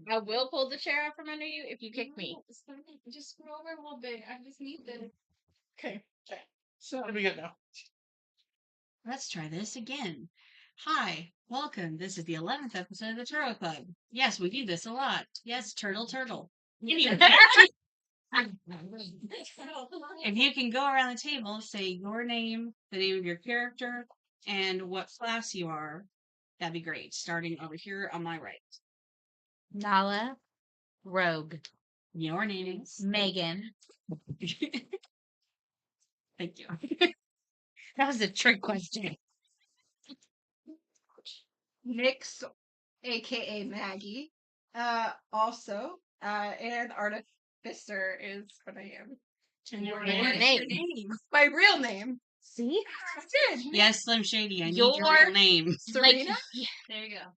I will pull the chair out from under you if you kick me. It's fine. Just scroll over a little bit. I just need the. Okay. So what do we got now? Let's try this again. Hi, welcome. This is the 11th episode of the Turtle Club. Yes, we do this a lot. Yes, turtle. Anyway, if you can go around the table, say your name, the name of your character, and what class you are, that'd be great. Starting over here on my right. Nala, Rogue, Your name is Megan. Thank you. That was a trick question. Nyx, aka Maggie. And Artificer is what I am. Your name. My real name. See? Good. Yes, Slim Shady, I need Your your real name. Serena? There you go.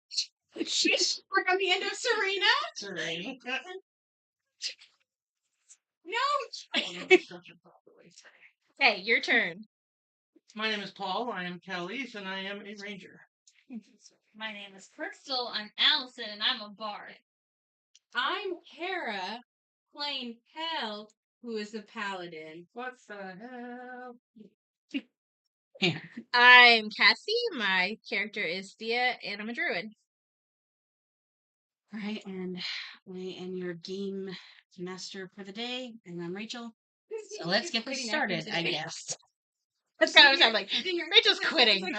We're on the end of Serena? Serena. No! Hey, your turn. My name is Paul. I am Calise, and I am a ranger. My name is Crystal. I'm Allison, and I'm a bard. I'm Kara, playing Hell, who is a paladin. What the hell? I'm Cassie. My character is Thea, and I'm a druid. All right, and I am your game master for the day, and I'm Rachel. So let's get this started, I guess. That's kind of I'm like, Rachel's quitting.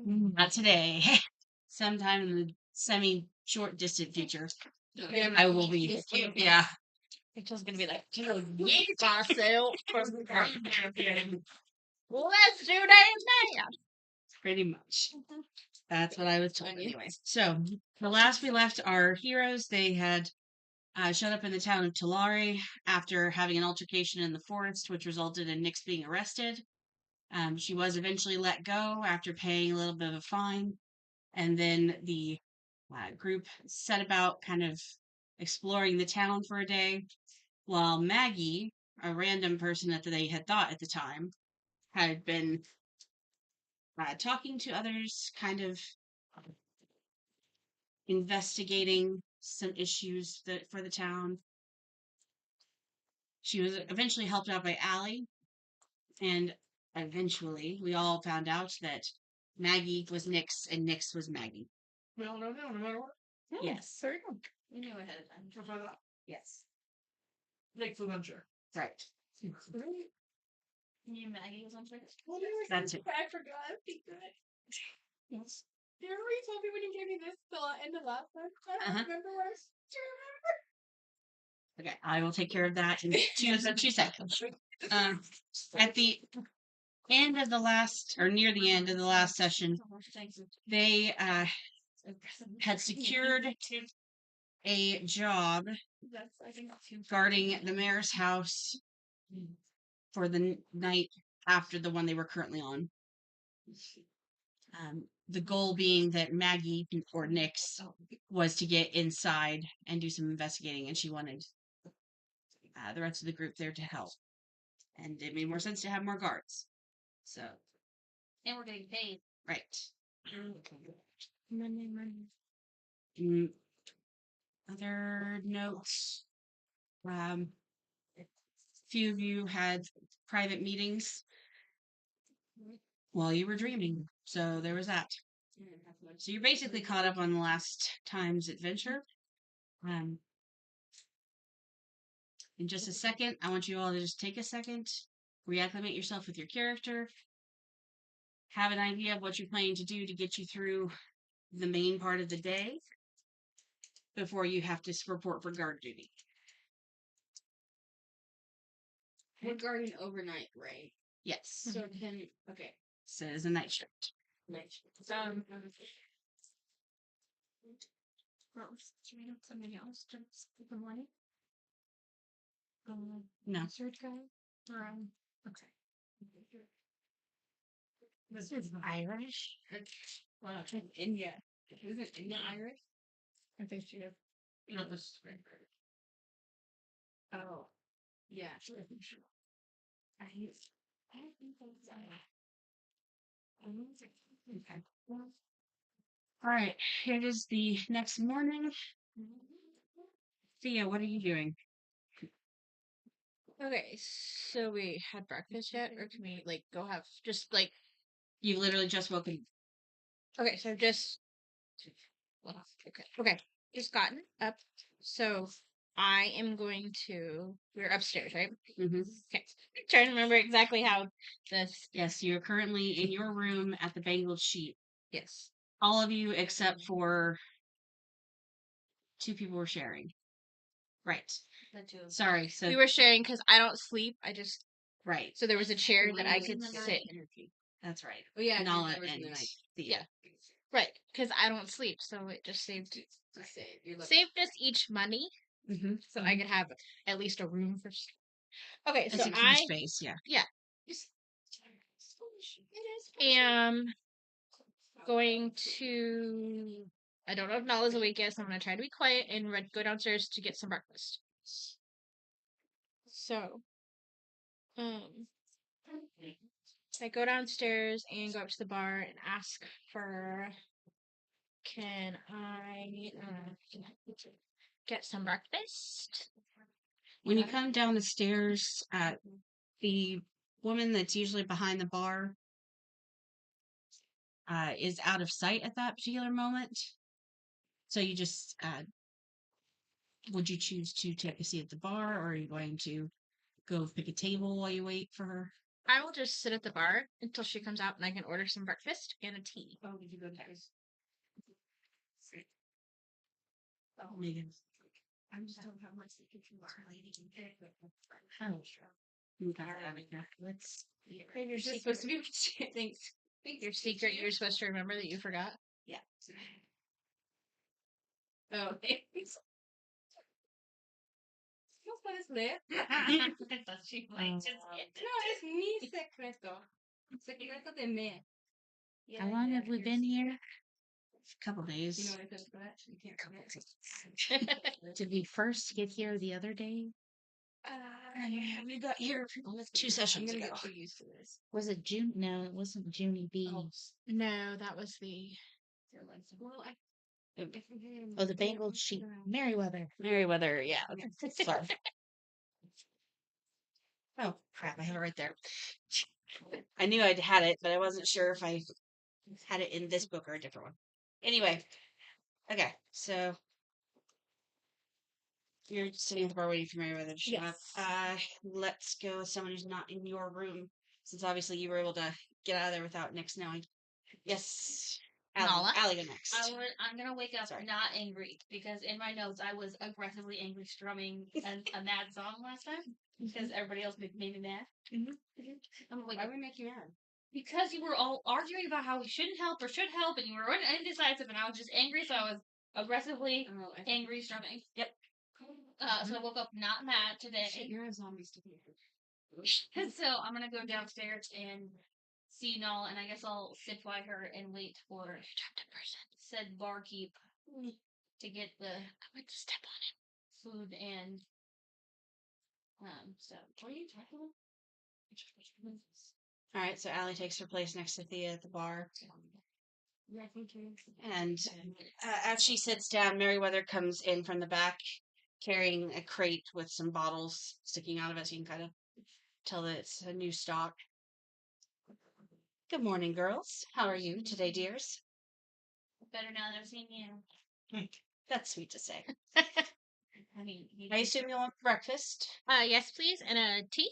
Not today. Sometime in the semi-short distant future, I will be. Yeah. Rachel's gonna be like, yeet myself. Let's do that. Pretty much. That's what I was told anyway. So, the last we left our heroes, they had showed up in the town of Tulare after having an altercation in the forest, which resulted in Nyx being arrested. She was eventually let go after paying a little bit of a fine. And then the group set about kind of exploring the town for a day, while Maggie, a random person that they had thought at the time, had been talking to others, kind of investigating some issues for the town. She was eventually helped out by Allie, and eventually we all found out that Maggie was Nyx and Nyx was Maggie. We all know now, no matter what. Yes. There you go. We knew ahead of time. Just like that. Yes. Nick was unsure. Right. You knew Maggie was on first. That's it. I forgot. Be good. Yes. Do you remember you told me when you gave me this the end of last time? I don't Uh-huh. remember what. Do you Okay, I will take care of that in 2 seconds. At the end of the last, or near the end of the last session, they had secured a job guarding the mayor's house for the night after the one they were currently on. The goal being that Maggie or Nyx was to get inside and do some investigating, and she wanted the rest of the group there to help. And it made more sense to have more guards. So, And we're getting paid. right. Money. Other notes. Few of you had private meetings while you were dreaming. So there was that. So you're basically caught up on the last time's adventure. In just a second, I want you all to just take a second, reacclimate yourself with your character, have an idea of what you're planning to do to get you through the main part of the day before you have to report for guard duty. We're guarding overnight, right? Yes. So okay. So it's a night shift. Something else to speak in the morning? No. Third guy? Okay. This is Irish? Wow. India. Isn't India Irish? I think she is. No, this is great. Oh. Yeah. I think that's okay. All right, it is the next morning. Thea, what are you doing? Okay, so we had breakfast yet, or can we like go have just like You literally just woken. okay, so just okay, just gotten up. So I am going to. We're upstairs, right? Mm-hmm. Okay, trying to remember exactly how this. Yes, you're currently in your room at the Bangled Sheep. Yes. All of you except for two people were sharing. Right. The two of Sorry. So We were sharing because I don't sleep. I just right. so there was a chair that I could the night sit. That's right. Oh yeah, Nala there was and the night. Thea. Yeah. Right, because I don't sleep, so it just saved You're saved us each money, Mm-hmm. so I could have at least a room for. Okay, It's so a key I space. Yeah. am going to. I don't know if Nala's awake yet, so I'm gonna try to be quiet and go downstairs to get some breakfast. So, I go downstairs and go up to the bar and ask for. Can I get some breakfast? When you come down the stairs, the woman that's usually behind the bar is out of sight at that particular moment. So you just would you choose to take a seat at the bar, or are you going to go pick a table while you wait for her? I will just sit at the bar until she comes out and I can order some breakfast and a tea. Oh, did you go next? Oh, Megan. I'm just don't have my secret Let's. You're just supposed to be. Thanks. Your secret. You're supposed to remember that you forgot. Yeah. Oh, thanks. ¿Qué puedes leer? I thought she might just get No, es mi secreto. Secreto de me. How long have we been here? A couple You days. know what it says for that? You can't forget. Did we first get here the other day? We got here 2 I'm sessions gonna ago. get too used to this. Was it June? No, it wasn't Junie B. No, that was the. Well, Oh, the Bengal sheep. Merriweather. Merriweather, yeah. Sorry. Oh, crap, I have it right there. I knew I'd had it, but I wasn't sure if I had it in this book or a different one. Anyway, okay, so you're sitting at the bar waiting for Merriweather to show up. Let's go with someone who's not in your room, since obviously you were able to get out of there without Nick's knowing. Yes. Nala? Allie go next. I'm gonna wake up Sorry. not angry because in my notes I was aggressively angry strumming a mad song last time because everybody else made me mad. I'm like, why would we make you mad? because you were all arguing about how we shouldn't help or should help, and you were indecisive, and I was just angry, so I was aggressively Oh, I angry strumming. Yep. So I woke up not mad today. Shit, you're a zombie sticking So I'm gonna go downstairs and see Nala, and I guess I'll sit by her and wait for said barkeep to get the I went to step on food and stuff. What are you talking about? All right, so Allie takes her place next to Thea at the bar. Yeah, I think you're. And as she sits down, Merriweather comes in from the back carrying a crate with some bottles sticking out of it, so you can kind of tell that it's a new stock. Good morning, girls. How are you today, dears? Better now that I've seen you. That's sweet to say. I mean, I assume you want breakfast. Yes, please, and a tea.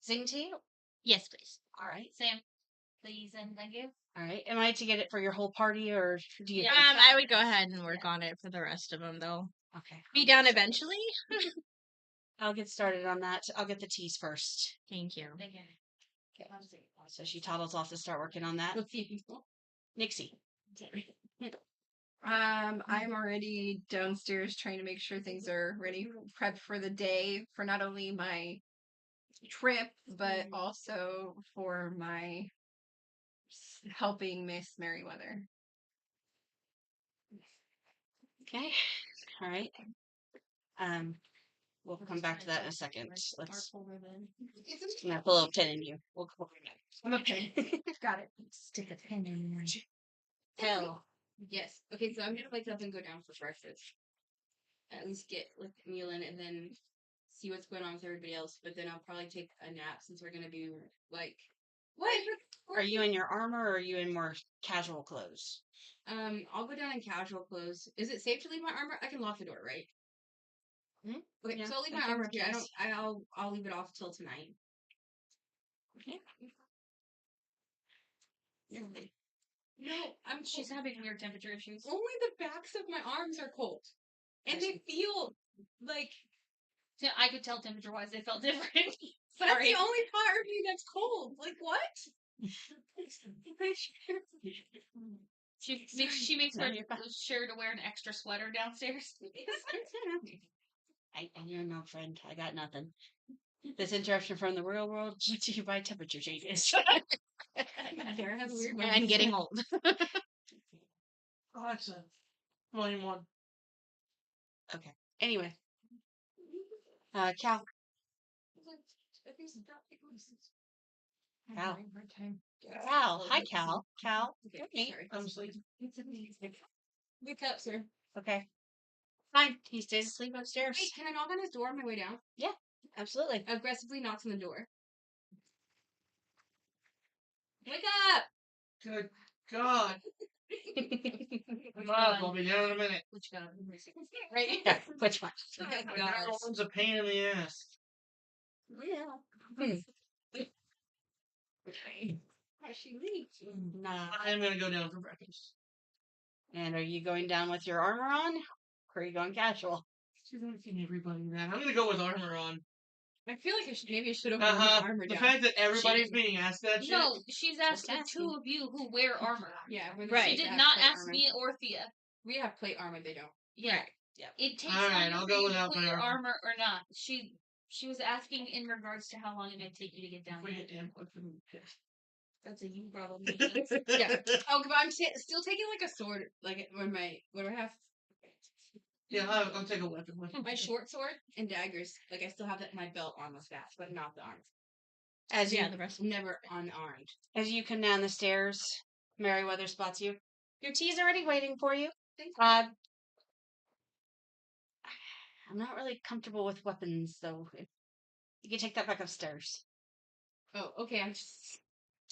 Zing tea? Yes, please. All right. Sam, please and thank you. All right. Am I to get it for your whole party, or do you? Yeah. I would go ahead and work on it for the rest of them. They'll Okay. be done eventually. I'll get started on that. I'll get the teas first. Thank you. Thank you. So she toddles off to start working on that. Nixie. I'm already downstairs trying to make sure things are ready, prepped for the day, for not only my trip, but also for my helping Miss Merriweather. Okay. All right. We'll come back to that in a second. Let's. I'm gonna put a little pin in you. We'll come back. Okay, got it. Stick a pin in your Hell. Yes. Okay, so I'm gonna wake up and go down for breakfast. At least get like a meal in and then see what's going on with everybody else. But then I'll probably take a nap since we're gonna be like what? Are you in your armor or are you in more casual clothes? I'll go down in casual clothes. Is it safe to leave my armor? I can lock the door, right? Okay, Yeah, so I'll leave I my think armor up here. yes. I'll leave it off till tonight. No, She's having weird temperature issues. only the backs of my arms are cold. And they feel like So I could tell temperature wise they felt different. that's Sorry. the only part of me that's cold. Like what? She makes No, her you're fine. sure to wear an extra sweater downstairs. I don't know, friend. I got nothing. This interruption from the real world due to you by temperature changes. Sarah has a weird And getting old. Alexa, volume 1. Okay. Anyway, Cal. Cal. Cal. Hi, Cal. Cal. Okay, Me. sorry. I'm asleep. Wake up, sir. Okay. Fine. He stays asleep upstairs. Wait, can I knock on his door on my way down? Absolutely. Aggressively knocks on the door. Wake up! Good God. I'll be down in a minute. Which got Right? Yeah. Which one? Oh, The God. general one's a pain in the ass. She leaves. Nah. I'm gonna go down for breakfast. And are you going down with your armor on? Or are you going casual? She's asking everybody that. I'm gonna go with armor on. I feel like maybe I should have worn my armor The down. fact that everybody's being asked that shit. No, she's asked the asking. two of you who wear armor. Yeah, we're the Right. She ones that did have not plate ask armor. me or Thea. We have plate armor, they don't. Yeah. Yep. It takes All right, longer I'll for go you to without put my your armor. armor or not. She was asking in regards to how long it might take you to get down We there. get damn quick for me pissed. That's a you problem. Yeah. Oh, but I'm still taking like a sword, like when what do I have? Yeah, I'll take a weapon with me. My short sword and daggers. Like I still have that in my belt on with that, but not the arms. As you Yeah, the rest. Never unarmed. as you come down the stairs, Meriwether spots you. Your tea's already waiting for you. Thank I'm not really comfortable with weapons, though. You can take that back upstairs. Oh, okay. I'm just.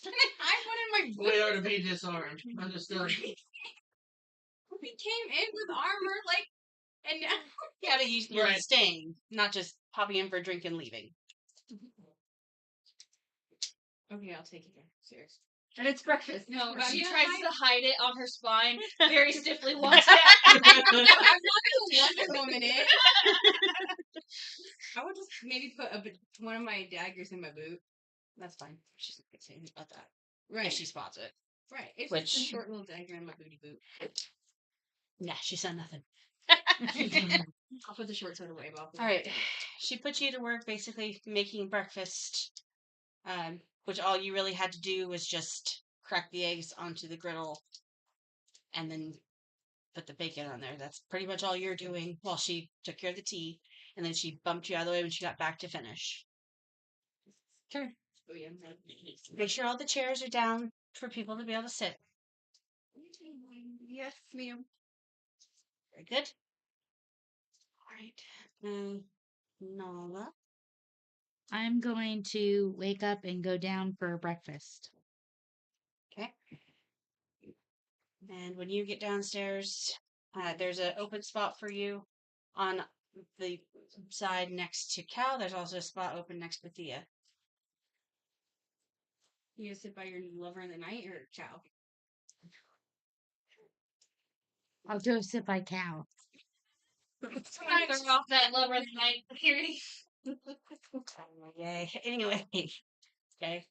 I wanted my We are to be disarmed. Understood. We came in with armor, like, and now. Yeah, but you're Right. staying, not just popping in for a drink and leaving. Okay, I'll take it downstairs. And it's breakfast. No, Right. she Yeah, tries I- to hide it on her spine, very stiffly walks down. I'm not gonna Wonder Woman it. I would just maybe put one of my daggers in my boot. That's fine. She's not gonna say anything about that. Right. If she spots it. Right. It's just a Which- short little dagger in my booty boot. Yeah, she said nothing. I'll put the short sword away. But All right. She put you to work basically making breakfast, which all you really had to do was just crack the eggs onto the griddle and then put the bacon on there. That's pretty much all you're doing while she took care of the tea. And then she bumped you out of the way when she got back to finish. Oh, yeah. Make sure all the chairs are down for people to be able to sit. Yes, ma'am. Very good. All right. Nala. I'm going to wake up and go down for breakfast. Okay. And when you get downstairs, there's an open spot for you on the side next to Cal. There's also a spot open next to Thea. You gonna sit by your lover in the night or chow? I'll go sit by Cal. Throw off that lover of the night security. Yay. Anyway, okay.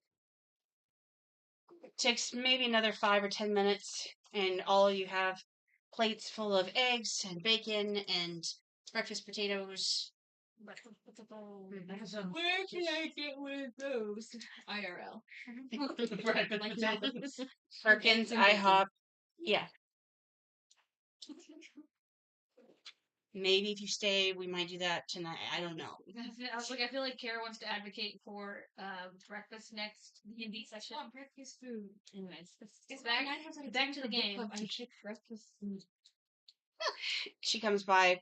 It takes maybe another 5 or 10 minutes, and all you have plates full of eggs and bacon and breakfast potatoes. Where can I get one of those? IRL. Right. Like potatoes. Perkins, and bacon. IHOP. Yeah. maybe if you stay, we might do that tonight. I don't know. I feel like Kara wants to advocate for breakfast next D&D session. breakfast food. Anyways, it's back to the game. breakfast food. She comes by,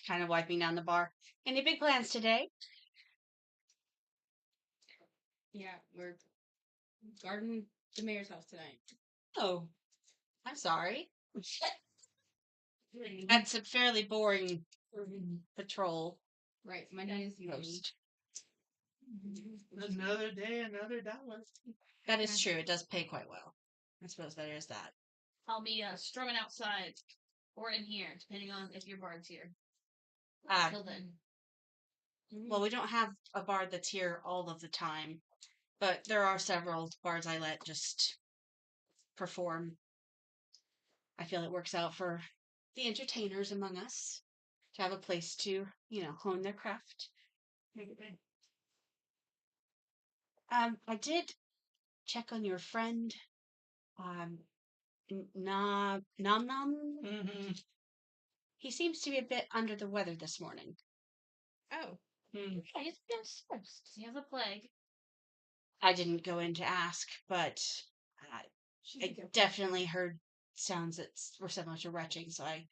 kind of wiping down the bar. Any big plans today? Yeah, we're guarding the mayor's house tonight. Oh, I'm sorry. That's a fairly boring patrol Right, my name is post. Another day, another dollar. That is true. It does pay quite well. I suppose there is that. I'll be strumming outside or in here, depending on if your bard's here. Ah, Till then. well, we don't have a bard that's here all of the time, but there are several bards I let just perform. I feel it works out for the entertainers among us to have a place to, hone their craft. I did check on your friend, Nom Nom. Mm-hmm. He seems to be a bit under the weather this morning. Oh, Mm. Yeah, he's been stressed. He has a plague. I didn't go in to ask, but I definitely heard sounds that were similar to retching, so I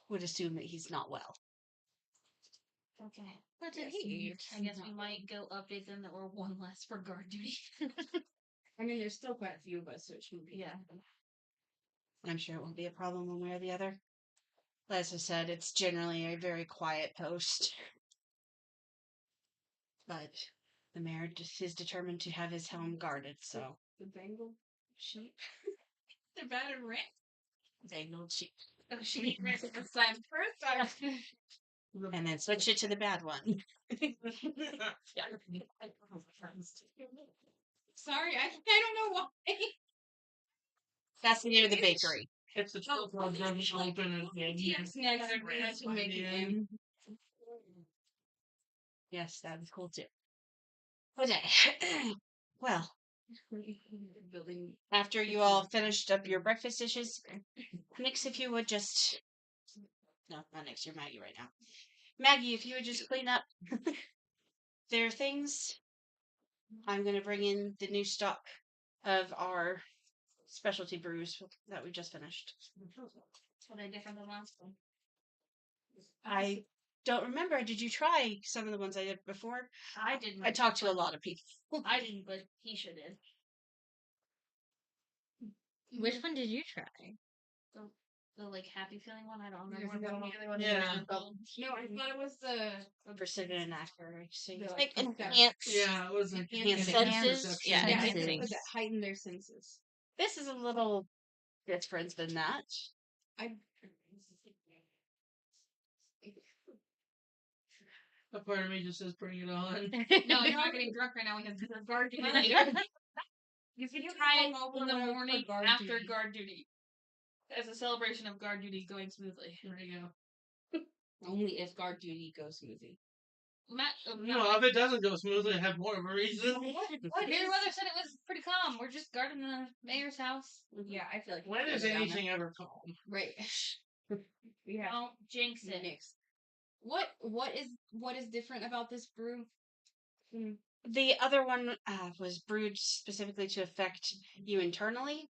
would assume that he's not well. Okay. What did Yes, he he eat? I guess we might go update them that we're one less for guard duty. I mean, there's still quite a few of us, so it shouldn't be. Yeah. I'm sure it won't be a problem one way or the other. As I said, it's generally a very quiet post. But the mayor just is determined to have his home guarded, so. The Bengal sheep. They're bad and red. Dangled sheep. Oh, she didn't rest It's the time first time. And then switch it to the bad one. Sorry, I don't know why. That's the name of the bakery. It's the Oh, twelve doesn't open again. Yes, next to make it in. Yes, that was cool too. Okay. Well, Building. after you all finished up your breakfast dishes, Nix, if you would just. No, not Nix, you're Maggie right now. Maggie, if you would just clean up their things, I'm going to bring in the new stock of our specialty brews that we just finished. Are they different than last one? I don't remember. Did you try some of the ones I did before? I didn't. I talked to a lot of people. I didn't, but he sure did. Which one did you try? The like happy feeling one. I don't There's remember. no other one. Yeah. No, I thought it was the. Precision and accuracy. The, Like the- enhance. Yeah, it was like Enhanced senses? perception. Yeah, Yeah, senses. it was that heighten their senses. This is a little different than that. I. A part of me just says, "Bring it on." No, you're not getting drunk right now. We have guard duty later. You can try it in the morning after guard duty. As a celebration of guard duty going smoothly. There you go. Only if guard duty goes smoothly. Matt, No, if it doesn't go smoothly, I have more of a reason. Your mother said it was pretty calm. We're just guarding the mayor's house. Yeah, I feel like. When is anything ever calm? Right? We have Don't jinx it. Nix. What is different about this brew? The other one was brewed specifically to affect you internally.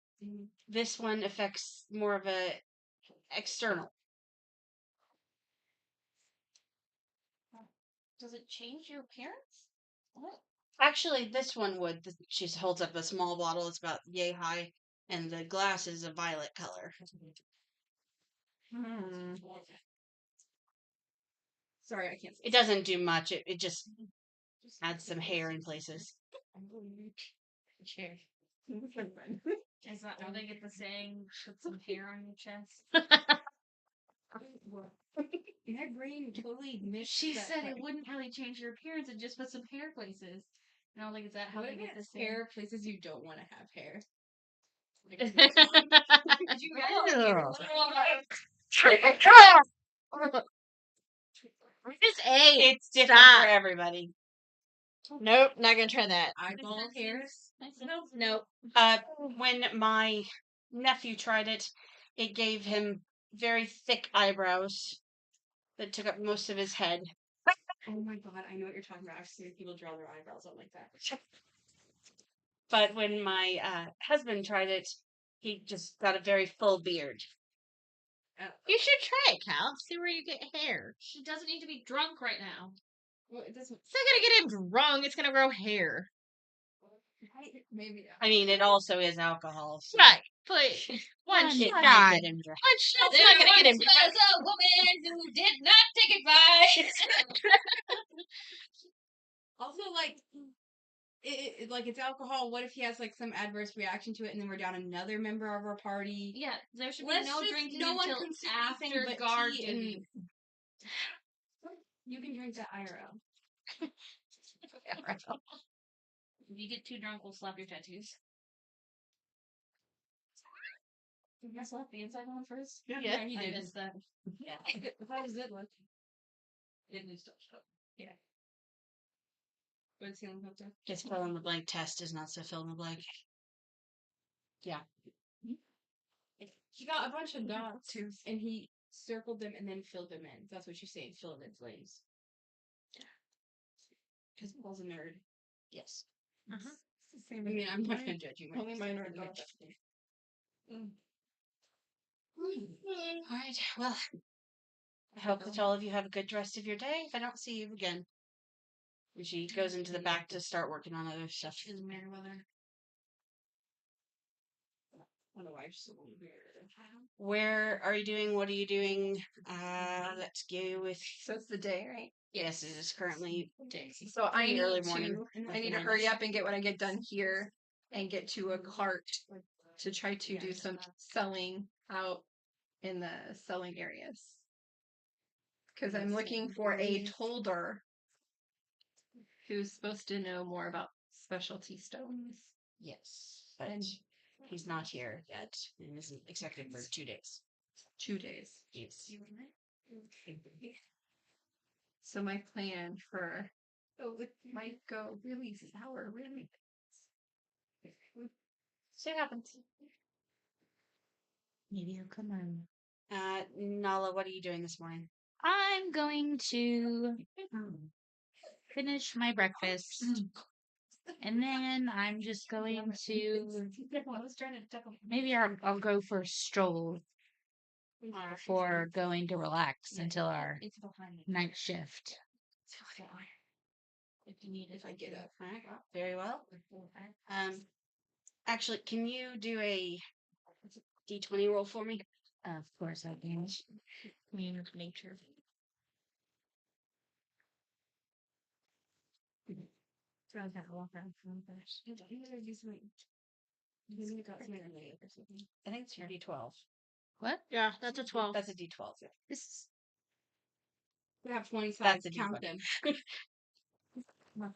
This one affects more of a external. Does it change your appearance? What? Actually, this one would. She holds up a small bottle. It's about yay high, and the glass is a violet color. Sorry, I can't. It doesn't do much. It just adds some hair in places. Sure. Is that how they get the saying, put some hair on your chest? My brain totally missed. She that said part. it wouldn't really change your appearance, it just put some hair places. And I was like, is that how What they if get the it's saying? hair places you don't want to have hair? Did you Just A. It's different Stop. for everybody. Nope, not gonna try that. Eyeball hairs? Nope. When my nephew tried it, it gave him very thick eyebrows that took up most of his head. Oh my god, I know what you're talking about. I've seen people draw their eyebrows up like that. But when my husband tried it, he just got a very full beard. You should try it, Cal. See where you get hair. He doesn't need to be drunk right now. Well, it doesn't. It's not gonna get him drunk. It's gonna grow hair. Maybe. I mean, it also is alcohol. So Right. But one it shot. might get him dry. One shot's There not gonna get him once drunk. was a woman who did not take advice. Also, like, like it's alcohol. What if he has like some adverse reaction to it, and then we're down another member of our party? Yeah, there should be Let's no just- drinking no one until consumes anything after but guard tea duty. You can drink that IRL. If you get too drunk, we'll slap your tattoos. You guys slap the inside one first? Yeah. Yeah, he I did. missed that. Yeah. How does it look? It needs to stop. What's he on hooked up? Just fill in the blank. Test is not so fill in the blank. He got a bunch of dots, and he circled them and then filled them in. That's what you say, filled in flames. Because Paul's a nerd. Yes. Uh-huh. I mean, I'm not gonna judge you. Only mine are dots. All right. Well, I hope that all of you have a good rest of your day. If I don't see you again, and she goes into the back to start working on other stuff. Is Meriwether. I don't know why I'm so weird. Where are you doing? What are you doing? Let's go with. So it's the day, right? Yes, it is currently So I pretty need early to, morning. I need to hurry up and get what I get done here and get to a cart to try to do some selling out in the selling areas. Because I'm looking for a tolder who's supposed to know more about specialty stones. Yes, but And- he's not here yet, and isn't expected for 2 days. 2 days. Yes. So my plan for it might go really sour, really. See what happens. Maybe he'll come on. Nala, what are you doing this morning? I'm going to finish my breakfast. And then I'm just going to maybe I'll go for a stroll for going to relax until our It's behind me. night shift. If you need it, If I get up. All right, very well. Actually, can you do a D20 roll for me? Of course I can. Commune with nature. So I gotta walk around from first. I think it's your D12. What? Yeah, that's a 12. That's a D12. This is We have 20 That's sides. a Count D20. them.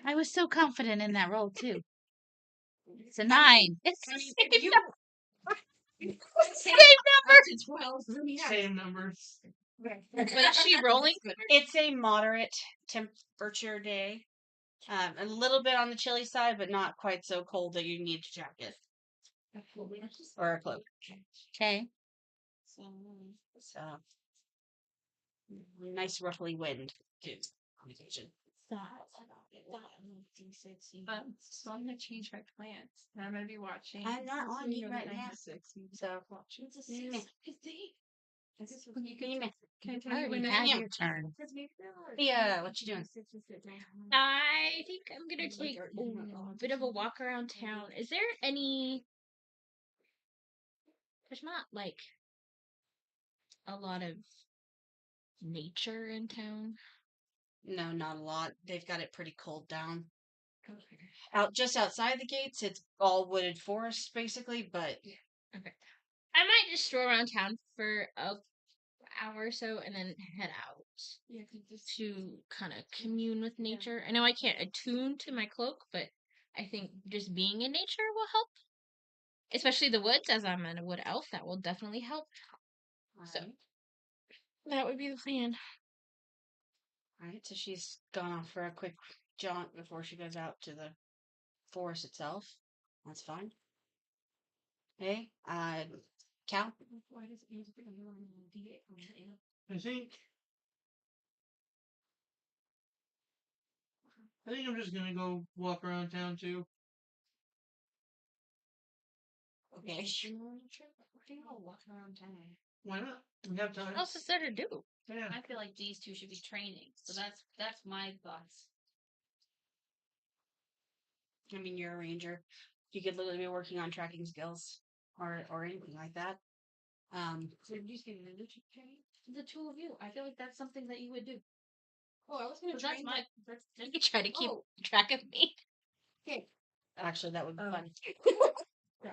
I was so confident in that roll too. It's a 9. It's the same you- number. Same number. to 12. Same numbers. But is she rolling? It's a moderate temperature day. A little bit on the chilly side, but not quite so cold that you need a jacket or a cloak. Okay. So, nice ruffly wind too. On occasion. So I'm gonna change my plans. And I'm gonna be watching. I'm not on you right now. So, Can I tell I you already when had I your turn. yeah, what you doing? I think I'm gonna take a bit of a walk around town. Is there any? There's not like a lot of nature in town. No, not a lot. They've got it pretty cold down. Out just outside the gates, it's all wooded forest basically, but I might just stroll around town for a hour or so and then head out to kind of commune with nature. I know I can't attune to my cloak, but I think just being in nature will help. Especially the woods, as I'm a wood elf, that will definitely help. So that would be the plan. Alright, so she's gone off for a quick jaunt before she goes out to the forest itself. That's fine. Hey, Cal? I think I think I'm just gonna go walk around town too. Okay. Why do you all walk around town? Why not? We have time. What else is there to do? Yeah. I feel like these two should be training. So that's my thoughts. I mean, you're a ranger. You could literally be working on tracking skills or anything like that. So did you say leadership training? The two of you. I feel like that's something that you would do. Oh, I was gonna But train that's my You could try to keep Oh. track of me. Actually, that would be fun.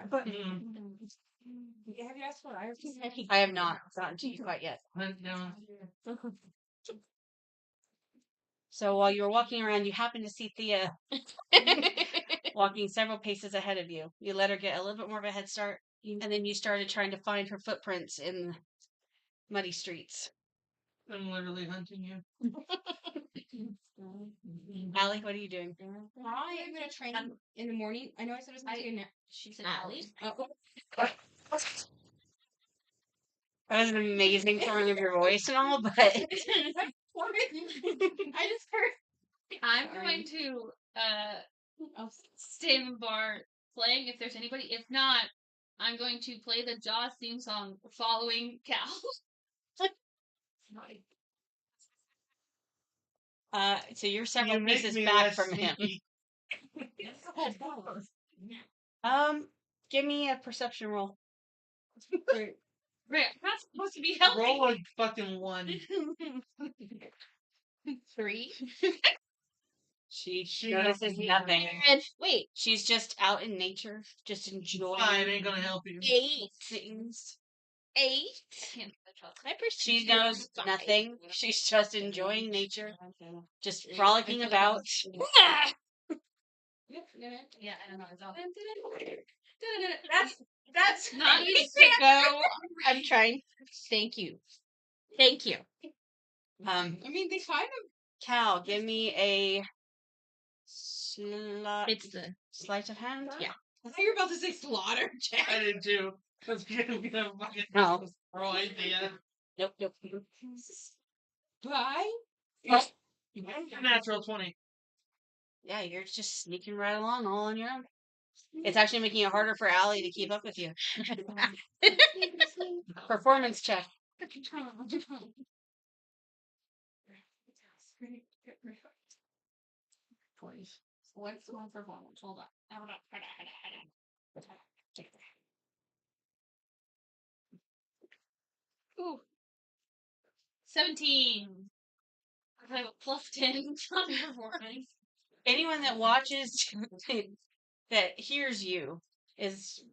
But Mm. have you asked what I was saying? I have not gotten to you quite yet. Hunt down. So while you were walking around, you happened to see Thea walking several paces ahead of you. You let her get a little bit more of a head start, and then you started trying to find her footprints in the muddy streets. I'm literally hunting you. Allie, what are you doing? I am gonna train in the morning. I know I said I was gonna take a nap. She said Allie. Oh, That was an amazing tone of your voice and all, but I just heard. I'm going to stay in the bar playing if there's anybody. If not, I'm going to play the Jaws theme song following Cal. So you're several You make pieces me back less from him. sneaky. Give me a perception roll. Right, I'm not supposed to be helping. Roll a fucking 1. 3. She She notices knows me. nothing. And wait, She's just out in nature, just enjoying 5 ain't gonna help you. 8. things. 8. Can't be the Jaws. My She perception knows is 5. nothing. She's just enjoying nature, just frolicking about. Yeah, I don't know. It's all. That's Not Go. I'm trying. Thank you. Thank you. I mean, they kind of. Cal, give me a It's the sleight of hand. Yeah. I thought you were about to say slaughter, Jack. I did too. That's gonna be a fucking No. throw idea. Nope. Bye. Natural 20. Yeah, you're just sneaking right along all on your own. It's actually making it harder for Allie to keep up with you. Performance check. What's my performance? Hold on. Ooh. 17. I have a plus 10 on performance. Anyone that watches that hears you is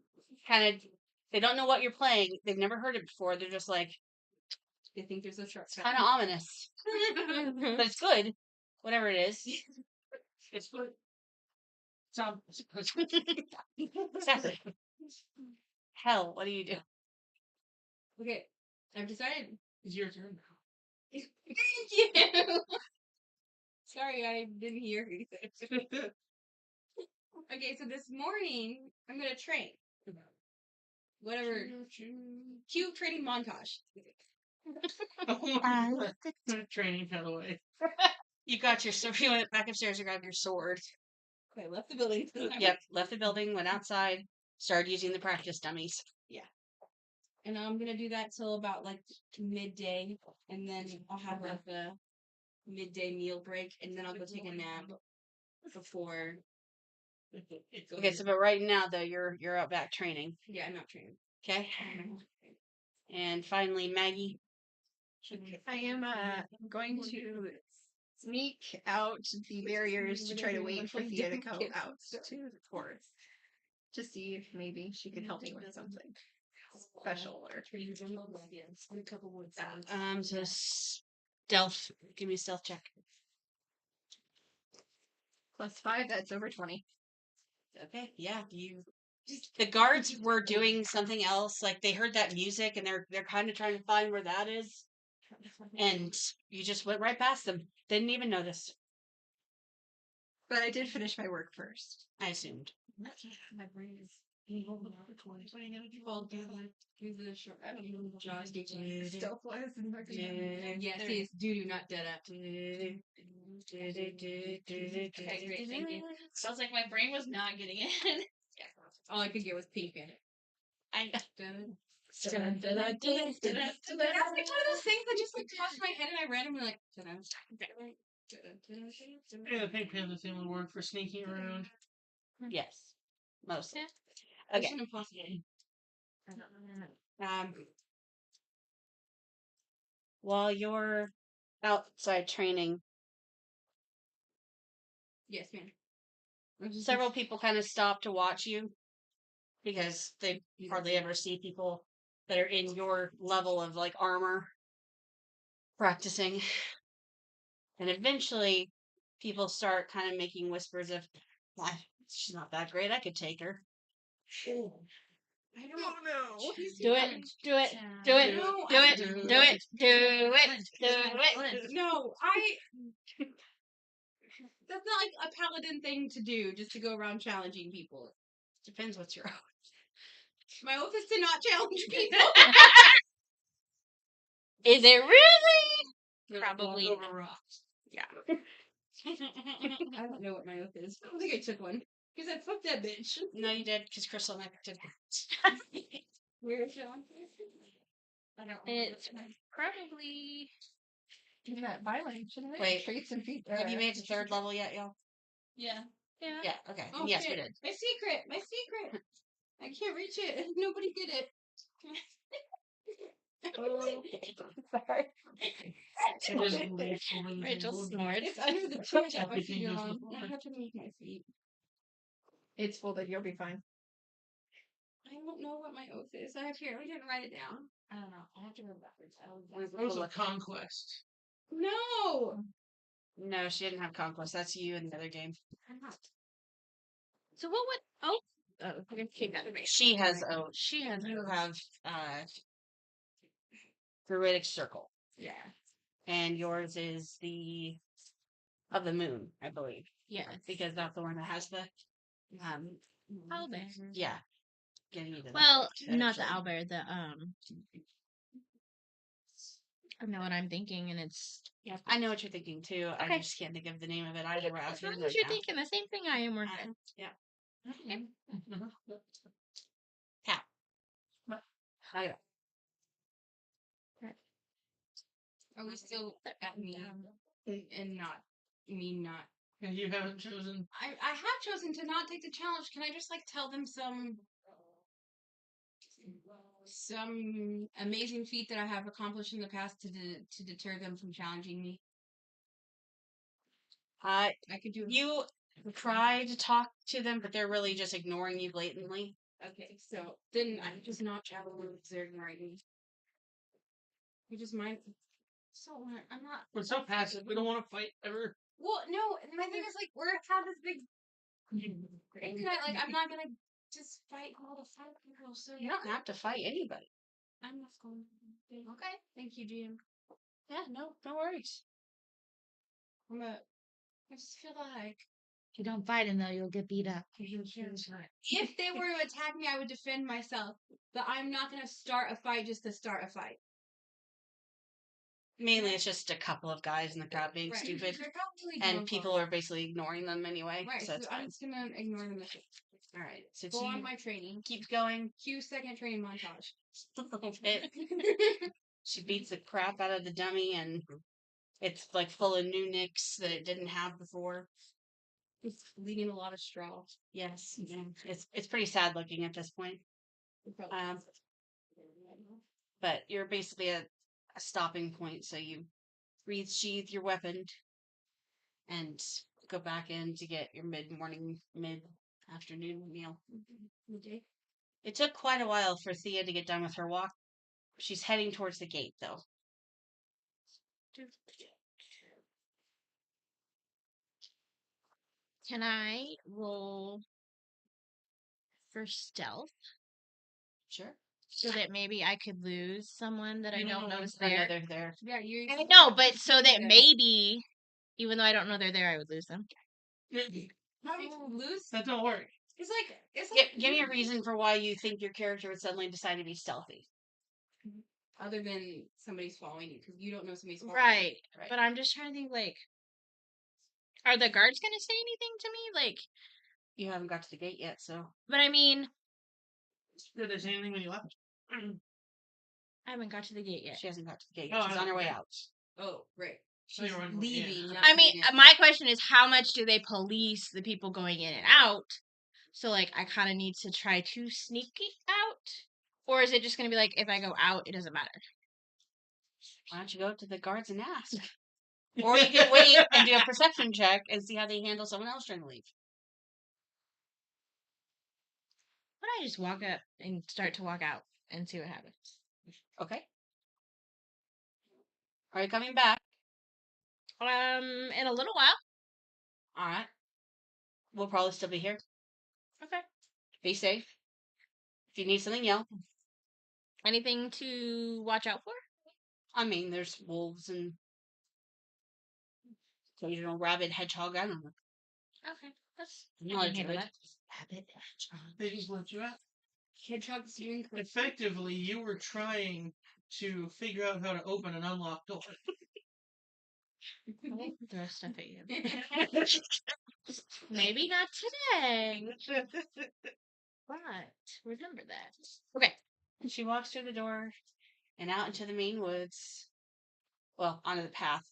kind of, they don't know what you're playing. They've never heard it before. They're just like, They think there's a shortcut. kind of ominous. But it's good. Whatever it is. It's good. Exactly. Hell, what do you do? Okay, I've decided. It's your turn now. Thank you. Sorry, I didn't hear you. Okay, so this morning I'm gonna train. Whatever. Cute training montage. Training cut away. You got your sword. You went back upstairs to grab your sword. Okay, left the building. Yep, left the building, went outside, started using the practice dummies. And I'm gonna do that till about like midday, and then I'll have like a midday meal break, and then I'll go take a nap before. Okay, so but right now though, you're out back training. Yeah, I'm not training. Okay. And finally, Maggie. I am going to sneak out the barriers to try to wait for Thea to go out to the forest to see if maybe she could help me with something special or So stealth. Give me a stealth check. +5. That's over 20. Okay, yeah, the guards were doing something else, like they heard that music and they're kind of trying to find where that is. And you just went right past them. Didn't even notice. But I did finish my work first. I assumed. My brain is Use the short. I don't know. Josh stealth wise and not gonna. Yes, he is doo not dead up. Okay, great. Thank you. I was like, my brain was not getting it. All I could get was pink in it. I That's like one of those things that just like crossed my head and I randomly like. Yeah, Pink Panther thing would work for sneaking around. Yes, mostly. Yeah. Okay. Mission Impossible. While you're outside training, Yes, ma'am. several people kind of stop to watch you because they hardly ever see people that are in your level of like armor practicing. And eventually people start kind of making whispers of, "Why, she's not that great. I could take her." I don't know. Do it. Do it. Do it. No, Do it. Do it. Do it. Do it. No, that's not like a paladin thing to do, just to go around challenging people. Depends what's your oath. My oath is to not challenge people. Is it really? Probably Walk not. over rocks. I don't know what my oath is. I don't think I took one. Because I fucked that bitch. No, you did, because Crystal and I did. Where is it on? don't know. It's probably. In that byline, shouldn't it? Wait. Traits and feet. Have you made it to 3rd level yet, y'all? Yeah. Yeah. Yeah, okay. Oh, Yes, we shit. did. My secret! My secret! I can't reach it. Nobody get it. Sorry. Rachel snorts. It's under the chair that my You feet can are use on. the I have to move my feet. It's folded. You'll be fine. I don't know what my oath is. I apparently didn't write it down. I don't know. I have to go backwards. It was a conquest. No! No, she didn't have conquest. That's you in the other game. So what would? Oh, okay. Got it. She has oath. She has. You have Druidic Circle. Yeah. And yours is the of the moon, I believe. Yes. Because that's the one that has the Owlbear. yeah. Getting you to that Well, point, not the actually. owlbear. The I know what I'm thinking, and it's Yeah, I know what you're thinking too. I Okay. just can't think of the name of it either. as long as you're thinking the same thing I am. We're good. Yeah. Okay. Cap. I Are we still at me and not me not? And you haven't chosen. I have chosen to not take the challenge. Can I just like tell them some amazing feat that I have accomplished in the past to deter them from challenging me? I could do. you try to talk to them, but they're really just ignoring you blatantly. Okay, so then I'm just not traveling because they're ignoring me. You just mind. So I'm not. We're so passive. We don't want to fight ever. Well, no. My thing is like we're have this big. I'm not gonna just fight all the fight people. So You don't have to fight anybody. I'm not going. Okay, thank you, GM. Yeah, no worries. I just feel like If you don't fight him though, you'll get beat up. if they were to attack me, I would defend myself. But I'm not gonna start a fight just to start a fight. Mainly, it's just a couple of guys in the crowd being Right. stupid, They're probably and drunk people are basically ignoring them anyway. Right, So it's I'm fine. just gonna ignore them. All right. So Go on you my training. keep going. Cue second training montage. A little bit. She beats the crap out of the dummy, and it's like full of new nicks that it didn't have before. It's leading a lot of straw. Yes, it's pretty sad looking at this point. But you're basically at a stopping point, so you sheathe your weapon and go back in to get your mid-afternoon meal. It took quite a while for Thea to get done with her walk. She's heading towards the gate, though. Can I roll for stealth Sure. so that maybe I could lose someone that I You don't know is I know there? they're there. Yeah, you. I know, but so that maybe, even though I don't know they're there, I would lose them. How do you lose? That don't work. It's like Give me a reason for why you think your character would suddenly decide to be stealthy. Other than somebody's following you, because you don't know somebody's following Right. you. Right. But I'm just trying to think, like, are the guards gonna say anything to me? Like, You haven't got to the gate yet, so. but I mean, Did they say anything when you left? I haven't got to the gate yet. She hasn't got to the gate Oh, yet. She's on her way okay. out. Oh, right. So She's you're on- leaving. yeah. not I mean, coming in. my question is, how much do they police the people going in and out? So, like, I kind of need to try to sneak it out, or is it just gonna be like, if I go out, it doesn't matter? Why don't you go up to the guards and ask? Or you can wait and do a perception check and see how they handle someone else trying to leave. Why don't I just walk up and start to walk out and see what happens? Okay. Are you coming back? In a little while. All right. We'll probably still be here. Okay. Be safe. If you need something, yell. Anything to watch out for? I mean, there's wolves and occasional rabbit, hedgehog. I don't know. Okay, that's No, I I can handle do that. Rabbit, hedgehog. They just let you out. Hedgehog's doing Effectively, you were trying to figure out how to open an unlocked door. I won't throw stuff at you. Maybe not today, but remember that. Okay. She walks through the door and out into the main woods. Well, onto the path.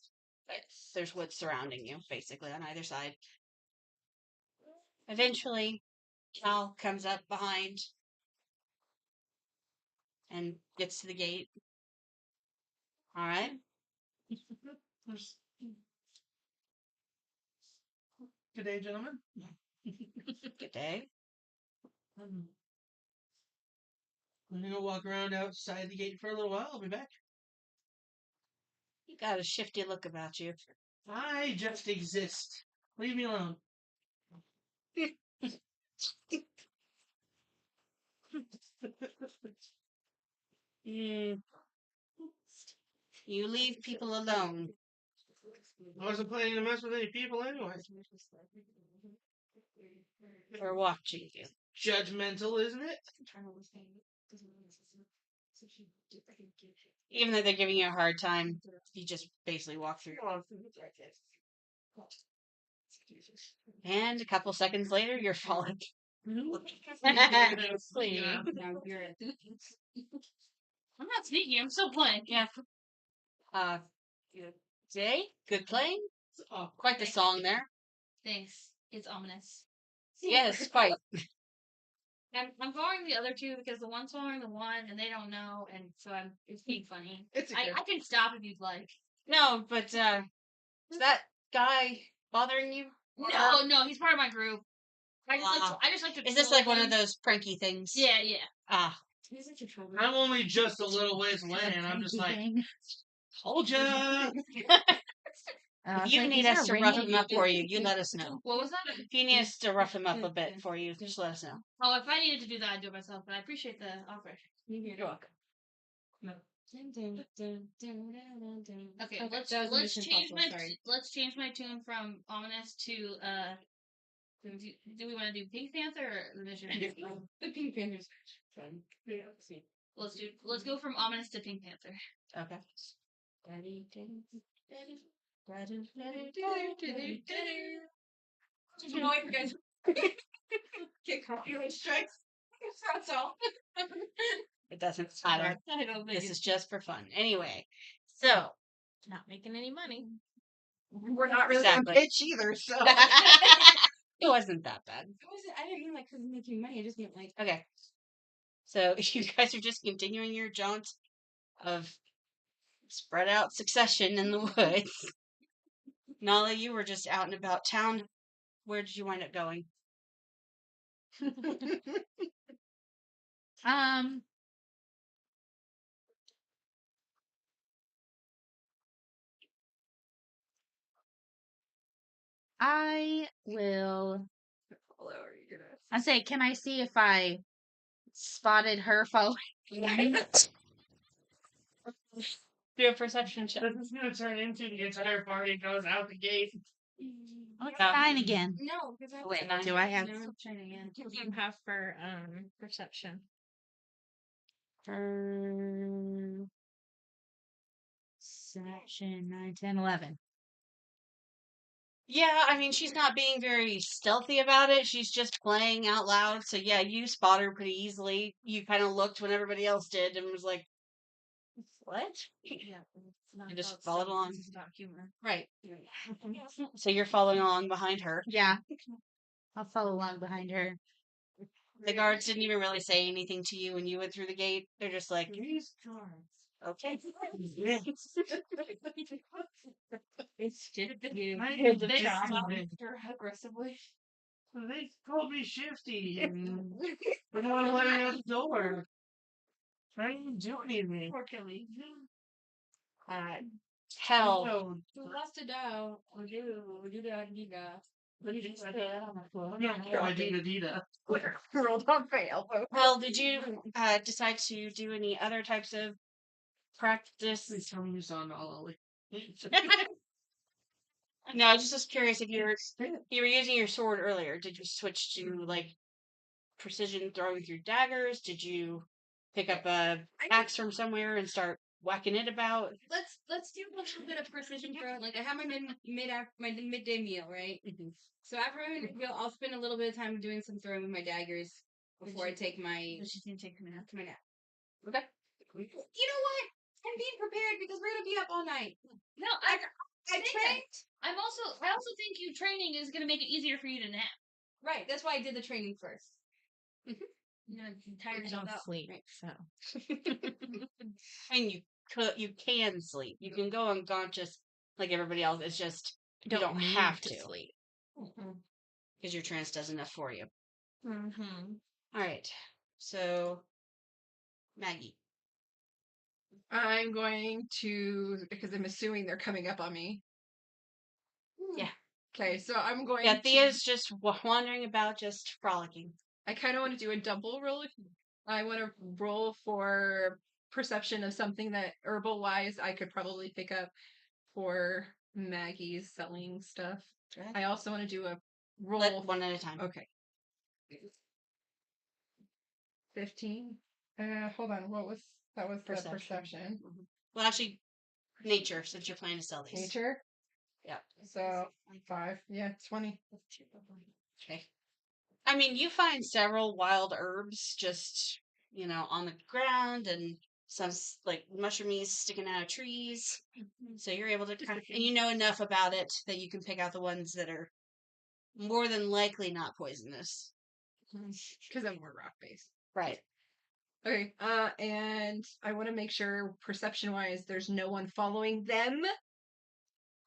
Yes. There's woods surrounding you, basically, on either side. Eventually, Cal comes up behind and gets to the gate. All right. Good day, gentlemen. Good day. I'm gonna go walk around outside the gate for a little while. I'll be back. You got a shifty look about you. I just exist. Leave me alone. Mm. You leave people alone. I wasn't planning to mess with any people anyway. We're watching you. Judgmental, isn't it? Even though they're giving you a hard time, you just basically walk through. And a couple seconds later, you're falling. Please. Now you're at I'm not sneaking. I'm still playing. Yeah. Jay, good playing. Oh, Quite the song there. Thanks. It's ominous. Yes, quite. I'm following the other two because the one's following the one and they don't know, and so it's being funny. it's I can stop if you'd like. No, but is that guy bothering you? No, he's part of my group. I just like to. Is this troll like one of him. those pranky things? Yeah. Ah, He's such a trouble. I'm only just a little ways away, and I'm just like, told ya. if you need us to rough him up for you, you let us know. What was that? If you need us to rough him up a bit for you, just let us know. Oh, if I needed to do that, I'd do it myself. But I appreciate the offer. You're welcome. Okay, Okay, let's that was let's Mission change Impossible, my sorry. let's change my tune from ominous to Do we want to do Pink Panther or the Mission? The Pink Panther's fun. Let's go from ominous to Pink Panther. Okay. Just annoying you guys. Get copyright strikes. That's all. It doesn't matter. I don't think This is just for fun. Anyway, so Not making any money. we're not really Exactly. on pitch either, so. it wasn't that bad. I didn't mean like because it's making money. I just meant like Okay. So you guys are just continuing your jaunt of spread out succession in the woods. Nala, you were just out and about town. Where did you wind up going? I will. follow. Are you gonna? I say, can I see if I spotted her following? Do a perception check. This is gonna turn into the entire party goes out the gate. Oh, it's 9 again. No, because I Wait, do I have training in. What do you have for perception? Perception 9, 10, 11. Yeah, I mean, she's not being very stealthy about it. She's just playing out loud. So, yeah, you spot her pretty easily. You kind of looked when everybody else did and was like, what? Yeah, it's not And just about followed stealth, along. This is about humor. Right. So, you're following along behind her. Yeah. I'll follow along behind her. The guards didn't even really say anything to you when you went through the gate. They're just like, These guards. okay. It's just you. They Stop they her aggressively. called me shifty and they don't want to let me out the door. I didn't do anything. Poor Kelly. Hell. No, Who lost a doubt? I did Adida. Rolled on fail. Well, did you decide to do any other types of practice? Please tell me you saw Ollie. No, I was just curious if you were using your sword earlier. Did you switch to like precision throwing with your daggers? Did you pick up a axe from somewhere and start whacking it about? Let's do a little bit of precision throwing. Like I have my midday meal, right? So after my midday meal, I'll spend a little bit of time doing some throwing with my daggers before I take my She's gonna take a nap. my nap. Okay. You know what? I'm being prepared because we're gonna be up all night. No, I trained. I also think you training is gonna make it easier for you to nap. Right. That's why I did the training first. You know, you tire I yourself don't out. sleep, Right. so. And you can sleep. You can go unconscious like everybody else. It's just you don't need have to sleep. because your trance does enough for you. Mm-hmm. All right. So, Maggie. I'm going to, because I'm assuming they're coming up on me. Yeah. Okay, so I'm going Yeah, to. Thea's just wandering about, just frolicking. I kind of want to do a double roll. I want to roll for perception of something that herbal wise I could probably pick up for Maggie's selling stuff. Okay. I also want to do a roll. Let one at a time. Okay. 15. Hold on. What was that? Was the perception? Mhm. Well, actually, nature, since you're planning to sell these. Nature. Yeah. So 5. Yeah, 20. Okay. I mean, you find several wild herbs just, on the ground and some like mushroomies sticking out of trees. So you're able to and you know enough about it that you can pick out the ones that are more than likely not poisonous. Because I'm more rock based. Right. Okay. And I want to make sure perception wise there's no one following them.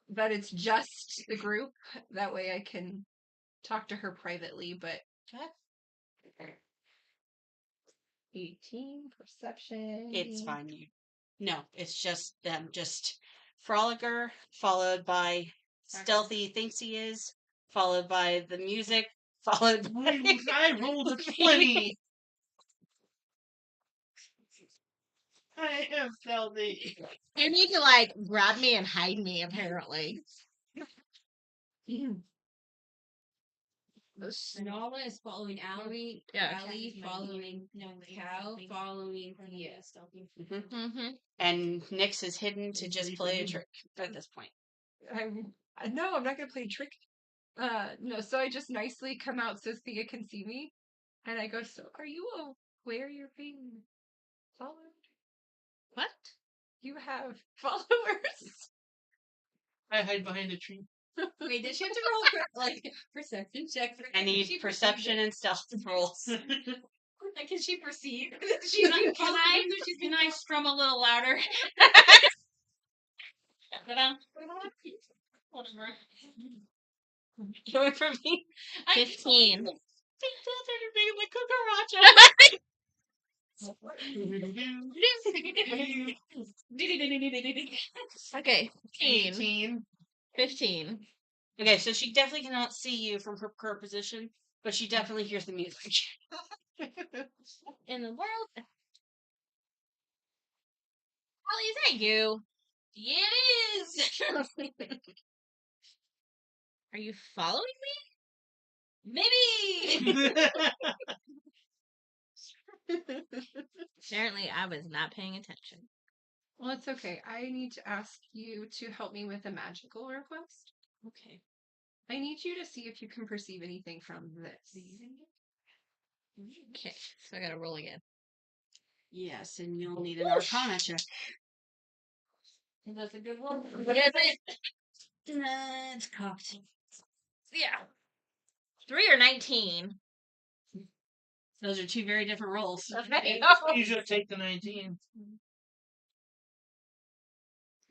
That it's just the group. That way I can talk to her privately, but 18 perception. It's fine. No, it's just them. Just Frolicker, followed by Stealthy thinks he is, followed by the music, followed by I rolled a 20. I am stealthy. You need to like grab me and hide me, apparently. Nala is following Allie. Yeah. Allie following Cow. Following Thea. Mm-hmm. and Nyx is hidden to just play a trick at this point. No, I'm not gonna play trick. No, so I just nicely come out so Thea can see me. And I go, so are you aware you're being followed? What? You have followers? I hide behind a tree. Wait, did she have to roll perception check for? I need perception and stealth rolls. Like, can she perceive? She's like, can I strum a little louder? Whatever. Going for me. 15. Okay. 18. 15. Okay, so she definitely cannot see you from her current position, but she definitely hears the music. In the world. Holly, is that you? Yeah, it is. Are you following Maybe. Apparently, I was not paying attention. Well, it's okay. I need to ask you to help me with a magical request. Okay. I need you to see if you can perceive anything from this. Okay, so I gotta roll again. Yes, and you'll need an Arcana check. That's a good one. What is it? It's cocked. Yeah. 3 or 19. Those are two very different rolls. Okay. You should take the 19.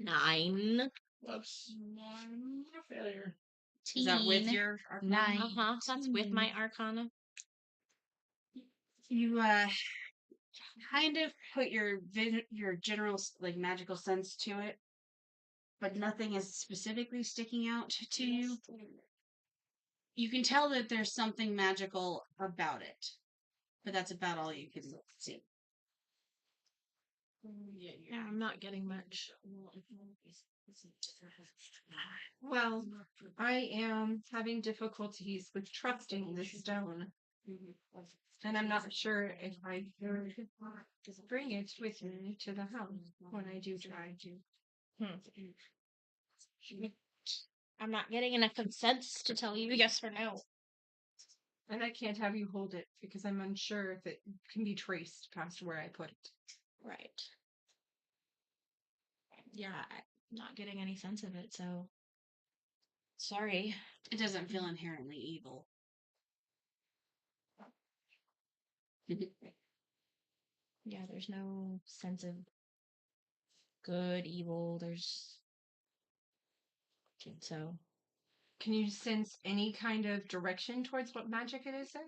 9. Whoops. Failure. Is that with your Arcana? 9. Uh-huh. That's with my Arcana. You kind of put your general like magical sense to it, but nothing is specifically sticking out to you. You can tell that there's something magical about it, but that's about all you can see. Yeah, I'm not getting much. Well, I am having difficulties with trusting this stone. And I'm not sure if I should bring it with me to the house when I do try to. I'm not getting enough sense to tell you yes or no. And I can't have you hold it because I'm unsure if it can be traced past where I put it. Right. Yeah, I'm not getting any sense of it, so. Sorry. It doesn't feel inherently evil. Yeah, there's no sense of good, evil. There's. So. Can you sense any kind of direction towards what magic it is then?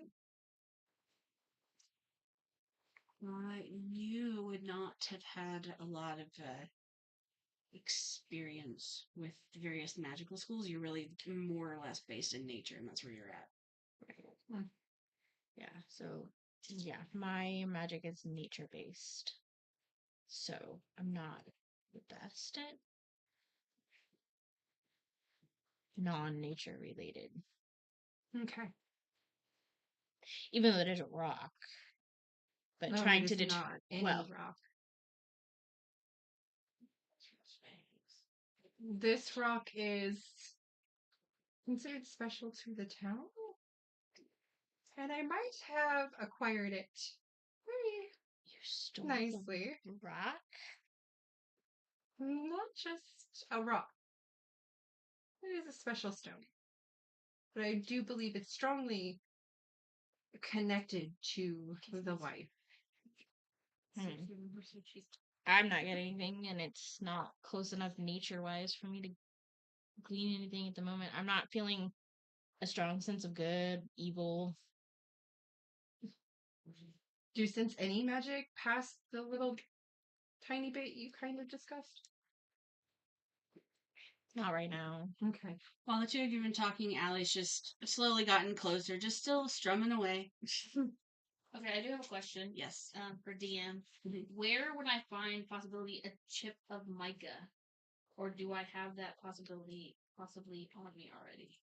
You would not have had a lot of experience with the various magical schools. You're really more or less based in nature, and that's where you're at. Yeah, so. Yeah, my magic is nature based. So, I'm not the best at non-nature related. Okay. Even though it is a rock. But No, trying it to is determine. not any Well, rock. This rock is considered special to the town. And I might have acquired it very you stole nicely. the rock? Not just a rock. It is a special stone. But I do believe it's strongly connected to the wife. I'm not getting anything, and it's not close enough nature-wise for me to glean anything at the moment. I'm not feeling a strong sense of good, evil. Do you sense any magic past the little tiny bit you kind of discussed? Not right now. Okay. While the two of you have been talking, Allie's just slowly gotten closer, just still strumming away. Okay, I do have a question. Yes. For DM. Mhm. Where would I find possibly a chip of mica? Or do I have that possibility possibly on me already?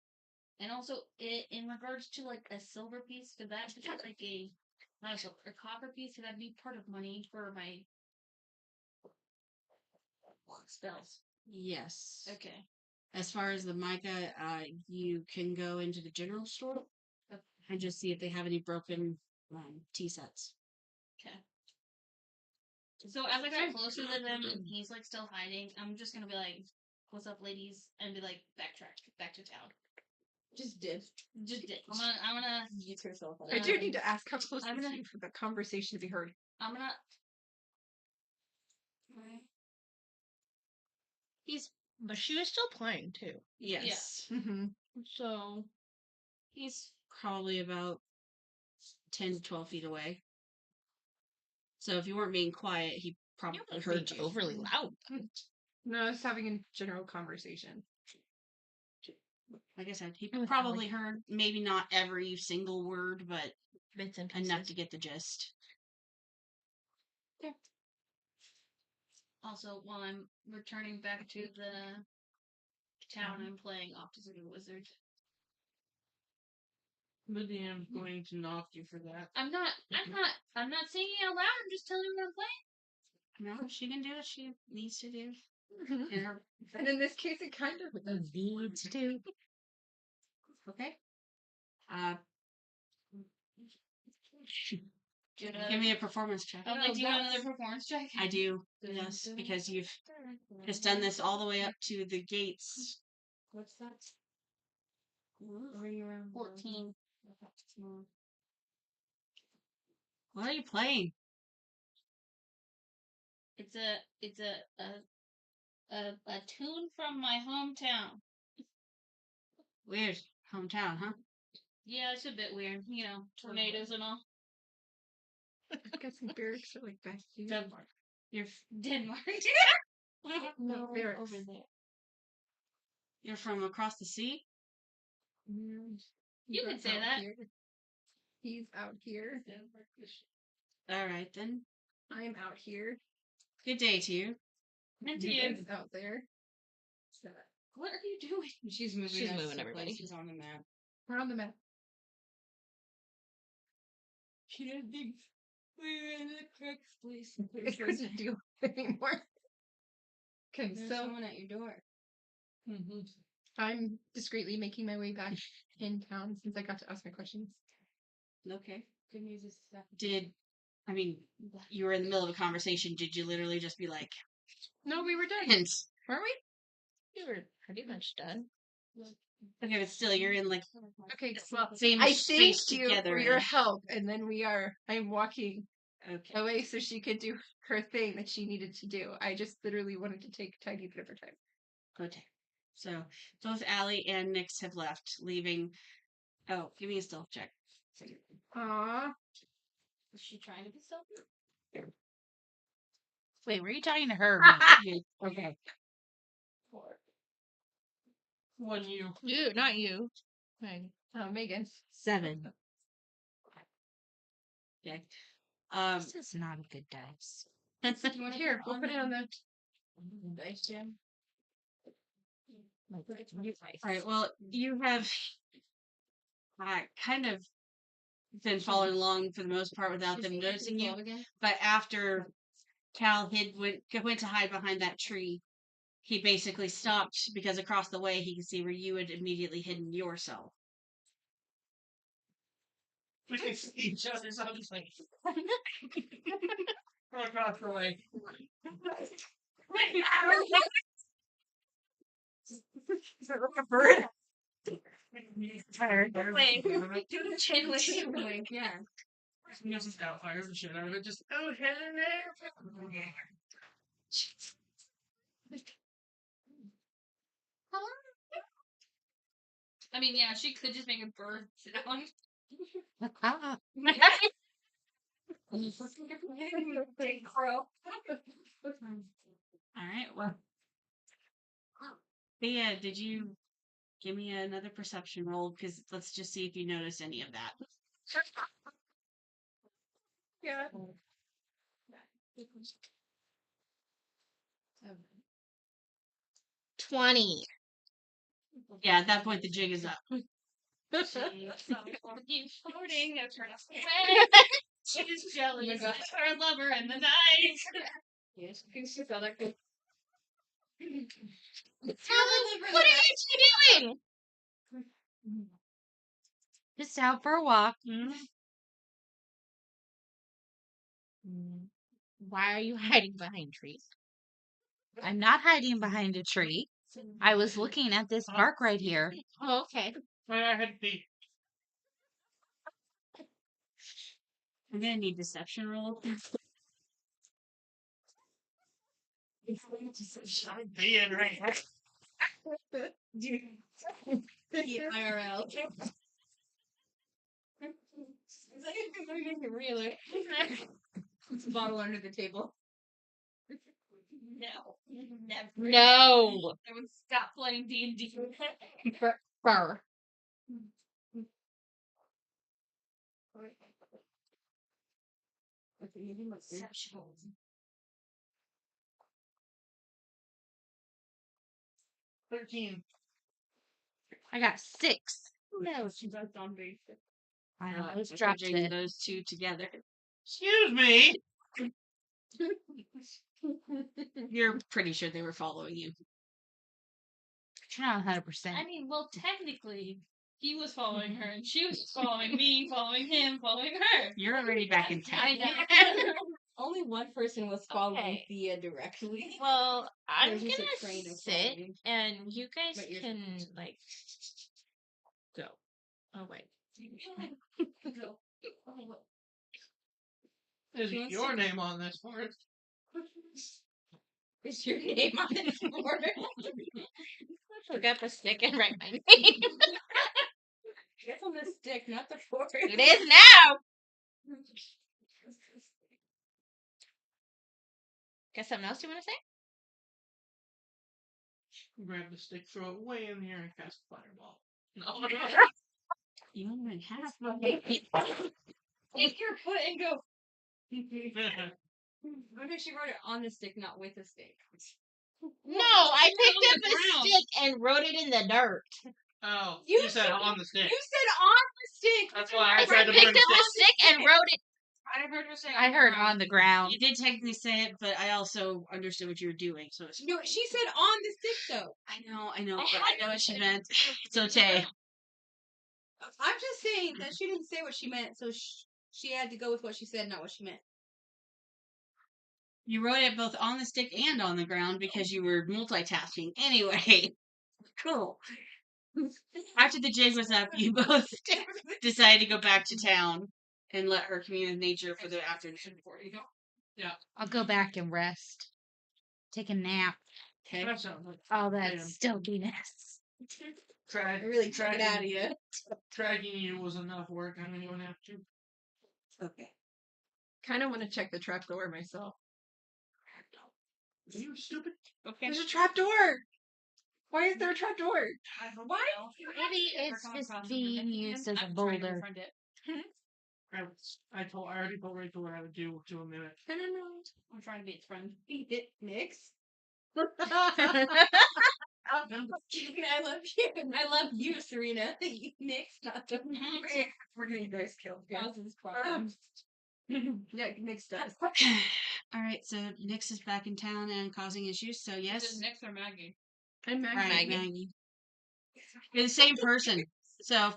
And also, in regards to like a silver piece, could that be like not a silver, a copper piece? Could that be part of money for my spells? Yes. Okay. As far as the mica, you can go into the general store and just see if they have any broken tea sets. Okay. So as I got closer to them and he's like still hiding, I'm just gonna be like, "What's up, ladies?" and be like, "Backtrack, back to town." Just did. Just dip. I'm gonna. Use herself. I do need to ask how close I'm is gonna- he for the conversation to be heard. I'm gonna. But she was still playing, too. Yes. Mm-hmm. So. He's Probably about 10 to 12 feet away. So if you weren't being quiet, he probably heard you. Overly loud. No, I was having a general conversation. Like I said, he With probably Allie. heard maybe not every single word, but Bits and pieces. enough to get the gist. also while I'm returning back to the town, I'm playing Optics of a Wizard. Lydia's going to knock you for that. I'm not singing out loud. I'm just telling you what I'm playing. No, she can do what she needs to do. And in this case, it kind of Needs to do. Okay. Give me a performance check. I'm like, do you want another performance check? I do. Yes, because you've just done this all the way up to the gates. What's that? 14. What are you playing? It's a tune from my hometown. Weird. Hometown, huh? Yeah, it's a bit weird. You know, tornadoes and all. I guess barracks are like back here. Denmark. You're Denmark. No, barracks. Over there. you're from across the sea? You could say out that. here. He's out here. All right then. I'm out here. Good day to you. And to You you. guys out there. So, What are you doing? She's moving. She's us moving to everybody. places on the map. we're on the map. She didn't think we were in the correct place. It doesn't do anymore. Okay, There's so someone at your door. I'm discreetly making my way back in town since I got to ask my questions. Okay. Good news is that You were in the middle of a conversation. Did you literally just be like, No, we were done. hints? Weren't we? You were pretty much done. Okay, but still, you're in like Okay, well, same I space thanked you together. for your help, and then I'm walking Okay. away so she could do her thing that she needed to do. I just literally wanted to take a tiny bit of her time. Okay. So both Allie and Nyx have left, leaving. Oh, give me a stealth check. Aww. is she trying to be selfish? Wait, were you talking to her? Okay. When you. You, not you. Meg. Megan. 7. Okay. This is not a good dice. Here, we'll put it on the. Dice jam. All right. Well, you have kind of been following along for the most part without them noticing you. But after Cal went to hide behind that tree, he basically stopped because across the way he could see where you had immediately hidden yourself. We can see each other's on the face. From across the way. Is that like a bird? Tired. Wait, do the chin wave. Yeah. Just outfires the shit out of it. Just, oh, hello. I mean, yeah, she could just make a bird sit on. Big crow. All right. Well, Thea, did you give me another perception roll? Because let's just see if you notice any of that. Yeah. 20. Yeah, at that point the jig is up. You floating. She's jealous of her lover and the night. Yes, she's other good. What are you two doing? Just out for a walk. Why are you hiding behind trees? I'm not hiding behind a tree. I was looking at this bark right here. Oh, okay. I had to pee. I'm gonna need deception roll. I'm peeing right now. IRL. Really? It's a bottle under the table. No, never. No. I would stop playing D&D. Fur. Exceptional. 13. I got 6. No, she's a zombie. I Uh, almost dropped putting it. those two together. Excuse me. You're pretty sure they were following you. Not 100%. I mean, well, technically, he was following her, and she was following me, following him, following her. You're already back in town. I know. Only one person was following Okay. Thea directly. Well, I'm There's just a gonna train of sit, following. and you guys But you're- can like go. Oh wait. Is your name on this board? Is your name on this board? Look up a stick and write my name. It's on the stick, not the board. It is now. Got something else you want to say? Grab the stick, throw it way in the air, and cast a fireball. No. You don't even have Take your foot and go. Maybe she wrote it on the stick, not with the stick. No, I picked on up the a ground. stick and wrote it in the dirt. Oh, You you said on the stick. You said on the stick. That's why I I tried to picked burn up a stick. stick and wrote it. I heard her say. I heard on the ground. You did technically say it, but I also understood what you were doing. So it's No, she said on the stick though. I know, but I know what she meant. It's okay. I'm just saying that she didn't say what she meant, so she had to go with what she said, not what she meant. You wrote it both on the stick and on the ground because you were multitasking. Anyway, cool. After the jig was up, you both decided to go back to town and let her commune with nature for the afternoon. I'll go back and rest. Take a nap. Okay. That sounds like All that Yeah. stilginess. Drag, I really took it dragging, out of you. dragging you was enough work. I don't even have to. Okay. Kind of want to check the trap door myself. Are you stupid? Okay. There's a trap door. Why is there a trap door? Why? Maybe it's just being used as a boulder. I already told Rachel what I would do to a minute. I don't know. I'm trying to be its friend. Eat it, Nix. I love you. I love you, Serena. Nix, not the. We're getting guys killed. Causes problems. Yeah, Nix does. All right, so Nyx is back in town and causing issues. So Is it yes, Nix or Maggie? I'm all right, Maggie. Maggie. You're the same person. So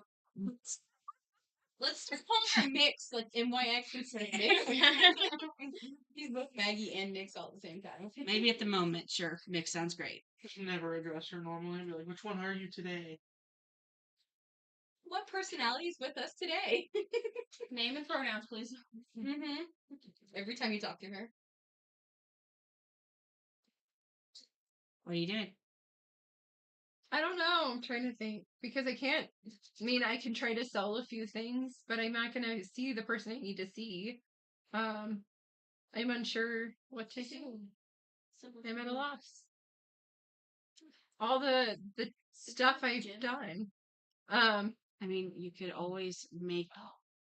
Let's just call her Mix, like MYX instead of Nix. He's both Maggie and Nix all at the same time. maybe at the moment, sure, Nyx sounds great. Just never address her normally. Be like, which one are you today? What personality is with us today? Name and pronouns, please. Mm-hmm. Every time you talk to her. What are you doing? I don't know. I'm trying to think because I can't. I mean, I can try to sell a few things, but I'm not gonna see the person I need to see. I'm unsure what to do. I'm at a loss. All the stuff I've done. I mean, you could always make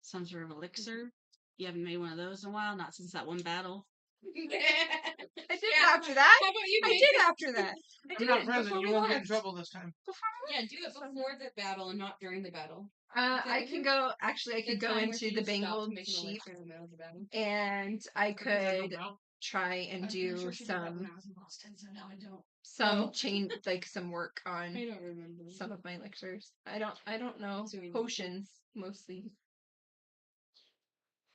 some sort of elixir. You haven't made one of those in a while, not since that one battle. I did after that. How about you I make did it? after that. I You're did not it present. before You we won't get in left. trouble this time. Yeah, do it before the battle and not during the battle. I can go. Actually, I could go into the Bengal sheep, and I could try and do some change, like some work on I don't remember. some of my lectures. I don't know. So we know. Potions mostly,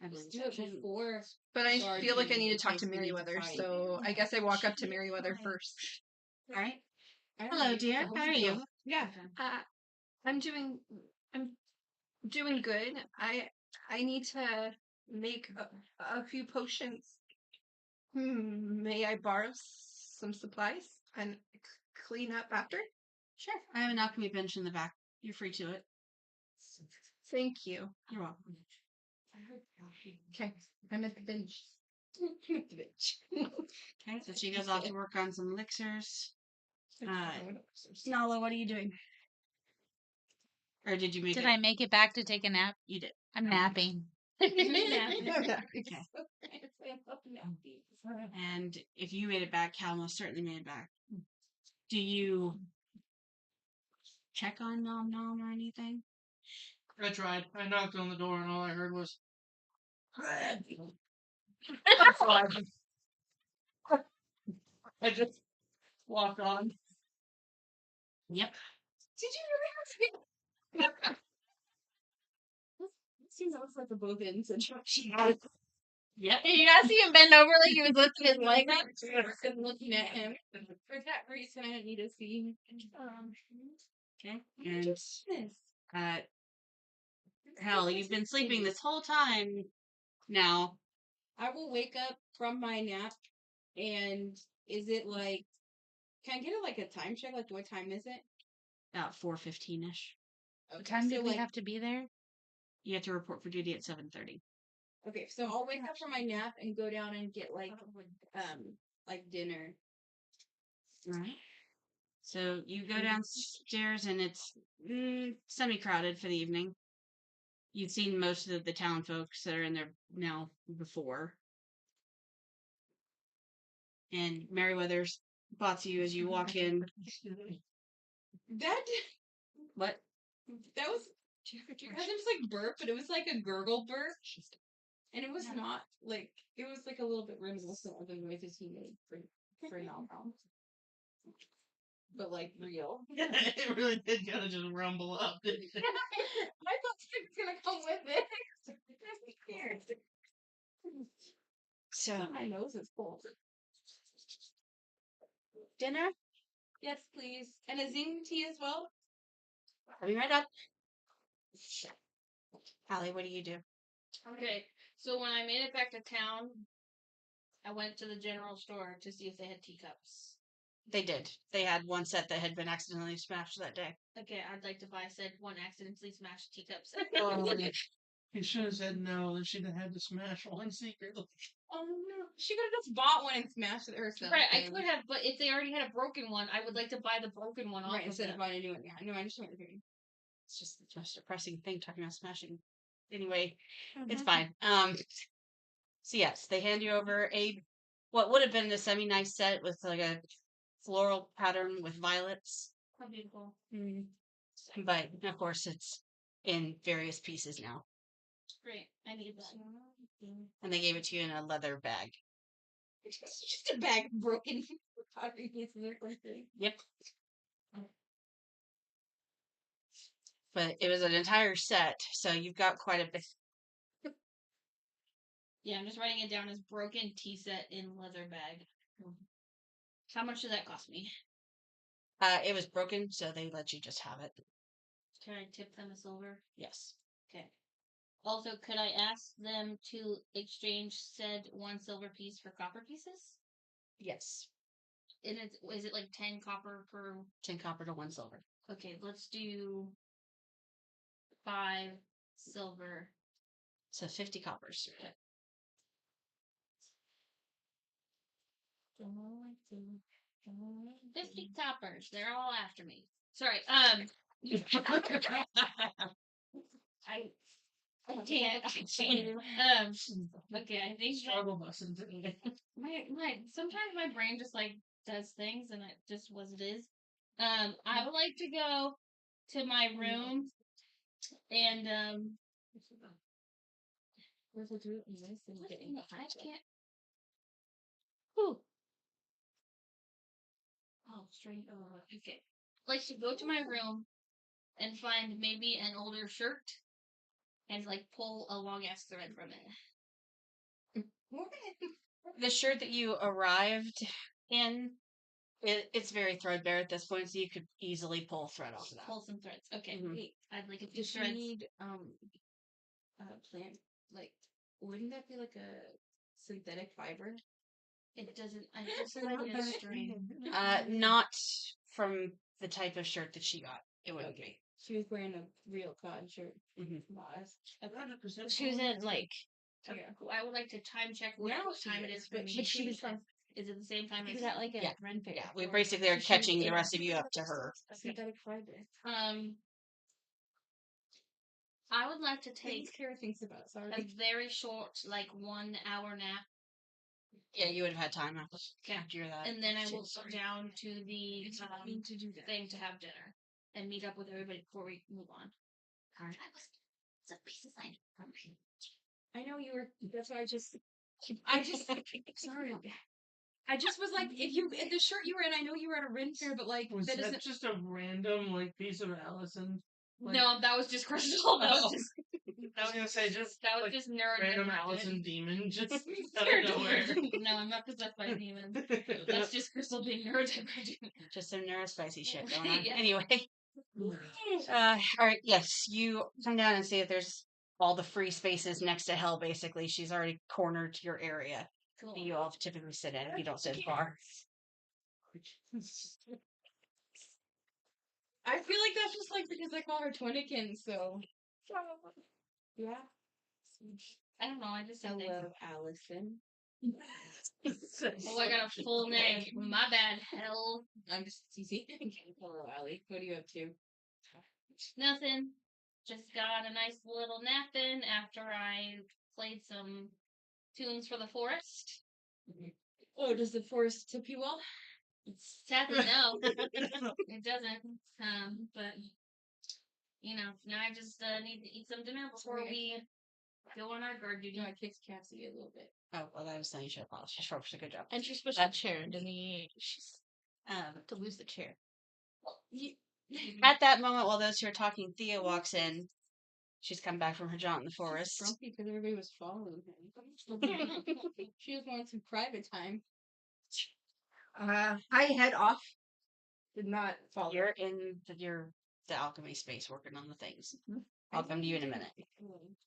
I believe. Do it before. but I Sorry, feel like I you need to talk to basically need to Meriwether, fight. so I guess I walk up to Meriwether first. All right. Hello, dear. How are you? Yeah. I'm doing good. I need to make a few potions. May I borrow some supplies and clean up after? Sure. I have an alchemy bench in the back. You're free to it. Thank you. You're welcome. Okay, I'm at the bench. Okay, so she goes off to work on some elixirs. Nala, what are you doing? Or did you make Did it? I make it back to take a nap? You did. I'm napping. Okay. And if you made it back, Cal most certainly made it back. Do you check on Nom Nom or anything? I tried. I knocked on the door, and all I heard was. I just walked on. Yep. Did you really have to? Seems almost like a both ends and Yep. You guys see him bend over like he was lifting his leg up? and looking at him. For that reason, I need to see. Okay. And hell, you've been sleeping this whole time now. I will wake up from my nap, and is it like? Can I get like a time check? Like, what time is it? About 4:15ish. What time did we have to be there? You have to report for duty at 7:30. Okay, so I'll wake up from my nap and go down and get like dinner. Right. So you go downstairs and it's semi-crowded for the evening. You've seen most of the town folks that are in there now before. And Meriwether spots you as you walk in. That What? that was it was like burp, but it was like a gurgle burp. And it was not like it was like a little bit reminiscent of the noises he made for Malcolm. But like real. It really did kind of just rumble up, didn't it? I thought it was gonna come with it. I'm scared. So My nose is full. dinner? Yes, please. And a zing tea as well. Coming right up. Allie, what do you do? Okay, so when I made it back to town, I went to the general store to see if they had teacups. They did. They had one set that had been accidentally smashed that day. Okay, I'd like to buy said one accidentally smashed teacups. He should have said no, then she'd have had to smash one secretly. Oh no. She could have just bought one and smashed it herself. Right, I then. could have, but if they already had a broken one, I would like to buy the broken one off Right, of instead them. of buying a new one. Yeah, no, I understand what you're doing. It's just the most depressing thing talking about smashing. Anyway, Mm-hmm. it's fine. So yes, they hand you over what would have been a semi-nice set with like a floral pattern with violets. How beautiful. But of course it's in various pieces now. Great, I need that. And they gave it to you in a leather bag. It's just a bag of broken pottery pieces or something. Yep. But it was an entire set, so you've got quite a bit. Yeah, I'm just writing it down as broken tea set in leather bag. How much did that cost me? It was broken, so they let you just have it. Can I tip them a silver? Yes. Okay. Also, could I ask them to exchange said one silver piece for copper pieces? Yes. And is it like 10 copper per? 10 copper to 1 silver. Okay, let's do 5 silver. So 50 coppers. Okay. 50 coppers. They're all after me. Sorry. I can't. Okay. I think Struggle busing today. my sometimes my brain just like does things and it just what it is. I would like to go to my room and I can't. Whew. Oh, straight. Okay. Like to go to my room and find maybe an older shirt and like pull a long ass thread from it. The shirt that you arrived in, it's very threadbare at this point, so you could easily pull thread off of that. Pull some threads. Okay. Mhm. Wait, I'd like a few Does she threads. need plant like wouldn't that be like a synthetic fiber? It doesn't. I just like a string. Not from the type of shirt that she got. It wouldn't be. She was wearing a real cotton shirt. Mhm. She was in like. Yeah. I would like to time check what Now she time it is, is for but me. she was from. Is it the same time as Is that like a Yeah. ren fair? Yeah, we basically are catching the rest of you up to her. Synthetic fiber. I would like to Things take Kara thinks about. a Sorry. very short, like 1 hour nap, Yeah, you would have had time after that. and then I will go down to the Need to do that. thing to have dinner and meet up with everybody before we move on. Alright. It's a piece of sign. I know you were. That's why I just. Sorry. I just was like, if the shirt you were in, I know you were at a Ren fair, but like Was that that doesn't. just a random like piece of Allison? Like, No, that was just Crystal. That was just I was gonna say just that was like just nerd. random Allison demon just out of nowhere. No, I'm not possessed by a demon. That's just Crystal being neurodivergent. Just some neurospicy shit going on. Yeah. Anyway. All right. Yes, you come down and see if there's all the free spaces next to Hell. Basically, she's already cornered your area Cool. that you all typically sit in. If you don't sit far. I feel like that's just like because I call her Twinnikin, so. Yeah. I don't know. I just said that. Hello, Allison. Oh, I got a full name. My bad. Hell. I'm just CC. Hello, Allie. What are you up to? Nothing. Just got a nice little nap in after I played some tunes for the forest. Oh, does the forest tip you well? Sadly, no, it doesn't. But you know, now I just need to eat some dinner before we go on our guard duty. No, I kicked Cassie a little bit. Oh, well, I was saying you should apologize for a good job. And she's supposed to chair, and she's Um, to lose the chair. at that moment, while those two are talking, Thea walks in. She's come back from her jaunt in the forest. Grumpy because everybody was following him. She just wanted some private time. I head off. Did not follow. You're in the alchemy space working on the things. I'll come to you in a minute.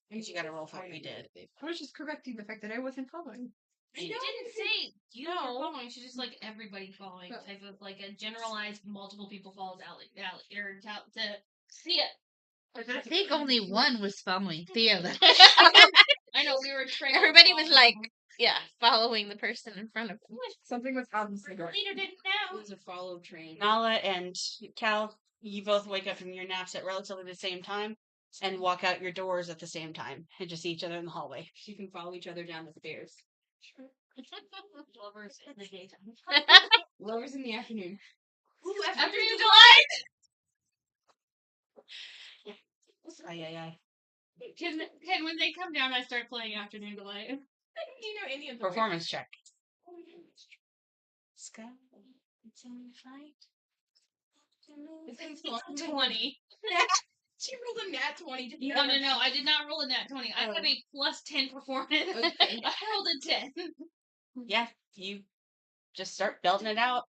Because you got to roll for what we did. I was just correcting the fact that I wasn't following. She didn't say you were following. She's just like everybody following type of like a generalized multiple people follows to see it. I think only one was following Theo. Then I know we were trained. everybody was like, yeah, following the person in front of them. Something was out in the door. Leader didn't It know. was a follow train. Nala and Cal, you both wake up from your naps at relatively the same time and walk out your doors at the same time and just see each other in the hallway. You can follow each other down the stairs. Lovers in the daytime. Lovers in the afternoon. Ooh, afternoon delight. Ay, ay, ay. Can when they come down, I start playing Afternoon Delight. Do you know any of the Performance check. Sky, it's in the fight. It's in 20. She rolled a nat 20 to No, I did not roll a nat 20. I have a plus 10 performance. Okay. I rolled a 10. Yeah, you just start belting it out.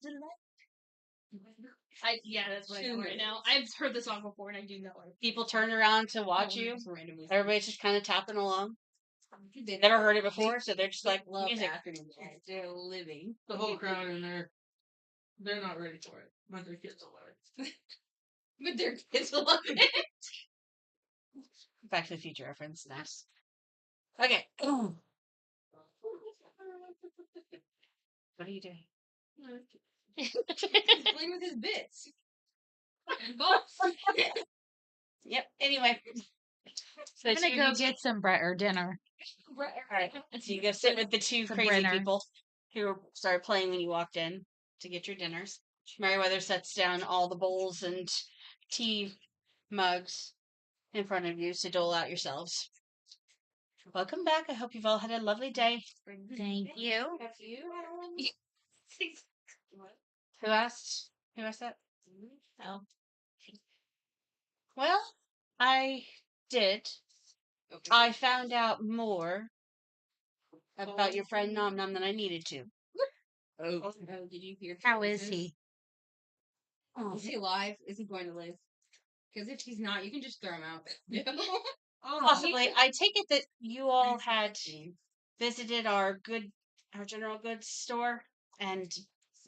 That's what I know right now. I've heard the song before and I do know it. People turn around to watch you. Randomly. Everybody's just kind of tapping along. They never heard it before, so they're just like, love music. afternoon. They're living. The whole crowd in there, they're not ready for it, but their kids will learn. But their kids love it. Back to the Future reference. Nice. Okay. What are you doing? He's playing with his bits. Yep. Anyway. So I'm gonna you go need to- get some dinner. Alright. So you go sit with the two Some crazy Brenner. people who started playing when you walked in to get your dinners. Meriwether sets down all the bowls and tea mugs in front of you to dole out yourselves. Welcome back. I hope you've all had a lovely day. Thank you. Have you had one? Who asked? Who asked that? Oh. Well, I did. Okay. I found out more about your friend Nom Nom than I needed to. Oh, did you hear? How is he? Is he alive? Is he going to live? Because if he's not, you can just throw him out. Possibly. I take it that you all had visited our general goods store and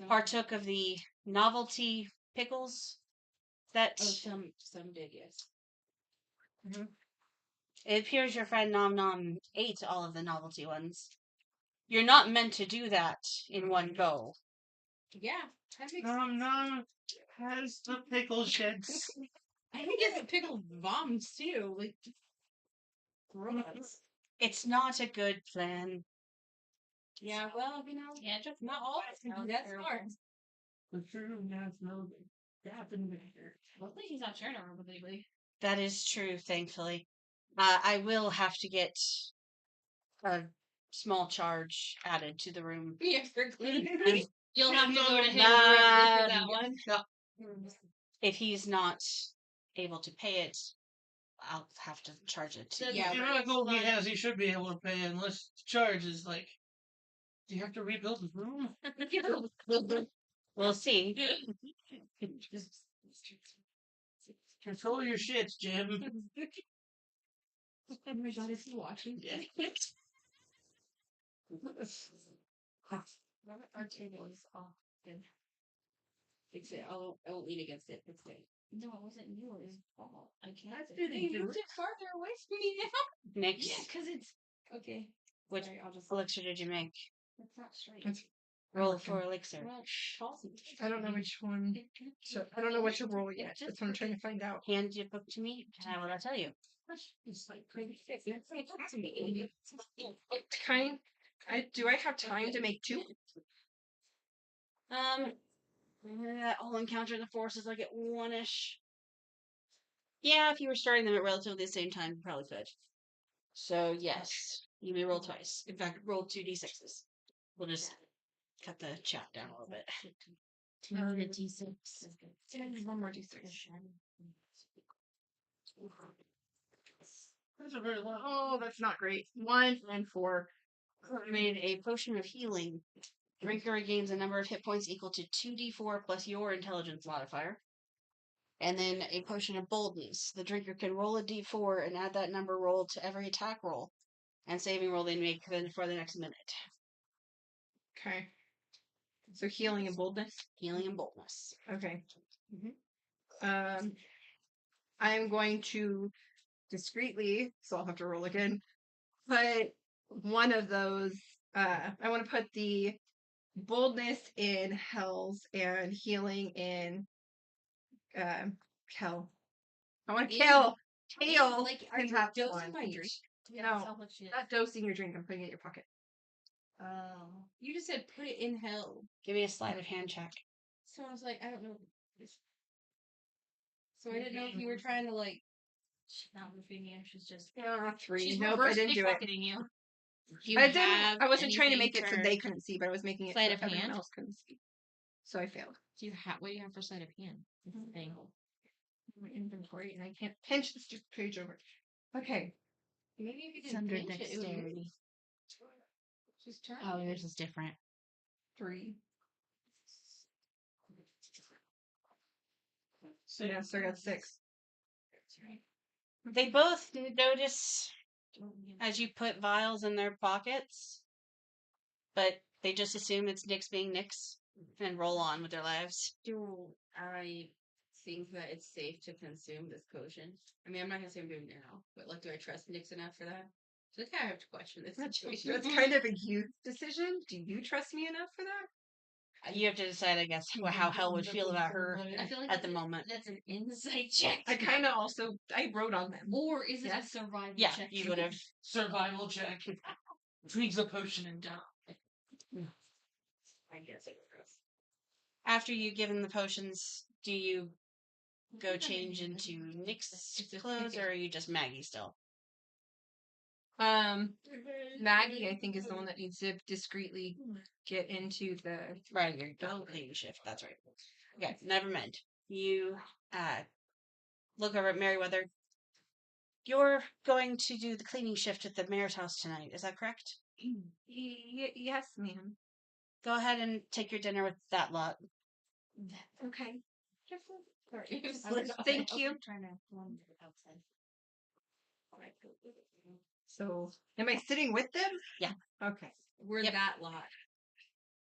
partook of the novelty pickles that some did, yes. it appears your friend Nom Nom ate all of the novelty ones. You're not meant to do that in one go. Yeah, that makes Nom has the pickle sheds. I think it's the pickled bombs too. Like, gross. It's not a good plan. Yeah, well, Yeah, just not all. That's smart. The true national gap in there. Hopefully he's not sharing a room with anybody. That is true, thankfully. I will have to get a small charge added to the room. Yeah, for cleaning. And You'll have to go to him Nah, directly for that one. if he's not able to pay it, I'll have to charge it. Then The yeah, amount of gold he has, he should be able to pay unless the charge is like, do you have to rebuild the room? We'll see. Control your shit, Jim. Oh my god, is he watching? Yeah. Our table is off. Fix it. I won't lean against it. Fix it. No, it wasn't you. It was Paul. I can't. You moved it farther away from me now. Next, Yeah, because it's okay. which Sorry, I'll just. elixir did you make? That's not straight. It's- Roll for elixir. Well, Paul's. I don't know which one. So I don't know what to roll yet. That's what I'm trying to find out. Hand your book to me, and I will tell you. It's like pretty thick. Kind. Do I have time to make 2? That whole encounter in the forest is like at 1-ish. Yeah, if you were starting them at relatively the same time, you probably could. So yes, you may roll twice. In fact, roll 2d6s. We'll just cut the chat down a little bit. 2d6. One more d6. That's a very lot. Oh, that's not great. 1 and 4. You made a potion of healing. Drinker regains a number of hit points equal to 2d4 plus your intelligence modifier. And then a potion of boldness. The drinker can roll a d4 and add that number rolled to every attack roll and saving roll they make for the next minute. Okay. So healing and boldness. Healing and boldness. Okay. Mhm. I'm going to discreetly, so I'll have to roll again. Put one of those. I want to put the boldness in Hell's and healing in Kel. I want to kill Tail. Like, are can you have dosing one. my drink? No, How much not dosing your drink. I'm putting it in your pocket. Oh. You just said put it in hell. Give me a sleight of hand check. So I was like, I don't know. So I didn't know if you were trying to like. She's not roofing you. She's just. Yeah, 3. She's Nope, I didn't do it. pocketing you. I didn't. I wasn't trying to make it so they couldn't see, but I was making it Sleight so of everyone hand? else couldn't see. So I failed. Do you have what do you have for sleight of hand? Thing. My inventory, and I can't pinch this stupid page over. Okay. Maybe if you It's didn't under pinch it, it would move. dexterity. She's trying. Oh, yours is different. 3. So yeah, so I got 6. They both notice as you put vials in their pockets, but they just assume it's Nyx being Nyx and roll on with their lives. Do I think that it's safe to consume this potion? I mean, I'm not gonna say I'm doing it now, but like, do I trust Nyx enough for that? So I kind of have to question this situation. That's kind of a youth decision. Do you trust me enough for that? You have to decide, I guess, how Hell would feel about her I feel like at the that's moment. That's an insight check. I kind of also I wrote on them. Or is it Yeah. a survival Yeah, check? you would have. Survival check. Drinks a potion and die. I guess it was. After you give him the potions, do you go change into Nyx's clothes, or are you just Maggie still? Maggie, I think, is the one that needs to discreetly get into the. Right, your cleaning shift. That's right. Okay, never mind. You look over at Merryweather. You're going to do the cleaning shift at the mayor's house tonight. Is that correct? Yes, ma'am. Go ahead and take your dinner with that lot. Okay. Sorry. Thank you. Trying to run outside. So, am I sitting with them? Yeah. Okay. We're Yep. that lot.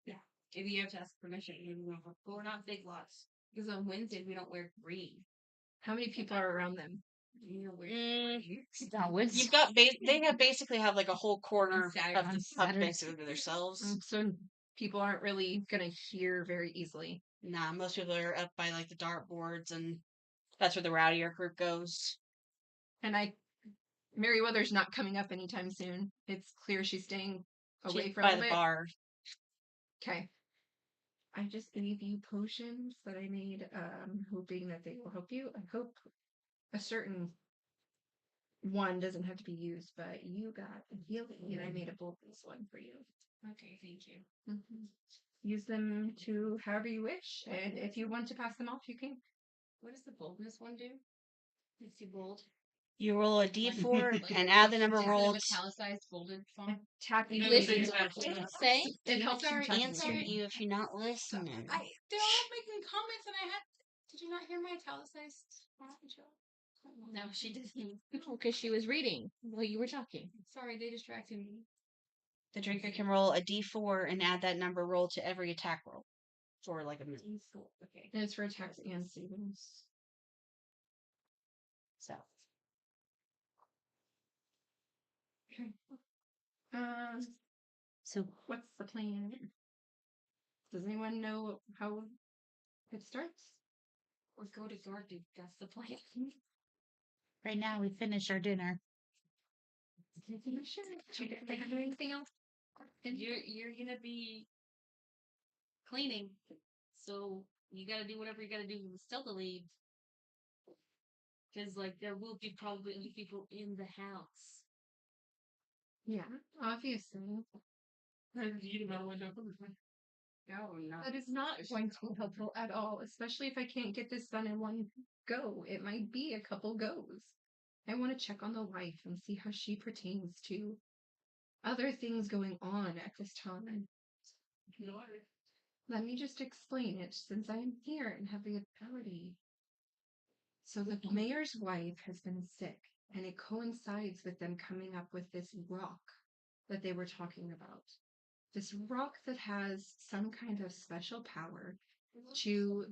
Yeah. If you have to ask permission, but we're not big lots. Because on Wednesdays we don't wear green. How many people are around them? You know, we're That was You've got they have basically have like a whole corner Saturday- of on the Saturday. basically to themselves. So people aren't really gonna hear very easily. Nah, most people are up by like the dartboards, and that's where the rowdier group goes. And Merryweather's not coming up anytime soon. It's clear she's staying away She's from by a the bit. bar. Okay. I just gave you potions that I made, hoping that they will help you. I hope a certain one doesn't have to be used, but you got a healing, and I made a boldness one for you. Okay, thank you. Use them to however you wish, and if you want to pass them off, you can. What does the boldness one do? Makes you bold. You roll a d4 and add the number rolled. Italicized, bolded font. Tapping Listen is to what I'm saying. it helps you Sorry, tap answer the you if you're not listening. They're all making comments, and I had. Did you not hear my italicized font, Joe? No, she didn't. No, because she was reading while you were talking. Sorry, they distracted me. The drinker can roll a d4 and add that number rolled to every attack roll for like a minute. Okay. And it's for attacks and savings. So Okay. so What's the plan? Does anyone know how it starts? Or go to guard duty. That's the plan. Right now, we finished our dinner. Sure. Should we do anything else? And you're gonna be cleaning, so you gotta do whatever you gotta do stealthily. Because like there will be probably people in the house. Yeah, obviously. You know, window. No, not. That is not going to be helpful at all, especially if I can't get this done in one go. It might be a couple goes. I want to check on the wife and see how she pertains to other things going on at this time. Let me just explain it since I am here and have the authority. So the mayor's wife has been sick, and it coincides with them coming up with this rock that they were talking about. This rock that has some kind of special power to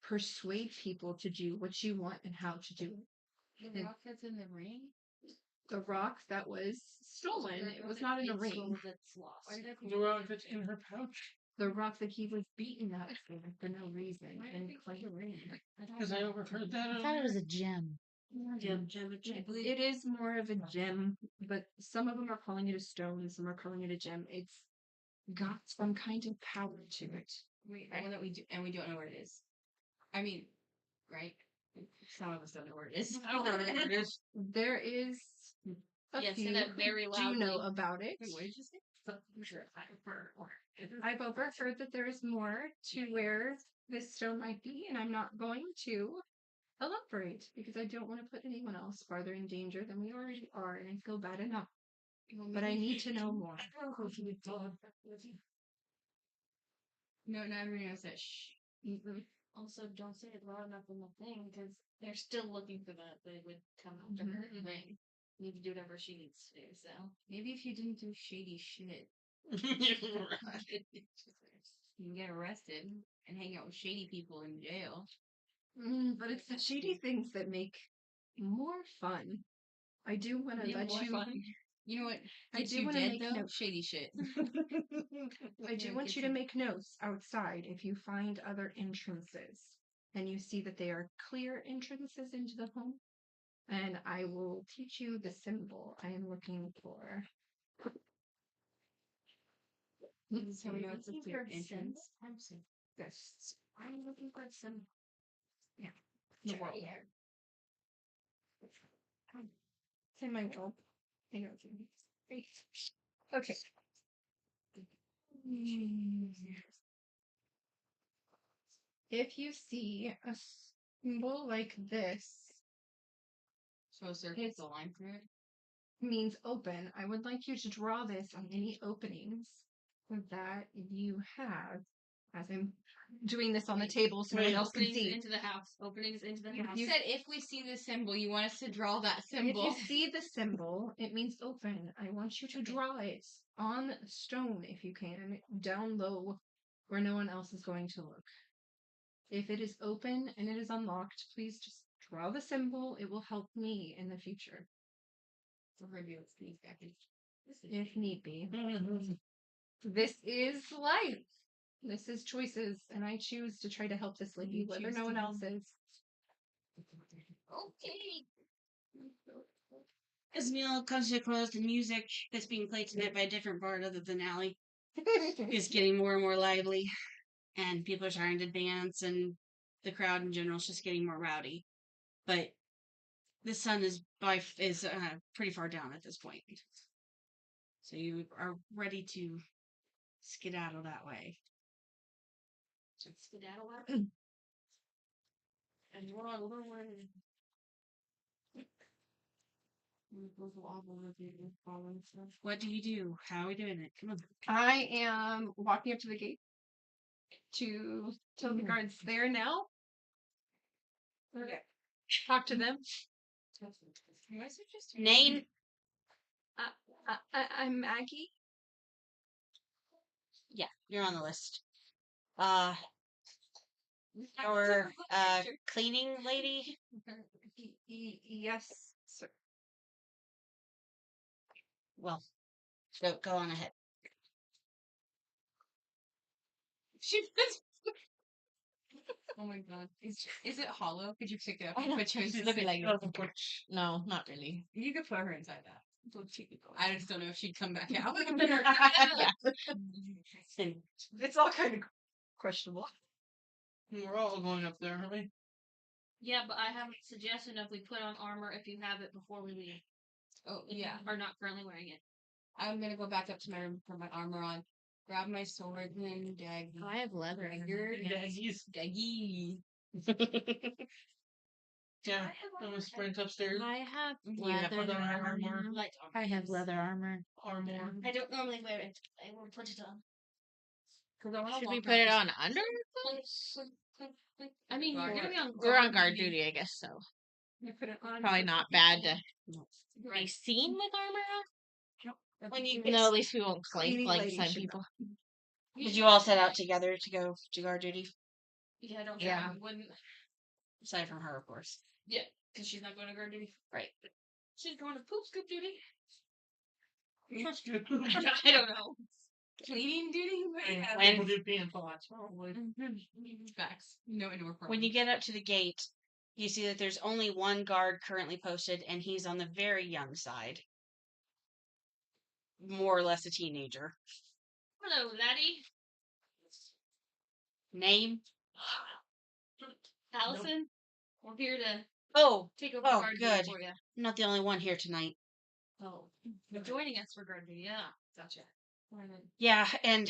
persuade people to do what you want and how to do it. The rock that's in the ring? The rock that was stolen, it was not in a ring. That's lost. The rock that's in her pouch. The rock that he was beaten up for no reason and claimed. Because I overheard that. I thought it was a gem. gem. It is more of a gem, but some of them are calling it a stone, some are calling it a gem. It's got some kind of power to it. We don't know where it is. I mean, right? Some of us don't know where it is. I don't know what it is. There is a Yes, few say that very who do know loudly. about it. Wait, what did you say? I've overheard that there is more to where this stone might be, and I'm not going to elaborate because I don't want to put anyone else farther in danger than we already are, and I feel bad enough. But I need to know more. No, not everyone knows that. Shh. Also, don't say it loud enough in the thing because they're still looking for that. They would come after her. And they need to do whatever she needs to do. So maybe if you didn't do shady shit, you can get arrested and hang out with shady people in jail. But it's the shady things that make more fun. I do want to let you. You know what? I Gets do you want to dead, make though? notes. Shady shit. I do want you to make notes outside if you find other entrances and you see that they are clear entrances into the home. And I will teach you the symbol I am looking for. So we know it's a clear entrance. This. I'm looking for some. Yeah. The world. It's in my world. I know it's in here. Okay. If you see a symbol like this, So is there a line for it? means open. I would like you to draw this on any openings that you have as I'm doing this on the table so no one else can Openings see. into the house. Openings into the house. You You said if we see the symbol, you want us to draw that symbol. If you see the symbol, it means open. I want you to draw it on stone if you can, down low where no one else is going to look. If it is open and it is unlocked, please just draw the symbol. It will help me in the future. For her to be able to sneak back in. If need be. This is life. This is choices, and I choose to try to help this lady, whether no one else is. Okay. As the meal comes to a close, the music that's being played tonight by a different bard other than Allie is getting more and more lively, and people are starting to dance, and the crowd in general is just getting more rowdy. But the sun is pretty far down at this point. So you are ready to skedaddle that way. Skedaddle out. And run away. What do you do? How are we doing it? Come on. I am walking up to the gate to tell the guards there now. Okay. Talk to them. Name? I'm Maggie. Yeah, you're on the list. Your cleaning lady? Yes, sir. Well, go on ahead. Oh my god. Is it hollow? Could you pick it up I and know. put you She's inside? looking like no, not really. You could put her inside that. I just don't know if she'd come back out. It's all kind of questionable. We're all going up there, aren't we? Yeah, but I have a suggestion if we put on armor if you have it before we leave. Oh, yeah. Are not currently wearing it. I'm gonna go back up to my room, put my armor on, grab my sword, and then Daggy. I have leather. Daggies. Daggy. Yeah, I'm gonna sprint upstairs. I have You have leather leather armor. I have leather armor. Armor. I don't normally wear it. I will put it on. Should we put it on under? I mean, you're gonna be on. We're on guard duty, I guess. So You put it on. probably not bad to be seen with armor on. When you No, at least we won't Cleaning like lady some should people. did you all set out together to go to guard duty? Yeah, I don't Yeah. I wouldn't. Aside from her, of course. Yeah, because she's not going to guard duty. Right. She's going to poop scoop duty. That's good. I don't know. Cleaning duty? People do pee in pots, probably. Facts. No indoor problem. When you get up to the gate, you see that there's only one guard currently posted, and he's on the very young side. More or less a teenager. Hello, laddie. Name? Allison. We're here to Oh, take over Oh, guard good. duty for you. I'm not the only one here tonight. Oh, you're joining us for guard duty. Yeah, Gotcha. Yeah, and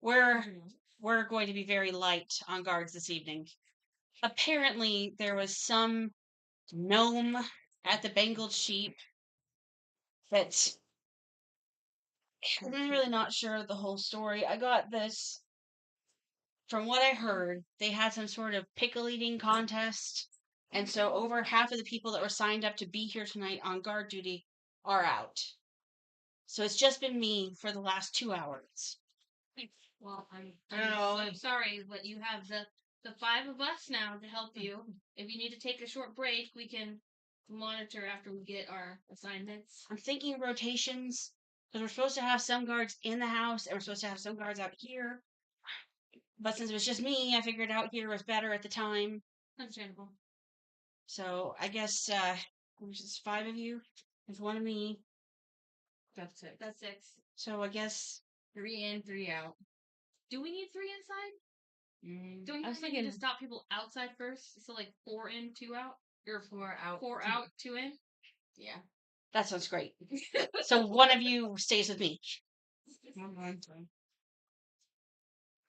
we're going to be very light on guards this evening. Apparently, there was some gnome at the Bengal Sheep that I'm really not sure of the whole story. I got this from what I heard. They had some sort of pickle eating contest, and so over half of the people that were signed up to be here tonight on guard duty are out. So it's just been me for the last 2 hours. Well, I'm Oh. so sorry, but you have the 5 of us now to help you. If you need to take a short break, we can monitor after we get our assignments. I'm thinking rotations because we're supposed to have some guards in the house and we're supposed to have some guards out here. But since it was just me, I figured out here was better at the time. Understandable. So I guess there's just 5 of you. There's 1 of me. That's it. That's 6. So I guess 3 in, 3 out. Do we need 3 inside? Do we I was need thinking to stop people outside first? So like 4 in, 2 out? Or 4 out. 4 2 out, 2 in? Yeah. that sounds great. So 1 of you stays with me.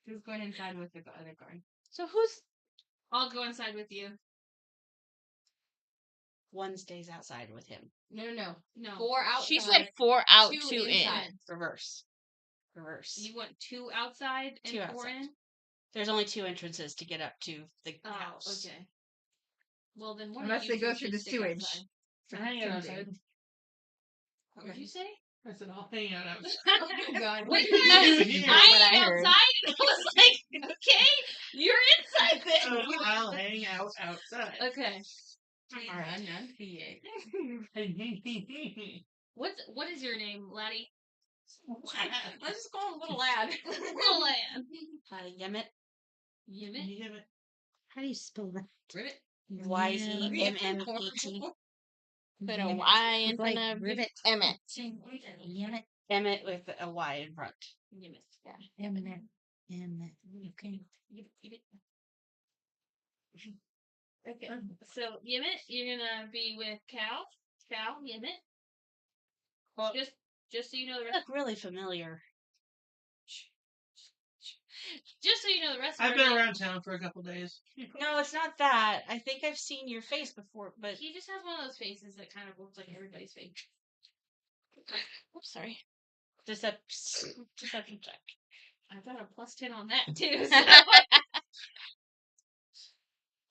Who's going inside with the other guard? So who's... I'll go inside with you. 1 stays outside with him. No. No. 4 outside. She said 4 out, 2 in. inside. Reverse. You want 2 outside and 2 4 outside. in? There's only 2 entrances to get up to the Oh, house. okay. Well, then one Unless of they you go two through should the stay sewage. outside. Hang out outside. What did you say? I said, I'll hang out outside. Oh god. Wait, You I hear ain't what outside, and I was like, okay, you're inside So then. I'll hang out outside. Okay. Alright, What is your name, laddie? Let's just call him Little Lad. Little lad. Yemet. Yimmit? How do you spell that? Rivet. YZMMET. Put a Y in front like of rivet. Emmett. Yemet. Emmett with a Y in front. Yimmit. Yeah. Emmett. Okay. Okay. So Yimit, you're gonna be with Cal. Cal, Yimit. Well, Just so you know the You rest. look really familiar. Just so you know the rest. Of I've our been name- around town for a couple days. No, it's not that. I think I've seen your face before, but He just has one of those faces that kind of looks like everybody's face. I'm sorry. deception check. I got a +10 on that too. So.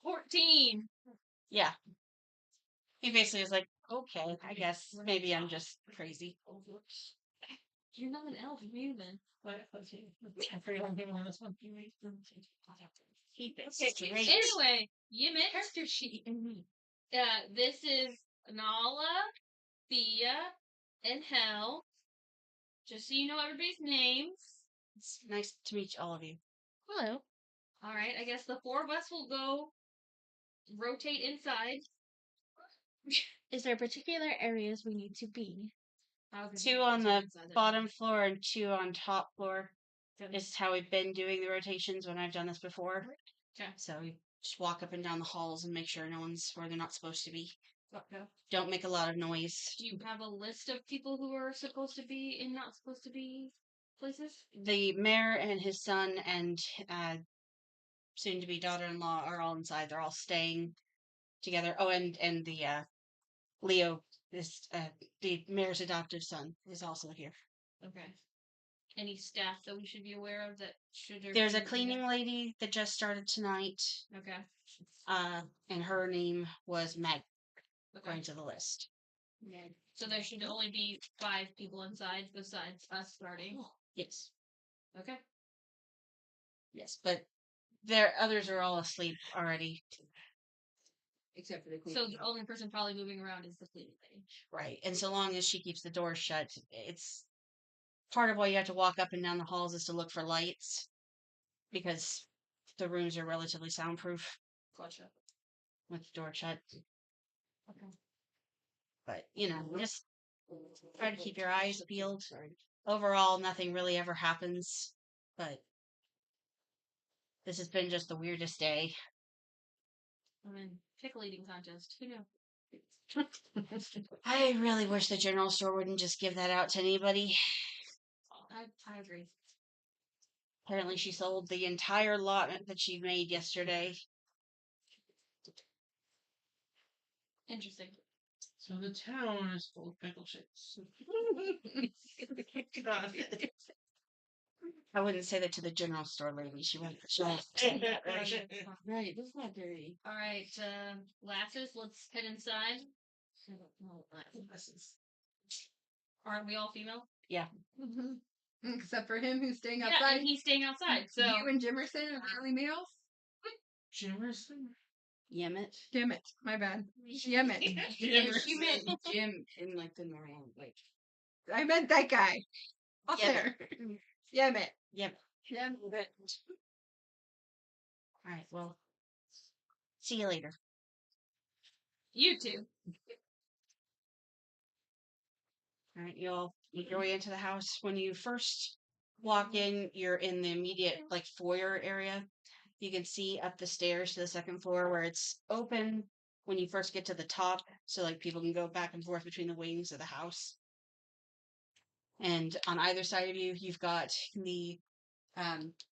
14. Yeah. He basically is like, okay, I guess maybe I'm just crazy. You're not an elf, you then. I forgot I'm giving this one. He thinks Okay. it's great. Anyway, Yimit. Character sheet. This is Nala, Thea, and Hel. Just so you know everybody's names. It's nice to meet all of you. Hello. All right, I guess the 4 of us will go rotate inside. Is there particular areas we need to be? 2 on the bottom floor and 2 on top floor. This is how we've been doing the rotations when I've done this before. Okay. So we just walk up and down the halls and make sure no one's where they're not supposed to be. Okay. Don't make a lot of noise. Do you have a list of people who are supposed to be and not supposed to be places? The mayor and his son and soon to be daughter-in-law are all inside. They're all staying together. Oh, and the Leo is the mayor's adoptive son is also here. Okay. Any staff that we should be aware of that should there There's be a cleaning lady that just started tonight. Okay. And her name was Meg, according Okay. to the list. So there should only be 5 people inside besides us starting. Yes. Okay. Yes, but others are all asleep already. Except for the queen. So the only person probably moving around is the cleaning lady. Right. And so long as she keeps the door shut, it's part of why you have to walk up and down the halls is to look for lights. Because the rooms are relatively soundproof Gotcha. with the door shut. Okay. But, just try to keep your eyes peeled. Overall, nothing really ever happens. But this has been just the weirdest day. And then pickle eating contest. Who knew? I really wish the general store wouldn't just give that out to anybody. I agree. Apparently she sold the entire lot that she made yesterday. Interesting. So the town is full of pickle shits. I wouldn't say that to the general store lady. She went. Right, that's not dirty. All right, lasses, let's head inside. Aren't we all female? Mhm. Except for him who's staying Yeah, outside. and he's staying outside. So You and Jimerson are the only males? Jimerson? Yemit. Damn it. My bad. Yemet. Jimerson. meant Jim in like the normal like. I meant that guy. Up Yemet. there. Yemet. Yep. Yemet. All right. Well. See you later. you two. All right, you'll make your way into the house. When you first walk in, you're in the immediate like foyer area. You can see up the stairs to the second floor where it's open when you first get to the top, so like people can go back and forth between the wings of the house. And on either side of you, you've got the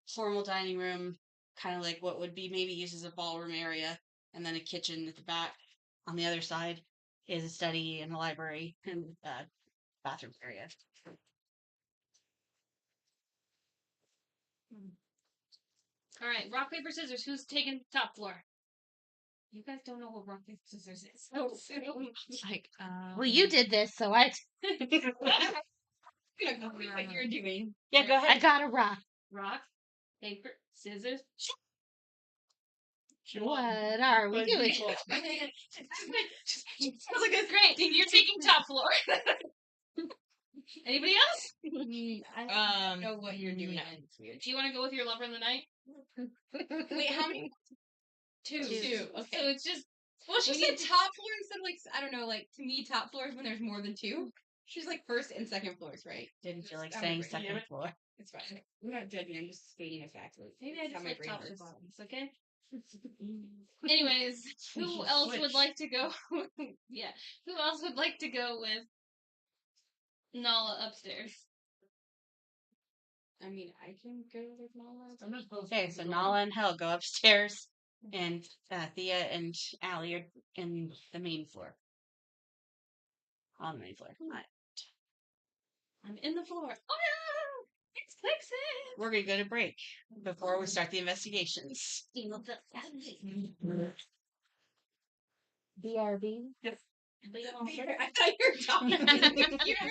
formal dining room, kind of like what would be maybe used as a ballroom area, and then a kitchen at the back. On the other side is a study and a library and bathroom area. All right, rock paper scissors. Who's taking top floor? You guys don't know what rock paper scissors is. Like, well, you did this, so I What you're doing. Yeah, go I ahead. got a rock. Rock, paper, scissors. What are we doing? Sounds like it's great. You're taking top floor. Anybody else? I don't know what you're doing. Do you want to go with your lover in the night? Wait, how many? Two. Two. Okay. So it's just. Well, she When said you said top floor instead of like, I don't know, like to me, top floor is when there's more than two. She's like first and second floors, right? Didn't feel like I'm saying agree. second floor. It's fine. I'm not judging. I'm just stating a fact. Maybe I That's how just my like brain tops works. and bottoms. Okay. Anyways, who should else would switch. like to go? Yeah, who else would like to go with Nala upstairs? I mean, I can go with Nala. I'm just supposed Okay, to so go- Nala and Hel go upstairs, and Thea and Allie are in the main floor. On the main floor. I'm in the floor. Oh no! It's Vixen! We're gonna go to break before we start the investigations. BRB. I thought you were talking to the computer.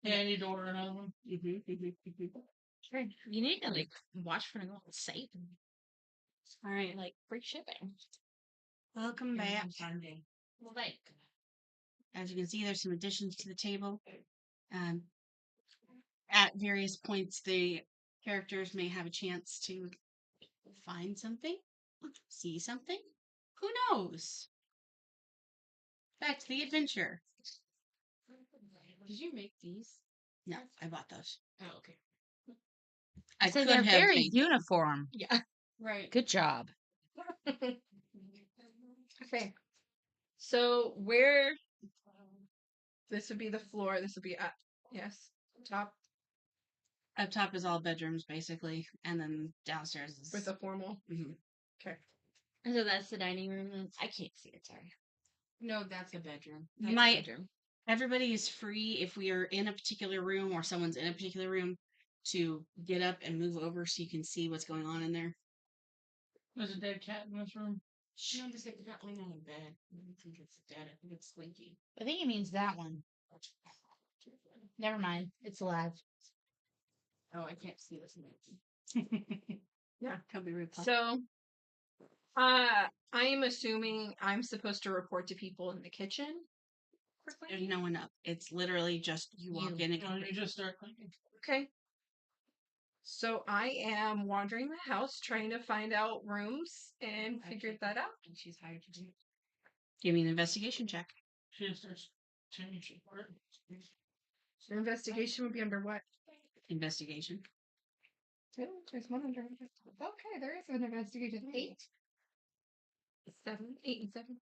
Yeah, you door another one. Okay. You need to like watch for the safe. All right. Like free shipping. Welcome back. Well, like As you can see, there's some additions to the table. At various points, the characters may have a chance to find something, see something. Who knows? Back to the adventure. Did you make these? No, I bought those. Oh, okay. I so could they're have very made. uniform. Yeah. Right. Good job. Okay. So where this would be the floor, this would be up. Yes. Top Up top is all bedrooms, basically, and then downstairs is. with a formal. Mhm. Okay. So that's the dining room. I can't see it. Sorry. No, that's a bedroom. You might. Everybody is free if we are in a particular room or someone's in a particular room to get up and move over so you can see what's going on in there. There's a dead cat in this room. She just like not laying on the bed. I don't think it's dead. I think it's Slinky. I think it means that one. Never mind. It's alive. Oh, I can't see this. Yeah. Don't be rude. So I am assuming I'm supposed to report to people in the kitchen. There's no one up. It's literally just you walk in and You just start cleaning. Okay. So I am wandering the house trying to find out rooms and figure that out. And she's hired to do it. give me an investigation check. She just starts changing part. Your investigation would be under what? Investigation. There's one under. Okay, there is an investigation. 8. 7. 8 and 7.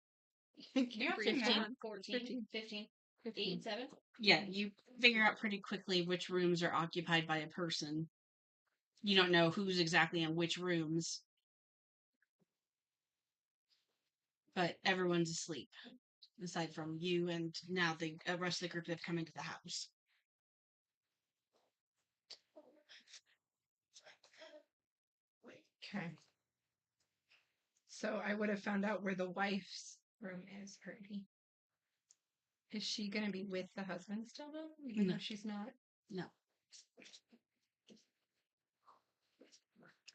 You have 15, 14, 15, 8, and 7. Yeah, you figure out pretty quickly which rooms are occupied by a person. You don't know who's exactly in which rooms. But everyone's asleep. Aside from you and now the rest of the group that have come into the house. Okay. So I would have found out where the wife's room is already. Is she going to be with the husband still, though? Even No. though she's not? No.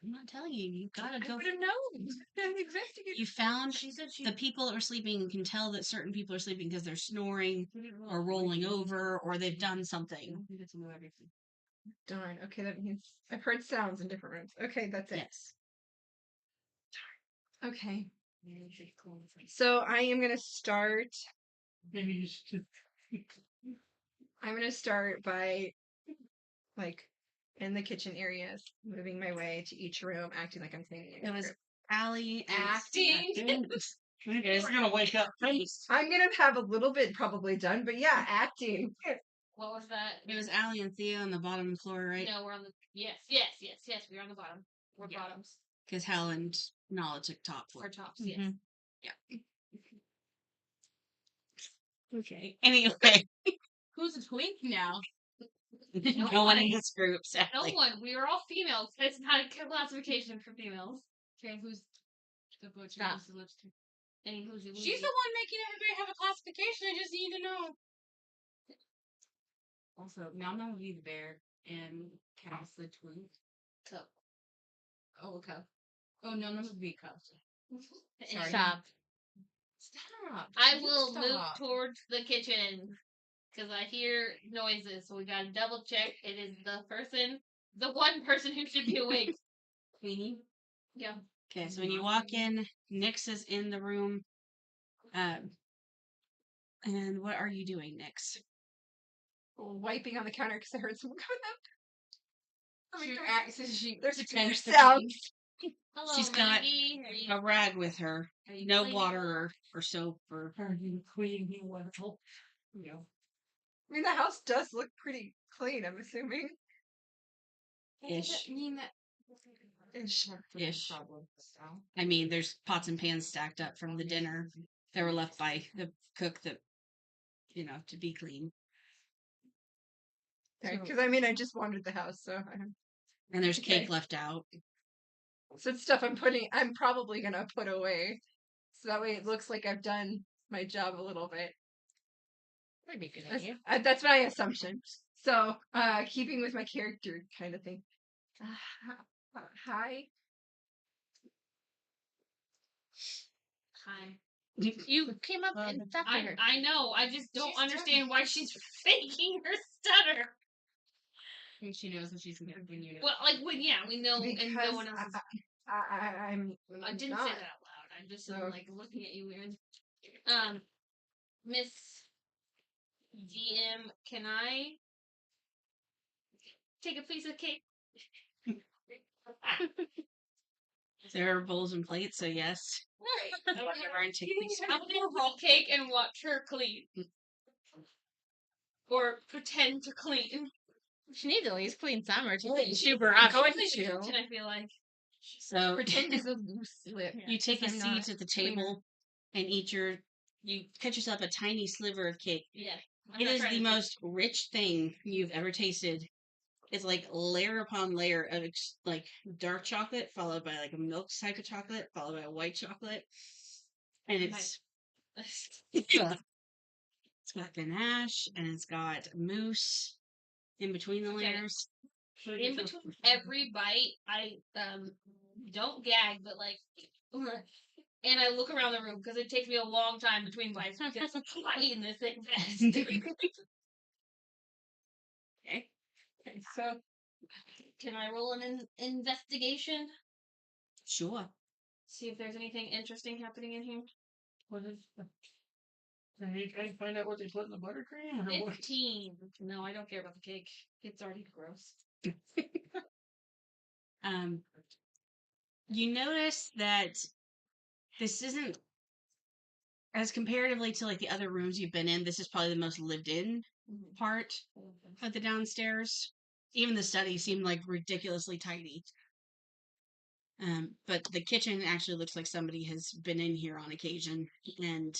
I'm not telling you. You gotta I go. would have known. Investigate. You found She said she the people that are sleeping and can tell that certain people are sleeping because they're snoring or rolling over or they've done something. You get to know everything. Darn. Okay, that means I've heard sounds in different rooms. Okay, that's it. Yes. Okay. Maybe she's cool with it. So I am going to start. Maybe you should. I'm going to start by, like, in the kitchen areas, moving my way to each room, acting like I'm cleaning. It was Allie and acting. We're gonna wake up face. I'm going to have a little bit probably done, but yeah, acting. What was that? It was Allie and Theo on the bottom floor, right? No, we're on the. Yes. We're on the bottom. We're Yeah. bottoms. Because Hal and Nala took top floor. Or tops. Mhm. Yes. Okay. Anyway, Who's a twink now? no one in this group, No sadly. one. We were all females. It's not a classification for females. Okay, who's the butcher? Stop. Who's the lipstick? And who's the She's the one making everybody have a classification. I just need to know. Also, Nana would be the bear and Cass the twink. Cup. Oh, a cup. Oh, Nana would be a cup. Sorry. Stop. Stop. I You will move stop. towards the kitchen because I hear noises. So we gotta double check. It is the one person who should be awake. Queenie. Yeah. Okay, so when you walk in, Nyx is in the room. And what are you doing, Nyx? Wiping on the counter because I heard someone coming up. There's There's a sounds. Hello, She's got Maggie. Are you a rag with her. Are you No cleaning? water or soap or. Are you cleaning well? Yeah. I mean, the house does look pretty clean, I'm assuming. Ish. I mean that. Ish. Ish. Problem. So. I mean, there's pots and pans stacked up from the dinner that were left by the cook that, to be clean. Because, I mean, I just wandered the house, so I don't. And there's Okay. cake left out. So it's stuff I'm probably going to put away. So that way it looks like I've done my job a little bit. That'd be a good idea. That's my assumption. So, keeping with my character kind of thing. Hi. Hi. You came up and talked to her. I know. I just don't understand why she's faking her stutter. I think she knows that she's gonna when you. Well, like when we know, and no Because one else. I'm I didn't not. say that out loud. I'm just No. like looking at you weird. Miss GM, can I take a piece of cake? There are bowls and plates, so yes. Whatever, and take these. I'm gonna roll cake and watch her clean. Or pretend to clean. She needs at least clean summer to Wait, be super I'm up. going And to I feel like So pretend is a loose lip. you take a because I'm seat not at the cleaner. table and eat your. You cut yourself a tiny sliver of cake. yeah. It is the most rich thing you've ever tasted. It's like layer upon layer of like dark chocolate, followed by like a milk type of chocolate, followed by a white chocolate, and it's it's got ganache and it's got mousse in between the Okay. layers. In between every bite, I don't gag, but like, and I look around the room because it takes me a long time between bites because I'm eating this thing fast. Okay. So, Can I roll an investigation? Sure. See if there's anything interesting happening in here. What is? Can you try to find out what they put in the buttercream? Or what? 15. No, I don't care about the cake. It's already gross. You notice that this isn't as comparatively to like the other rooms you've been in. This is probably the most lived in part of the downstairs. Even the study seemed like ridiculously tidy. But the kitchen actually looks like somebody has been in here on occasion, and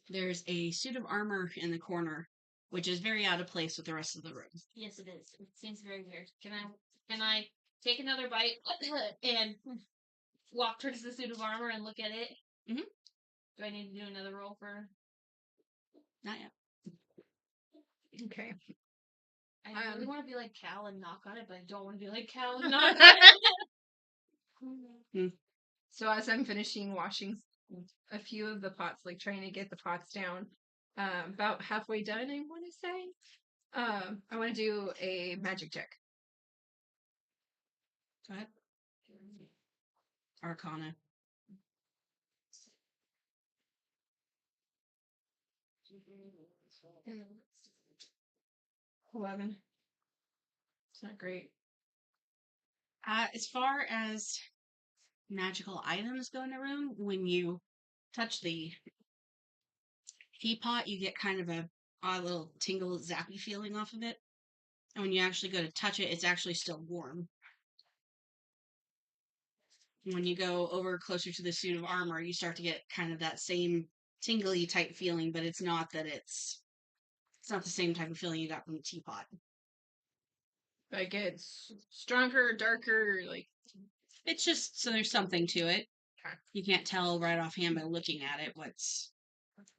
there's a suit of armor in the corner, which is very out of place with the rest of the room. Yes, it is. It seems very weird. Can I take another bite and walk towards the suit of armor and look at it? Mhm. Do I need to do another roll for? Not yet. okay. I really want to be like Cal and knock on it, but I don't want to be like Cal and No. knock on it. So as I'm finishing washing a few of the pots, like trying to get the pots down, about halfway done, I want to say, I want to do a magic check. Go ahead. Arcana. 11. It's not great. As far as magical items go in a room, when you touch the teapot, you get kind of a odd little tingle, zappy feeling off of it. And when you actually go to touch it, it's actually still warm. When you go over closer to the suit of armor, you start to get kind of that same tingly type feeling, but it's not that it's not the same type of feeling you got from the teapot. Like it's stronger, darker, like It's just so there's something to it. Okay. You can't tell right offhand by looking at it what's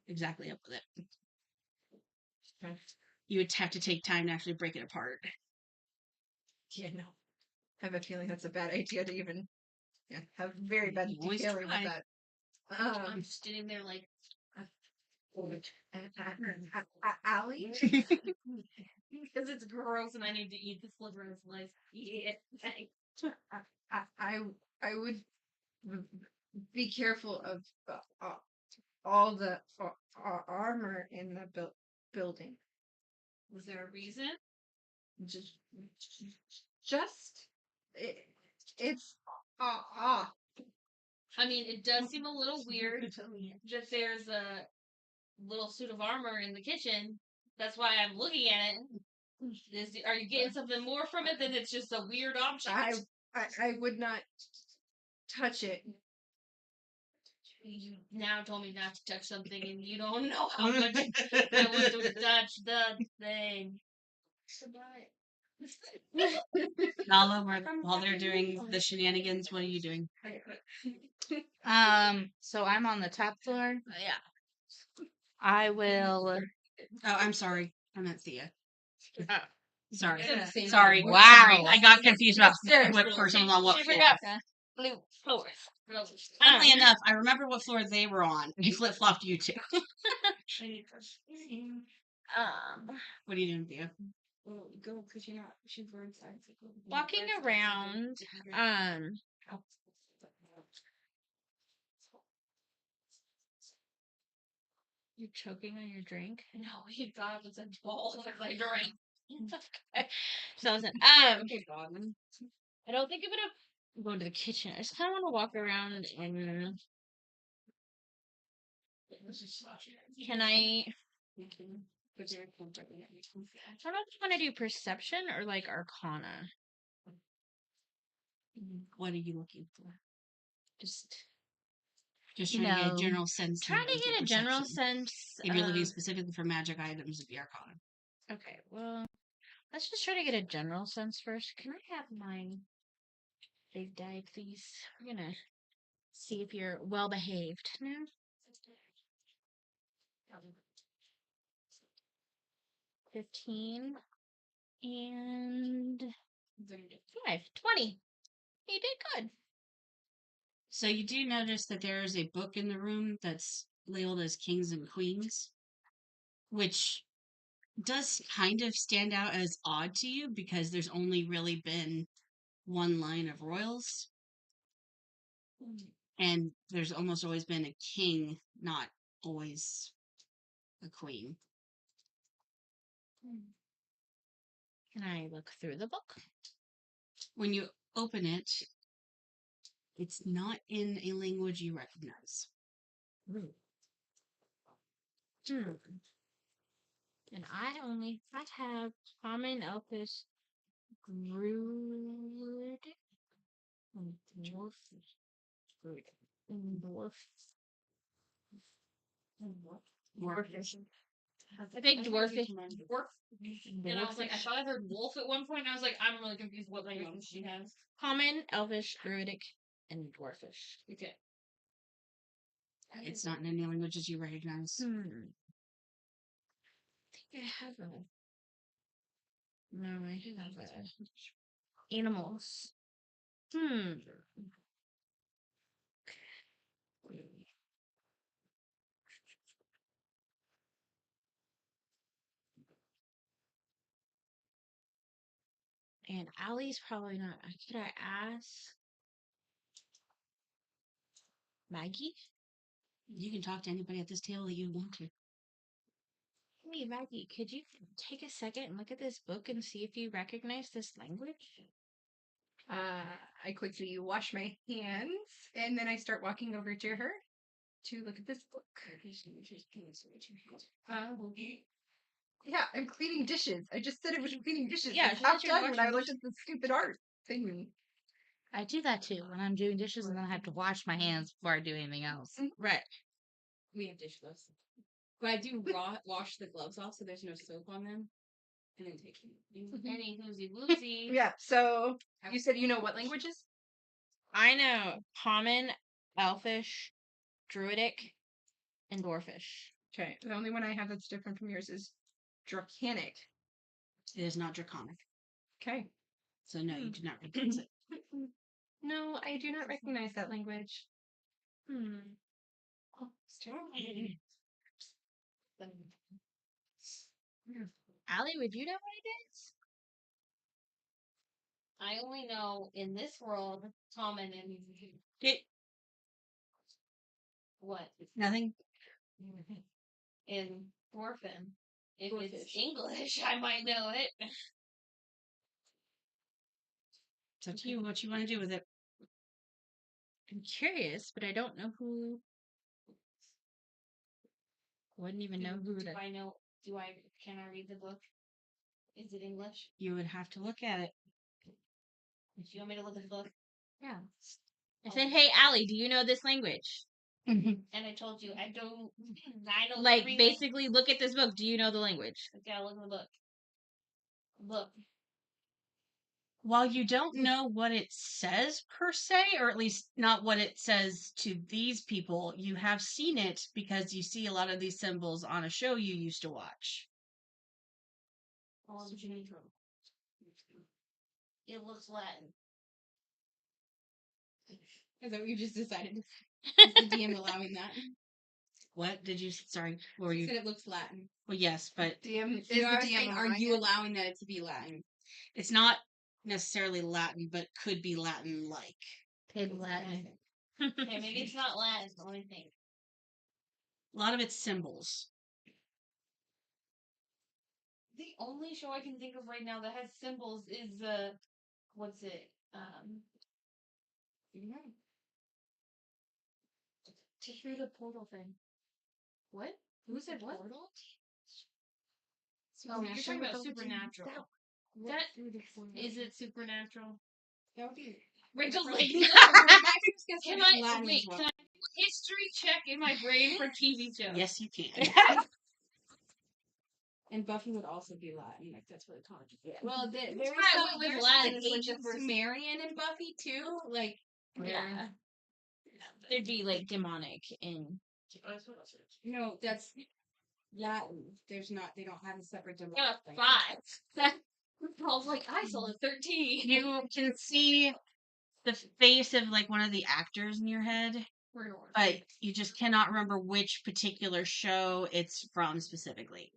exactly up with it. Okay. You would have to take time to actually break it apart. yeah, no. I have a feeling that's a bad idea to even have very bad You always feeling with try. that. I'm just sitting there like, Allie? because it's gross and I need to eat the sliver of life. Yeah, thanks. I would be careful of all the armor in the building. Was there a reason? Just it's I mean, it does seem a little weird that there's a little suit of armor in the kitchen. That's why I'm looking at it. Are you getting something more from it than it's just a weird object? I would not touch it. You now told me not to touch something, and you don't know how much I want to touch the thing. Nala, while they're doing the shenanigans, what are you doing? So I'm on the top floor. Yeah. I will. Oh, I'm sorry. I meant Thea. Sorry. It's the same Sorry. thing. Wow. I got confused about Sure. what person was on what She floor. forgot the blue floor. Funnily enough, I remember what floor they were on. I flip flopped you two. What are you doing, Theo? Well, go because you're not. She's bird side. Walking around. You're choking on your drink. No, he thought it was a ball of my drink. Okay. So listen. Okay, Godwin. I don't think I'm gonna go to the kitchen. I just kind of want to walk around and. Can I? I don't know if you want to do perception or like arcana. What are you looking for? Just Just You trying to get a know, general sense. trying to of get a general perception. sense. If you're looking of- specifically for magic items, it'd be Arcana. Okay, well, let's just try to get a general sense first. Can I have my big die, please? We're gonna see if you're well behaved now. 15 and 5. 20. You did good. So you do notice that there is a book in the room that's labeled as Kings and Queens, which does kind of stand out as odd to you because there's only really been one line of royals. And there's almost always been a king, not always a queen. Can I look through the book? When you open it, it's not in a language you recognize. And I have common, elfish, druid, and dwarf, and dwarf. Dwarfish. I think dwarfish. Dwarf. And I was like, I thought I heard wolf at one point, and I was like, I'm really confused what language she has. Common, elvish, druidic, and dwarfish. Okay. It's not in any languages you recognize. I think I have a. No, I have a. Animals. And Allie's probably not. Could I ask Maggie? You can talk to anybody at this table that you want to. Hey, Maggie, could you take a second and look at this book and see if you recognize this language? I quickly wash my hands and then I start walking over to her to look at this book. Yeah, I'm cleaning dishes. I just said I was cleaning dishes. Yeah, It's she half said you were done when I washing looked at the stupid art thingy. I do that too when I'm doing dishes and then I have to wash my hands before I do anything else. Right. We have dishless. But I do wash the gloves off so there's no soap on them. And then take Any woozy woozy. Yeah, so you said you know what languages? I know common, elfish, druidic, and dwarfish. Okay, the only one I have that's different from yours is Draconic. It is not Draconic. Okay. So no, you do not recognize it. No, I do not recognize that language. Allie, would you know what it is? I only know in this world, common and what? Nothing? In Dwarfen. If it's English, I might know it. It's up to you what you want to do with it. I'm curious, but I don't know who. Wouldn't even know who to. Can I read the book? Is it English? You would have to look at it. Do you want me to look at the book? Yeah. I said, hey, Allie, do you know this language? And I told you, I don't Like, read basically, look at this book. Do you know the language? Okay, I'll look at the book. Look. While you don't know what it says per se, or at least not what it says to these people, you have seen it because you see a lot of these symbols on a show you used to watch. It looks Latin. Is that what you just decided? Is the DM allowing that? What did you? Sorry, what were You you? said it looks Latin. Well, yes, but DM is No, I the was DM saying, are allowing you it? allowing that it to be Latin? it's not necessarily Latin, but could be Latin-like. Pig Latin. Okay, maybe it's not Latin. Let me think. A lot of it's symbols. The only show I can think of right now that has symbols is what's it? To hear the portal thing. What? Who said what? Portal? Oh, you're talking about Supernatural. That is it Supernatural? That would be. Rachel's like, Can can I wait? Can I do a history check in my brain for TV shows? Yes, you can. And Buffy would also be Latin, like that's what it's called. Yeah. Well, there That's is why I some went with there's Latin like is like the ancient first- Sumerian in Buffy too. Like Yeah. There'd be like demonic in. no, that's Latin. There's not. They don't have a separate demonic. Got a thing. 5. I was like, I saw a 13. You can see the face of like one of the actors in your head, but you just cannot remember which particular show it's from specifically.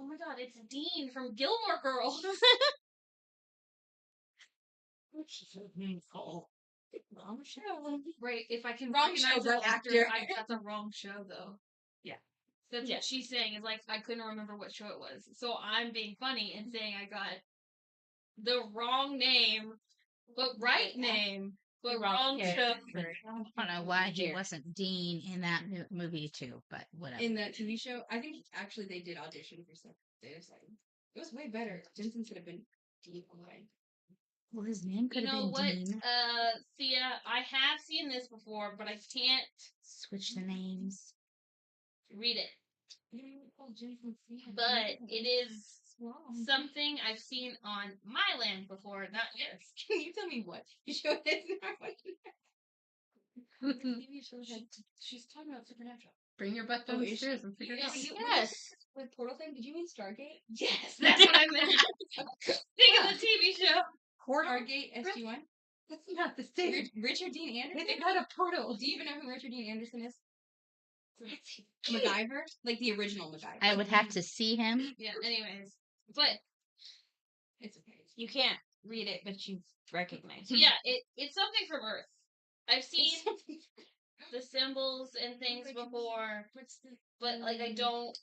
Oh my god, it's Dean from Gilmore Girls. Wrong show. Right, if I can Wrong recognize show, the but actor, actor. that's a wrong show though. Yeah. That's what she's saying, is like, I couldn't remember what show it was. So I'm being funny and saying I got the wrong name, but right name, but wrong show. I don't know why he wasn't Dean in that movie too, but whatever. In that TV show, I think actually they did audition for stuff. They was like, it was way better. Jensen should have been Dean. Well, his name could You have know been what, Dean. Thea, I have seen this before, but I can't Switch the names. read it. But it is something I've seen on my land before, not yours. Can you tell me what show it is? She's talking about Supernatural. Bring your butt Oh, is downstairs and figure it out. Yes. With Portal thing, did you mean Stargate? Yes, that's what I meant. Think of the TV show. Stargate SG-1? That's not the same. Richard Dean Anderson? It's not a portal. Do you even know who Richard Dean Anderson is? MacGyver? Like the original MacGyver. I would have to see him. Yeah, anyways. But It's okay. You can't read it, but you recognize. yeah, it's something from Earth. I've seen the symbols and things before, but like I don't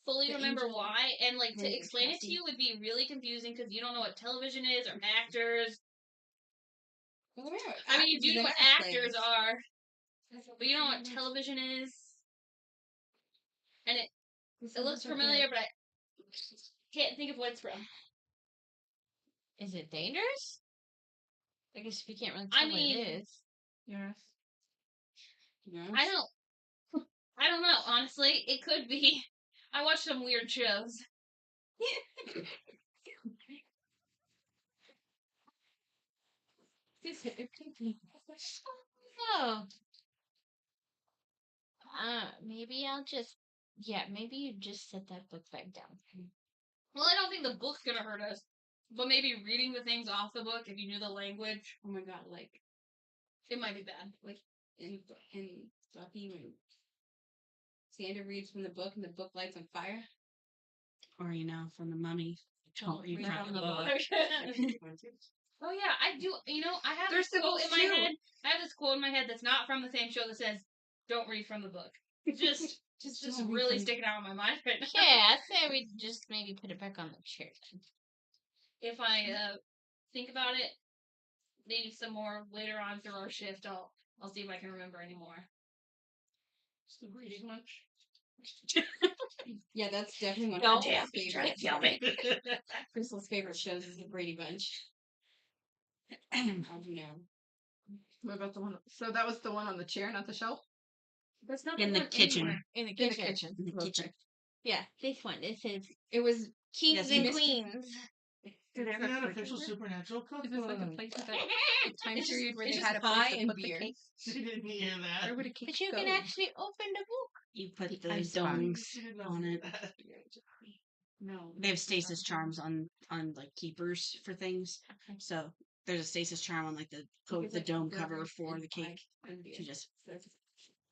fully The remember angel. why, and like to Yeah, explain it to Cassie. you would be really confusing because you don't know what television is or actors. I mean, you do know what actors are, but you don't know what television is, and it looks familiar, but I can't think of what it's from. Is it dangerous? I guess if you can't really I tell mean- what it is. Yes. I don't know. Honestly, it could be. I watch some weird shows. Oh. Maybe I'll just. Yeah, maybe you just set that book back down. Well, I don't think the book's gonna hurt us, but maybe reading the things off the book, if you knew the language, Oh my god, like it might be bad. in Buffy when Xander reads from the book and the book lights on fire. Or, from the Mummy. Don't read read from the book. Oh yeah, I do. I have There's this quote in my symbols, too. head. I have this quote in my head that's not from the same show that says, "Don't read from the book." Just don't read really from- sticking out in my mind right now. Yeah, I'd say we just maybe put it back on the chair then. If I think about it, maybe some more later on through our shift, I'll see if I can remember any more. Just the reading much. Yeah, that's definitely one No, of damn, Crystal's he's trying favorite. to kill me. Crystal's favorite shows is the Brady Bunch. I do know. What about the one? So that was the one on the chair, not the shelf? That's not In the one kitchen. anywhere. In the In the kitchen. kitchen. In the Okay. kitchen. Yeah, this one. It says It was kings Yes, and Mr. queens. Did It's it the have a unofficial fridge in supernatural Is this like a cookbook. place with that time It's period where it's they just had a pie place to and put the beer. cake? She didn't hear that. Where would a cake But you go? can actually open the book. You put I'm the sorry. dongs She didn't know on it. that. No. They have stasis charms on like keepers for things. So there's a stasis charm on like the dome cover for the cake. She just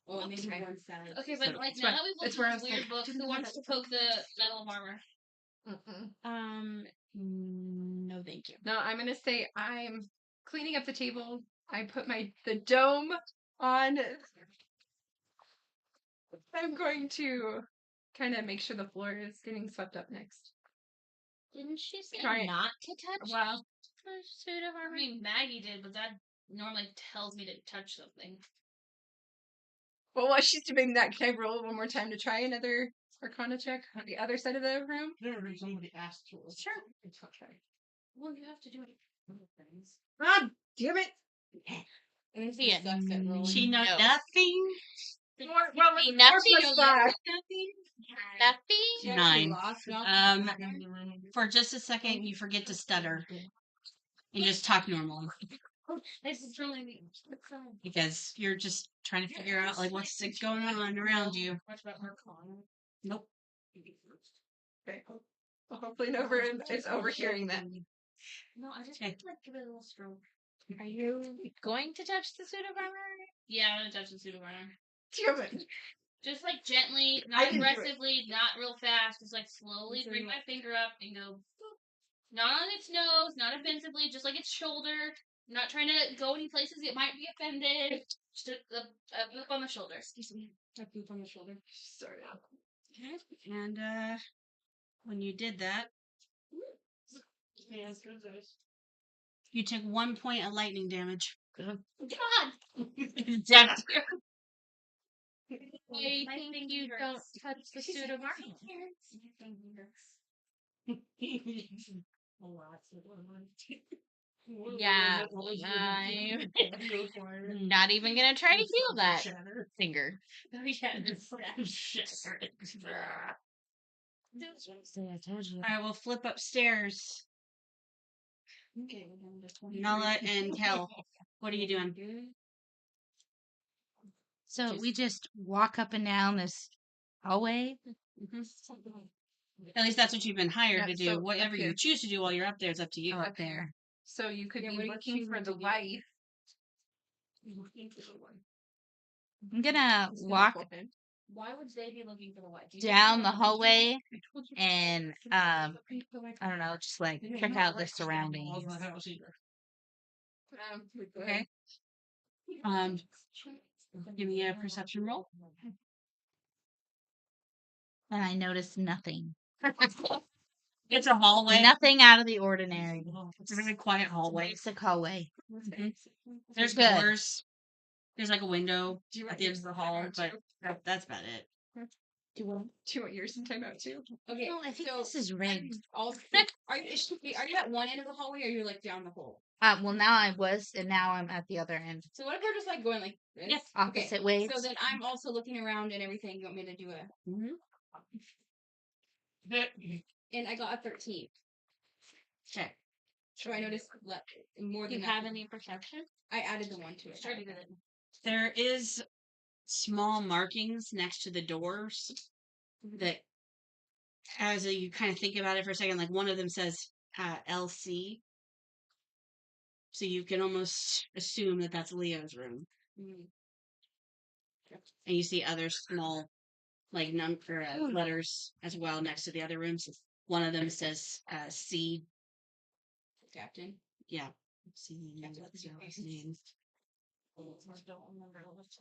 Oh, maybe one side. Okay, So but like it's now what- that we've looked it's where I at this was weird like, book, who wants to poke the metal armor? No, thank you. No, I'm gonna say I'm cleaning up the table. I put the dome on. I'm going to kind of make sure the floor is getting swept up next. Didn't she say Try it. not to touch Wow. the suit of I armor? mean, Maggie did, but that normally tells me to touch something. Well, while she's doing that, can I roll one more time to try another Arcana check on the other side of the room? Never somebody asked for it. Sure. It's okay. Well, you have to do it. Things. God damn it! And this Yeah. sucks at rolling. she knows No. nothing. Well, Be four nothing, plus five. Nothing? Nine. Um, For just a second, you forget to stutter and just talk normal this is really because you're just trying to figure out like what's going on around you. Much about Arcana. Nope. Okay. Well, hopefully nobody is overhearing that. No, I just Okay. like give it a little stroke. Are you going to touch the suit of armor? Yeah, I'm gonna touch the suit of armor. Damn it. Just like gently, I not can do it. aggressively, not real fast. Just like slowly bring my finger up and go. Boop. Not on its nose, not offensively, just like its shoulder. I'm not trying to go any places it might be offended. Just a boop on the shoulder. Excuse me. A boop on the shoulder. Sorry. And when you did that, Yeah, it's good, guys. you took 1 point of lightning damage. God! Exactly. I My think finger you hurts. don't touch the suit of armor. My finger hurts. Yeah, I'm not even gonna try to heal that finger. Oh yeah, it's I will flip upstairs. Okay, we're down to 20. Nala and Kel, what are you doing? So we just walk up and down this hallway. At least that's what you've been hired Yeah, to do. so Whatever up you here. choose to do while you're up there is up to you. Oh, up there. So you could Yeah, be what do you looking choose for to the do? wife. I'm gonna walk Why would they be looking for the wife? You down the don't know. hallway and I don't know, just like check out the Walls surroundings. in the house either. Okay. Give me a perception roll. And I notice nothing. It's a hallway. Nothing out of the ordinary. It's a very quiet hallway. Basic hallway. There's Good. doors. There's like a window at the end of the hall, but that's about it. Do you want yours in timeout too? Okay, No, I think so this is rigged. also, are you at one end of the hallway or you're like down the hole? Well, now I was, and now I'm at the other end. So what if we're just like going like this? Yes. Opposite ways. So then I'm also looking around and everything. You want me to do a? And I got a 13. Okay. So I noticed more Do than you that. have any perception? I added the one to it. Started it. There is small markings next to the doors that, as you kind of think about it for a second, like one of them says LC. So you can almost assume that that's Leo's room. And you see other small, like letters as well next to the other rooms. One of them says C. Captain. Yeah. C. What's your last name?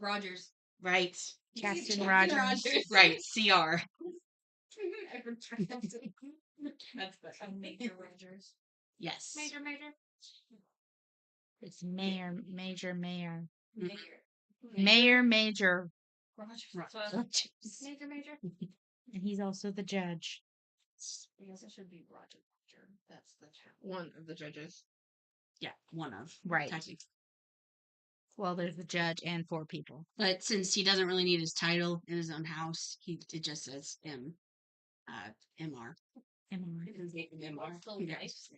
Rogers. Right. Captain Rogers. Right. CR. That's the Major Rogers. Yes. Major. It's Mayor. Mhm. Major. Rogers. Major. And he's also the judge. I guess it should be Roger. That's the One of the judges. Yeah. One of. Right. Technically. Well, there's the judge and 4 people. But since he doesn't really need his title in his own house, it just says MR. MR. So nice.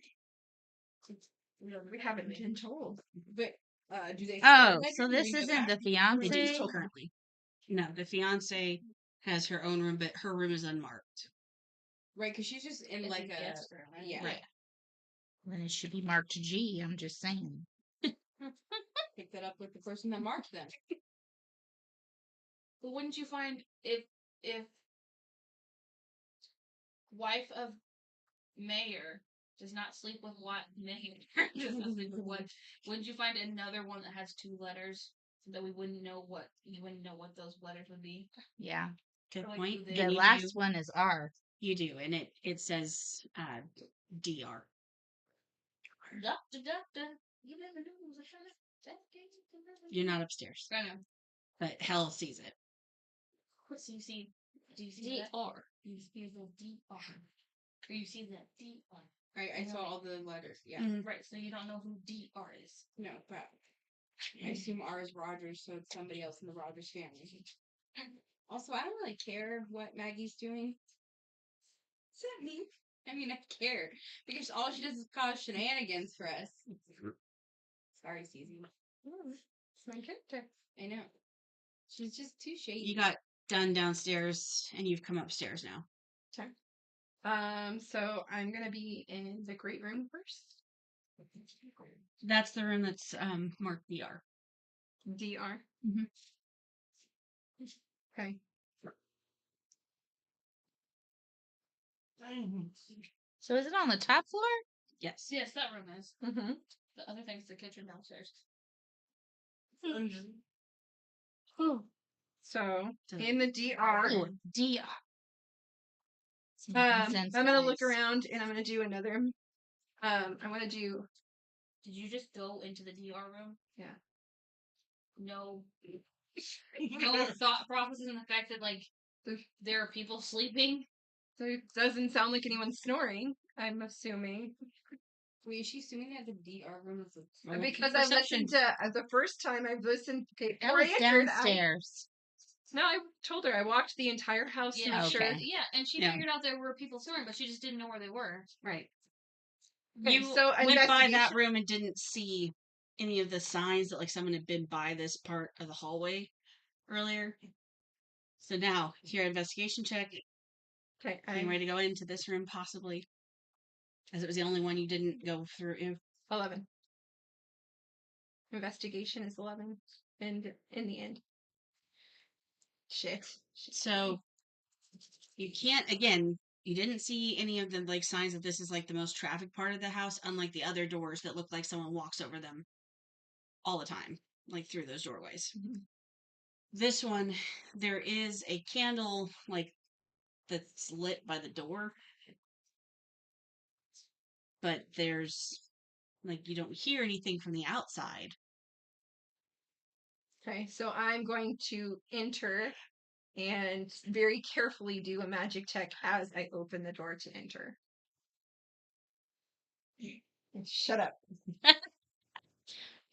We haven't been told. But do they? Oh, so this isn't the They fiance? do currently. No, the fiance has her own room, but her room is unmarked. Right, because she's just in It's like a guest room, right? yeah. Right. Then it should be marked G. I'm just saying. Pick that up with the person that marked them. But wouldn't you find if wife of mayor does not sleep with what mayor does not sleep with what, wouldn't you find another one that has two letters so that we wouldn't know what those letters would be? Yeah. Good Or, like, point. who they- The And you last do, one is R. you do, and it says DR. Doctor, you never know who's a shot. You're not upstairs, I know. but hell sees it. So do you see that? DR. You see the DR. Or you see the DR. Right, I saw all the letters. Yeah. Right, so you don't know who DR is. No, but I assume R is Rogers, so it's somebody else in the Rogers family. Also, I don't really care what Maggie's doing. What's that mean? I mean, I care because all she does is cause shenanigans for us. Sorry, Susie. It's my character. I know. She's just too shady. You got done downstairs, and you've come upstairs now. Okay. So I'm gonna be in the great room first. That's the room that's marked DR. DR. Mhm. Okay. So is it on the top floor? Yes. Yes, that room is. Mm-hmm. The other thing's the kitchen downstairs. So Doesn't- in the DR, Oh, DR. I'm gonna look around and I'm gonna do another. I want to do. Did you just go into the DR room? Yeah. No. No thought process in the fact that like there are people sleeping. So it doesn't sound like anyone's snoring. I'm assuming Wait, is she assuming that the DR room is a because I listened to the first time I've listened. Okay, That before was I entered, downstairs. No, I told her I walked the entire house to Yeah, make sure. okay. Yeah, and she Yeah. figured out there were people snoring, but she just didn't know where they were. Right. Okay, You so went by that investigation- room and didn't see any of the signs that like someone had been by this part of the hallway earlier. So now, your investigation check. Okay, Getting ready to go into this room, possibly, as it was the only one you didn't go through. 11. Investigation is 11, and in the end, shit. So you can't. Again, you didn't see any of the like signs that this is like the most traffic part of the house, unlike the other doors that look like someone walks over them all the time, like through those doorways. Mhm. This one, there is a candle like that's lit by the door, but there's like you don't hear anything from the outside. Okay, so I'm going to enter and very carefully do a magic check as I open the door to enter. Shut up.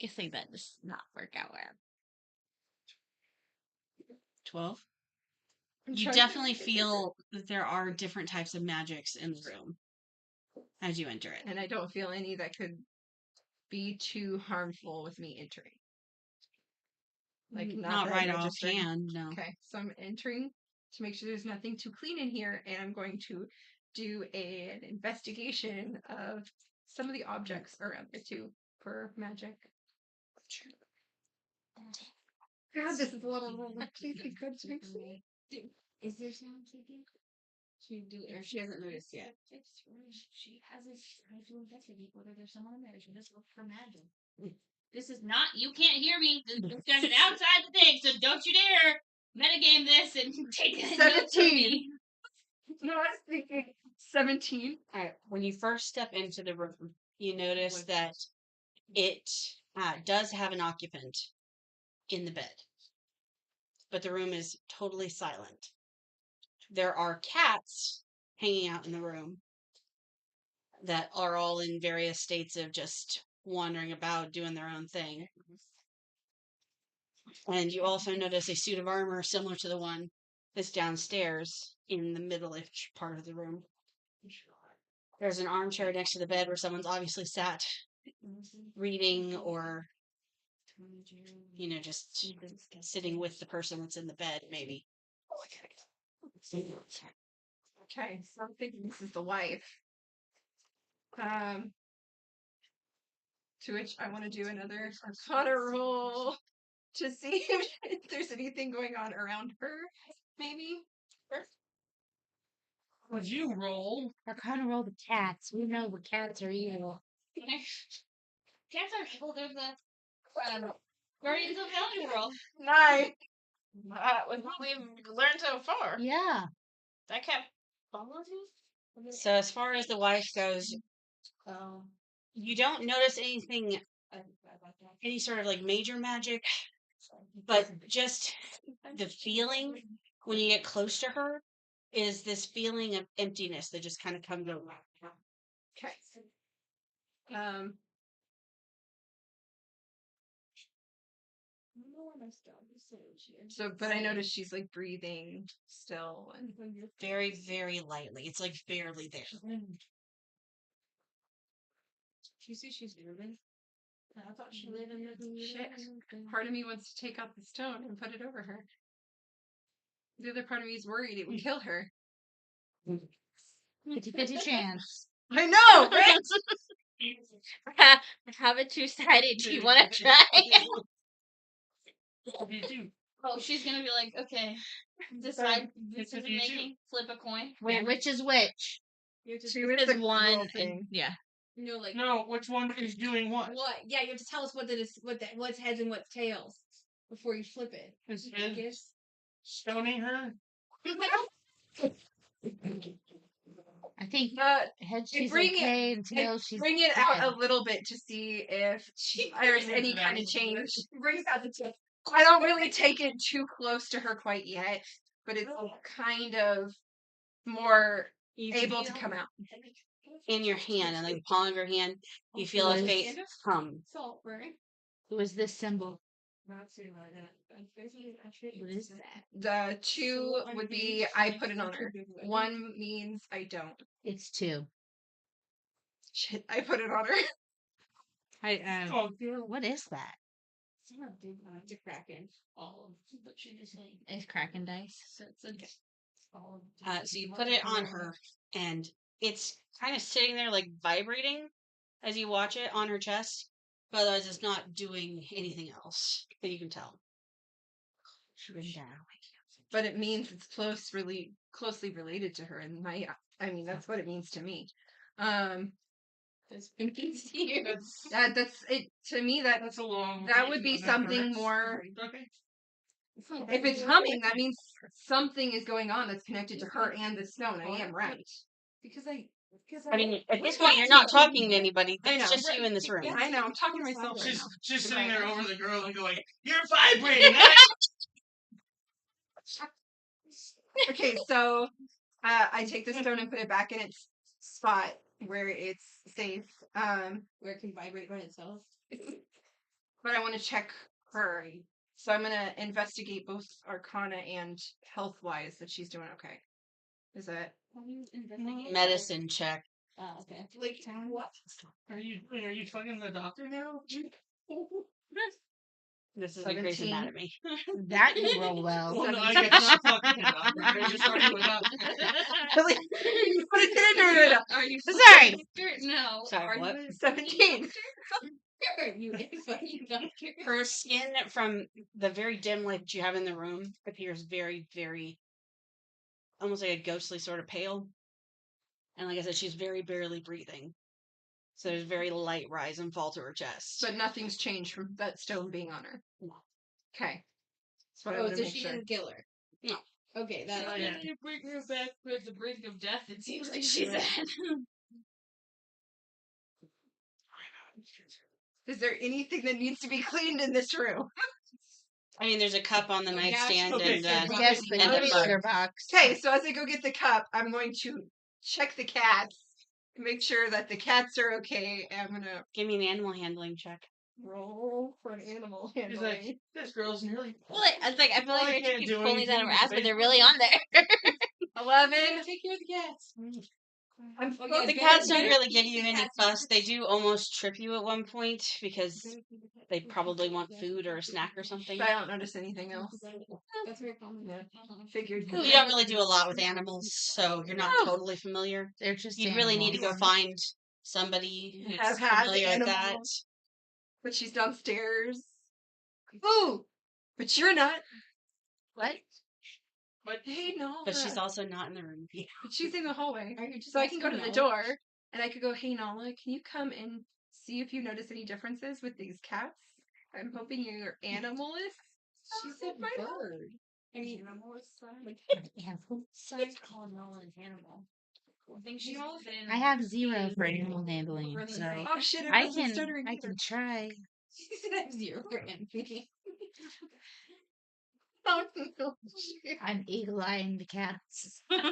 Guessing that does not work out well. 12. I'm You trying to- definitely feel that there are different types of magics in the room as you enter it. And I don't feel any that could be too harmful with me entering. Like not that right I'm registering. offhand, no. Okay, so I'm entering to make sure there's nothing too clean in here, and I'm going to do an investigation of some of the objects around it too for magic. God, this is a little room. Please be good to me. Is there someone sleeping? She hasn't noticed yet. She hasn't tried to investigate whether there's someone in there. She just looked for magic. This is not. You can't hear me. There's an outside the thing, so don't you dare metagame this and take it. 17. No, I was thinking 17. All right. When you first step into the room, you notice that it does have an occupant in the bed, but the room is totally silent. There are cats hanging out in the room that are all in various states of just wandering about, doing their own thing. And you also notice a suit of armor similar to the one that's downstairs in the middle-ish part of the room. There's an armchair next to the bed where someone's obviously sat reading or, you know, just sitting with the person that's in the bed, maybe. Okay, so I'm thinking this is the wife. To which I want to do another Arcana roll to see if there's anything going on around her. Maybe. Would you roll? Arcana roll the cats. We know the cats are evil. Cats are evil. They're the guardians of the elder world. 9. With what we've learned so far. Yeah. That cat follows you? So as far as the wife goes, you don't notice anything, any sort of like major magic, but just the feeling when you get close to her is this feeling of emptiness that just kind of comes over. Okay. So, but I noticed she's like breathing still and Very, very lightly. It's like barely there. Do you see she's moving? I thought she lived in the shit. Part of me wants to take out the stone and put it over her. The other part of me is worried it would kill her. 50-50 chance. I know, right? Have it two-sided. Do you want to try? You do. Oh, she's gonna be like, okay, decide decision making, flip a coin. Wait, which is which? Two is It's the one. one thing. Yeah. No, like No, which one is doing what? what? Yeah, you have to tell us what's heads and what's tails before you flip it. Is I his guess. stoning her? I think head she's bring it- okay and tail she's Bring it out dead. a little bit to see if there's any kind of change. Brings out the tip. I don't really take it too close to her quite yet, but it's kind of more able to come out. In your hand, and like the palm of your hand, you feel a faint hum. Saltburn. Who is this symbol? Not too like that. What is that? The 2 would be I put it on her. 1 means I don't. It's 2. Shit, I put it on her. Oh, What is that? It's a kraken. All of but she just saying. It's Kraken dice. So it's all So you put it on her, and it's kind of sitting there like vibrating as you watch it on her chest, but otherwise it's not doing anything else that you can tell. But it means it's closely related to her, and I mean that's what it means to me. This means to you. That's it to me. that's a long. That would be Is that something correct? more. Okay. If it's humming, that means something is going on that's connected to her and the stone. I am right. I mean, at this point, you're not talking to anybody. I know. It's just you in this room. I know. I'm talking to myself right now. She's sitting there over the girl and going, "You're vibrating." Okay, so I take the stone and put it back in its spot where it's safe. Where it can vibrate by itself. But I want to check her. So I'm gonna investigate both Arcana and health wise that she's doing okay. Is that Medicine check. Oh, okay. like what? Are you fucking the doctor now? This is crazy 17. mad at me. That you roll well. Well, no, I guess not fucking the doctor. I just fucking the doctor. You put it in there. Are you Sorry. No. Sorry, Are what? you 17. you fucking doctor? Her skin, from the very dim light that you have in the room, appears very, very, almost like a ghostly sort of pale. And like I said, she's very barely breathing. So there's very light rise and fall to her chest. But nothing's changed from that stone being on her. No. Okay. That's what I Oh, want to so make she sure. didn't kill her. No. Okay, that's Oh, yeah. you bring her back to the brink of death. It seems like she's at. Is there anything that needs to be cleaned in this room? I mean, there's a cup on the Oh, nightstand okay, and so Yes, the And the litter box. Okay, so as I go get the cup, I'm going to check the cats, make sure that the cats are okay. And I'm gonna give me an animal handling check. roll for an animal He's handling. like, this girl's nearly. Well, I was like, I feel Well, I like we can't keep do pulling these out of anything our ass, but because they're really on there. 11. Take care of the cats. I'm Oh, yeah, The better- cats don't better really keep give you the any cats fuss. They do almost trip you at one point because they probably want food or a snack or something. But I don't notice anything else. That's very common. Yeah. Figured. You don't really do a lot with animals, so you're not totally familiar. They're just You'd really need to go animals. find somebody who's Have had familiar with that. animals. But she's downstairs. Ooh! But you're not. What? But hey, no. But she's also not in the room. But she's in the hallway. Are you just So I can go to the asking door and I could go, hey Nala, can you come and see if you notice any differences with these cats? I'm hoping you're animalist. She said bird. I mean, Call Nolan an animal. I think she's been. I have 0 for animal handling, so Oh shit, I wasn't can stuttering I either. can try. She said I have 0 for envy. Oh, no. I'm eagle-eyeing the cats. I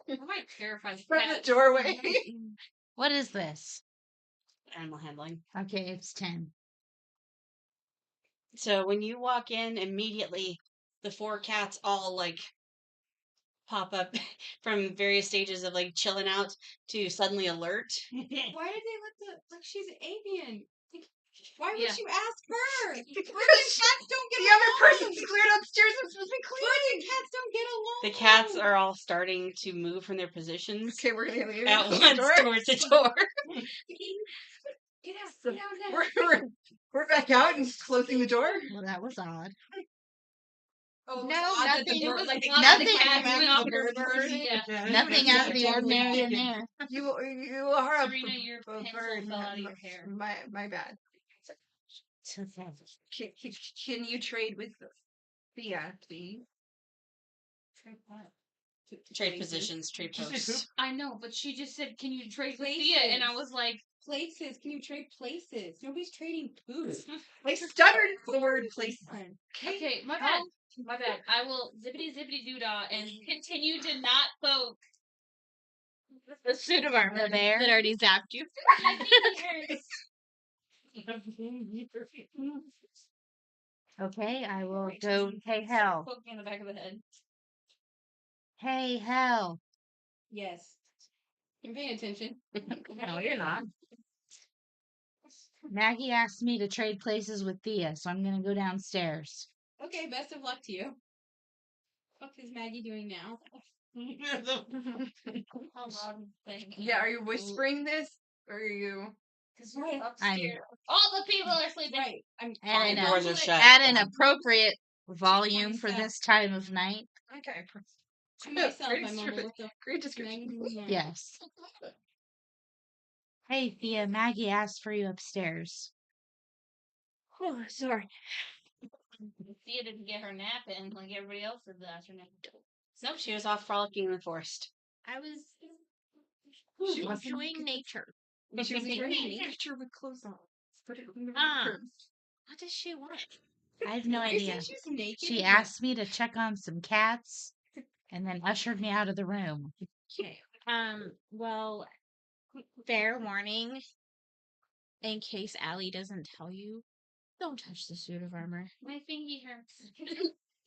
might terrify the From cat. the doorway. What is this? Animal handling. Okay, it's 10. So when you walk in, immediately the 4 cats all like pop up from various stages of like chilling out to suddenly alert. Why did they let like she's avian? Like, why would Yeah. you ask her? Birds and Because cats don't get the along. other person's cleared upstairs. I'm supposed to be Birds cleaning. and cats don't get along. The cats are all starting to move from their positions Okay, we're gonna leave. at the once door. towards the door. Get out! So Get out now! we're back out and closing the door. Well, that was odd. Oh, No, odd that nothing- the it bird- was like Nothing nothing the cats out went of off the her bird. bird. Yeah. Nothing out of the ordinary in there. You are a Serena, your a pencil bird. fell out of your hair. My bad. It's okay. Can you trade with Thea, please? Trade positions, trade posts. I know, but she just said, "Can you trade with Places. Thea?" And I was like, Places. Can you trade places? Nobody's trading food. I stuttered the word place. "Okay, my bad, my bad. I will zippity zippity doo dah and continue to not poke the suit of armor The bear? that already zapped you." I think it hurts. Okay, I will go. Hey, hell. Poke me in the back of the head. Hey, hell. Yes. I'm paying attention. No, you're not. Maggie asked me to trade places with Thea, so I'm gonna go downstairs. Okay, best of luck to you. What is Maggie doing now? How loud thing. Yeah, are you whispering this? Or are you Because we're upstairs. All the people are sleeping. Right. I'm And The doors are shut. at an appropriate volume for this time of night. okay? to myself. Great I'm on description. the Great description. Yes. Hey, Thea, Maggie asked for you upstairs. Oh, sorry. Thea didn't get her nap in like everybody else did last night. Nope, she was off frolicking in the forest. I was She was enjoying nature. She was enjoying nature with clothes on. Put it in the Ah. room. What does she want? I have no You idea. said she was naked. She asked me to check on some cats and then ushered me out of the room. Okay. Well, fair warning. In case Allie doesn't tell you, don't touch the suit of armor. My fingy hurts.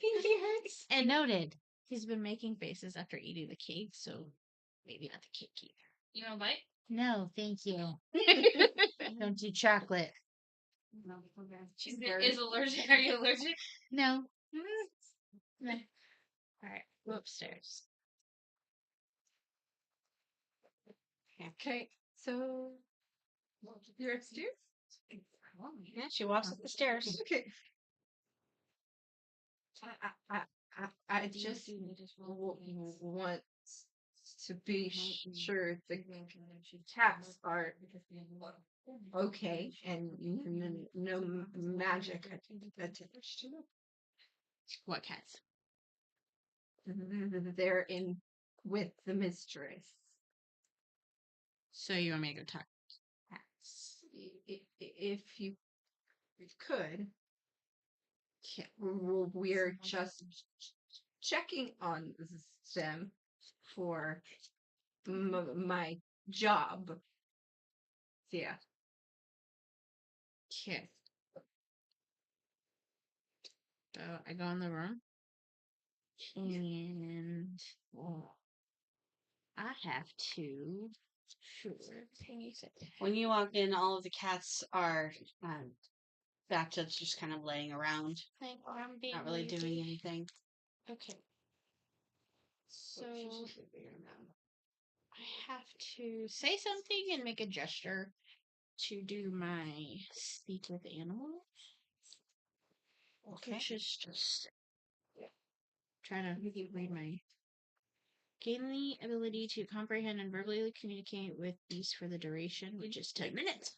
Pinky hurts. And noted. He's been making faces after eating the cake, so maybe not the cake either. You want a bite? No, thank you. Don't do chocolate. No, we're good. She's is allergic. Are you allergic? No. All right, go upstairs. Okay, so you're upstairs? Yeah, she walks up the stairs. Okay. I just want to be sure the cats are okay and no magic attached to them. What cats? They're in with the mistress. So you want me to go talk? If you could, we're just checking on them for my job. Yeah. Okay. So I go in the room and I have to. Sure. Can you say? When you walk in, all of the cats are back to just kind of laying around, Like, I'm being not really doing lazy. anything. Okay. So I have to say something and make a gesture to do my speak with animals. Okay. Which is just trying to read my gain the ability to comprehend and verbally communicate with beasts for the duration, which is 10 minutes.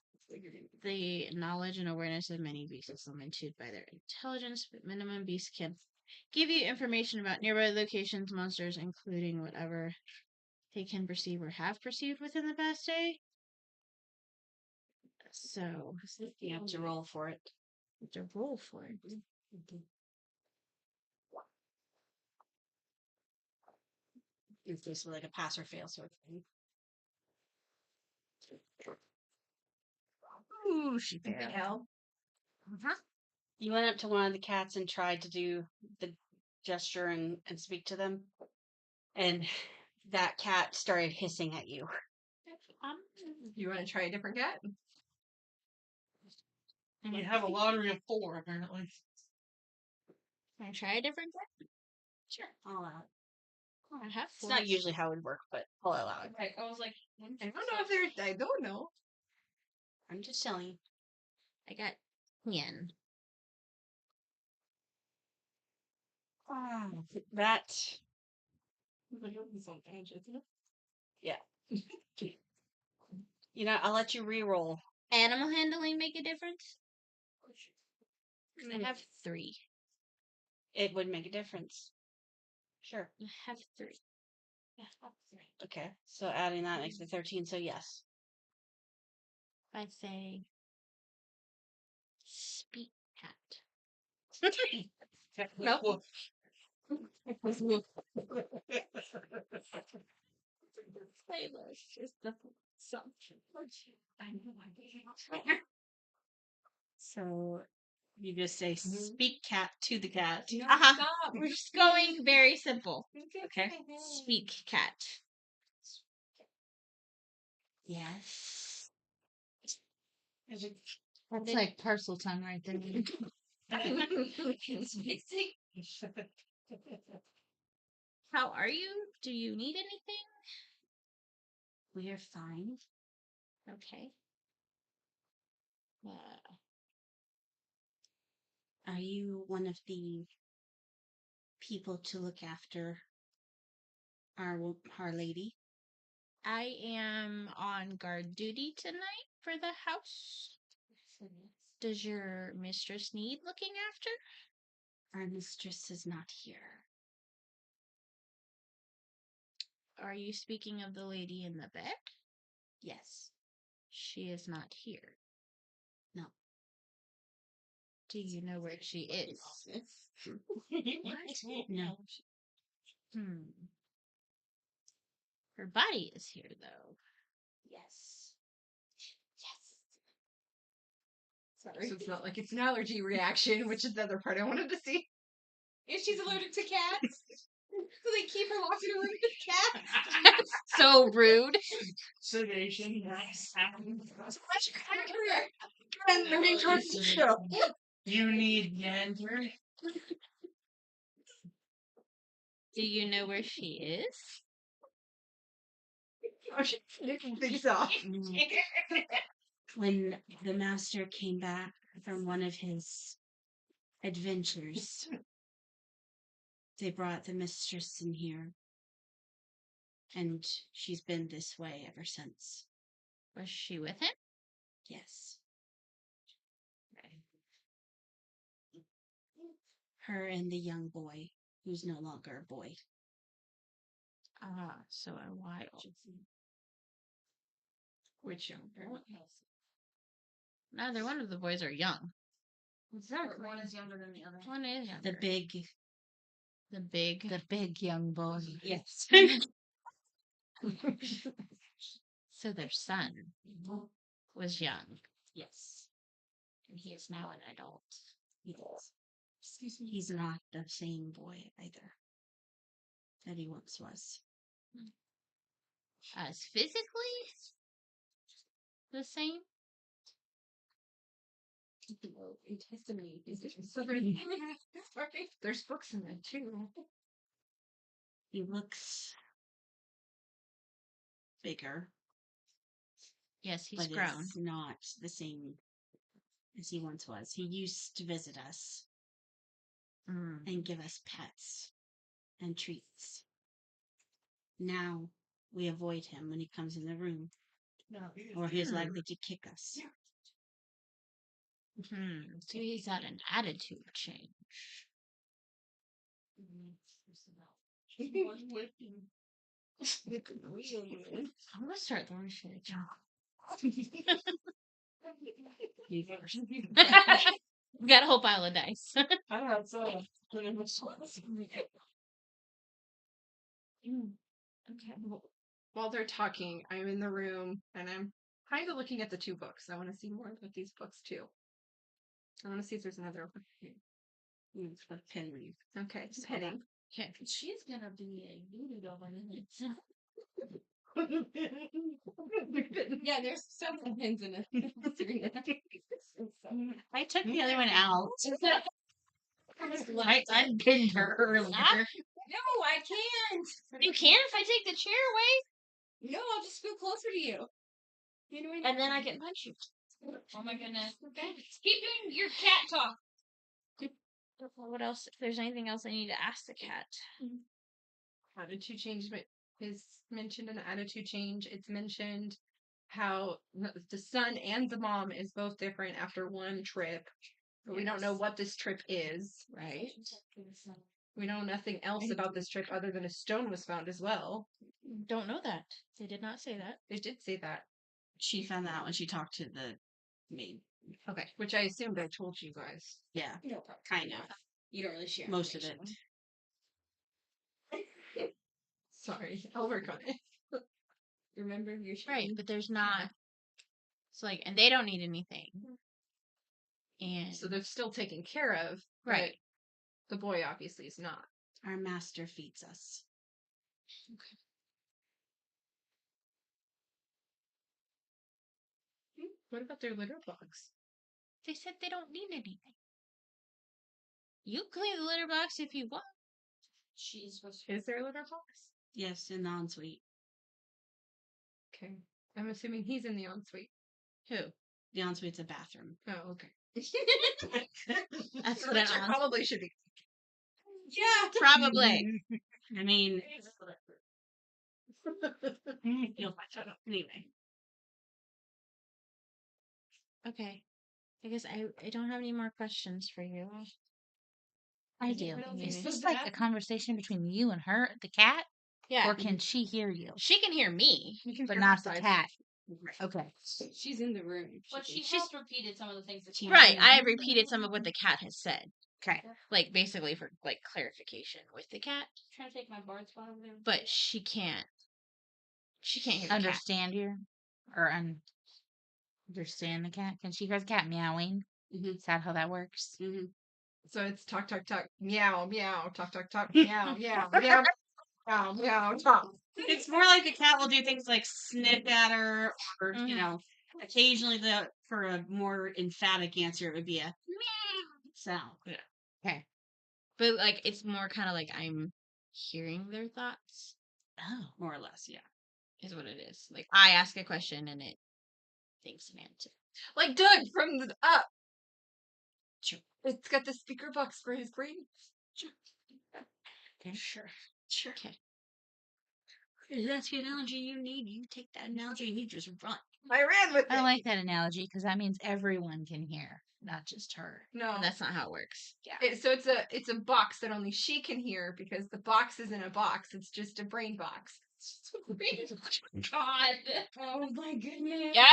The knowledge and awareness of many beasts is limited by their intelligence, but minimum beasts can give you information about nearby locations, monsters, including whatever they can perceive or have perceived within the past day. So You have to roll for it. to roll for it. It's basically like a pass or fail sort of thing. Ooh, she Big failed. hell. You went up to one of the cats and tried to do the gesture and speak to them. And that cat started hissing at you. You want to try a different cat? You have a lottery of 4, apparently. Can I try a different one? Sure. I'll allow it. I have It's 4. not usually how it would work, but I'll allow it. Right. I was like, I don't know if there's. I don't know. I'm just telling you. I got 10. That. Yeah. You know, I'll let you re-roll. Animal handling make a difference? I have 3. It would make a difference. Sure. I have 3. Okay. So adding that makes it 13, so yes. If I say speak cat. Nope. Just the assumption. So you just say speak cat to the cat. Uh-huh. We're just going very simple. Okay. Speak cat. Yes. That's like parcel tongue right there. How are you? Do you need anything? We're fine. Okay. Are you one of the people to look after our lady? I am on guard duty tonight for the house. Does your mistress need looking after? Our mistress is not here. Are you speaking of the lady in the bed? Yes. She is not here. No. Do you know where she is? What? No. Her body is here, though. Yes. Sorry. So it's not like it's an allergy reaction, which is the other part I wanted to see. if she's allergic to cats, so they keep her locked in a room with cats. That's so rude. Sedation. Nice. And moving towards the show. You need Gander. Do you know where she is? Oh, she's sniffing things off. When the master came back from one of his adventures, they brought the mistress in here. And she's been this way ever since. Was she with him? Yes. Her and the young boy, who's no longer a boy. Ah, so a while. Which young girl? Neither one of the boys are young. Exactly. One is younger than the other. One is younger. The big. The big young boy. Yes. So their son was young, Yes. and he is now an adult. Yes. Excuse me. He's not the same boy either that he once was. as physically the same. There's books in there too. He looks bigger, Yes, he's but grown. is not the same as he once was. He used to visit us and give us pets and treats. Now we avoid him when he comes in the room, or he's likely to kick us. So he's had an attitude change. I'm gonna start throwing shit at you. We got a whole pile of dice. Okay. While they're talking, I'm in the room and I'm kind of looking at the 2 books. I want to see more about these books too. I want to see if there's another one. It's for penning. Okay, penning. Okay. She's gonna be a doodle over minutes. Yeah, there's so many pins in it. I took the other one out. I pinned her earlier. No, I can't. You can if I take the chair away, No, I'll just go closer to you. You know what and then I can punch you. Oh my goodness. Keep doing your cat talk. What else? If there's anything else I need to ask the cat. Attitude change is mentioned an attitude change. It's mentioned how the son and the mom is both different after one trip. But we don't know what this trip is, right? We know nothing else about this trip other than a stone was found as well. Don't know that. They did not say that. They did say that. She found that out when she talked to the maid. Okay, which I assumed I told you guys. Yeah, No problem. kind of. You don't really share Most of it. information. Sorry, I'll work on it. Remember your Right, but there's not. It's like, and they don't need anything. And So they're still taken care of, right. but the boy obviously is not. Our master feeds us. What about their litter box? They said they don't need anything. You clean the litter box if you want. She's supposed to. Is there a litter box? Yes, in the ensuite. Okay. I'm assuming he's in the ensuite. Who? The ensuite's a bathroom. Oh, okay. That's what I probably should be. Yeah, probably. I mean, you'll find out anyway. Okay. I guess I don't have any more questions for you. I do. Maybe. Is this like a conversation between you and her, the cat? Yeah. Or can she hear you? She can hear me. But not the cat. Okay. She's in the room. But she just repeated some of the things that she Right. I repeated some of what the cat has said. Okay. Like basically for like clarification with the cat. trying to take my bard spot over there. But she can't hear the cat. Understand you? Or understand the cat? Can she hear the cat meowing? Mhm. Is that how that works? Mm-hmm. So it's talk, talk, talk, meow, meow, talk, talk, talk, meow, meow, meow, meow, meow, talk. It's more like the cat will do things like sniff at her, or you know, occasionally for a more emphatic answer, it would be a meow sound. Yeah. Okay. But like it's more kind of like I'm hearing their thoughts. Oh. More or less, yeah. Is what it is. Like I ask a question and it thinks an answer. Like Doug from the Up. Sure. It's got the speaker box for his brain. Okay. Sure. Okay. If that's the analogy you need, you take that analogy and you just run. I ran with I it. like that analogy because that means everyone can hear, not just her. No, But that's not how it works. So it's a box that only she can hear because the box isn't a box. It's just a brain box. God. Oh my goodness. Yep.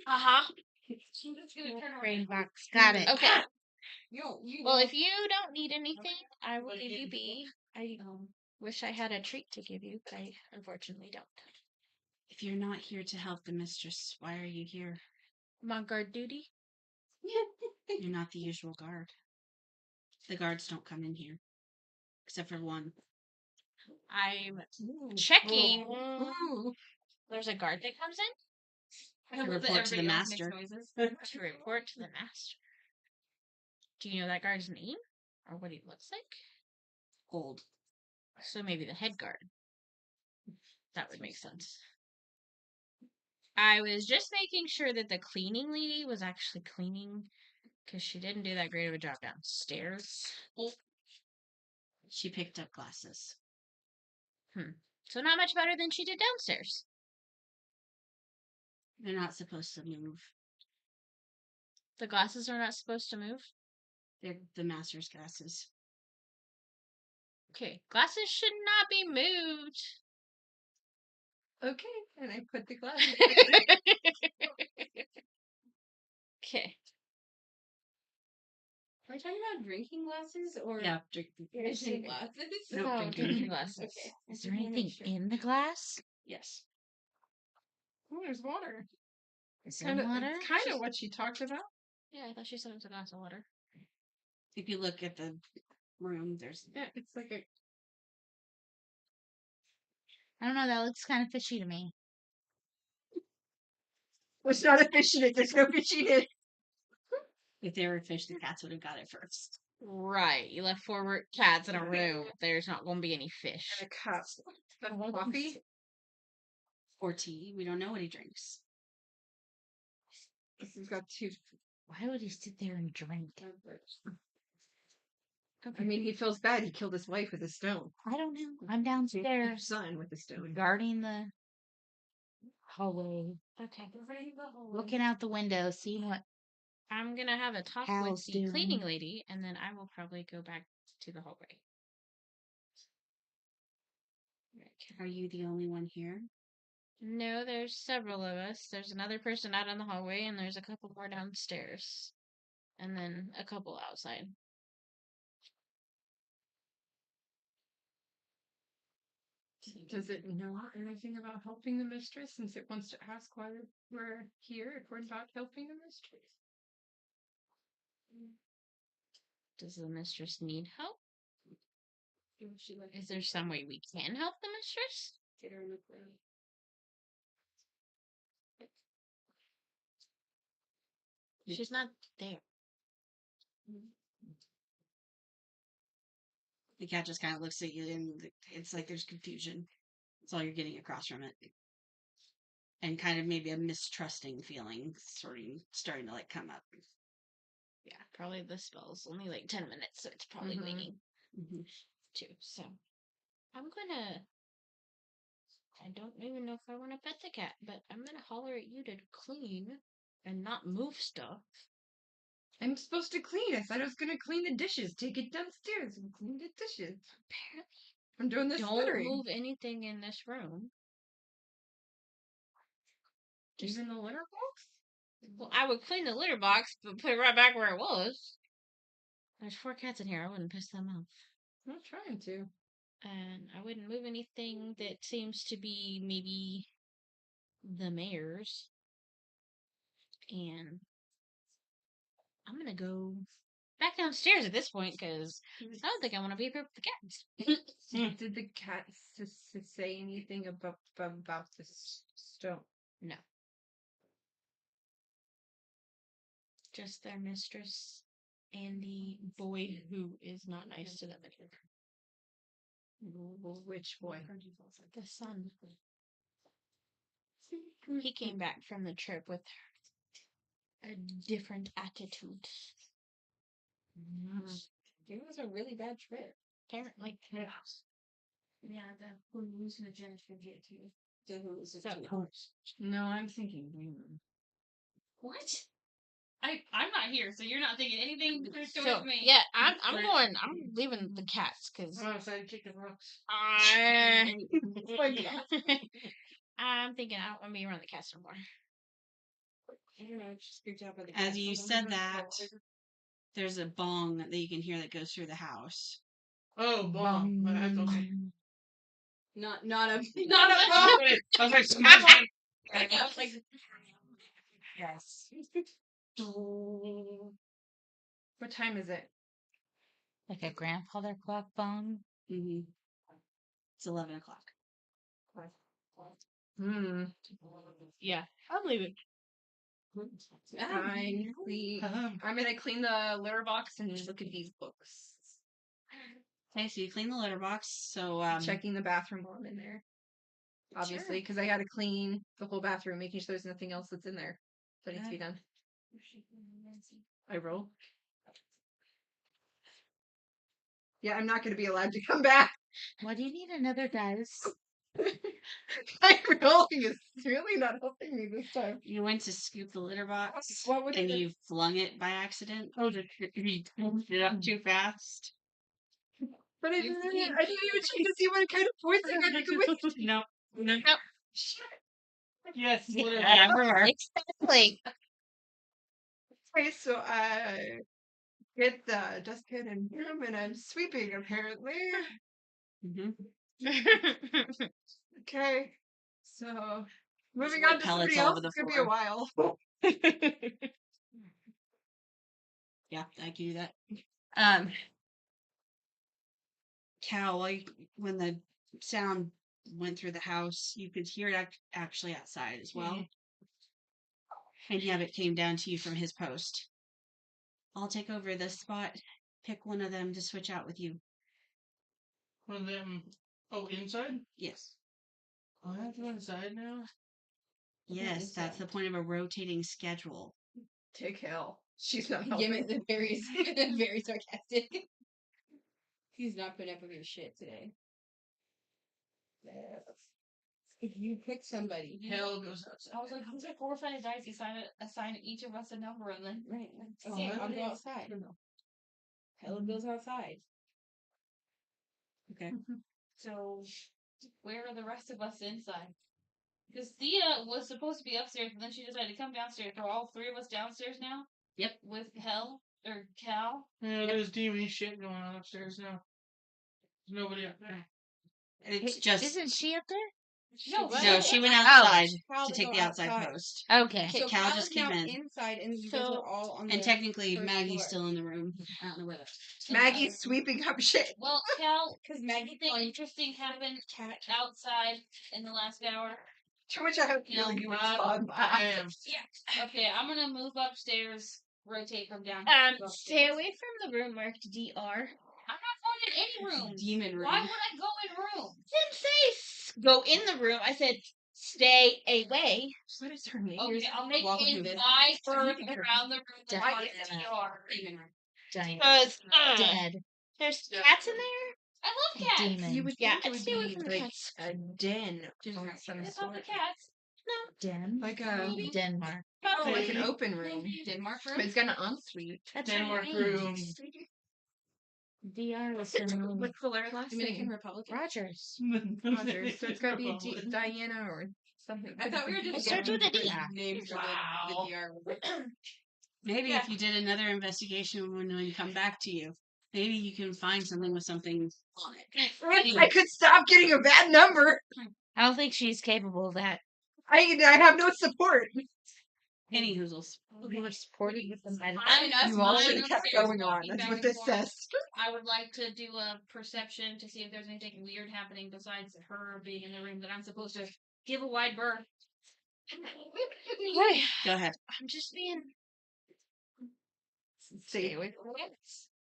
Uh-huh. She's just gonna turn around. Brain box. Got it. Okay. You Well, if you don't need anything, I will leave you be. I wish I had a treat to give you, but I unfortunately don't. If you're not here to help the mistress, why are you here? I'm on guard duty. You're not the usual guard. The guards don't come in here. Except for one. I'm checking. Ooh. there's a guard that comes in I To love that report to the everybody else makes master. noises. to report to the master. Do you know that guard's name or what he looks like? Gold. So maybe the head guard. That would make sense. I was just making sure that the cleaning lady was actually cleaning because she didn't do that great of a job downstairs. She picked up glasses. So not much better than she did downstairs. They're not supposed to move. The glasses are not supposed to move. They're the master's glasses. Okay, glasses should not be moved. Okay, and I put the glasses. Okay. Are we talking about drinking glasses or Yeah, drink. finishing glasses? Nope, Oh, drinking. drinking glasses. Okay. Is there anything in the glass? Yes. Oh, there's water. Is Kind there of, water? it's kind of what she talked about. Yeah, I thought she said it was a glass of water. If you look at the room, there's Yeah, it's like a. I don't know. That looks kind of fishy to me. It's not a fish in it. There's no fish in it. if they were fish, the cats would have got it first. Right. You left 4 cats in a room. There's not going to be any fish. And a cup of coffee. Or tea. We don't know what he drinks. This has got 2. Why would he sit there and drink? I mean, he feels bad. He killed his wife with a stone. I don't know. I'm His downstairs son with a stone. guarding the hallway, Okay. looking out the window, seeing what. I'm going to have a talk How's with the doing? cleaning lady, and then I will probably go back to the hallway. Are you the only one here? No, there's several of us. There's another person out in the hallway, and there's a couple more downstairs. And then a couple outside. Does it know anything about helping the mistress since it wants to ask why we're here if we're not helping the mistress? Does the mistress need help? Is there some way we can help the mistress? Get her in the room. She's not there. The cat just kind of looks at you and it's like there's confusion. That's all you're getting across from it. And kind of maybe a mistrusting feeling starting to like come up. Yeah, probably the spell's only like 10 minutes, so it's probably Mhm. waiting Mm-hmm. too. So I'm gonna. I don't even know if I want to pet the cat, but I'm gonna holler at you to clean and not move stuff. I'm supposed to clean. I said I was going to clean the dishes. Take it downstairs and clean the dishes. Apparently, I'm doing this don't littering. move anything in this room. Even the litter box? Well, I would clean the litter box, but put it right back where it was. There's 4 cats in here. I wouldn't piss them off. I'm not trying to. And I wouldn't move anything that seems to be maybe the mayor's. And I'm gonna go back downstairs at this point because I don't think I want to be here with the cats. Did the cat say anything about the stone? No. Just their mistress and the boy who is not nice to them anymore. Which boy? The son. He came back from the trip with a different attitude. It was a really bad trip. Apparently. Yeah, the who's the judge can get to. The who's the So- No, I'm thinking Raymond. What? I'm not here, so you're not thinking anything towards So, me. yeah, I'm leaving the cats because Oh, so I kick the rocks. I'm thinking I don't want to be around the cats no more. I don't know, just good job by the As cats. you Hold on, said hold on. that, there's a bong that you can hear that goes through the house. Oh, bomb. That's okay. Not a I was like, smashing. I was like, Yes. What time is it? Like a grandfather clock bomb. Mm-hmm. It's 11 o'clock. Yeah, I'll leave it. I'm gonna clean the litter box and look at these books. Okay, so you clean the litter box. So Checking the bathroom while I'm in there. Obviously, because I gotta clean the whole bathroom, making sure there's nothing else that's in there that needs to be done. I roll. Yeah, I'm not gonna be allowed to come back. Why do you need another dice? My rolling is really not helping me this time. you went to scoop the litter box What would and it- you flung it by accident. Oh, you pulled it up too fast. But I didn't even check to see what kind of force I got to go with. No. Yes, whatever. Exactly. Okay, so I get the dustpan and broom and I'm sweeping apparently. Mm-hmm. Okay. So moving like on to pellets somebody all else, over the it's gonna be floor. a while. Yeah, I can do that. Cal, when the sound went through the house, you could hear it actually outside as well. And Yabbit came down to you from his post. I'll take over this spot. Pick one of them to switch out with you. One of them. Oh, inside? Yes. Oh, I have to go inside now? Yes, that's the point of a rotating schedule. Take hell. She's not Give helping. it the very, very sarcastic. He's not putting up with your shit today. If you pick somebody, Hell goes outside. I was like, who's like 4 sided dice? You assign each of us a number, and then right. Okay, I'll go outside. Hella goes outside. Okay. So, where are the rest of us inside? Because Thea was supposed to be upstairs, but then she decided to come downstairs. Are all 3 of us downstairs now? Yep. With Cal? Yeah, there's demon shit going on upstairs now. There's nobody up there. It's just Isn't she up there? no. She went outside Cal to to take go the outside outside. post. Okay. Okay, So Cal Cal just is now came in. inside, and you guys So- are all on And the technically, first Maggie's floor. still in the room. I don't know where. Maggie's sweeping up shit. Well, Cal, because Maggie something interesting happened outside in the last hour. To which I have a No, feeling you would I respond back. am. Yeah. Okay, I'm gonna move upstairs, rotate from down. Stay away from the room marked DR. I'm not going in any room. Demon room. Why would I go in room? Didn't say go in the room. I said stay away. What is her name? Okay, I'll make Welcome a to this. wide berth around the room that Diana. marks DR. Demon room. Diane. Because Dead. there's cats in there. I love cats. Demon. You would Yeah, think it I'd would stay away be from the like cats. a den of some I love sort. the cats. Den. Like a Denmark. oh, like an open room. Denmark But it's got an ensuite. That's Denmark right. room. DR was the name. What's the last Dominican name? Republic. Rogers. Rogers. So it's got to be Diana or something. I thought we were just Starts with a D. Name for the DR. Maybe Yeah. if you did another investigation when we come back to you, maybe you can find something with something on it. I could stop getting a bad number. I don't think she's capable of that. I have no support. Any hoozles. We were supported with the medical. You all should have kept going on. That's what this says. I would like to do a perception to see if there's anything weird happening besides her being in the room that I'm supposed to give a wide berth. Go ahead. I'm just being. Stay away from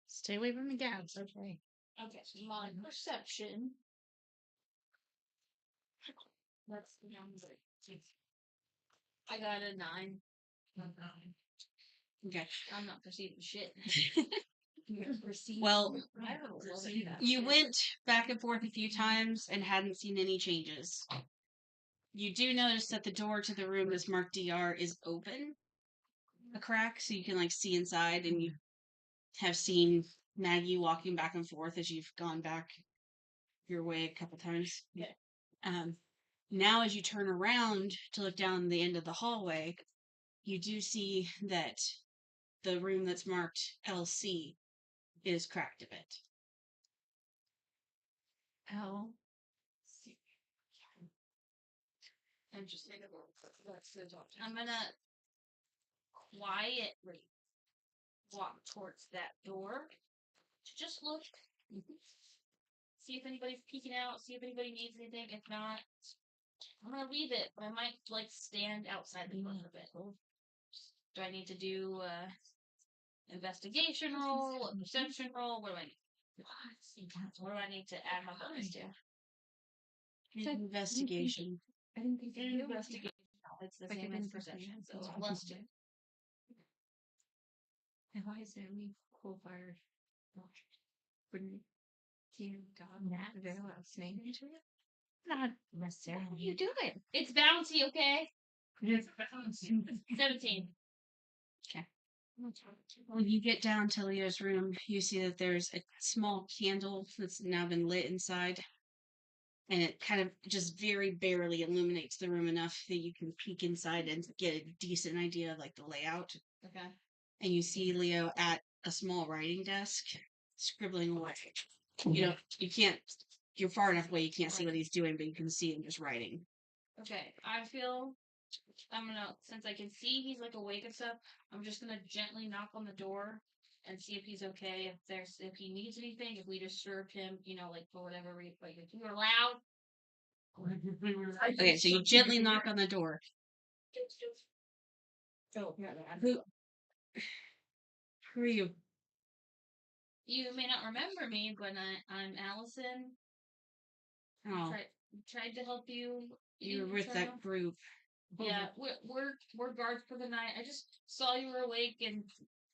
Stay away from the gals. Okay. Okay, my perception. That's the number. I got a 9. Okay. I'm not perceiving shit. Well, I don't perceive that you shit. went back and forth a few times and hadn't seen any changes. You do notice that the door to the room that's marked DR is open, a crack, so you can like see inside, and you have seen Maggie walking back and forth as you've gone back your way a couple times. Yeah. Now, as you turn around to look down the end of the hallway, you do see that the room that's marked LC is cracked a bit. L. Interesting. I'm gonna quietly walk towards that door to just look, see if anybody's peeking out, see if anybody needs anything. If not, I'm gonna leave it, but I might like stand outside the door a bit. Do I need to do investigation roll, a perception roll? What do I need? What do I need to add my bonus to? Investigation. I didn't think you knew. Investigation. No, it's the Like, same I as didn't think perception, you so knew. plus 2. And why is there any coal fired? Wouldn't you dog veil a snake into it? Not necessarily. What are you doing? It's bouncy, okay? It's balancing. 17. When you get down to Leo's room, you see that there's a small candle that's now been lit inside. And it kind of just very barely illuminates the room enough that you can peek inside and get a decent idea of like the layout. Okay. And you see Leo at a small writing desk, scribbling away. You can't, you're far enough away, you can't see what he's doing, but you can see him just writing. Okay. Since I can see he's like awake and stuff, I'm just gonna gently knock on the door and see if he's okay, if he needs anything, if we disturb him, like for whatever reason, like if you were loud. Okay, so you gently knock on the door. Who are you? You may not remember me, but I'm Allison. Oh, Tried to help you. you were with that group. Yeah, we're guards for the night. I just saw you were awake and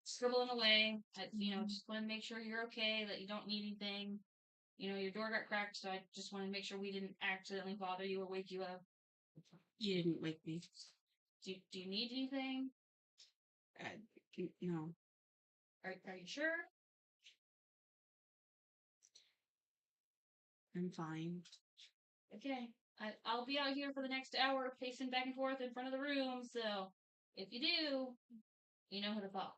scribbling away. Just want to make sure you're okay, that you don't need anything. Your door got cracked, so I just want to make sure we didn't accidentally bother you or wake you up. You didn't wake me. Do you need anything? No. Are you sure? I'm fine. Okay. I'll be out here for the next hour, pacing back and forth in front of the room. So if you do, you know who to call.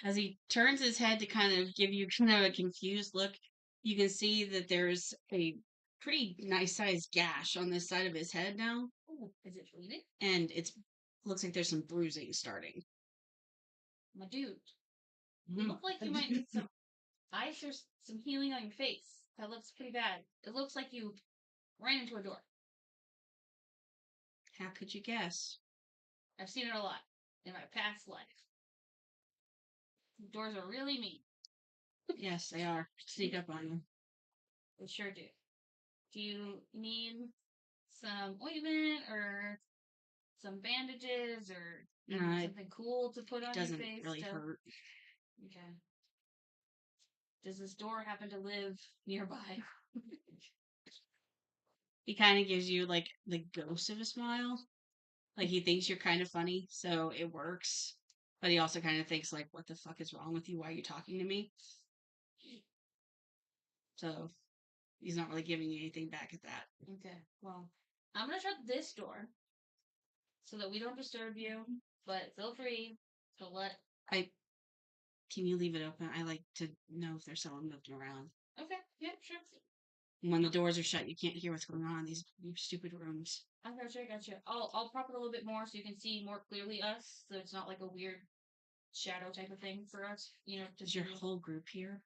As he turns his head to kind of give you kind of a confused look, you can see that there's a pretty nice sized gash on this side of his head now. Ooh, is it bleeding? And looks like there's some bruising starting. My dude, you look like you might need some ice or some healing on your face. That looks pretty bad. It looks like you ran into a door. How could you guess? I've seen it a lot in my past life. Doors are really mean. Yes, they are. Sneak up on you. They sure do. Do you need some ointment or some bandages or something cool to put on your face? Doesn't really hurt. Okay. Does this door happen to live nearby? He kind of gives you like the ghost of a smile. Like he thinks you're kind of funny, so it works. But he also kind of thinks like, what the fuck is wrong with you? Why are you talking to me? So he's not really giving you anything back at that. Okay. Well, I'm going to shut this door so that we don't disturb you, but feel free to let... Can you leave it open? I like to know if there's someone moving around. Okay. Yeah, sure. When the doors are shut, you can't hear what's going on in these stupid rooms. I gotcha. I'll prop it a little bit more so you can see more clearly us, so it's not like a weird shadow type of thing for us. Is your whole group here?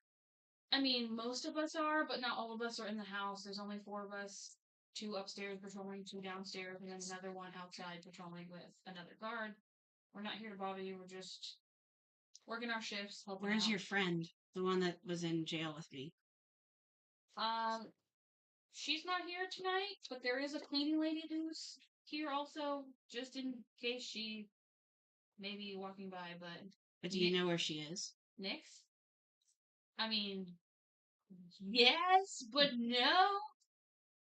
I mean, most of us are, but not all of us are in the house. There's only 4 of us. 2 upstairs patrolling, 2 downstairs, and then another one outside patrolling with another guard. We're not here to bother you. We're just working our shifts. Where's your friend? The one that was in jail with me. She's not here tonight, but there is a cleaning lady who's here also, just in case she may be walking by, But do you know where she is? Nyx? I mean, yes, but no.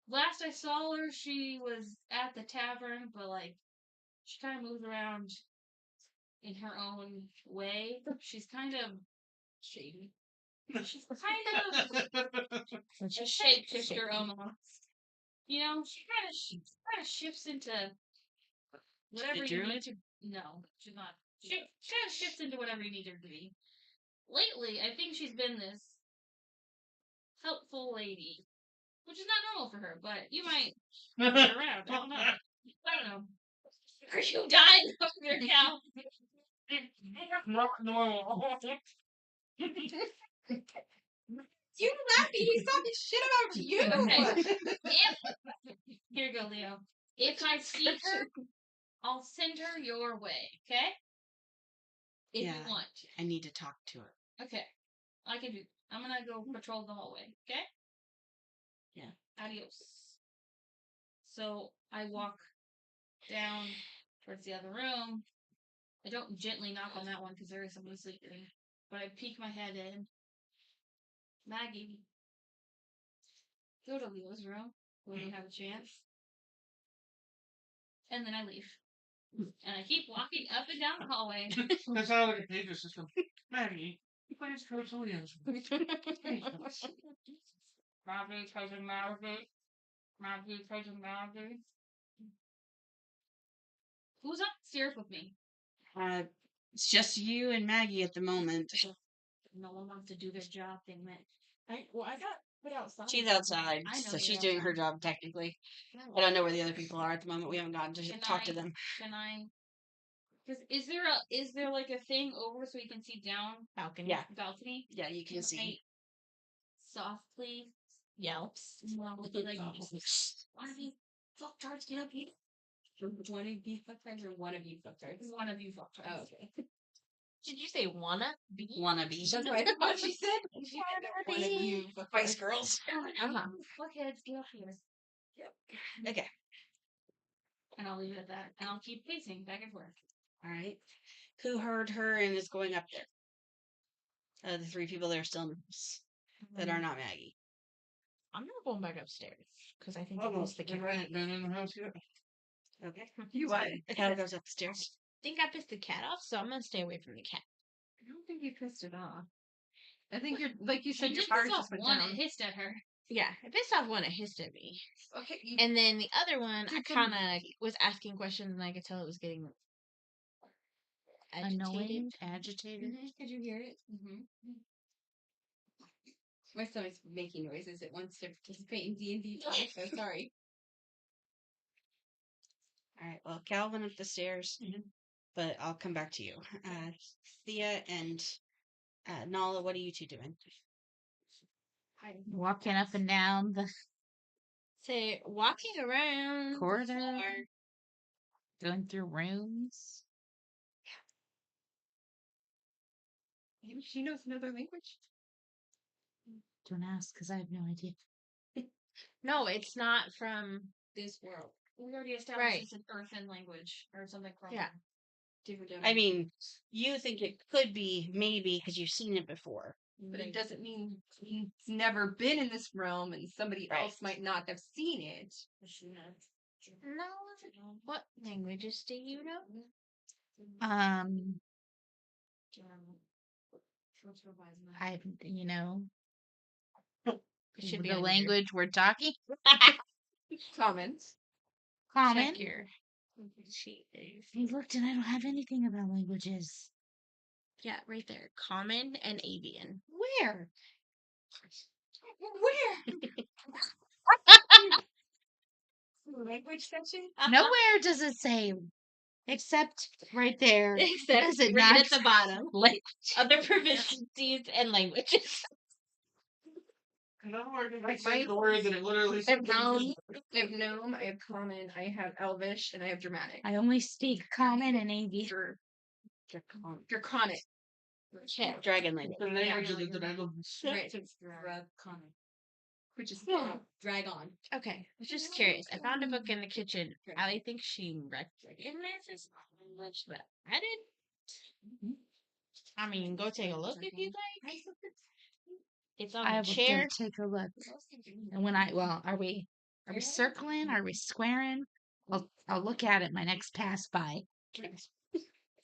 Last I saw her, she was at the tavern, but, she kind of moves around in her own way. She's kind of shady. She's kind of a shapeshifter almost. She kind of shifts into whatever you need to. No, she's not. She kind of shifts into whatever you need her to be. Lately, I think she's been this helpful lady, which is not normal for her. But you might get around. I don't know. Are you dying over there, Cal? Not normal. You laughed. He's talking shit about you. Okay. Here you go, Leo. If I see her, I'll send her your way. Okay. If Yeah. you want. I need to talk to her. Okay. I can do. I'm gonna go patrol the hallway. Okay. Yeah. Adios. So I walk down towards the other room. I don't gently knock on that one because there is somebody sleeping. But I peek my head in. Maggie, go to Leo's room when you have a chance. And then I leave. And I keep walking up and down the hallway. That's how I look at Pedro's system. Maggie, please go to Leo's. Maggie, cousin Maggie. Maggie, cousin Maggie. Who's upstairs with me? It's just you and Maggie at the moment. No one wants to do their job. They meant. I got put outside. She's outside, I know so you're she's doing her outside. job technically. I don't know where the other people are at the moment. We haven't gotten to talk to them. Can I? Because is there like a thing over so you can see down Balcony. Yeah. balcony? Yeah, you can see. Softly Yelps. like one of you fucktards get up here. One of you fucktards or one of you fucktards? One of you fucktards. Oh, okay. Did you say wanna be? Wannabe. That's what I thought she said. One of you Spice Girls. Uh-huh. Fuckheads, get up here. Okay. And I'll leave it at that. And I'll keep pacing back and forth. All right. Who heard her and is going up there? The 3 people that are still in the house that are not Maggie. I'm not going back upstairs because I think Oh, I missed the cat. I ain't been in the house yet. Okay. You what? The cat goes upstairs. I think I pissed the cat off, so I'm gonna stay away from the cat. I don't think you pissed it off. I think you're like you She said. Your did power piss off just went one down. and hissed at her. Yeah, I pissed off one. It hissed at me, Okay. and then the other one, I Did the- kind of was asking questions, and I could tell it was getting agitated. Annoying, agitated. Did you hear it? My stomach's making noises. It wants to participate in D&D. I'm so sorry. All right. Well, Cal went up the stairs, but I'll come back to you. Thea and Nala, what are you 2 doing? Walking up and down the Say walking around the corridor, floor. going through rooms. Maybe she knows another language. Don't ask, because I have no idea. No, it's not from. This world. We already established Right. it's an earthen language or something from Yeah. I mean, you think it could be maybe because you've seen it before. But it doesn't mean he's never been in this realm and somebody Right. else might not have seen it. No. What languages do you know? I, you know, It should be the on your language we're talking. Comments. Common. check your sheet. I looked and I don't have anything about languages. Yeah, right there. Common and avian. Where? Where? Language section? Nowhere does it say, except right there. Except Does it right not? at the bottom. Language. Other proficiencies and languages. In other words, I Like say my- the word that it literally I says. have gnome, I have gnome, I have common, I have elvish, and I have dramatic. I only speak common and avian. Draconic. Okay. Dragon language. The language of the dragon. Right, so it's Draconic. Which is Dragon. Okay. I was just curious. I found a book in the kitchen. Allie thinks she recognizes language, but I didn't. I mean, go take a look if you'd like. It's on I the will chair. go take a look. And when are we circling? Are we squaring? I'll look at it my next pass by. It's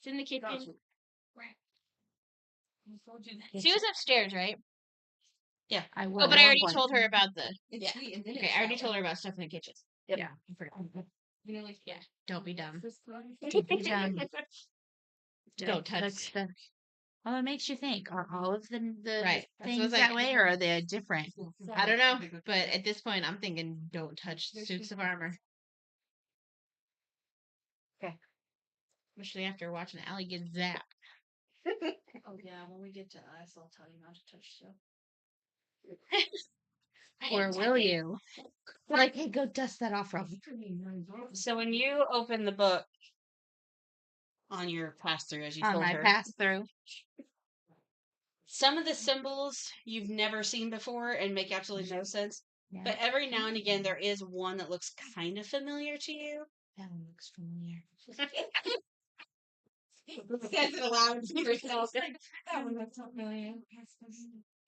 in the kitchen. Yes, She was upstairs, right? I will. Oh, but I already One. told her about the. It's Yeah. sweet and then Okay, it's I already sour. told her about stuff in the kitchen. Yep. Yeah, I forgot. Yeah. Don't be dumb. Don't be dumb. Don't touch. That's the. Well, it makes you think. Are all of the Right. That's what I things was that like. way, or are they different? I don't know, but at this point, I'm thinking don't touch suits of armor. Okay. Especially after watching Allie get zapped. Oh yeah, when we get to us, I'll tell you not to touch stuff. Or will you? Like, hey, go dust that off real quick. So when you open the book on your pass through, as you On told my her, pass through. some of the symbols you've never seen before and make absolutely no sense. Yeah, But every now and again, there is one that looks kind of familiar to you. that one looks familiar. Says it aloud to yourself. That one looks familiar.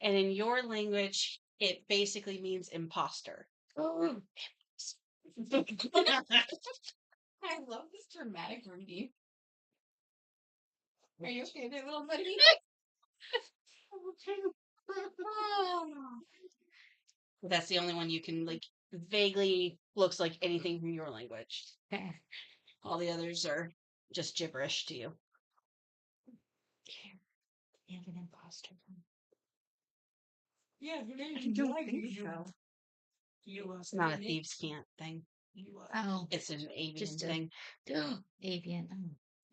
And in your language, it basically means imposter. I love this dramatic reading. Are you okay there, little buddy? That's the only one you can, like, vaguely looks like anything from your language. Okay. All the others are just gibberish to you. You have an imposter. Yeah, I don't think so. It's not a thieves' can't thing. Oh, It's an avian Just a- thing. avian.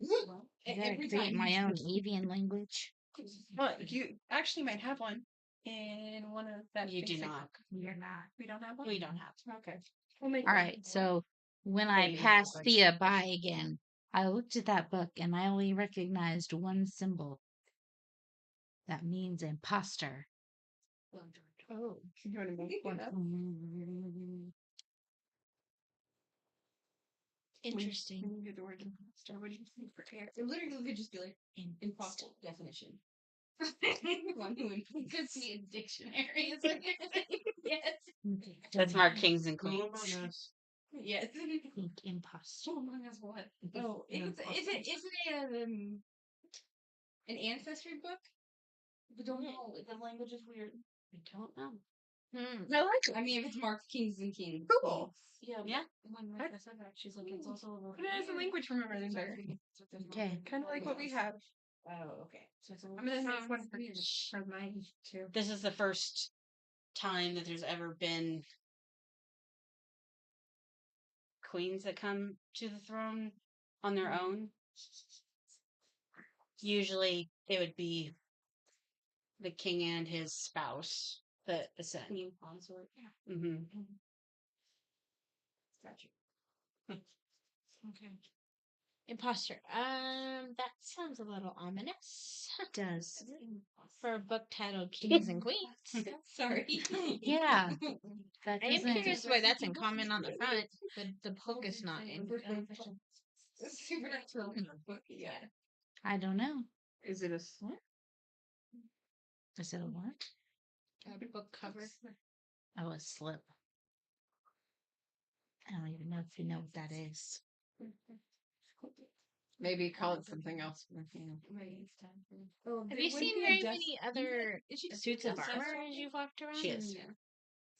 Oh. I gotta Every create time my own avian language. Well, you actually might have one in one of that. You do basic not. book. You're not. We don't have one. We don't have. Okay. All right. So when I Avian passed language. Thea by again, I looked at that book and I only recognized one symbol. That means imposter. Oh, you want to make one up? Interesting. When you get the word imposter, what do you think? Prepare. It literally could just be like impossible definition. One who could see a dictionary. Yes. That's Mark Kings and Oh my Queens. gosh. Yes. Think imposter. Among Us what? Oh, isn't it an ancestry book? I don't know. The language is weird. I don't know. I like it. I mean, if it's Mark Kings and Kings. Cool. Yeah. Yeah. When Martha said that, she's like, it's also a little. But it has a language from everything better. Okay. Kind of like what we have. Oh, okay. So it's a I'm gonna have one for mine too. This is the first time that there's ever been queens that come to the throne on their own. Usually it would be the king and his spouse that ascend. Queen consort. Yeah. Mm-hmm. Gotcha. Okay. Imposter. That sounds a little ominous It does. for a book titled Kings and Queens. Sorry. Yeah. That I am doesn't. curious why that's in common on the front, but the book is not in. Supernatural in the book, yeah. I don't know. Is it a slip? Is it a what? Book cover. Oh, a slip. I don't even know if you know what that is. Maybe call it something else. Oh, Have you seen very many other suits of armor as you've walked around? She is.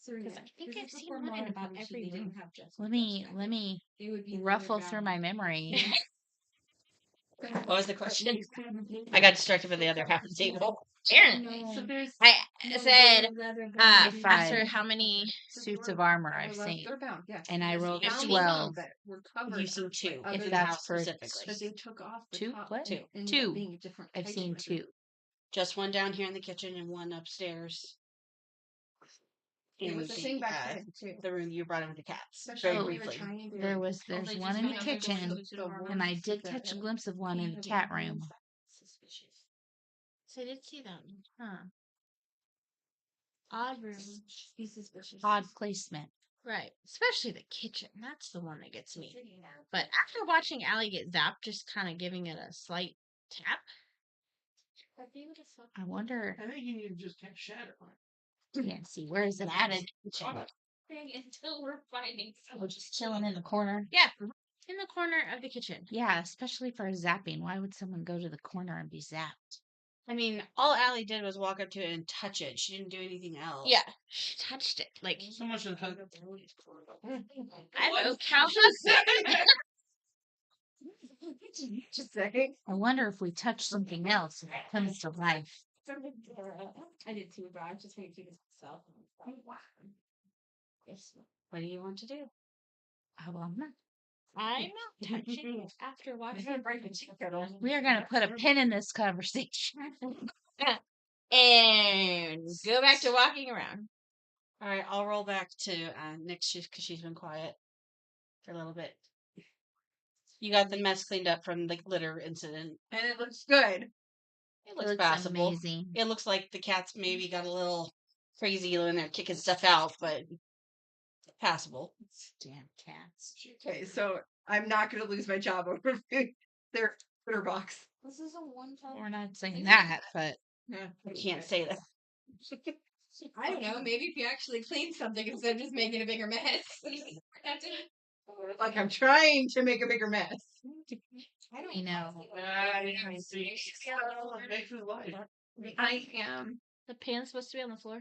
Because I think I've seen one in about every room. Let me ruffle through my memory. What was the question? I got distracted by the other half of the table. Apparently. So there's I said, If asked I- her how many. Suits of armor I've seen. They're bound, yes. And I rolled How many 12. that were covered You've seen two. other If than that's house for- specifically. But they took off the Two? top What? Two. and ended Two. up being a different I've type seen of two. Just one down here in the kitchen and one upstairs. It In was the thing back uh, then too. the room you brought in with the cats. Especially Very when we were briefly. trying to. There's they one just in the went up and kitchen, and I did catch a glimpse of one in the cat room. Suspicious. So I did see them. Huh. Odd room. He's suspicious. Odd placement. Right. Especially the kitchen. That's the one that gets me. But after watching Allie get zapped, just kind of giving it a slight tap. I wonder. I think you need to just catch shadow. Can't see. Where is it at? Until we're finding We're just chilling in the corner. Yeah. In the corner of the kitchen. Yeah, especially for zapping. Why would someone go to the corner and be zapped? I mean, all Allie did was walk up to it and touch it. She didn't do anything else. Yeah. She touched it. Like, So much of the I know cow husband. Just saying. I wonder if we touch something else and it comes to life. I did too, but I was just trying to keep it to myself. Yes. What do you want to do? Oh, well, I'm not. I'm not touching it after watching. We are going to put a pin in this conversation. And go back to walking around. All right, I'll roll back to Nyx because she's been quiet for a little bit. You got the mess cleaned up from the glitter incident. And it looks good. It looks Looks passable. amazing. It looks like the cats maybe got a little crazy when they're kicking stuff out, but passable. Damn cats. Okay, so I'm not going to lose my job over their litter box. This is a one-time. We're not saying that, but Yeah. I can't say that. I don't know. Maybe if you actually clean something instead of just making a bigger mess. Like I'm trying to make a bigger mess. I know. I am. The pan's supposed to be on the floor.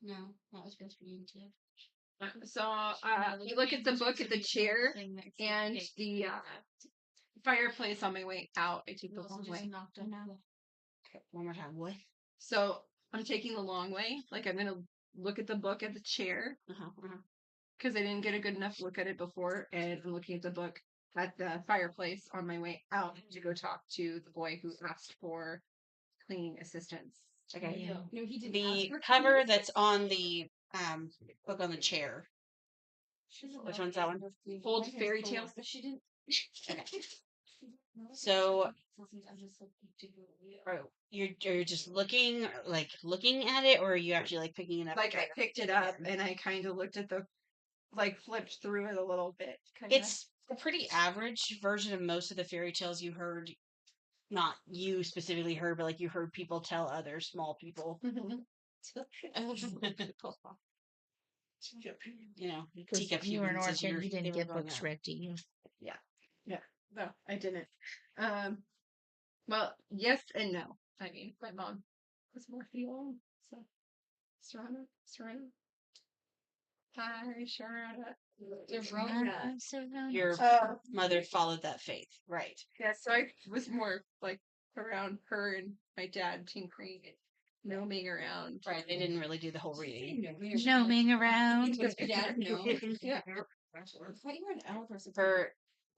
No, that was supposed to be in too. So you look at the book at the chair and the fireplace on my way out. I take the long way. One more time. What? So I'm taking the long way. Like I'm gonna look at the book at the chair because I didn't get a good enough look at it before, and I'm looking at the book at the fireplace on my way out to go talk to the boy who asked for cleaning assistance. Okay. Yeah. No, he didn't. The cover that's on the book on the chair. Which one's that one? Old fairy tales. She didn't. So you're just looking at it, or are you actually like picking it up? Like I picked it up and I kind of looked at the, like flipped through it a little bit. Kinda. It's a pretty average version of most of the fairy tales you heard. Not you specifically heard, but like you heard people tell other small people. You know, teacup You were an humans as orphan. You they didn't were get growing books up. read to you. No, I didn't. Well, yes and no. I mean, my mom was more feeling. So, Serena. Hi, Sharada. Your mother followed that faith, right? Yeah, so I was more like around her and my dad tinkering and gnoming around. Right. They didn't really do the whole reading. Gnoming around. Dad, no. Yeah. Her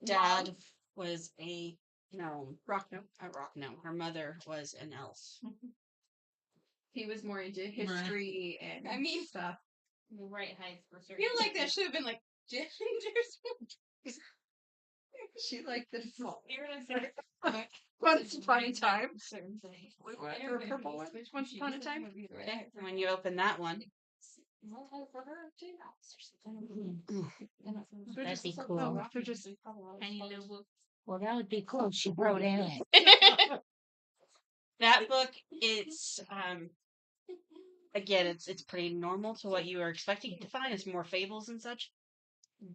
dad was a gnome. Rock gnome. A rock gnome. Her mother was an elf. He was more into history and I mean, stuff. Right height for I certain. feel like that should have been like she liked this. Once upon a time. Wait, what? Or a purple one? Once upon a time? Okay. And when you open that one, That'd be cool. They're just Tiny little book. Well, that would be cool. She wrote in it. that book, it's again, it's pretty normal to what you were expecting to find. It's more fables and such.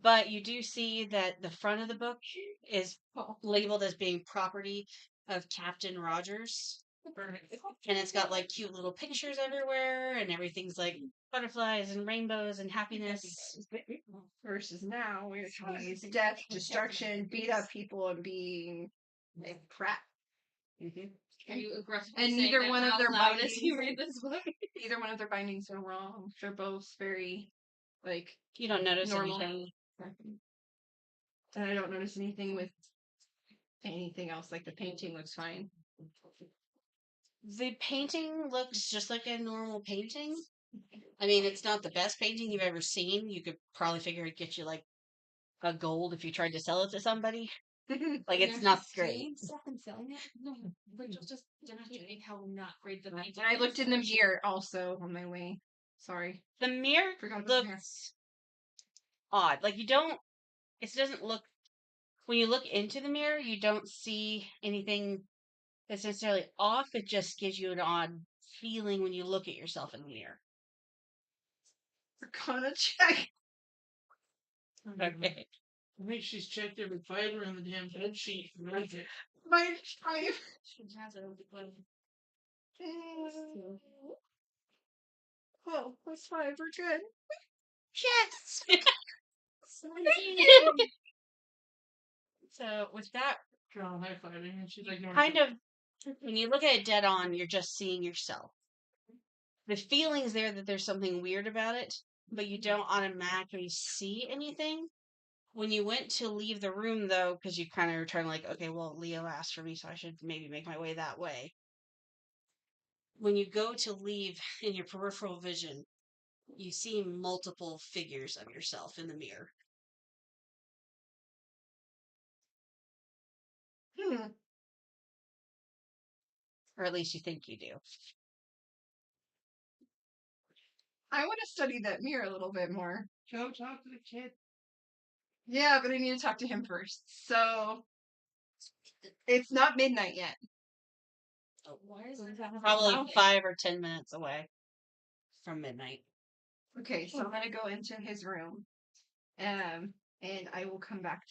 But you do see that the front of the book is labeled as being property of Captain Rogers. And it's got like cute little pictures everywhere, and everything's like butterflies and rainbows and happiness. versus now, which means death, destruction, beat up people, and being a crap. Are you aggressively And saying neither that one of out their loud bindings, as you read this book? neither one of their bindings are wrong. They're both very like You don't notice normal. anything. And I don't notice anything with anything else. Like the painting looks fine. The painting looks just like a normal painting. I mean, it's not the best painting you've ever seen. You could probably figure it'd get you like a gold if you tried to sell it to somebody. Like it's not great. No, Rachel's just demonstrating how not great the And I looked in the mirror also on my way. Sorry. The mirror Forgot about the mirror. looks odd. Like it doesn't look, when you look into the mirror, you don't see anything that's necessarily off. It just gives you an odd feeling when you look at yourself in the mirror. We're gonna check. Okay. I think she's checked every fiber on the damn bed sheet. My five. Oh, that's five. We're good. Yes. So with that, Girl, high fiving, and she's like, kind of, when you look at it dead on, you're just seeing yourself. The feeling's there that there's something weird about it, but you don't automatically see anything. When you went to leave the room, though, because you kind of were trying to like, okay, well, Leo asked for me, so I should maybe make my way that way. when you go to leave in your peripheral vision, you see multiple figures of yourself in the mirror. Or at least you think you do. I want to study that mirror a little bit more. Go talk to the kid. Yeah, but I need to talk to him first. So it's not midnight yet. Why is that? Probably 5 or 10 minutes away from midnight. Okay, so I'm gonna go into his room, and I will come back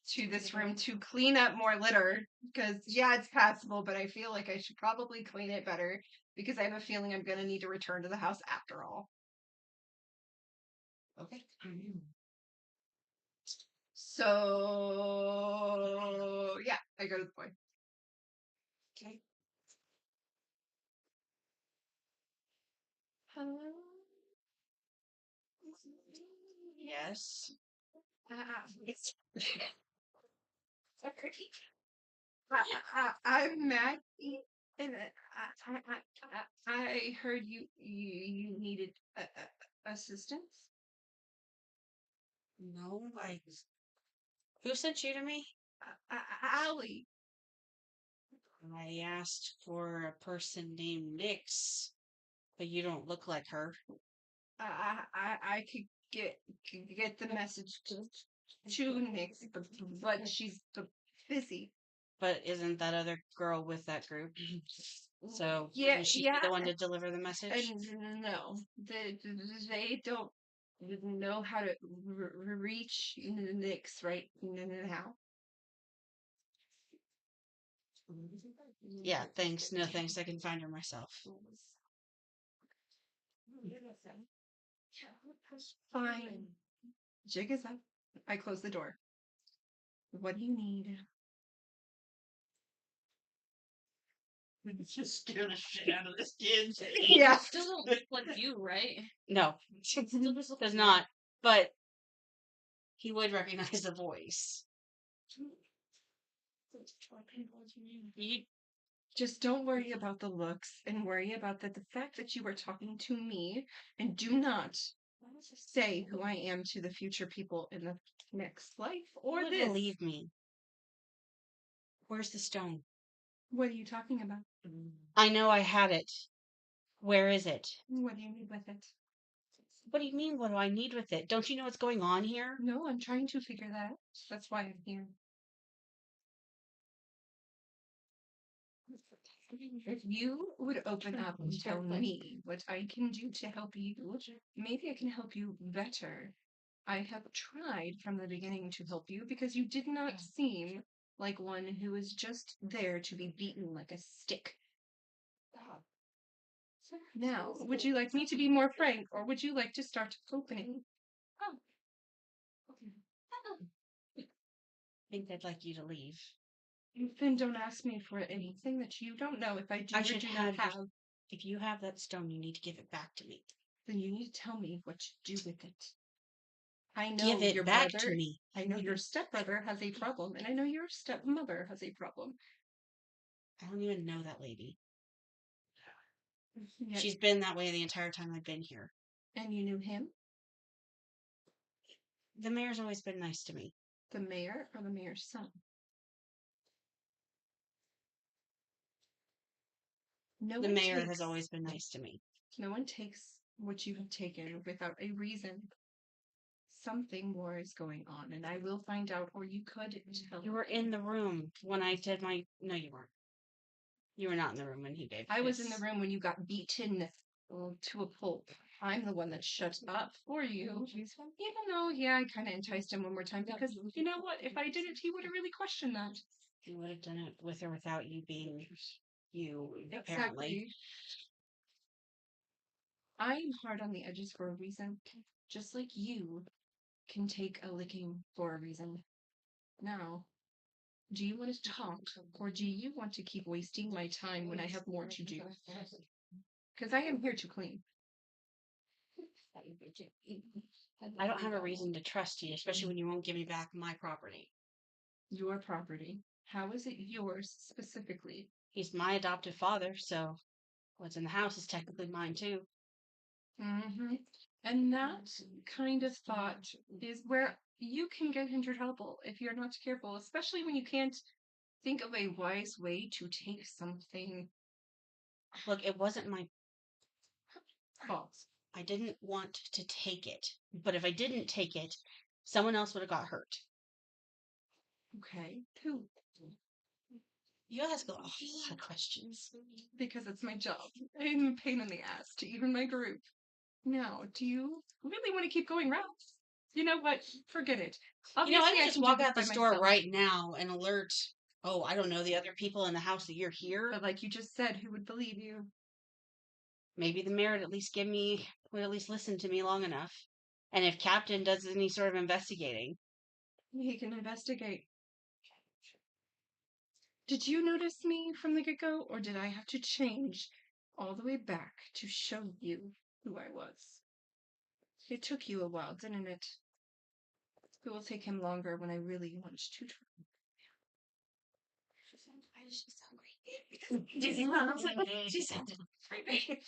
to this room to clean up more litter because yeah, it's passable, but I feel like I should probably clean it better because I have a feeling I'm gonna need to return to the house after all. Okay. So yeah, I go to the boy. Okay. Hello. Yes. It's I'm Maggie, and I heard you needed assistance. No, who sent you to me? Allie. I asked for a person named Nyx, but you don't look like her. I could get the message to Nick, but she's busy. But isn't that other girl with that group? So Yeah, wouldn't she be yeah. the one to deliver the message? No, they don't know how to reach Nyx right now. Yeah, thanks. No thanks. I can find her myself. Fine. Jig is up. I close the door. What do you need? Just scare the shit out of this kid. Yeah. Still don't look like you, right? No, Still just look does like not. But he would recognize the voice. You, Just don't worry about the looks and worry about the fact that you are talking to me and do not say who I am to the future people in the next life or would this. believe me. Where's the stone? What are you talking about? I know I had it. Where is it? What do you need with it? What do you mean? What do I need with it? Don't you know what's going on here? No, I'm trying to figure that out. That's why I'm here. If you would open up and tell me what I can do to help you, maybe I can help you better. I have tried from the beginning to help you because you did not seem like one who is just there to be beaten like a stick. Now, would you like me to be more frank, or would you like to start opening? I think I'd like you to leave. Then don't ask me for anything that you don't know if I do I or should do not have. have. If you have that stone, you need to give it back to me. Then you need to tell me what to do with it. I know Give it your back brother. to me. I know your stepbrother has a problem, and I know your stepmother has a problem. I don't even know that lady. Yet- She's been that way the entire time I've been here. and you knew him, The mayor's always been nice to me. the mayor or the mayor's son. No The one mayor takes, has always been nice to me. No one takes what you have taken without a reason. Something more is going on, and I will find out, or you could tell. You were in the room when I did my. No, you weren't. You were not in the room when he gave. I was in the his- room when you got beaten to a pulp. I'm the one that shut up for you. Even though, yeah, I kind of enticed him one more time because you know what? If I didn't, he would have really questioned that. You would have done it with or without you being you, apparently. Exactly. I'm hard on the edges for a reason, just like you can take a licking for a reason. Now, do you want to talk, or do you want to keep wasting my time when I have more to do? Because I am here to clean. I don't have a reason to trust you, especially when you won't give me back my property. Your property. How is it yours specifically? He's my adoptive father, so What's in the house is technically mine too. Mm-hmm. And that kind of thought is where you can get into trouble if you're not careful, especially when you can't think of a wise way to take something. Look, it wasn't my Fault. I didn't want to take it. But if I didn't take it, someone else would have got hurt. Okay. Who? You ask a lot of questions. Because it's my job. I'm a pain in the ass to even my group. Now, do you really want to keep going rounds? You know what? Forget it. I Obviously, can just can do walk this out the by store myself. right now and alert, oh, I don't know, the other people in the house that you're here. But like you just said, who would believe you? Maybe the mayor would at least would at least listen to me long enough. And if Captain does any sort of investigating. He can investigate. Did you notice me from the get-go, or did I have to change all the way back to show you who I was? It took you a while, didn't it? It will take him longer when I really want to try. She sounded great.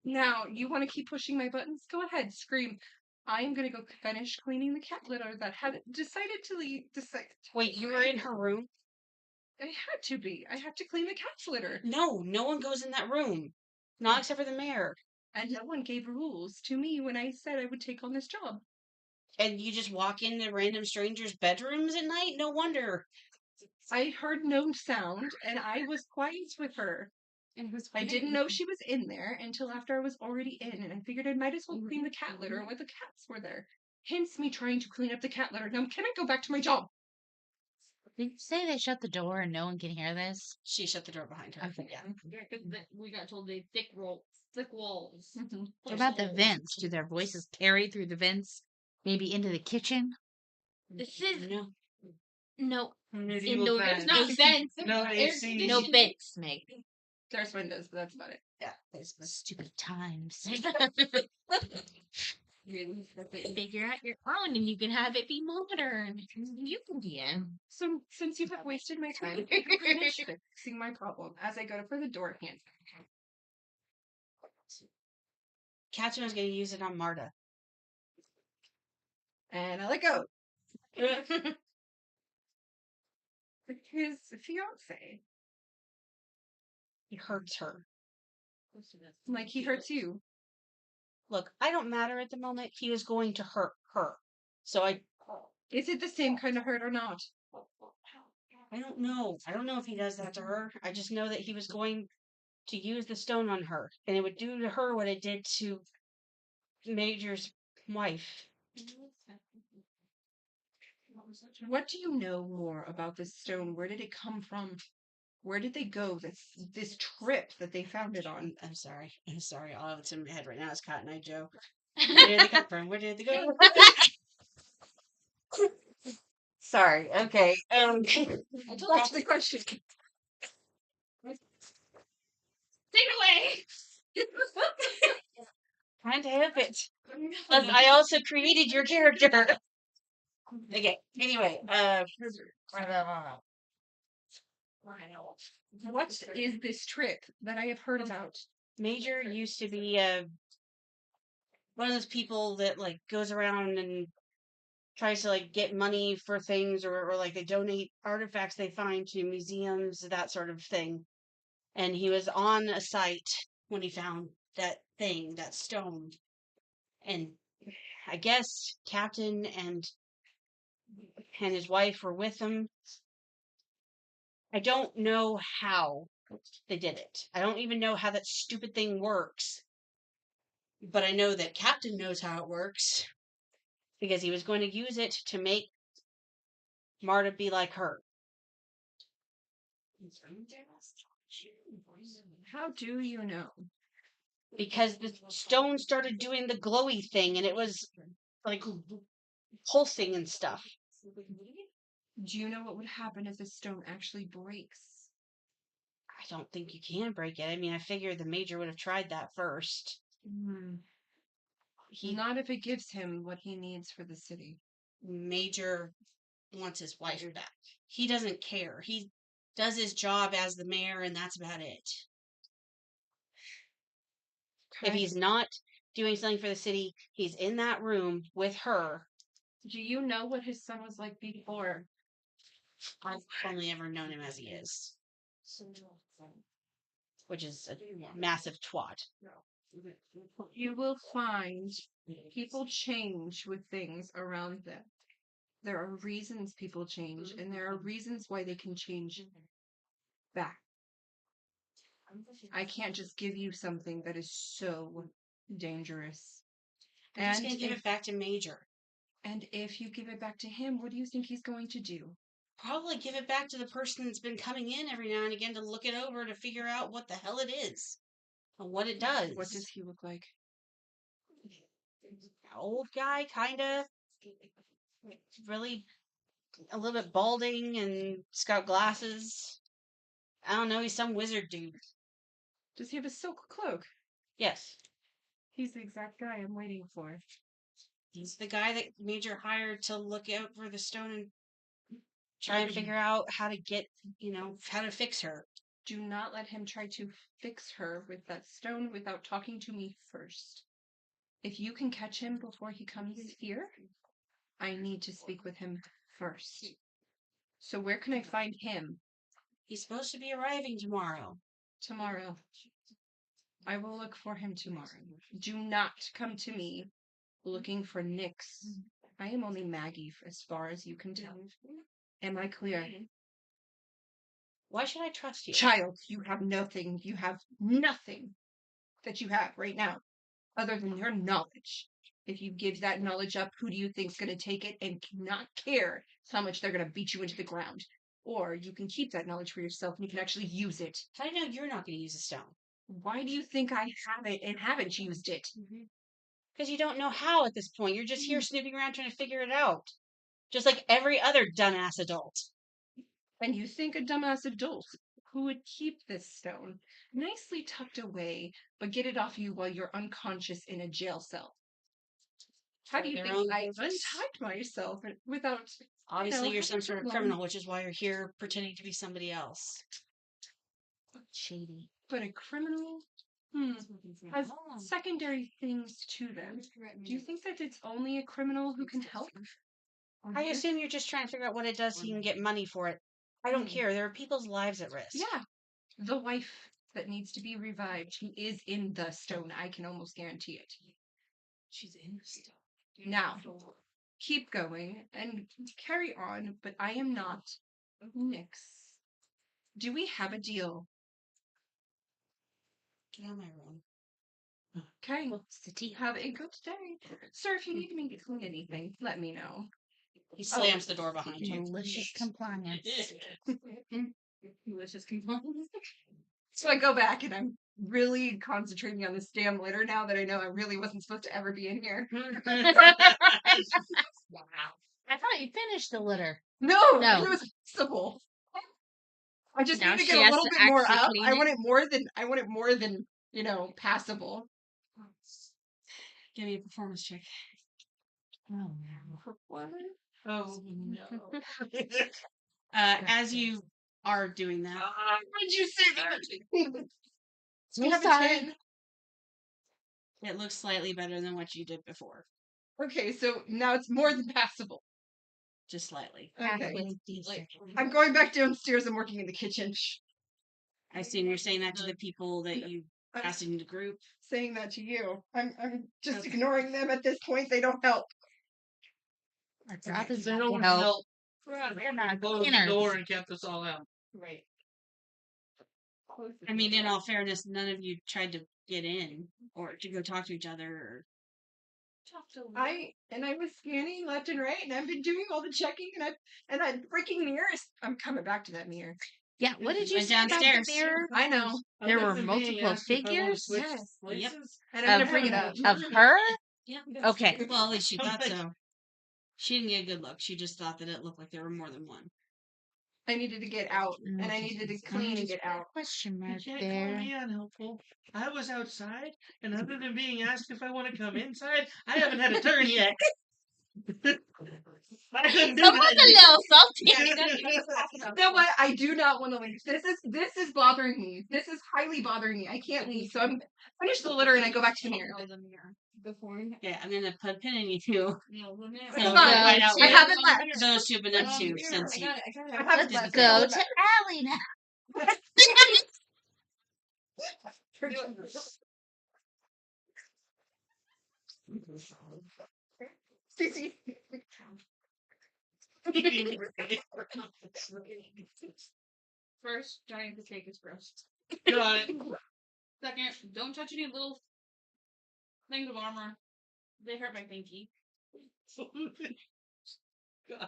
Now, you want to keep pushing my buttons? Go ahead, scream. I am going to go finish cleaning the cat litter that had decided to leave. Wait, you were in her room? I had to be. I had to clean the cat's litter. No one goes in that room. Not except for the mayor. And no one gave rules to me when I said I would take on this job. And you just walk into random strangers' bedrooms at night? No wonder. I heard no sound, and I was quiet with her. I didn't know she was in there until after I was already in, and I figured I might as well clean the cat litter when the cats were there. Hence me trying to clean up the cat litter. Now, can I go back to my job? Did you say they shut the door and no one can hear this? She shut the door behind her. Okay. Yeah. Because we got told they thick walls. What about the vents? Do their voices carry through the vents? Maybe into the kitchen? This is No. no Medieval indoor. times. There's not vents. No Air AC. no vents, Meg. There's windows, but that's about it. Yeah. Stupid times. Really, figure out your own, and you can have it be modern. You can be in. So, since you have wasted my time, I can finish fixing my problem as I go for the door handle. Catherine was going to use it on Marta. And I let go. His fiance. He hurts her. Like he hurts you. Look, I don't matter at the moment. He was going to hurt her. So Is it the same kind of hurt or not? I don't know. I don't know if he does that to her. I just know that he was going to use the stone on her. And it would do to her what it did to Major's wife. What do you know more about this stone? Where did it come from? Where did they go? This trip that they found it on. I'm sorry. All that's in my head right now is Cotton Eye Joe. Where did they come from? Where did they go? Sorry. Okay. What's the question? Take it away. Can't help it. Plus, I also created your character. Okay. Anyway, What is this trip that I have heard about? Major used to be one of those people that like goes around and tries to like get money for things, or like they donate artifacts they find to museums, that sort of thing. And he was on a site when he found that thing, that stone. And I guess Captain and his wife were with him. I don't know how they did it. I don't even know how that stupid thing works. But I know that Captain knows how it works. Because he was going to use it to make Marta be like her. How do you know? Because the stone started doing the glowy thing, and it was like pulsing and stuff. Do you know what would happen if the stone actually breaks? I don't think you can break it. I mean, I figured the Major would have tried that first. Not if it gives him what he needs for the city. Major wants his wife back. He doesn't care. He does his job as the mayor, and that's about it. If Okay. he's not doing something for the city, he's in that room with her. Do you know what his son was like before? I've only ever known him as he is, which is a massive twat. You will find people change with things around them. There are reasons people change, and there are reasons why they can change back. I can't just give you something that is so dangerous. I'm just And gonna give if, it back to Major. and if you give it back to him, what do you think he's going to do? Probably give it back to the person that's been coming in every now and again to look it over to figure out what the hell it is and what it does. What does he look like? Old guy, kind of. Really a little bit balding and he's got glasses. I don't know. He's some wizard dude. Does he have a silk cloak? Yes. He's the exact guy I'm waiting for. He's the guy that Major hired to look out for the stone and try and figure out how to get, how to fix her. Do not let him try to fix her with that stone without talking to me first. If you can catch him before he comes here, I need to speak with him first. So where can I find him? He's supposed to be arriving tomorrow. Tomorrow. I will look for him tomorrow. Do not come to me looking for Nyx. I am only Maggie as far as you can tell. Am I clear? Why should I trust you? Child, you have nothing. You have nothing that you have right now other than your knowledge. If you give that knowledge up, who do you think's going to take it and not care how much they're going to beat you into the ground? Or you can keep that knowledge for yourself and you can actually use it. How do you know you're not going to use a stone? Why do you think I have it and haven't used it? Because you don't know how at this point. You're just here snooping around trying to figure it out. Just like every other dumbass adult. And you think a dumbass adult who would keep this stone nicely tucked away, but get it off you while you're unconscious in a jail cell? How do you Their think own I business? untied myself without... Obviously, you're some sort of having criminal, which is why you're here pretending to be somebody else. Shady. But a criminal has secondary things to them. Do you think that it's only a criminal who can help? I assume you're just trying to figure out what it does so you can get money for it. I don't care. There are people's lives at risk. Yeah. The wife that needs to be revived, who is in the stone, I can almost guarantee it. She's in the stone. Now, keep going and carry on, but I am not Nyx. Do we have a deal? Get out of my room. Okay. Have a good day. Sir, if you need me to clean anything, let me know. He slams the door behind you. Delicious compliance. Delicious compliance. So I go back and I'm really concentrating on this damn litter now that I know I really wasn't supposed to ever be in here. Wow. I thought you finished the litter. No, No. it was possible. I just Now need to she get a has little to bit more actually up. clean I it. want it more than, passable. Give me a performance check. Oh, no. What? Oh no. As you are doing that, Why did you say that? So You have a sorry. 10. it looks slightly better than what you did before. Okay, so now it's more than passable. Just slightly. Okay. Halfway decent. I'm going back downstairs and working in the kitchen. I assume you're saying that to the people that you I'm passed into the group. saying that to you. I'm just Okay. ignoring them at this point. They don't help. Our job is They not don't to help. help. We're not Closed the cleaners. door and kept us all out. Right. I mean, in all fairness, none of you tried to get in or to go talk to each other. Or... I was scanning left and right, and I've been doing all the checking, and I freaking mirrors. I'm coming back to that mirror. Yeah, what did you Went say about the downstairs. mirror? I know, There were Other than being multiple asked if I wanna figures? switch Yes. places, and I'm Of, gonna bring it up. of her? Yeah. Okay. Well, at least she thought Okay. so. She didn't get a good look. She just thought that it looked like there were more than one. I needed to get out, and I needed to clean and get out. Question You mark can't call there. me unhelpful. I was outside, and other than being asked if I want to come inside, I haven't had a turn yet. I couldn't do Someone's a that. little salty. No, but I do not want to leave. This is bothering me. This is highly bothering me. I can't leave. So I'm finish the litter and I go back to the mirror. Before. Yeah, I'm gonna put a pin in you too. No, the mirror. It's So fine. find out I what haven't left. those two have been up to since I you. got it. I got it. I haven't Let's left. go to Allie now. Cece. First, giant cake is gross. Got it. Second, don't touch any little things of armor. They hurt my pinky. God. I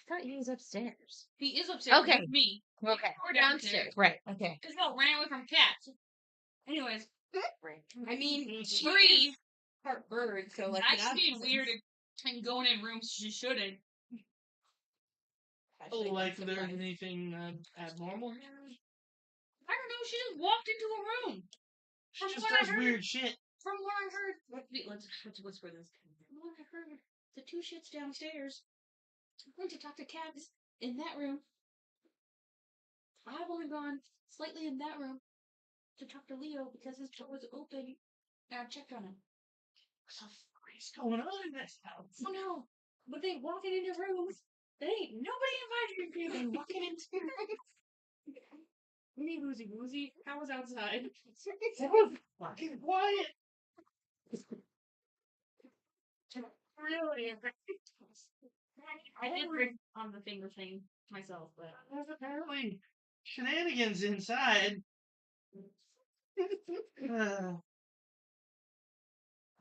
thought he was upstairs. He is upstairs Okay. with me. Okay. We're downstairs. Right. Okay. This girl ran away from cats. Anyways, I mean, she Bree, is part bird, so like I just being weird and going in rooms she shouldn't. Like there's anything abnormal here? I don't know. She just walked into a room. She From just what I does heard- weird shit. From what I heard, let's whisper this. From what I heard, the two shits downstairs went to talk to cats in that room. I've only gone slightly in that room to talk to Leo because his door was open and I checked on him. What the fuck is going on in this house? Oh no! But they walking into rooms. They ain't nobody invited you. They walking into rooms. Me woozy woozy. I was outside. That was fucking quiet. Really? I did bring on the finger thing myself, but There's apparently shenanigans inside.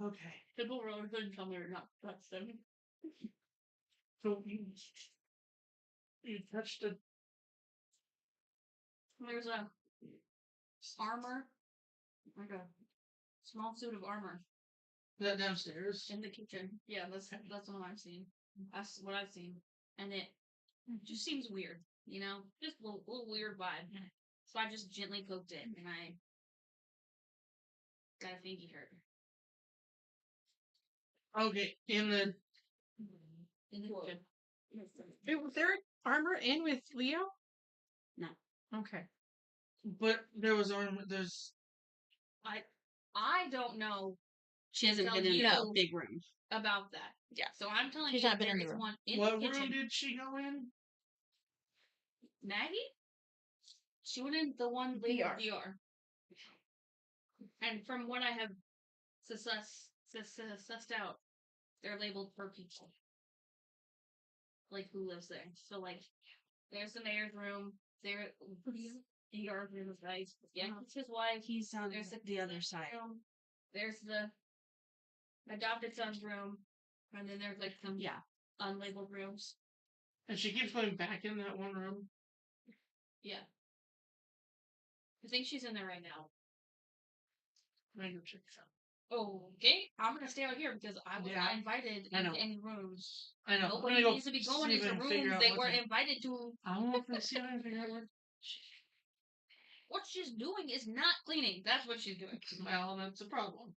Okay. people really couldn't tell me to not touch them. So you touched a There's a armor, like a small suit of armor that downstairs. in the kitchen. Yeah, that's the one I've seen. That's what I've seen, and it just seems weird, you know, just a little weird vibe. So I just gently poked it, and I got a fingy hurt Okay, in the in the kitchen. was there armor in with Leo? No. Okay. but there was there's I don't know She hasn't Tell been in you. a big room. about that. Yeah. So I'm telling She's you, not been in there the is room. one in what the room kitchen. did she go in? Maggie? She went in the one labeled VR. And from what I have sussed out, they're labeled per people. Like who lives there. So like there's the mayor's room, there VR room is nice. Yeah, it's his wife. He's on There's the other side. room. There's the adopted son's room. And then there's like some unlabeled rooms. And she keeps going back in that one room. Yeah. I think she's in there right now. I go check this out. Oh, okay. I'm gonna stay out here because I was Yeah. not invited I know. into any rooms. I know. I'm Nobody gonna go needs to be going see if I into can figure rooms out they what weren't the- invited to. I want to see if I can figure out What she's doing is not cleaning. That's what she's doing. well, that's a problem.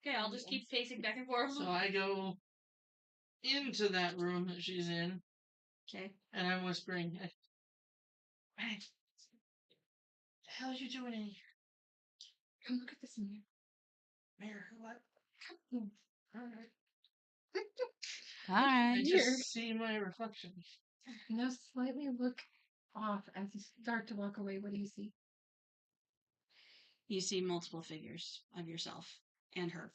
Okay, I'll just keep pacing back and forth. So I go into that room that she's in, Okay. and I'm whispering, "Hey, what the hell are you doing in here? Come look at this mirror. Mirror, what? Alright. All I right. just see my reflection. Now slightly look off as you start to walk away. What do you see? You see multiple figures of yourself and her.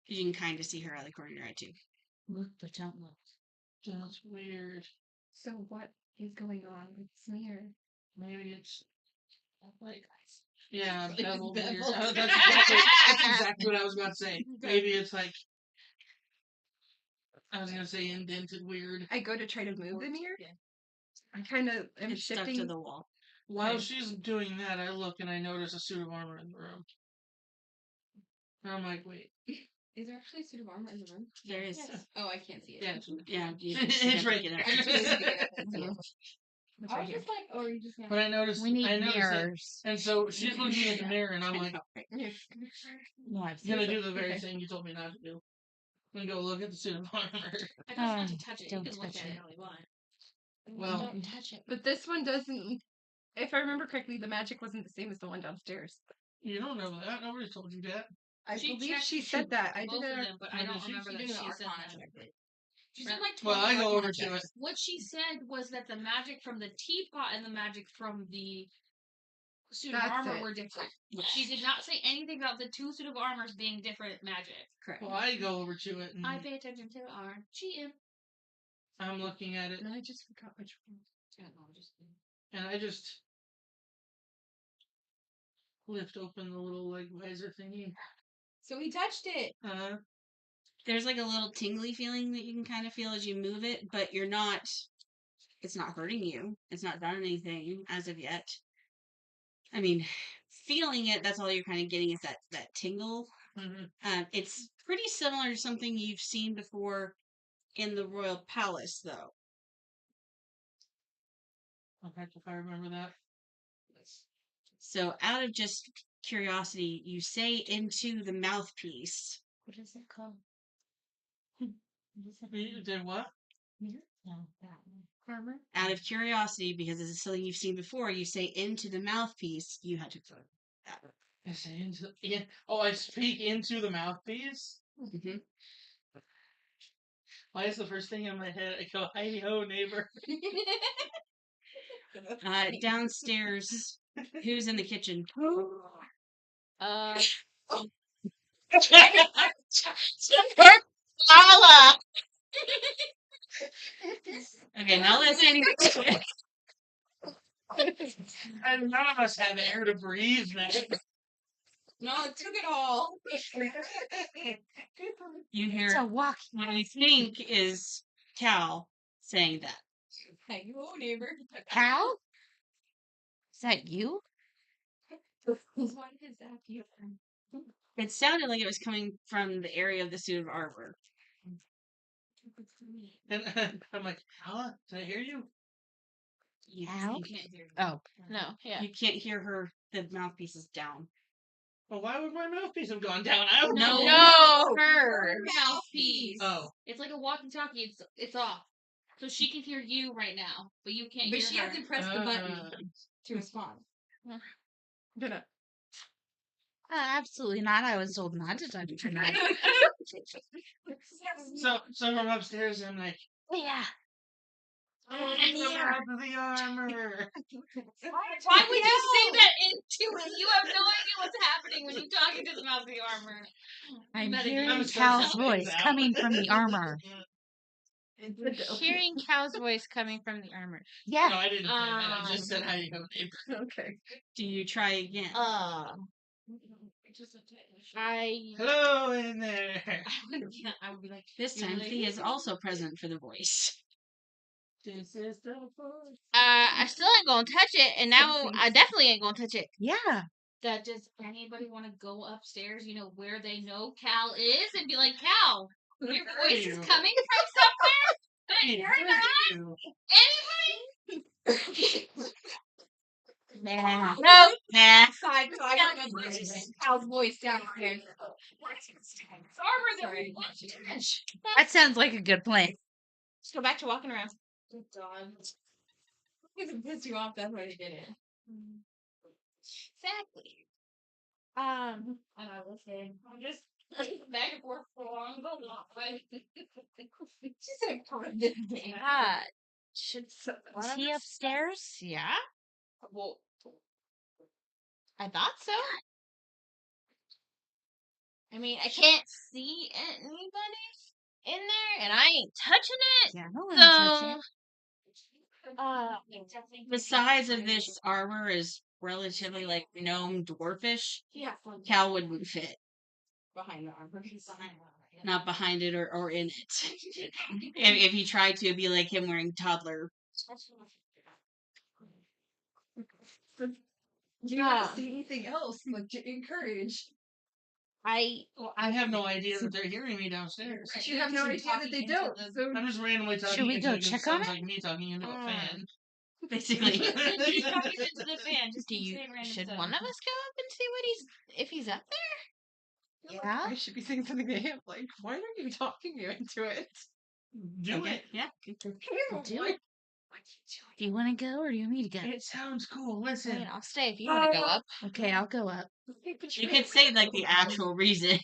You can kind of see her out of the corner of your eye too. Look, but don't look. That's weird. So what is going on with this mirror? Maybe it's like, yeah, Like beveled beveled. mirrors. Oh, that's exactly what I was about to say. Maybe it's like, I was gonna say indented weird. I go to try to move the mirror. Yeah. I kind of am It's stuck shifting. to the wall. While Okay. she's doing that, I look and I notice a suit of armor in the room. And I'm like, wait. Is there actually a suit of armor in the room? There is. Yes. Oh, I can't see it. Yeah, it's Yeah, you It's have to right get there. it. I just need to get it. It's I right was here. just like, oh, you just but I noticed. We need I noticed it. mirrors. And so she's looking at the mirror, and I'm like, Yes. No, I've seen gonna it. do the very Okay. thing you told me not to do. and go look at the suit of armor. I told you not to touch it. You don't can look touch at it it. all you want. Well, Don't touch it. But this one doesn't. If I remember correctly, the magic wasn't the same as the one downstairs. you don't know that. Nobody told you that. I She believe checked she said that. I both did of a. them, but I Did don't she? remember She that did she an said Arcana that. check. She said like 12 Well, I go over Arcana to checks. it. What she said was that the magic from the teapot and the magic from the suit of That's armor it. were different. She did not say anything about the two suit of armors being different magic. Correct. Well, I go over to it and I pay attention to our GM. I'm looking at it, And I just forgot which one. and I just lift open the little like visor thingy. So he touched it. There's like a little tingly feeling that you can kind of feel as you move it, but you're not. It's not hurting you. It's not done anything as of yet. I mean, feeling it. That's all you're kind of getting is that tingle. Mm-hmm. It's pretty similar to something you've seen before in the royal palace, though. Okay, if I remember that. So, out of just curiosity, you say into the mouthpiece. What is it called? You did what? No, that one. Armor? Out of curiosity, because this is something you've seen before, you say into the mouthpiece. You had to throw that. I say into. Yeah. Oh, I speak into the mouthpiece. Mm-hmm. Why is the first thing in my head? I go, "Hi ho, neighbor." Downstairs, who's in the kitchen? Okay, now let's say And none of us have air to breathe, man. No, it took it all. you It's a hear walk. what I think is Cal saying that. Hey, you old neighbor. Cal? Is that you? What is that here? It sounded like it was coming from the area of the suit of armor. And I'm like, "Hala, did I hear you?" Cal? You can't hear me. Oh. No, yeah. You can't hear her. The mouthpiece is down. Well, why would my mouthpiece have gone down? I don't No. know. No, her. Mouthpiece. Oh. It's like a walkie-talkie. It's off, so she can hear you right now, but you can't But hear she her. hasn't pressed the button to respond. Gonna. Absolutely not. I was told not to touch it tonight. So from upstairs, I'm like, Yeah. "Come out of the armor." Why would you say that into it? You have no idea what's happening when you're talking to the mouth of the armor. I'm better hearing I'm get so Cal's sorry, voice Val. coming from the armor. Hearing Cal's voice coming from the armor. No, Yeah. I didn't say that. I just said, "Hi ho, neighbor." Okay. Do you try again? Hello in there. I would be like, This time, Thea is also present for the voice. This is the voice. I still ain't gonna touch it, and now I definitely ain't gonna touch it. Yeah. does anybody want to go upstairs, where they know Cal is and be like, Cal, your voice is coming from somewhere? But you're not? Anybody? Nah. No. Nah. I remember Cal's voice downstairs. Sorry. That sounds like a good plan. Let's go back to walking around. Good dog. If it pissed you off, that's why they did it. Exactly. And I was saying, I'm just back and forth for a long way. She said, God. Should Is he upstairs? Yeah. well, I thought so. I mean, I can't see anybody in there, and I ain't touching it. Yeah, no one touch So, it. The size of this armor is relatively like gnome dwarfish. yeah, Cal wouldn't fit. behind the armor. Not behind it or in it. If he tried to, it'd be like him wearing toddler. Do you want to see anything else? Like to encourage. Well, I have no idea that they're hearing me downstairs. You have no idea that they don't. So I'm just randomly talking. Should we into go it 'cause check it on sounds it? like me talking into a fan. Basically. You're talking into the fan. Just do you? say random Should stuff. one of us go up and see what if he's up there? Yeah? I should be saying something to him. Like, why aren't you talking me into it? Do Okay. it. Yeah. Do it. Do you want to go or do you want me to go? It sounds cool. I Listen. mean, I'll stay if you want to go up. Okay, I'll go up. You could say like the actual reason.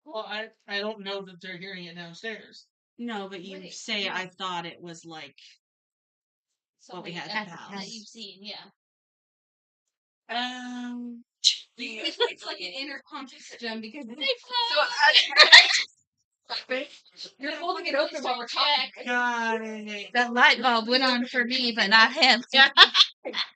Well, I don't know that they're hearing it downstairs. No, but you Wait, say yeah. I thought it was like what we Something had at in the the that house. you've seen, yeah. It's like an intercom system because you're holding it open while we're talking. Got it. That light bulb went on for me, but not him.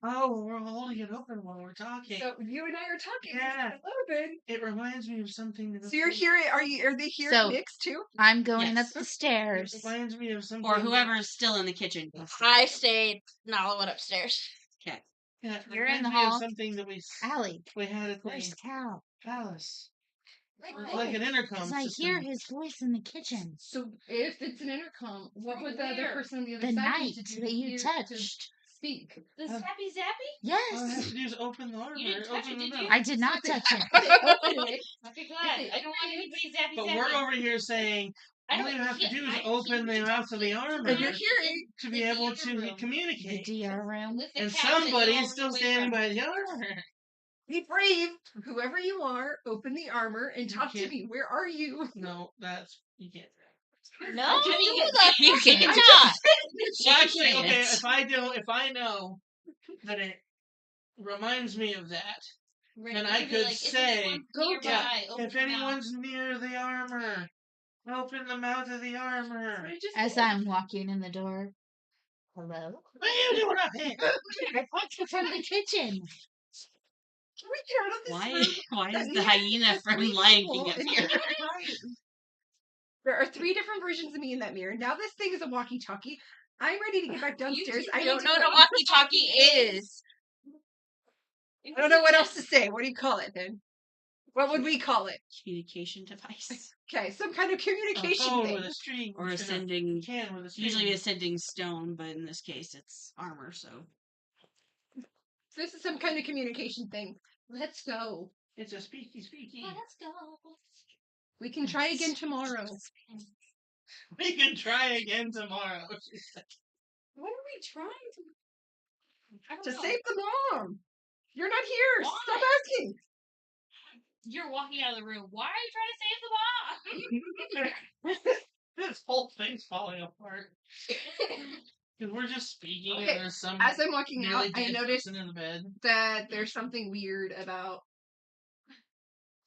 Oh, we're holding it open while we're talking. So you and I are talking. Yeah. It's open. It reminds me of something. That So you're hearing? Are they hearing So- Nick's too? I'm going Yes. up the It stairs. reminds me of something. Or whoever's still in the kitchen. I stayed. Nala went upstairs. Okay. Yeah, it You're in reminds the me of hall. something that Allie, we had at where's the Cal? palace. It was Oh, like an intercom Because I system. hear his voice in the kitchen. So if it's an intercom, what would the other Where? person on the other The side night need to do that to you hear- to touched. speak? The Uh, Zappy Zappy? All I have Yes. to do is open the armor. You didn't touch open it, the did mouth. you? I did not touch it. Okay, good. I don't want anybody Zappy But Zappy. we're over here saying I all don't- you have to yeah, do is I- open you the can mouth of the touch it. armor And you're hearing. to be the able DR to room. The communicate. DR room. With the And cabinet somebody all is still the way standing from- by the armor. Be brave, whoever you are. Open the armor and You talk to can't- me. Where are you? No, that's you can't. No, I mean, you can't. cannot. Well, actually, can't. okay. If I know that it reminds me of that, Right, then you I could be could like, if say, anyone's go nearby, yeah, open if your mouth. anyone's near the armor, open the mouth of the armor. As I'm walking in the door. Hello? What are you doing up here? I popped you from the kitchen. Can we get out of this Why? room? Why That is the means hyena there's from three Lion people King up in here? here. There are 3 different versions of me in that mirror. Now this thing is a walkie-talkie. I'm ready to get back downstairs. You I don't know what a what walkie-talkie is. I don't know what else to say. What do you call it then? What would we call it? Communication device. Okay, some kind of A communication phone thing. with a string. Or a instead of sending can with a string. usually a sending stone, but in this case it's armor, so So this is some kind of communication thing. Let's go. It's a speaky. Let's go. We can try again tomorrow. We can try again tomorrow. What are we trying I don't to know. save the mom? You're not here. Why? Stop asking. You're walking out of the room. Why are you trying to save the mom? This whole thing's falling apart. Because we're just speaking Okay, and there's some As I'm walking out, really I dead noticed person in the bed. that there's something weird about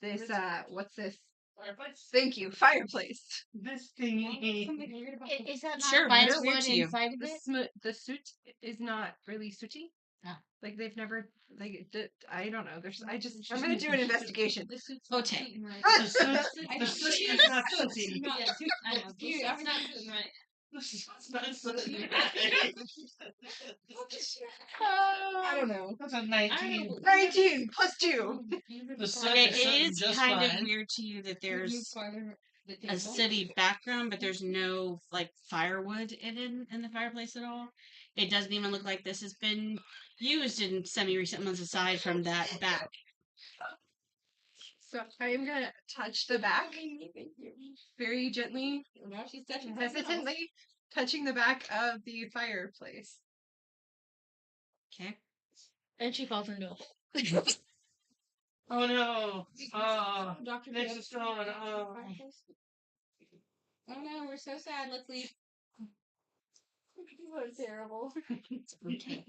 this. What's this? Fireplace. Thank you, fireplace. This thing. Is that not Sure, what is weird firewood to you? inside of it? The suit is not really sooty. Oh. Like they've never I don't know. I'm gonna do an investigation. The suit's Oh, not Tay. suiting right. The suit is not sooty. Yeah, I know. You- I'm not suiting right. The suit's not sooty. I don't know. That's a 19. 19 plus 2. The suit Okay, is it sitting is just kind fine. of weird to you that there's a table. city background, but there's no like firewood in the fireplace at all. It doesn't even look like this has been used in semi-recent months aside from that back. So I am gonna touch the back very gently, Now she's touching something else. hesitantly, touching the back of the fireplace. Okay. And she falls into a hole. Oh no. Oh. Dr. Next Joe. is gone. Oh. Oh no, we're so sad. Let's leave. You are terrible. Okay.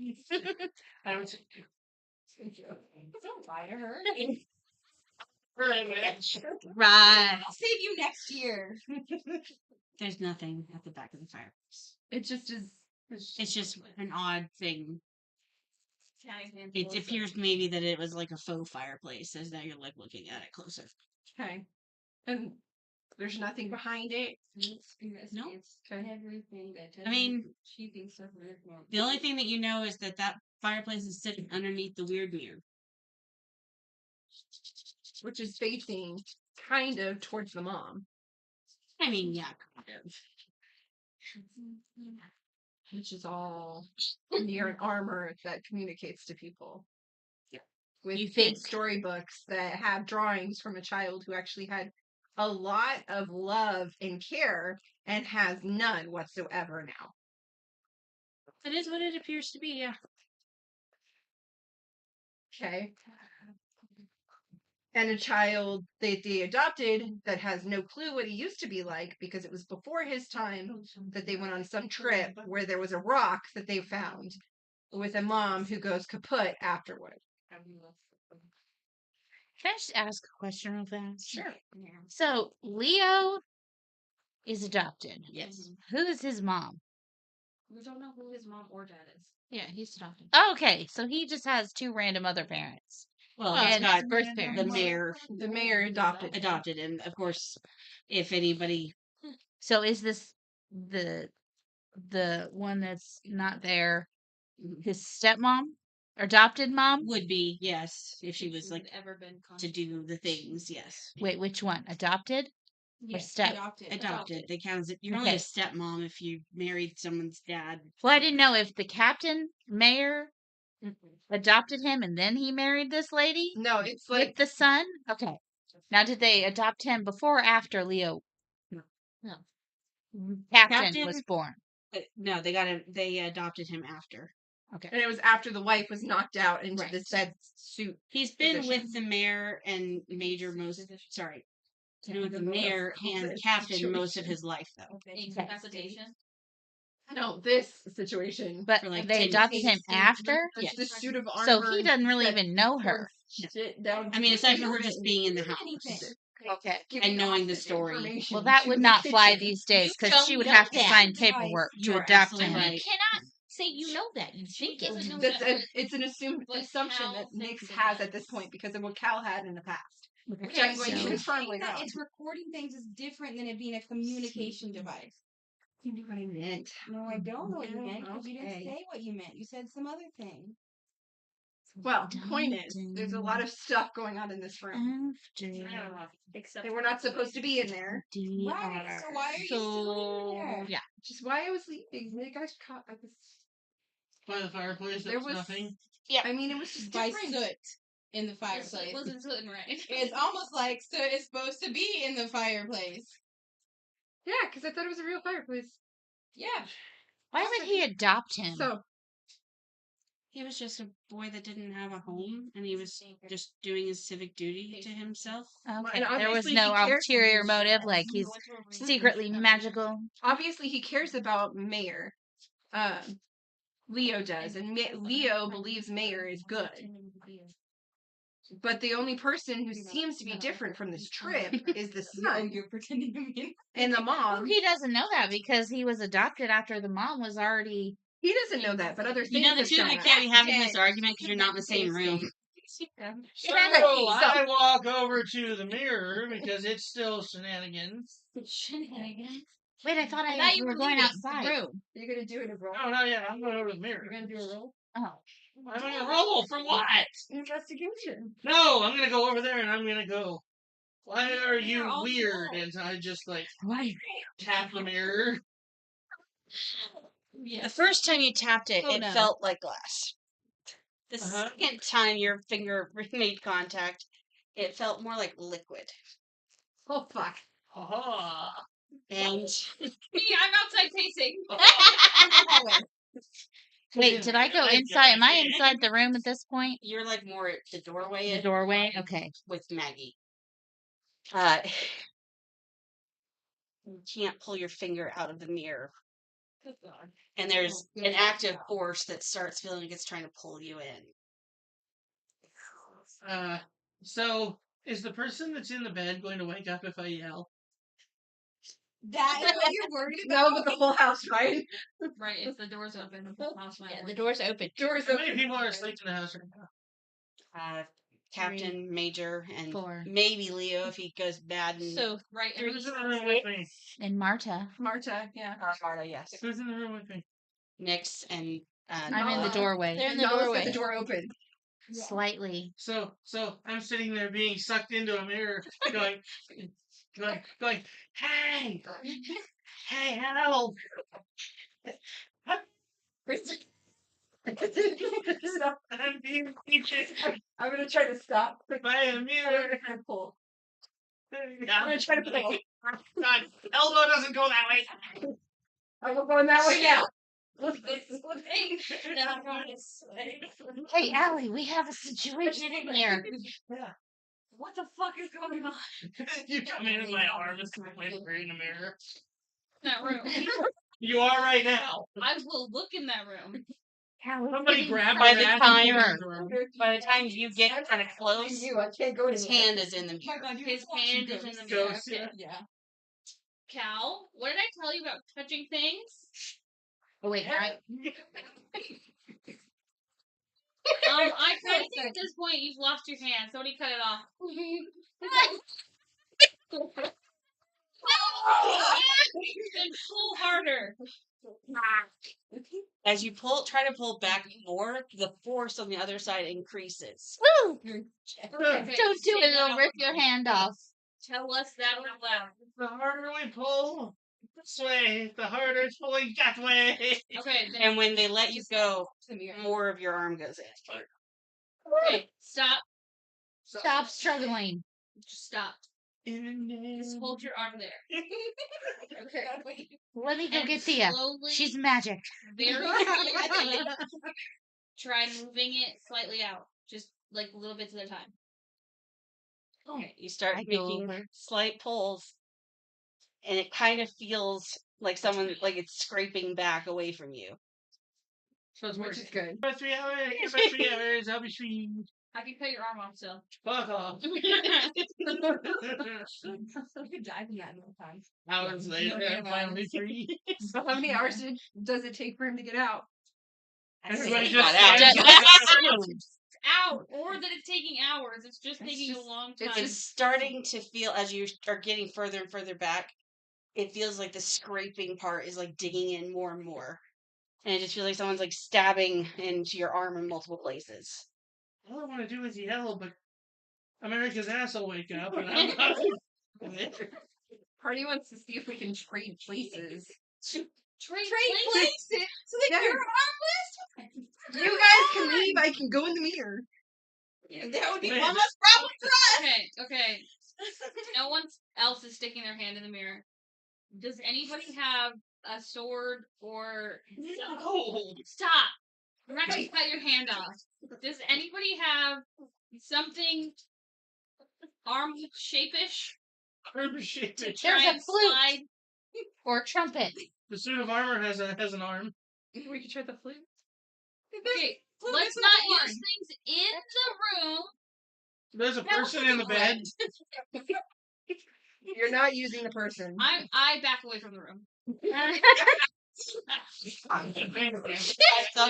I would say. Don't lie to her. Right. I'll save you next year. There's nothing at the back of the fireplace. It just is. It's just an odd thing. It appears maybe that it was like a faux fireplace, as now you're like looking at it closer. Okay. And there's nothing behind it. No. Okay. Everything that I mean, she thinks of her. the only thing that you know is that that fireplace is sitting underneath the weird mirror. Which is facing kind of towards the mom. I mean, yeah, kind of. Which is all near an armor that communicates to people. with You kids' think? storybooks that have drawings from a child who actually had a lot of love and care and has none whatsoever now. It is what it appears to be, yeah. Okay. And a child that they adopted that has no clue what he used to be like because it was before his time that they went on some trip where there was a rock that they found with a mom who goes kaput afterward. Can I just ask a question real fast? Sure. So Leo is adopted. Yes. Who is his mom? We don't know who his mom or dad is. Yeah, he's adopted. Okay, so he just has two random other parents. Well, And it's got birth the parents. mayor The mayor adopted. and of course, if anybody So is this the one that's not there his stepmom? Adopted mom? would be, yes, if she was like ever been to do the things, yes. Wait, which one? Adopted? Or step? Adopted. They count as you're only Okay. a stepmom if you married someone's dad. Well, I didn't know if the captain mayor adopted him and then he married this lady No, it's with like the son. Okay. Now, did they adopt him before or after Leo? No. Captain was born. No, they got him. They adopted him after. and it was after the wife was knocked out into Right. this bed suit. He's been Position. with the mayor and major most. Sorry, been with the mayor and This captain most of situation. his life though. Incapacitation. No, this situation. But For, like, they 10 adopted years. him after? The, Yes. the suit of armor. So he doesn't really that even know her. shit down I mean, to aside the from her just end. being in the house. Okay. Giving and knowing the offset story. information Well, that to would the not fly kitchen. these days because don't she would know have to that. sign paperwork You to are adopt absolutely him. right. You cannot say you know that. You think it. doesn't know That's that. it's an assumed But assumption Cal that Nick thinks it has does. at this point because of what Cal had in the past. Which Okay, I'm going to so- confirm later on. It's recording things is different than it being a communication device. You knew what I meant. No, I don't know what you meant because you didn't Okay. say what you meant. You said some other thing. Well, the point is, there's a lot of stuff going on in this room. Except They were not supposed to be in there. Right. So why are you still in there? yeah. Which is why I was leaving. You guys caught. I was. By the fireplace, There there was was nothing. I mean, it was just By different. soot in the It fireplace. wasn't sitting right. It's almost like soot is supposed to be in the fireplace. Yeah, because I thought it was a real fireplace. Yeah. Why would he adopt him? So He was just a boy that didn't have a home, and he was just doing his civic duty to himself. Okay. and There was obviously no he cares- ulterior motive, like he's secretly magical. obviously he cares about Mayor. Leo does, and Leo believes Mayor is good. But the only person who seems to be different from this trip is the son You're pretending to be. and the Well, mom. he doesn't know that because he was adopted after the mom was already. He doesn't know that, but other things. You know, the have two of you shown can't be having up. this argument because you're not in the same room. So Exactly. I walk over to the mirror because it's still shenanigans. Shenanigans. Wait, I thought thought you you were were going leaving outside. the room. You're gonna do it a roll. Oh no, yeah, I'm going over to the mirror. You're gonna do a roll. Oh. I'm gonna roll for what? Investigation. No, I'm gonna go over there and I'm gonna go. Why are you You're all weird? alone. And I just like Why? tap the mirror. The first time you tapped it, Oh, it no. felt like glass. The Uh-huh. second time your finger made contact, it felt more like liquid. Oh fuck. Aha. And Me, I'm outside pacing. Wait, did I go inside? Am I inside the room at this point? you're like more at the doorway. The doorway? Okay. With Maggie. You can't pull your finger out of the mirror. And there's an active force that starts feeling like it's trying to pull you in. So is the person that's in the bed going to wake up if I yell? That is what you're worried No, about? but the whole house, right? Right, if the door's open, the whole house might Yeah, the wake. door's open. Doors How open. many people are asleep in the house right now? Captain, Major, and 4. maybe Leo if he goes bad. And So Right, and Who's in the room with me? And Marta. Marta, yeah. Marta, yes. Who's in the room with me? Nyx and I'm in the Nala. doorway. they're in the Nala said doorway. the door open. Slightly. So I'm sitting there being sucked into a mirror, going, hey, hey, help! Stop! I'm I'm gonna try to stop. By a mirror. And pull. I'm gonna try to pull. God, elbow doesn't go that way. I'm going that way now. Hey, Allie, we have a situation in here. What the fuck is going on? You come in my arm and slap my finger in the mirror. That room. You are right now. I will look in that room. Somebody grab By my the bag time- and pull it through. By the time you get kind of close, You, I can't go his hand is in the mirror. His hand is in the mirror. Ghost, yeah. Yeah. Cal, what did I tell you about touching things? Oh, wait, I kind of think at this point you've lost your hand. Somebody cut it off. And pull harder. As you try to pull back more, the force on the other side increases. Woo! Okay, Don't do say it, that it'll out rip loud. your hand off. Tell us that out loud. The harder we pull this way, the harder it's pulling that way. Okay, then, And when they let you go, more of your arm goes in. okay, stop. Stop struggling. Just stop. Just hold your arm there. Okay. Let me go And get Thea. slowly, She's magic. very slowly, try moving it slightly out. Just like little bits at a time. Okay, you start I go making over. slight pulls, and it kind of feels like someone, like it's scraping back away from you. So it's Which is good. For 3 hours, for 3 hours, I'll be free. I can cut your arm off still. Fuck off. You could dive in that no time. Hours later, I'm finally free. So how many hours does it take for him to get out? Everybody It's just not out. stands Out, or that it's taking hours. It's just taking a long time. It's starting to feel, as you are getting further and further back, it feels like the scraping part is like digging in more and more. And it just feels like someone's like stabbing into your arm in multiple places. All I want to do is yell, but America's ass will wake up. And I'm not. Party wants to see if we can trade places. Trade places? So that Yeah. you're armless? You guys can leave. I can go in the mirror. That would be Man. one less problem for us. Okay. No one else is sticking their hand in the mirror. Does anybody have a sword or No. stop? I'm not gonna cut your hand off. Does anybody have something arm shape-ish? Shit. To There's try a and flute. slide? Or trumpet. The suit of armor has an arm. We could try the flute. Okay, Flute let's is a not horn. use things in the room. There's a person in the bed. You're not using the person. I back away from the room. It's all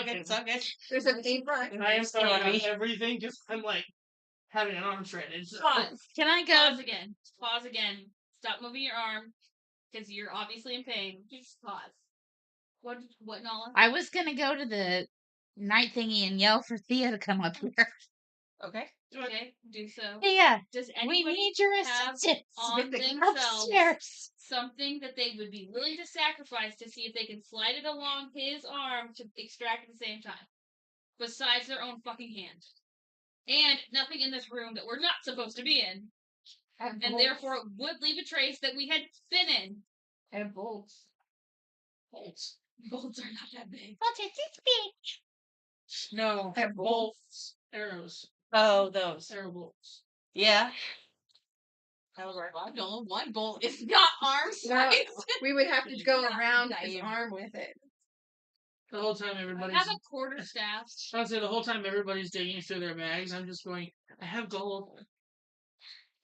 good, it's all good. There's a paintbrush. And I am Still on throwing me. out everything. Just I'm like having an arm shredded. So. Pause. Can I go? Pause again. Pause again. Stop moving your arm because you're obviously in pain. Just pause. What, Nala? I was gonna go to the night thingy and yell for Thea to come up here. Okay. Okay, do so. Thea, Does we anybody need your have assistance on with the themselves upstairs. something that they would be willing to sacrifice to see if they can slide it along his arm to extract at the same time? Besides their own fucking hand. And nothing in this room that we're not supposed to be in. And therefore it would leave a trace that we had been in. And bolts. Bolts. Bolts are not that big. But it's big. No. Have Bolts. Arrows. Oh, those. Arrow bolts. Yeah. That would work. Well, no, one bolt is not arm No, size. we would have to go around his arm with it. The whole time I everybody's. have a quarterstaff. I'll say the whole time everybody's digging through their bags, I'm just going, I have gold.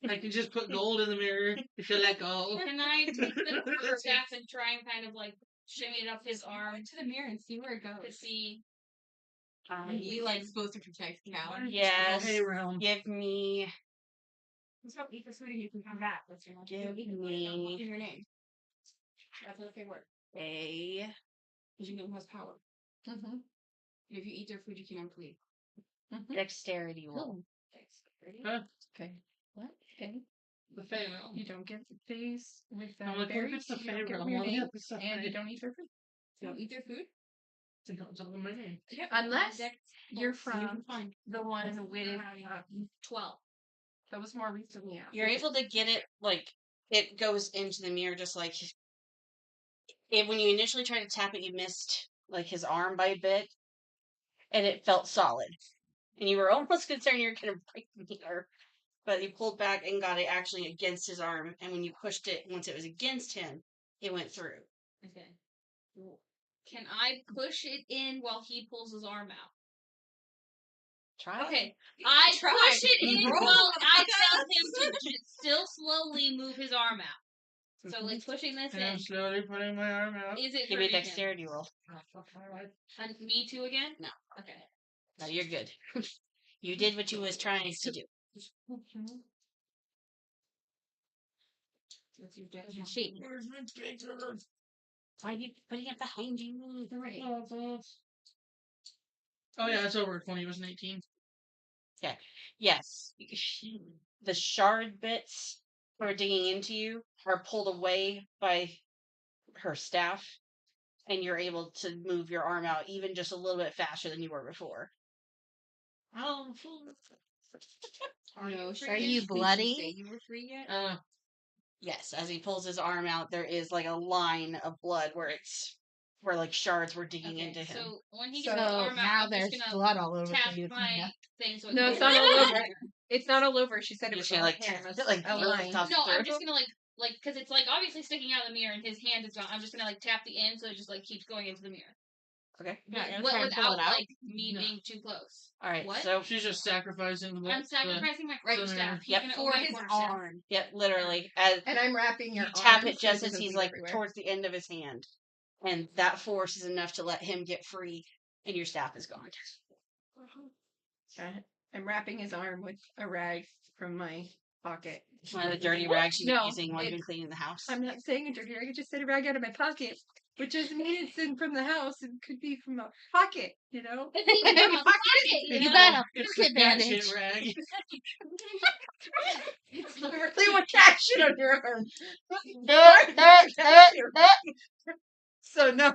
I can just put gold in the mirror if you let go. Can I take the quarterstaff and try and kind of like shimmy it up his arm To the mirror and see where it to goes. see? You like supposed to protect Cal. Yes. Hey, realm. Give me. Let's go eat this food and you can come back. That's your Give me your name. That's what they work. a. Because you know who has power. Mm-hmm. And if you eat their food, you cannot plead. Dexterity roll. Huh? Okay. What? Okay. The Fey realm. You don't get the phase with I'm like, what if it's the berries, you Fey don't get realm? weird Well, names, yeah, it's the and you Fey. don't eat their food. You don't eat their food? Unless you're You can from find. the one with 12. that was more recently. Yeah. You're able to get it like it goes into the mirror, just like when you initially tried to tap it, you missed like his arm by a bit, and it felt solid, and you were almost concerned you were going to break the mirror, but you pulled back and got it actually against his arm, and when you pushed it, once it was against him, it went through. Okay. Can I push it in while he pulls his arm out? Try. Okay. I Try. push it in Roll. while I tell him to still slowly move his arm out. So, like, pushing this And I'm in. slowly putting my arm out. Is it Give me a hurting him? dexterity roll. And me too again? No. Okay. No, you're good. You did what you was trying to do. Shape. Why are you putting it behind you? Oh yeah, it's over 20. It was an 18. Yes. The shard bits who are digging into you are pulled away by her staff, and you're able to move your arm out even just a little bit faster than you were before. Oh, No, Are you bloody? You were free yet? Yes, as he pulls his arm out, there is like a line of blood where like shards were digging into him. So, when he So gets his So arm out, now I'm there's just gonna blood all over tap for you to clean my up. thing so it No, goes it's not all over. It's not all over. She said it You're was just all gonna, like, hands. like, a line. tough No, I'm through. just gonna like, cause it's like obviously sticking out of the mirror and his hand is gone. I'm just gonna like tap the end so it just like keeps going into the mirror. Okay. Not gonna What try and pull without it out? like me No. being too close. All right. What? So She's just sacrificing the blood. I'm sacrificing my Right. quarterstaff. He's Yep. gonna For open his quarterstaff. arm. yeah, literally, as And I'm wrapping you your tap arm it so just as doesn't he's bleed like everywhere. towards the end of his hand, and that force is enough to let him get free, and your staff is gone. I'm wrapping his arm with a rag from my pocket. One of the dirty rags you've been No, using while you've been it's- cleaning the house. I'm not saying a dirty rag. I just said a rag out of my pocket, which doesn't mean it's in from the house. It could be from a pocket, you know. It's even from a pocket, You know? got a It's pocket the cat bandage. shit rag. It's literally what cat shit on your arm. So no,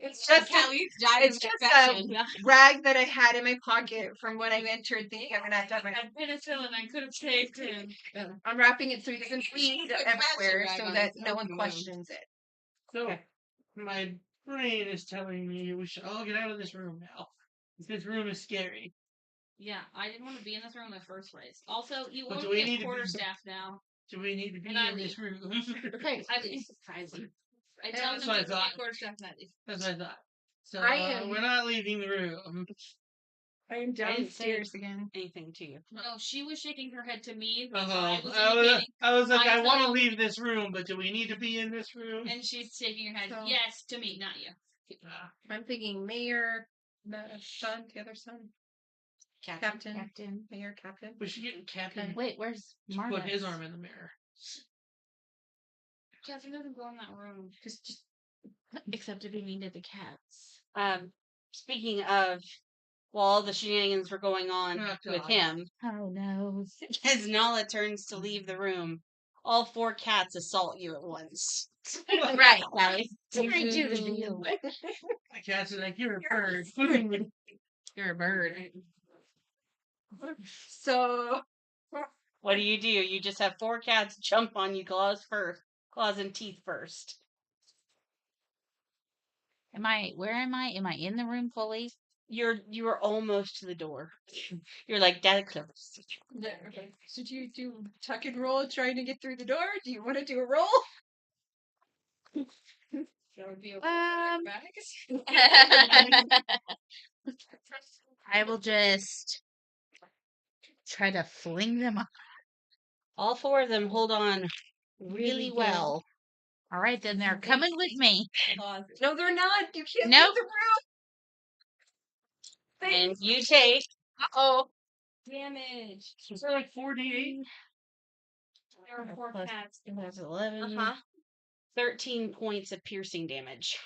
it's just it's just a rag that I had in my pocket from when I entered the Cabernet Dubber. I've been a villain. I could have saved him. I'm wrapping it so he doesn't bleed everywhere, so that no one questions it. So, my brain is telling me we should all get out of this room now. This room is scary. Yeah, I didn't want to be in this room in the first place. Also, you But own do we me need a to be- quarterstaff now. Do we need to be And I in this room? Okay, I leave. I tell that's him what I to give me thought. a quarterstaff and I leave. That's what I thought. So, I am- we're not leaving the room. I am say- downstairs again. Anything to you? No, she was shaking her head to me. But Uh-huh. I was I indicating, was like, I want to myself- leave this room, but do we need to be in this room? and she's shaking her head. So- Yes, to me, not you. I'm thinking mayor, the son, the other son, captain, mayor, captain. We should get Captain Wait, where's to Marlon? put his arm in the mirror. Catherine doesn't go in that room. Just except if you needed the cats. Speaking of, while all the shenanigans were going on Oh, with God. him, Oh no. as Nala turns to leave the room, all 4 cats assault you at once. Right, Sally. I do the deal. The cats are like, you're a bird. You're a bird. So What do? You just have 4 cats jump on you, claws and teeth first. Where am I? Am I in the room fully? You are almost to the door. You're like that close. okay. So do you do tuck and roll trying to get through the door? Do you want to do a roll? That would be I will just try to fling them up. All 4 of them hold on really well. All right, then they're coming with me. No, they're not. You can't Nope. leave the room. And you take Oh, damage. Is that like 4d8? There are 4 Plus- cats. that's 11, uh-huh. 13 points of piercing damage.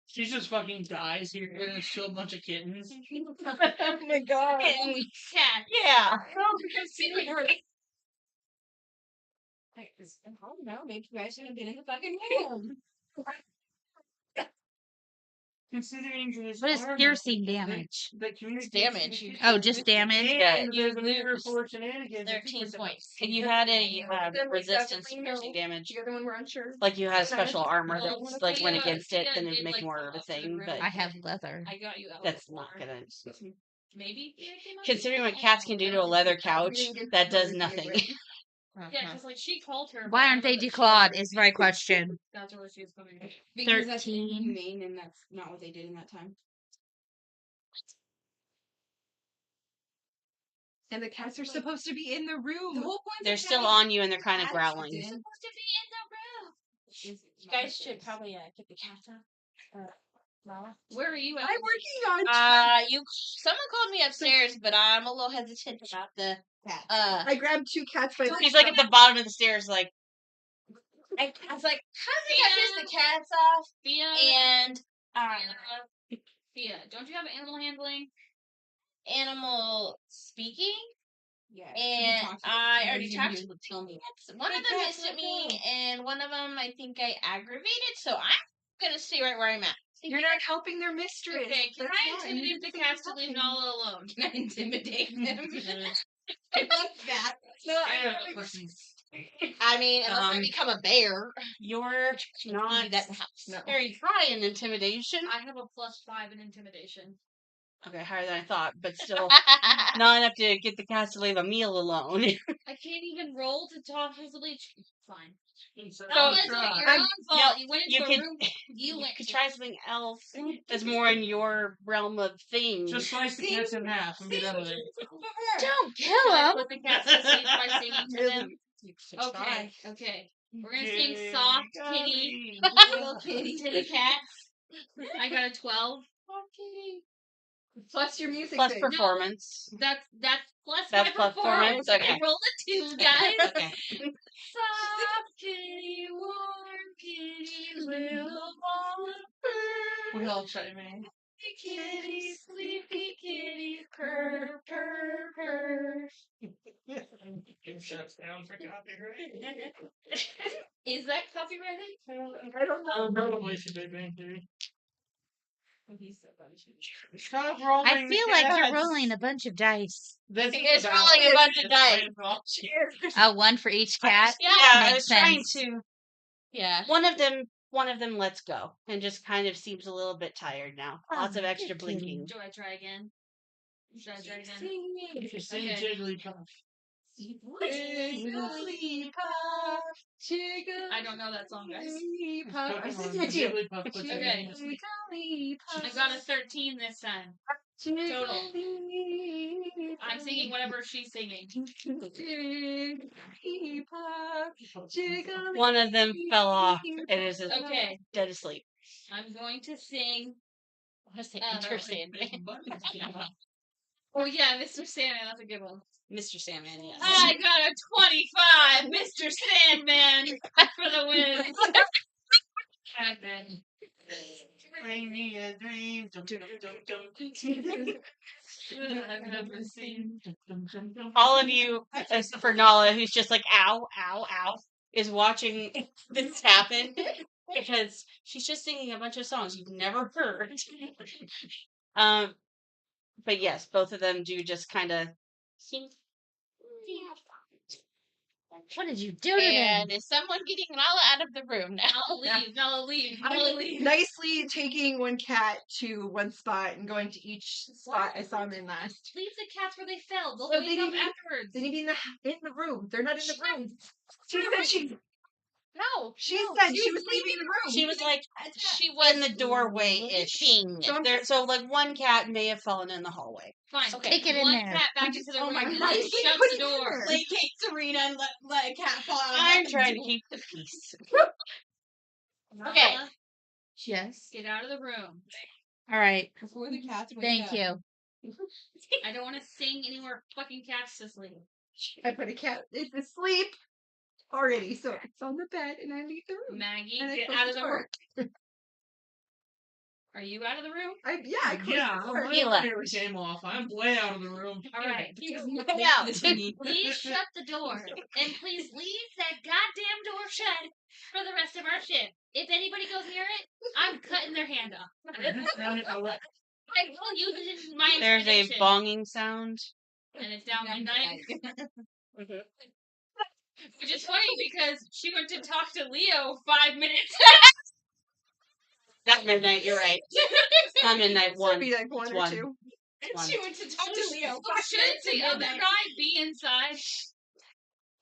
She just fucking dies here, and it's still a bunch of kittens. Oh my god. Cat. Yeah. I don't know. Maybe you guys should have been in the fucking room. Considering his What is armor, piercing the- damage? the communication damage. between- Oh, just damage? And You there's a layer lose for shenanigans. 13 points. If you had a Then we resistance definitely piercing know. damage, The other one we're unsure. like you had a special armor that Well, was, like went Sophia- against it, Sophia then it'd did, make like, more fall of a off the thing. room. But I have leather. I got you out. that's not gonna. Maybe. Yeah, I came up Considering with what cats can do to a leather couch, that does Really nothing. great. Yeah, because like she called her. Why but I aren't don't they know that she declawed? ever- Is my question. That's where she was coming from. Because that's 13. inhumane and that's not what they did in that time. And the cats are supposed to be in the room. The whole point They're still on you and they're kind of growling. Supposed to be in the room. You guys should probably get the cats out. Lala, where are you at? I'm working on. Someone called me upstairs, but I'm a little hesitant about the I grabbed 2 cats by. He's like at the bottom of the stairs, like I was like, how do I piss the cats off? And Fia, don't you have animal handling? Animal speaking? Yeah. And I already talked to tell me. one of them hissed at me, and one of them I think I aggravated. So I'm gonna stay right where I'm at. You're not helping their mistress. Okay, can That's I why. intimidate the cats to leave Nala alone? Can I intimidate them? I love that. No, I mean, unless I Um, become a bear. you're not That house. No. very high in intimidation. I have a +5 in intimidation. Okay, higher than I thought, but still not enough to get the cats to leave a meal alone. I can't even roll to talk to the bleach. Fine. So, No, it's not your own fault. You went you into could- a room. You went. could try something else that's more in your realm of things. just slice the cats in half and get out of there. Don't Can kill I him. put the cats to sleep by singing to them? Okay. Okay. We're gonna sing soft kitty, little kitty to the cats. I got a 12. Plus your music. Plus thing. performance. That's plus That's my plus performance. performance? Okay. I rolled a 2, guys. Okay. Soft kitty, warm kitty, little ball. We all chime in. Kitty, sleepy kitty, purr, purr, purr. Shuts down for copyright. Is that copyrighted? I don't know. Probably should be Bang Theory. He's so funny. Stop rolling I the feel like you're cats. rolling a bunch of dice. This It's is rolling a bunch of dice. Oh, one for each cat? Yeah. I makes was trying sense. to. Yeah. One of them lets go and just kind of seems a little bit tired now. Lots of extra blinking. Do I try again? Should I try again? If you sing Okay. Jigglypuff. I don't know that song, guys. I'm Pokemon, singing it to you. Jigglypuff puts it Okay. in. I got a 13 this time. Total. I'm singing whatever she's singing. One of them fell off and is Okay. dead asleep. I'm going to sing. I want to say Uh, Mr. Sandman. Oh yeah, Mr. Sandman. That's a good one. Mr. Sandman, yes. I got a 25, Mr. Sandman, for the win. Sandman. Bring me a dream. Dum, dum, dum, dum. I've never seen. All of you, except for Nala, who's just like, ow, ow, ow, is watching this happen because she's just singing a bunch of songs you've never heard. But yes, both of them do just kind of sing. What did you do to them? And is someone getting Nala out of the room now? Nala, leave. Nala, leave. Nicely taking one cat to one spot and going to each spot I saw them in last. Leave the cats where they fell. They'll No, wake they up didn't- afterwards. They need to be in the room. They're not in the room. She said she No. said she was leaving the room. She was like She was in the doorway ish. So like one cat may have fallen in the hallway. fine. So take it in One there. cat back into the Oh room. my and God, then we shut put the it in door. there. Placate Serena and let a cat fall out. I'm trying to keep the peace. Okay. Yes. Get out of the room. All right. Before the cats wake Thank up. you. I don't want to sing any more fucking cats to sleep. I put a cat. It's asleep already, so it's on the bed, and I leave the room. Maggie, And I get close out of the the room. door. Are you out of the room? I closed Yeah, the door. my camera came off. I'm way out of the room. All right. Now, Please shut the door. And please leave that goddamn door shut for the rest of our shift. if anybody goes near it, I'm cutting their hand off. I will use it in my There's a expedition. bonging sound. And it's down midnight. Which is funny because she went to talk to Leo 5 minutes. Not midnight, you're right. Not midnight, one. Be like one It's or one. two. One. She went to talk to Leo. Shouldn't the other guy be inside?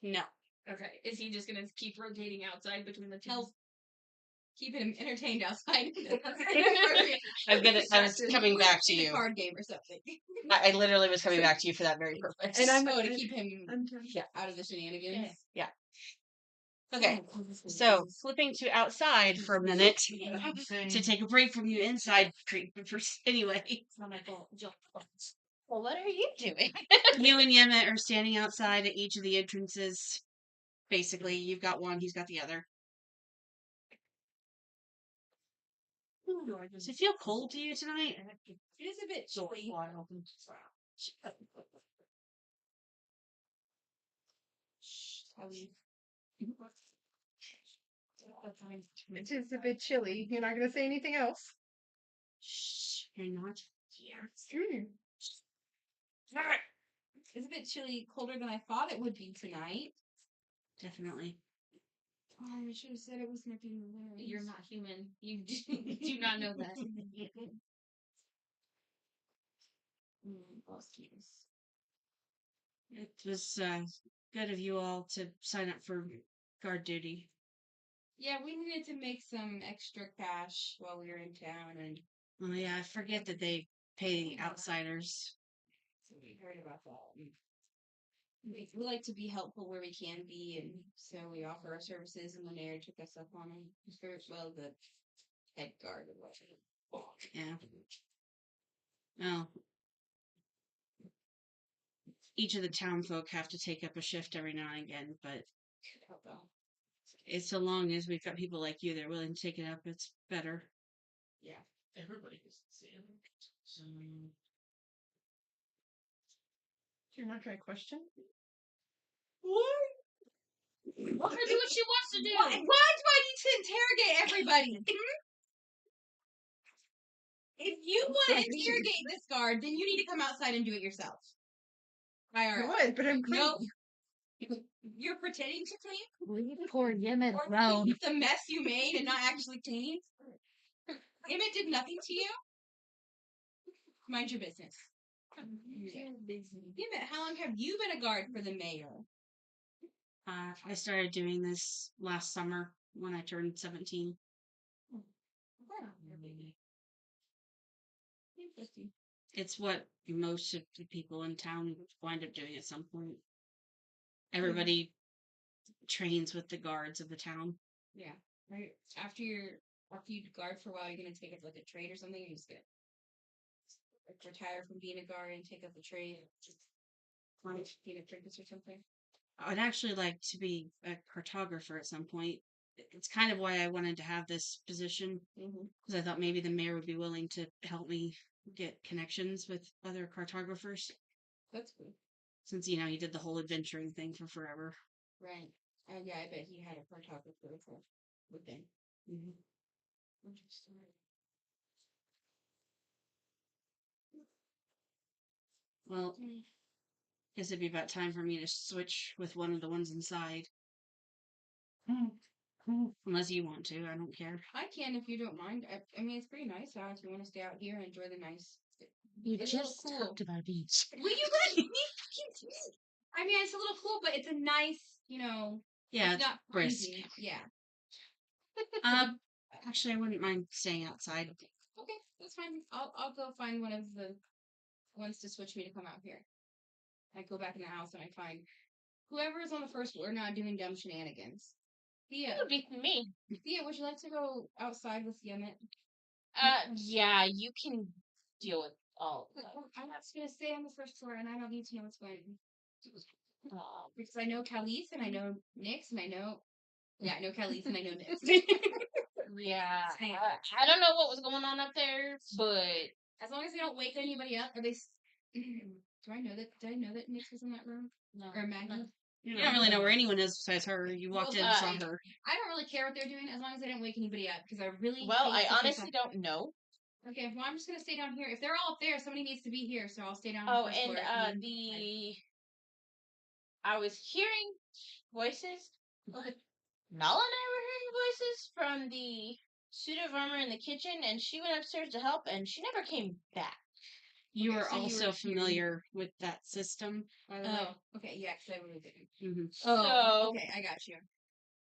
No. Okay. Is he just gonna keep rotating outside between the two? Help. Keeping him entertained outside. I was coming back to you. Card game or something. I literally was coming back to you for that very purpose. And I'm to keep him Yeah. out of the shenanigans. Yeah. Okay, so flipping to outside for a minute to take a break from you inside creepers. Anyway, Well, what are you doing? you and Yemet are standing outside at each of the entrances. Basically, you've got one, he's got the other. Does it feel cold to you tonight? It is a bit chilly. It is a bit chilly. You're not going to say anything else. Shh, you're not. It's a bit chilly, colder than I thought it would be tonight. Definitely. Oh, I should have said it was not being hilarious. You're not human. You do not know that. It was good of you all to sign up for guard duty. Yeah, we needed to make some extra cash while we were in town, and Oh yeah, I forget that they pay outsiders. so we heard about that. And we like to be helpful where we can be, and so we offer our services, and the mayor took us up on them. Well, the head guard or whatever. Yeah. Well, each of the town folk have to take up a shift every now and again, but it's so long as we've got people like you that are willing to take it up, it's better. Yeah. Everybody gets the same. So, You're not going to question? Let her do what she wants to do. Why do I need to interrogate everybody? If you want to interrogate this guard, then you need to come outside and do it yourself. I would, but I'm clean. Nope. You're pretending to clean? Leave poor Yemen Or alone. keep the mess you made and not actually clean? Emmett did nothing to you? Mind your business. Emmett, how long have you been a guard for the mayor? I started doing this last summer when I turned 17. Interesting. It's what most of the people in town wind up doing at some point. Everybody trains with the guards of the town. Yeah. Right. After you guard for a while, you're gonna take up like a trade or something. You're just gonna retire from being a guard and take up a trade. Just being a apprentice or something. I'd actually like to be a cartographer at some point. It's kind of why I wanted to have this position, because I thought maybe the mayor would be willing to help me get connections with other cartographers. That's cool. Since, you know, he did the whole adventuring thing for forever. Right. Yeah, I bet he had a cartographer with him. Interesting. Well, guess it'd be about time for me to switch with one of the ones inside. Unless you want to, I don't care. I can if you don't mind. I mean, it's pretty nice out if you want to stay out here and enjoy the nice. You It's a little just cool. talked about a beach. Will you let me fucking speak? I mean, it's a little cool, but it's a nice, Yeah, it's not brisk. freezing. Yeah. Actually, I wouldn't mind staying outside. Okay, that's fine. I'll go find one of the ones to switch me to come out here. I go back in the house and I find whoever is on the first floor not doing dumb shenanigans. Thea, It would be me. Thea, would you like to go outside with Yemet? Yeah, you can deal with all. I'm not just gonna stay on the first floor, and I don't need to know what's going on. Because I know Khalees and I know Nyx and I know Khalees and I know Nyx. Yeah, I don't know what was going on up there, but As long as they don't wake anybody up, are they? Did I know that Nyx was in that room? no, Or Maggie? You don't really know where anyone is besides her. You walked in and saw her. I don't really care what they're doing as long as I didn't wake anybody up because I really. Well, hate I to honestly don't know. Okay, well, I'm just gonna stay down here. If they're all up there, somebody needs to be here, so I'll stay down. Oh, on the first and floor. I was hearing voices. Nala and I were hearing voices from the suit of armor in the kitchen, and she went upstairs to help, and she never came back. You Okay, are so you also were familiar with that system, by the way. Oh, okay, yeah, because I really didn't. Mm-hmm. Oh, So okay, I got you.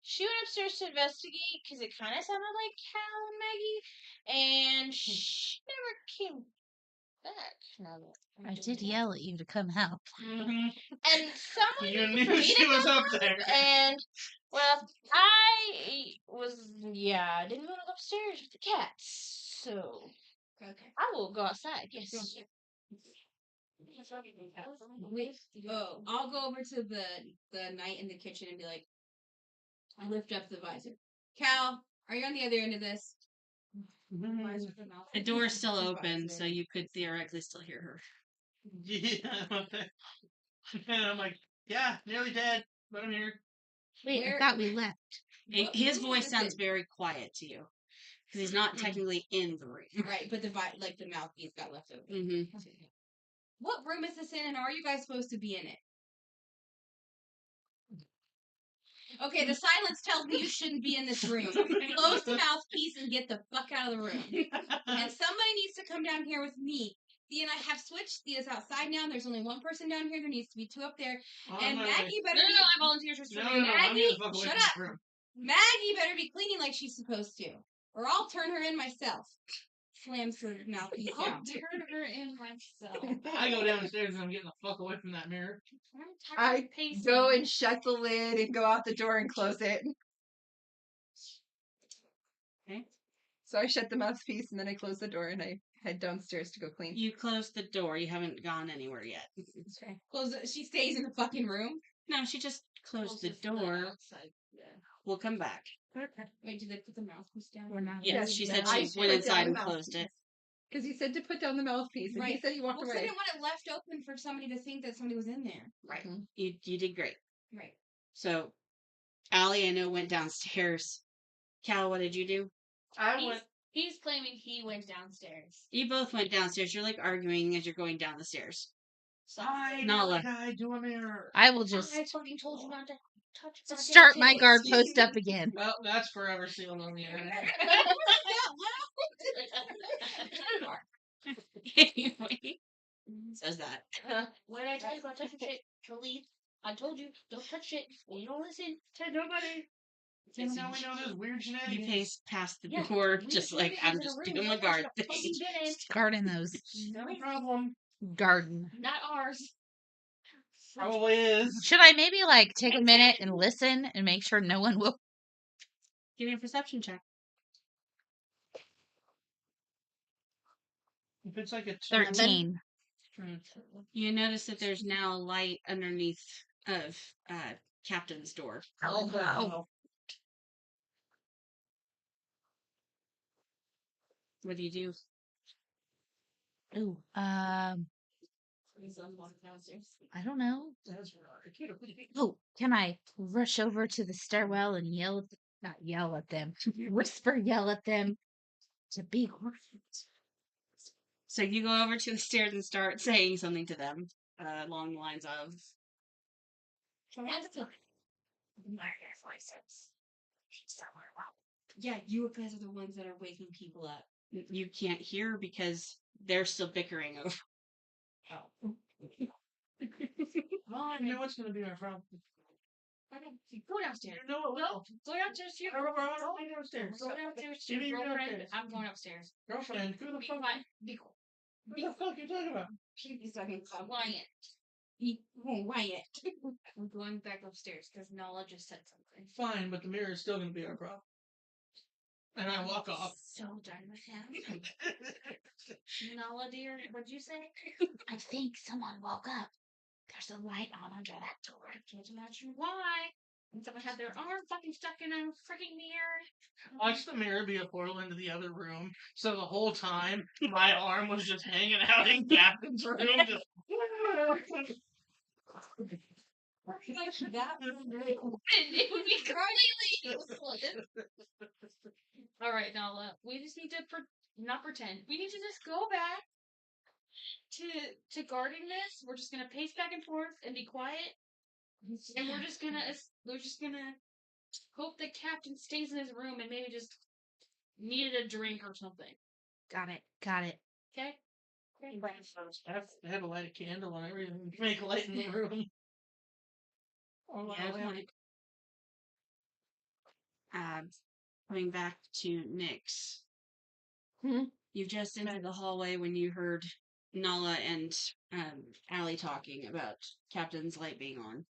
she went upstairs to investigate because it kind of sounded like Cal and Maggie, and she never came back. Now that I did yell at you to come help. Mhm. And someone You needed knew for me she to was come up help, there. and well, I didn't want to go upstairs with the cats, so Okay. I will go outside. Yes. Oh, I'll go over to the knight in the kitchen and be like, I lift up the visor. Cal, are you on the other end of this? Visor for mouth. The door is still Visor. open, so you could theoretically still hear her. Yeah. And I'm like, yeah, nearly dead, but I'm here. Wait, Where- I thought we left. What His room voice is sounds it? very quiet to you because he's not technically in the room. Right, but the the mouthpiece got left open. Mm-hmm. What room is this in, and are you guys supposed to be in it? Okay, the silence tells me you shouldn't be in this room. Close the mouthpiece and get the fuck out of the room. And somebody needs to come down here with me. Thea and I have switched. Thea's outside now. There's only one person down here. There needs to be two up there. And Maggie better be. I volunteer to No, I'm Maggie, getting the fuck away shut from this up. room. Maggie better be cleaning like she's supposed to, or I'll turn her in myself. Slams her mouthpiece down. turn her in myself. I go downstairs and I'm getting the fuck away from that mirror. I go and shut the lid and go out the door and close it. Okay. So I shut the mouthpiece and then I close the door and I head downstairs to go clean. You closed the door. You haven't gone anywhere yet. Okay. Close it. She stays in the fucking room. No, she just closed the door. We'll come back. Wait, did they put the mouthpiece down? We're not. Yes, Yes, she said I she put went down inside the and closed it. Because you said to put down the mouthpiece and he Right. said he walked Well, 'cause I away. didn't want it left open for somebody to think that somebody was in there. Right. Mhm. You did great. Right. So, Allie, I know, went downstairs. Cal, what did you do? I went. He's claiming he went downstairs. You both went downstairs. You're like arguing as you're going down the stairs. I Nala. guy do a mirror. I will just I fucking told you not to touch my start my tails. guard post up again. Well, that's forever sealed on the internet. Anyway, says that. What did I tell you about touching shit? To leave. I told you, don't touch it. You don't listen to nobody. That's how we know there's weird You shenanigans. pace past the Yeah, door, we just put like it I'm in the just room, doing we my don't guard touch the fucking thing. bin. Guarding those. No problem. Garden. Not ours. Probably is. Should I maybe like take a minute and listen and make sure no one will? Give me a perception check. If it's like a 13. You notice that there's now a light underneath of Captain's door. Oh, wow. What do you do? Ooh. I don't know. Oh, can I rush over to the stairwell and yell? Not yell at them. Whisper, yell at them to be quiet. So you go over to the stairs and start saying something to them along the lines of, Yeah, you guys are the ones that are waking people up. you can't hear because they're still bickering over. I know what's going to be our problem. Go downstairs. You know it will. Go downstairs. You We're going downstairs. go downstairs. Give me your Girlfriend. downstairs. I'm going upstairs. Girlfriend, who the Be fuck? quiet. Be cool. What the fuck are you talking about? He's talking quiet. Be quiet. I'm going back upstairs because Nala just said something. Fine, but the mirror is still going to be our problem. And I walk off. So done with him. Nala, dear, what'd you say? I think someone woke up. There's a light on under that door. I can't imagine why. And someone had their arm fucking stuck in a freaking mirror. Watch the mirror be a portal into the other room. So the whole time, my arm was just hanging out in Captain's room. Just... It would be completely useless. All right, Nala. We just need to not pretend. We need to just go back to guarding this. We're just gonna pace back and forth and be quiet, and we're just gonna hope the captain stays in his room and maybe just needed a drink or something. Got it. Got it. Okay. I have to light a candle and everything to make light in the room. Oh, Yeah, wow. like, coming back to Nyx. You've just entered the hallway when you heard Nala and Allie talking about Captain's light being on.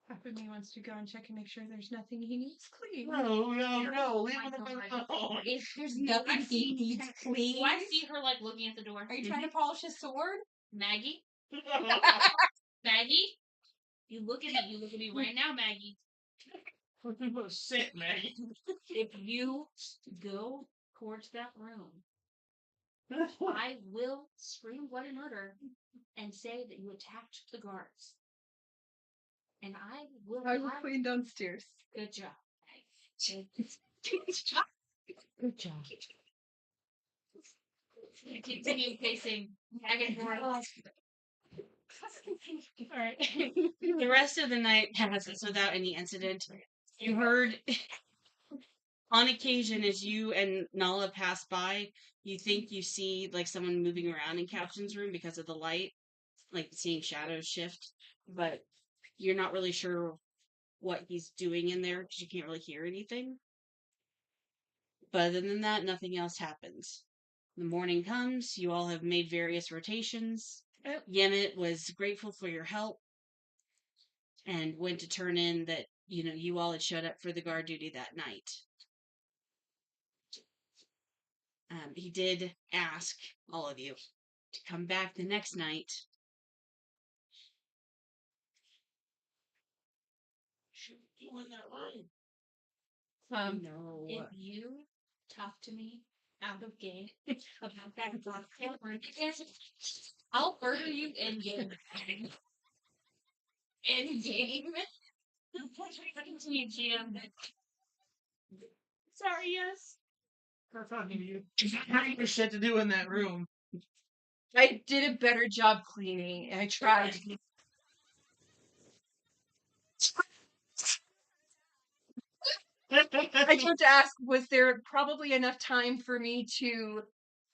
Half of me wants to go and check and make sure there's nothing he needs clean. No, leave him alone. If there's nothing he needs clean. Do I see her like looking at the door? Are you trying to polish his sword? Maggie? Maggie? You look at me. You look at me right now, Maggie. Sit, Maggie. If you go towards that room, I will scream bloody murder and say that you attacked the guards. And I will. I will clean downstairs. Good job. Good job. Continue pacing back and forth. Alright. The rest of the night passes without any incident. You heard, on occasion, as you and Nala pass by, you think you see like someone moving around in Captain's room because of the light, like seeing shadows shift, but you're not really sure what he's doing in there because you can't really hear anything. But other than that, nothing else happens. The morning comes, you all have made various rotations. Yemet was grateful for your help and went to turn in that, you all had showed up for the guard duty that night. He did ask all of you to come back the next night. No. If you talk to me out of game about that box, I'll murder you in game. In game. Continue, GM. Sorry, yes. I'm talking to you. There's shit to do in that room. I did a better job cleaning. I tried. I tried to ask, was there probably enough time for me to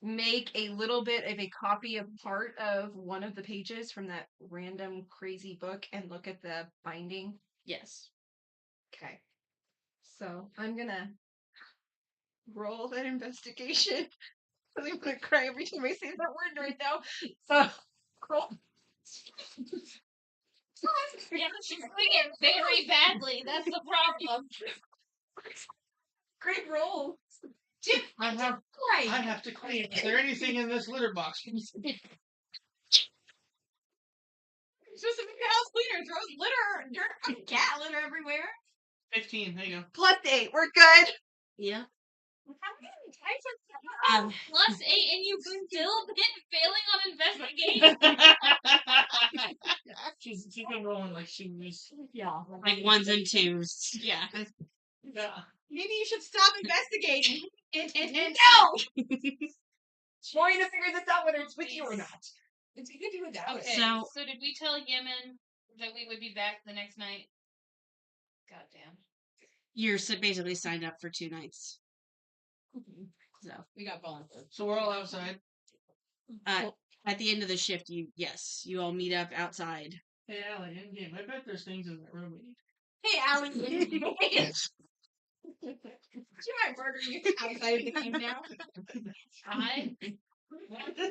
make a little bit of a copy of part of one of the pages from that random crazy book and look at the binding? Yes. Okay. So I'm gonna roll that investigation. I'm gonna cry every time I say that word right now. So cool. Yeah, she's singing very badly. That's the problem. Great roll. I have to clean. Is there anything in this litter box? You're supposed to make your house cleaner. Throws litter, dirt, cat litter everywhere. 15. There you go. +8. We're good. Yeah. +8 and you've still been failing on investigation. She's been rolling like she was. Yeah. Like ones and twos. Yeah. Yeah. Maybe you should stop investigating. No! Trying to figure this out whether it's with you or not. It's good to do without Okay, So- so did we tell Yemen that we would be back the next night? Goddamn. You're basically signed up for 2 nights. So, We got volunteers. So we're all outside. at the end of the shift, you all meet up outside. Hey, Allie, in game. I bet there's things in that room we need. Hey, Alan. She might murder you outside of the game now. I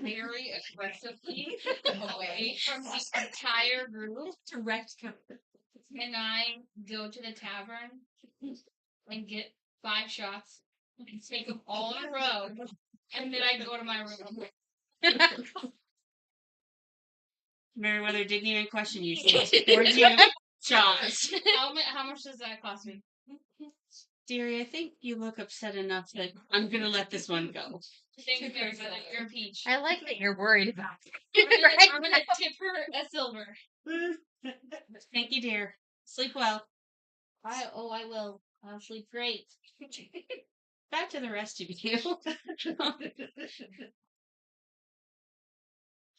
very aggressively away from this entire group Direct. and I go to the tavern and get 5 shots and take them all in a row and then I go to my room. Meriwether didn't even question you. She just poured you shots. How much does that cost me? Dearie, I think you look upset enough that I'm gonna let this one go. Thank you, Mother. You're a peach. I like that you're worried about I'm gonna tip her a silver. Thank you, dear. Sleep well. I will. I'll sleep great. Back to the rest of you.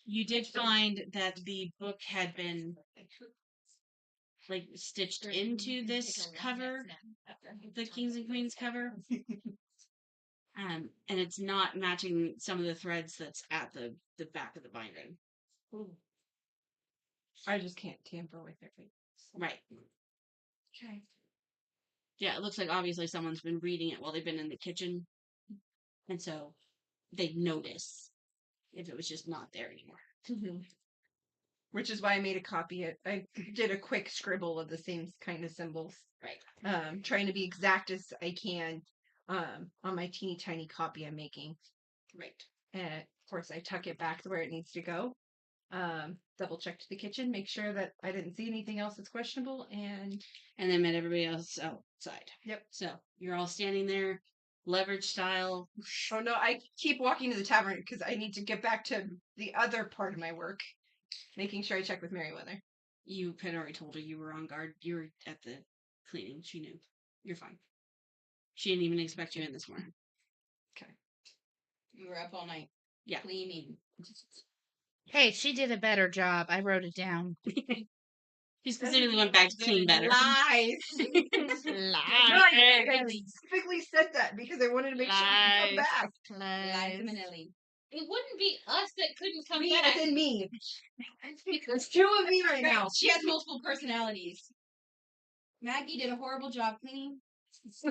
You did find that the book had been like stitched into this cover, the Kings and Queens cover. And it's not matching some of the threads that's at the back of the binding. I just can't tamper with their face. Right. Okay. Yeah, it looks like obviously someone's been reading it while they've been in the kitchen. And so they'd notice if it was just not there anymore. Which is why I made a copy. I did a quick scribble of the same kind of symbols. Right. Trying to be exact as I can on my teeny tiny copy I'm making. Right. And of course, I tuck it back to where it needs to go. Double checked the kitchen, make sure that I didn't see anything else that's questionable, and then met everybody else outside. Yep. So you're all standing there, leverage style. Oh no, I keep walking to the tavern because I need to get back to the other part of my work, making sure I check with Meriwether. You had already told her you were on guard. You were at the cleaning. She knew. You're fine. She didn't even expect you in this morning. Okay. You were up all night. Yeah. Cleaning. Hey, she did a better job. I wrote it down. She specifically went back to clean better. Lies. Lies. I specifically said that because I wanted to make sure you come back. Liza Minnelli. It wouldn't be us that couldn't come Me back. as in me. There's two of me right now. She has multiple personalities. Maggie did a horrible job cleaning. I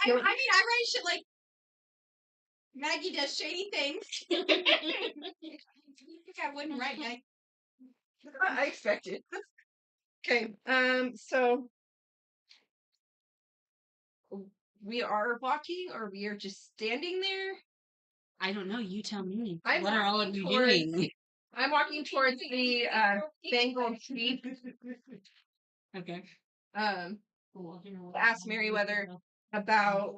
mean, I write shit like Maggie does shady things. I think I wouldn't write Maggie. I expected. Okay, so we are walking, or we are just standing there. I don't know. You tell me. I'm What are all of walking you towards- doing? I'm walking towards the Bengal sheep. Okay. Ask Meriwether about.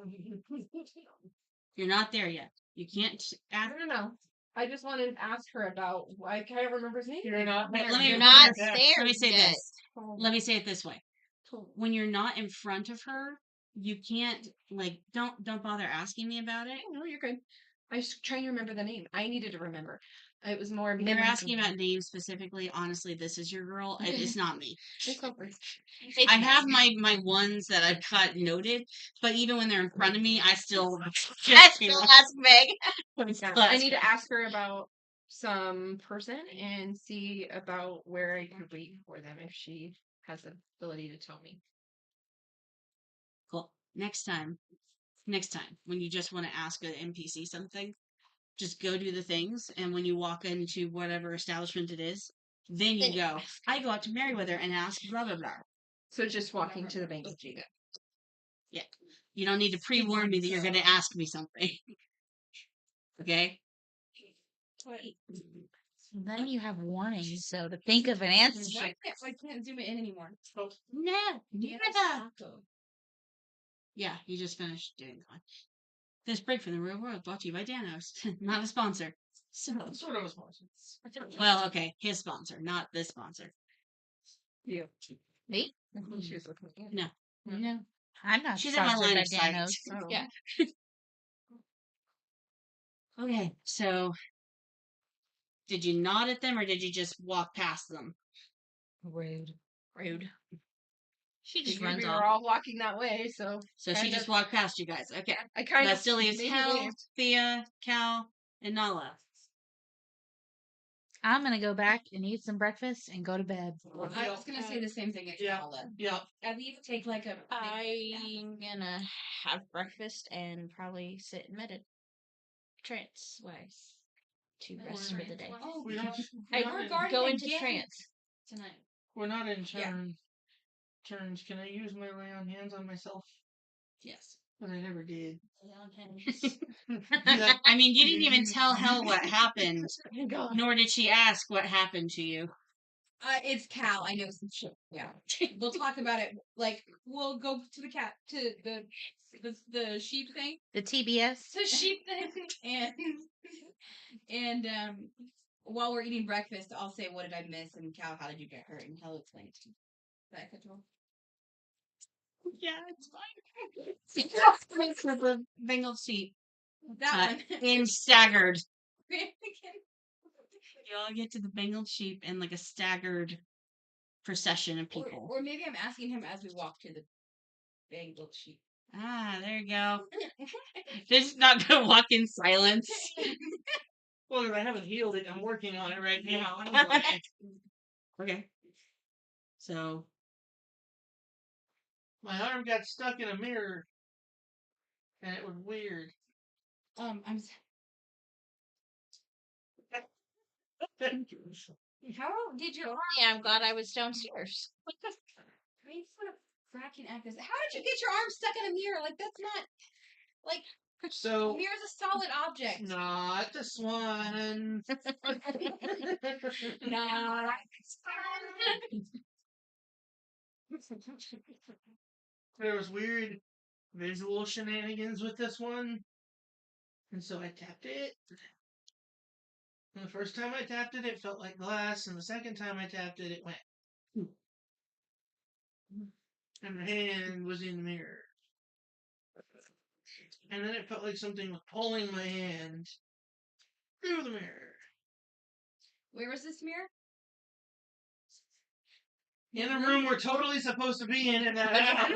You're not there yet. You can't I ask. don't know. I just wanted to ask her about. I can't remember his name. You're not there. You're not Yeah. there Let me say yet. this. Let me say it this way. When you're not in front of her, you can't don't bother asking me about it. No, you're good. I was trying to remember the name. I needed to remember. It was more. When you're asking about names specifically, honestly, this is your girl. It's not me. It's over. I have my ones that I've got noted, but even when they're in front of me, I still ask Meg. I need to ask her about some person and see about where I could wait for them if she has the ability to tell me. Cool. Next time, when you just want to ask an NPC something, just go do the things, and when you walk into whatever establishment it is, then you go, I go out to Meriwether and ask blah blah blah. So just walking to the bank of Jada. Yeah. You don't need to pre-warn me that you're going to ask me something. Okay? Then you have warnings, so to think of an answer. I can't zoom it in anymore. No, never. Yeah, you just finished doing that one. This break from the real world brought to you by Danos. Not a sponsor. So, Sort of a sponsor. well, okay, his sponsor, not this sponsor. You. Me? She was looking at you. No. No. I'm not She's in my sponsored line by of sight. Danos. Oh. Yeah. Okay, so did you nod at them or did you just walk past them? Rude. She just Figured runs we off. were all walking that way, so So she Kind just of. walked past you guys. Okay. I kind That's of silly as maybe hell. waved. Thea, Cal, and Nala. I'm gonna go back and eat some breakfast and go to bed. I was gonna say the same thing as Yeah. Paula. Yeah. At least take like a. I'm gonna have breakfast and probably sit in trance wise to rest for the day. Oh, We're not, I we're not in, guarding go into again. trance. tonight. we're not in Yeah. turns. Can I use my lay on hands on myself? Yes. But I never did. I mean, you didn't even tell Hel what happened, God. nor did she ask what happened to you. It's Cal. I know some shit. Yeah, we'll talk about it. Like, we'll go to the sheep thing, The TBS. the sheep thing, and while we're eating breakfast, I'll say, "What did I miss?" And Cal, how did you get hurt? And he'll explain it to you. Is that acceptable? Yeah, it's fine. So the Bengal sheep That in staggered. one. You all get to the Bengal sheep in like a staggered procession of people. Or maybe I'm asking him as we walk to the Bengal sheep. Ah, there you go. They're just not gonna walk in silence. Well, if I haven't healed it, I'm working on it right now. Okay. So My arm got stuck in a mirror, and it was weird. I'm. How did your arm? Yeah, I'm glad I was downstairs. I mean, what a cracking act is. How did you get your arm stuck in a mirror? Like, that's not like a So, mirror's a solid object. not this one. Nah. There was weird visual shenanigans with this one. And so I tapped it. And the first time I tapped it, it felt like glass. And the second time I tapped it, it went. And the hand was in the mirror. And then it felt like something was pulling my hand through the mirror. Where was this mirror? In a room we're totally supposed to be in that house.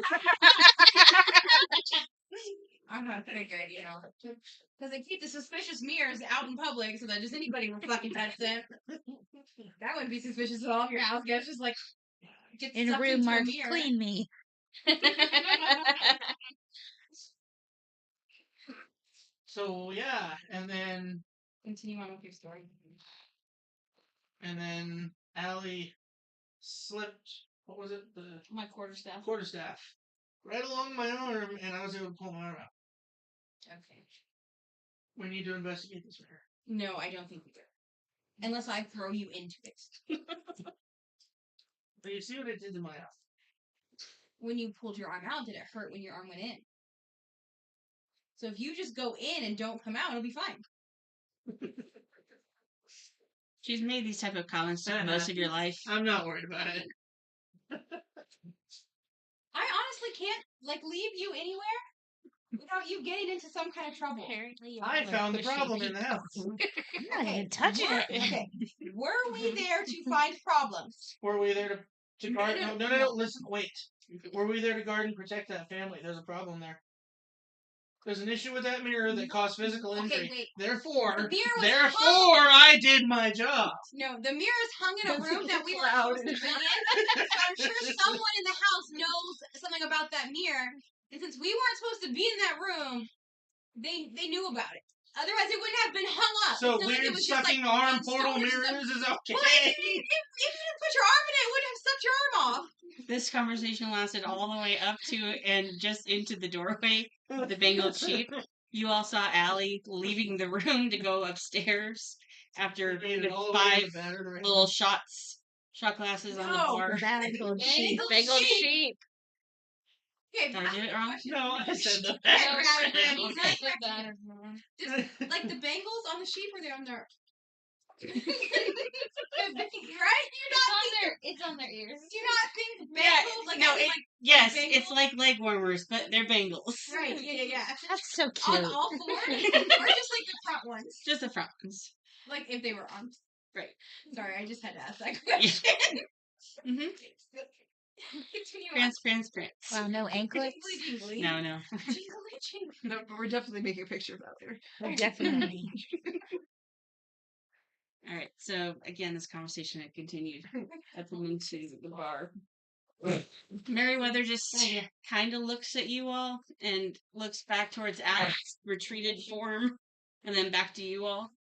I'm not figured, you know. Because they keep the suspicious mirrors out in public so that just anybody will fucking touch them. That wouldn't be suspicious at all if your house gets just like gets In a sucked room into marked mirror. "Clean Me." So yeah, and then Continue on with your story. Allie slipped. What was it? The My quarterstaff. quarterstaff right along my arm, and I was able to pull my arm out. Okay. We need to investigate this mirror. No, I don't think we do. Unless I throw you into it. But you see what it did to my arm. When you pulled your arm out, did it hurt when your arm went in? So if you just go in and don't come out, it'll be fine. she's made these type of comments to most of your life. I'm not worried about it. I honestly can't like leave you anywhere without you getting into some kind of trouble. Apparently, I found the problem in the house. I'm not even touching it. Okay. Were we there to find problems? Were we there to guard? No. No. Listen, wait. Were we there to guard and protect that family? There's a problem there. There's an issue with that mirror that caused physical injury. Okay, wait. Therefore, The mirror was therefore, I did my job. No, the mirror's hung in a room that we were supposed to be in. So I'm sure someone in the house knows something about that mirror. And since we weren't supposed to be in that room, they knew about it. Otherwise, it wouldn't have been hung up. So It's not like weird it was just, sucking like, arm on portal stones and stuff. mirrors is okay. Well, if you didn't put your arm in it, it wouldn't have sucked your arm off. This conversation lasted all the way up to and just into the doorway of the Bengal sheep. You all saw Allie leaving the room to go upstairs after Made it all the way five to the bathroom. little shot glasses on the No. floor. Bengal sheep. Bengal sheep. Okay, Did I do it wrong? No, I said the just like the bangles on the sheep, or they're on their. Right? It's on their ears. Do you not think Yeah, bangles like no, as in, like Yes, bangles? it's like leg warmers, but they're bangles. right? Yeah. That's so On cute. all fours, or just like the front ones, Just the front ones. like if they were arms. Right. Sorry, I just had to ask that question. Mm-hmm. Continue on. Prance. Wow, no anklets. Jingly, No. jingly, jingly. No, but we're definitely making a picture of that later. Oh, definitely. All right. So again, this conversation had continued at the into the bar. Meriwether just kind of looks at you all and looks back towards Alex's retreated form, and then back to you all.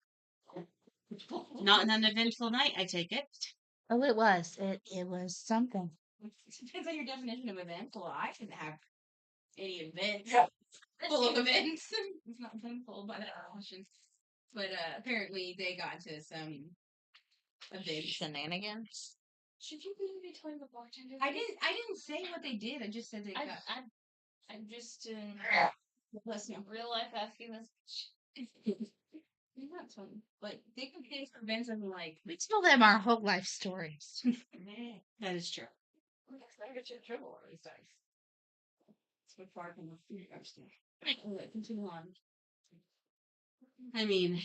Not an uneventful night, I take it. Oh, it was. It was something. Depends on your definition of event. Well, I didn't have any events full of events. It's not eventful by that definition. But apparently they got to some events. Shenanigans. Should you really be telling the bartender? I didn't say what they did. I just said they got. I'm just in real life asking this. Not fun, but they can pay for events and like. We tell them our whole life stories. That is true. I get you in trouble all these times. So far from the food upstairs. Continue on. I mean,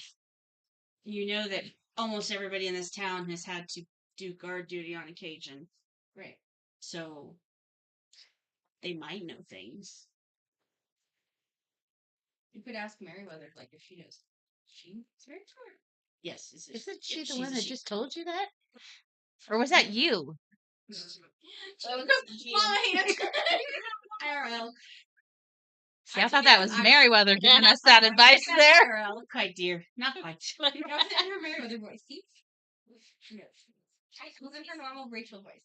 you know that almost everybody in this town has had to do guard duty on occasion, Right. so they might know things. You could ask Meriwether, like, if she knows. She's very smart. Yes, Isn't she she's the one a that she. just told you that? Or was that you? IRL. See, I thought that was Meriwether giving us that advice there. IRL. Not quite, dear. Not quite. I was in her Meriwether voice. See? I was in her normal Rachel voice.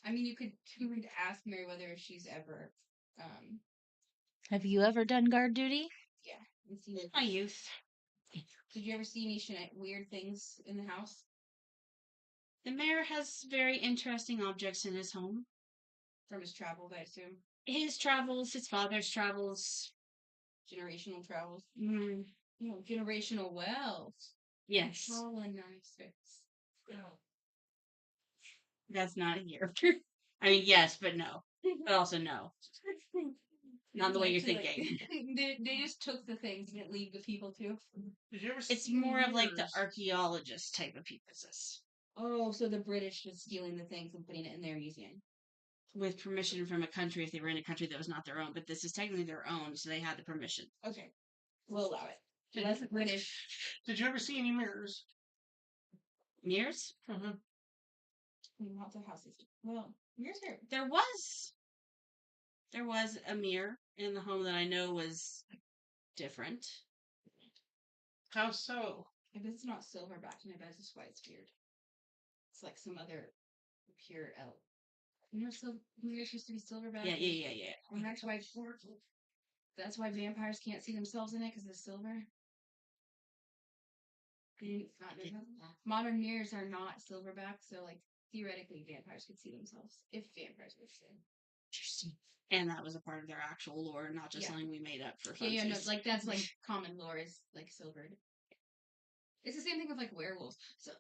I mean, you could ask Meriwether if she's ever, Have you ever done guard duty? and see My youth. Did you ever see any weird things in the house? The mayor has very interesting objects in his home. From his travels, I assume. His travels, his father's travels. Generational travels. Mm, Generational wealth. yes. Colonizers. That's not here. I mean, yes, but no. But also no. Not the way you're thinking. They just took the things and didn't leave the people too. Did you ever It's see more of like the mirrors? archaeologist type of people. Oh, so the British was stealing the things and putting it in their museum. With permission from a country if they were in a country that was not their own. But this is technically their own, so they had the permission. Okay. We'll allow it. Did, That's the British. did you ever see any mirrors? Mirrors? Mm-hmm. Lots of houses. Well, yours are. There was a mirror in the home that I know was different. How so? I bet it's not silverback, and I bet that's why it's weird. It's like some other pure elk. You know, mirrors used to be silverback. Yeah. And that's why vampires can't see themselves in it because it's silver. Modern mirrors are not silverback, so like theoretically vampires could see themselves if vampires could see. Interesting. And that was a part of their actual lore, not just something we made up for fun. Yeah, no, like that's like common lore is like silvered. It's the same thing with like werewolves. So,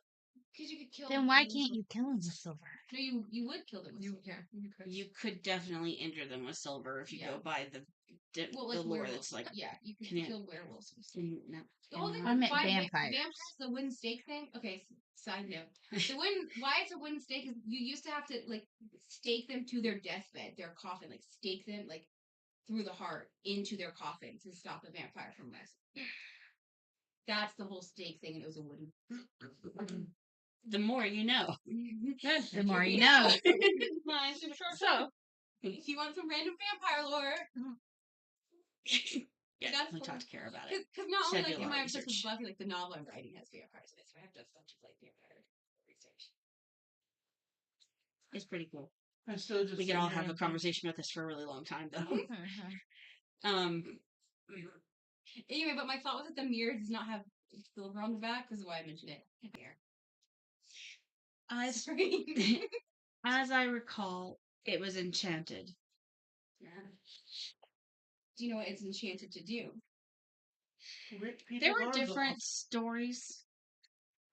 because you could kill. Then why can't you kill them with silver? No, you would kill them with silver. Yeah, you could. You could definitely injure them with silver if you go by the lore werewolves. that's like. Yeah, you could can't- kill werewolves with silver. No, The whole thing I with meant why vampires. The wooden stake thing. Okay, side note. Why it's a wooden stake is you used to have to like stake them to their deathbed, their coffin, like stake them like through the heart into their coffin to stop the vampire from rising. That's the whole stake thing, and it was a wooden. the more you know. The more you know. So, if you want some random vampire lore, Yeah, that's definitely talk to Kara about it. because not Should only do a like am lot I of obsessed with research. Buffy, like the novel I'm writing has vampires in it, so I have to have a bunch of like vampire research. It's pretty cool. I still just We could sit all here have a and conversation about this for a really long time, though. Mhm. Anyway, but my thought was that the mirror does not have silver on the back, because why I mentioned it. Mirror. Sorry. As I recall, it was enchanted. Yeah. Do you know what it's enchanted to do? rip people's There were arms different off. stories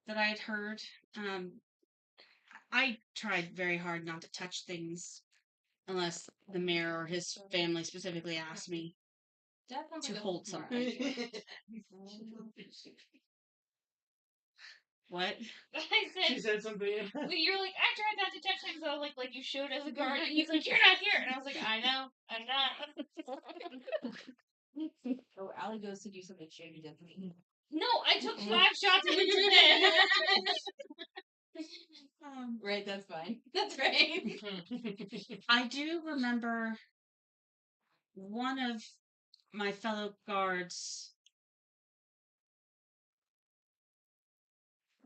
that I'd heard. I tried very hard not to touch things unless the mayor or his family specifically asked me That sounds to like a hold smart something. idea. What? I She said something. well, you're like, I tried not to touch him, so like you showed as a guard, and he's like, you're not here, and I was like, I know, I'm not. Oh, Allie goes to do something shady, doesn't he? No, I took 5 shots and we did it. Right, that's fine. That's right. I do remember one of my fellow guards.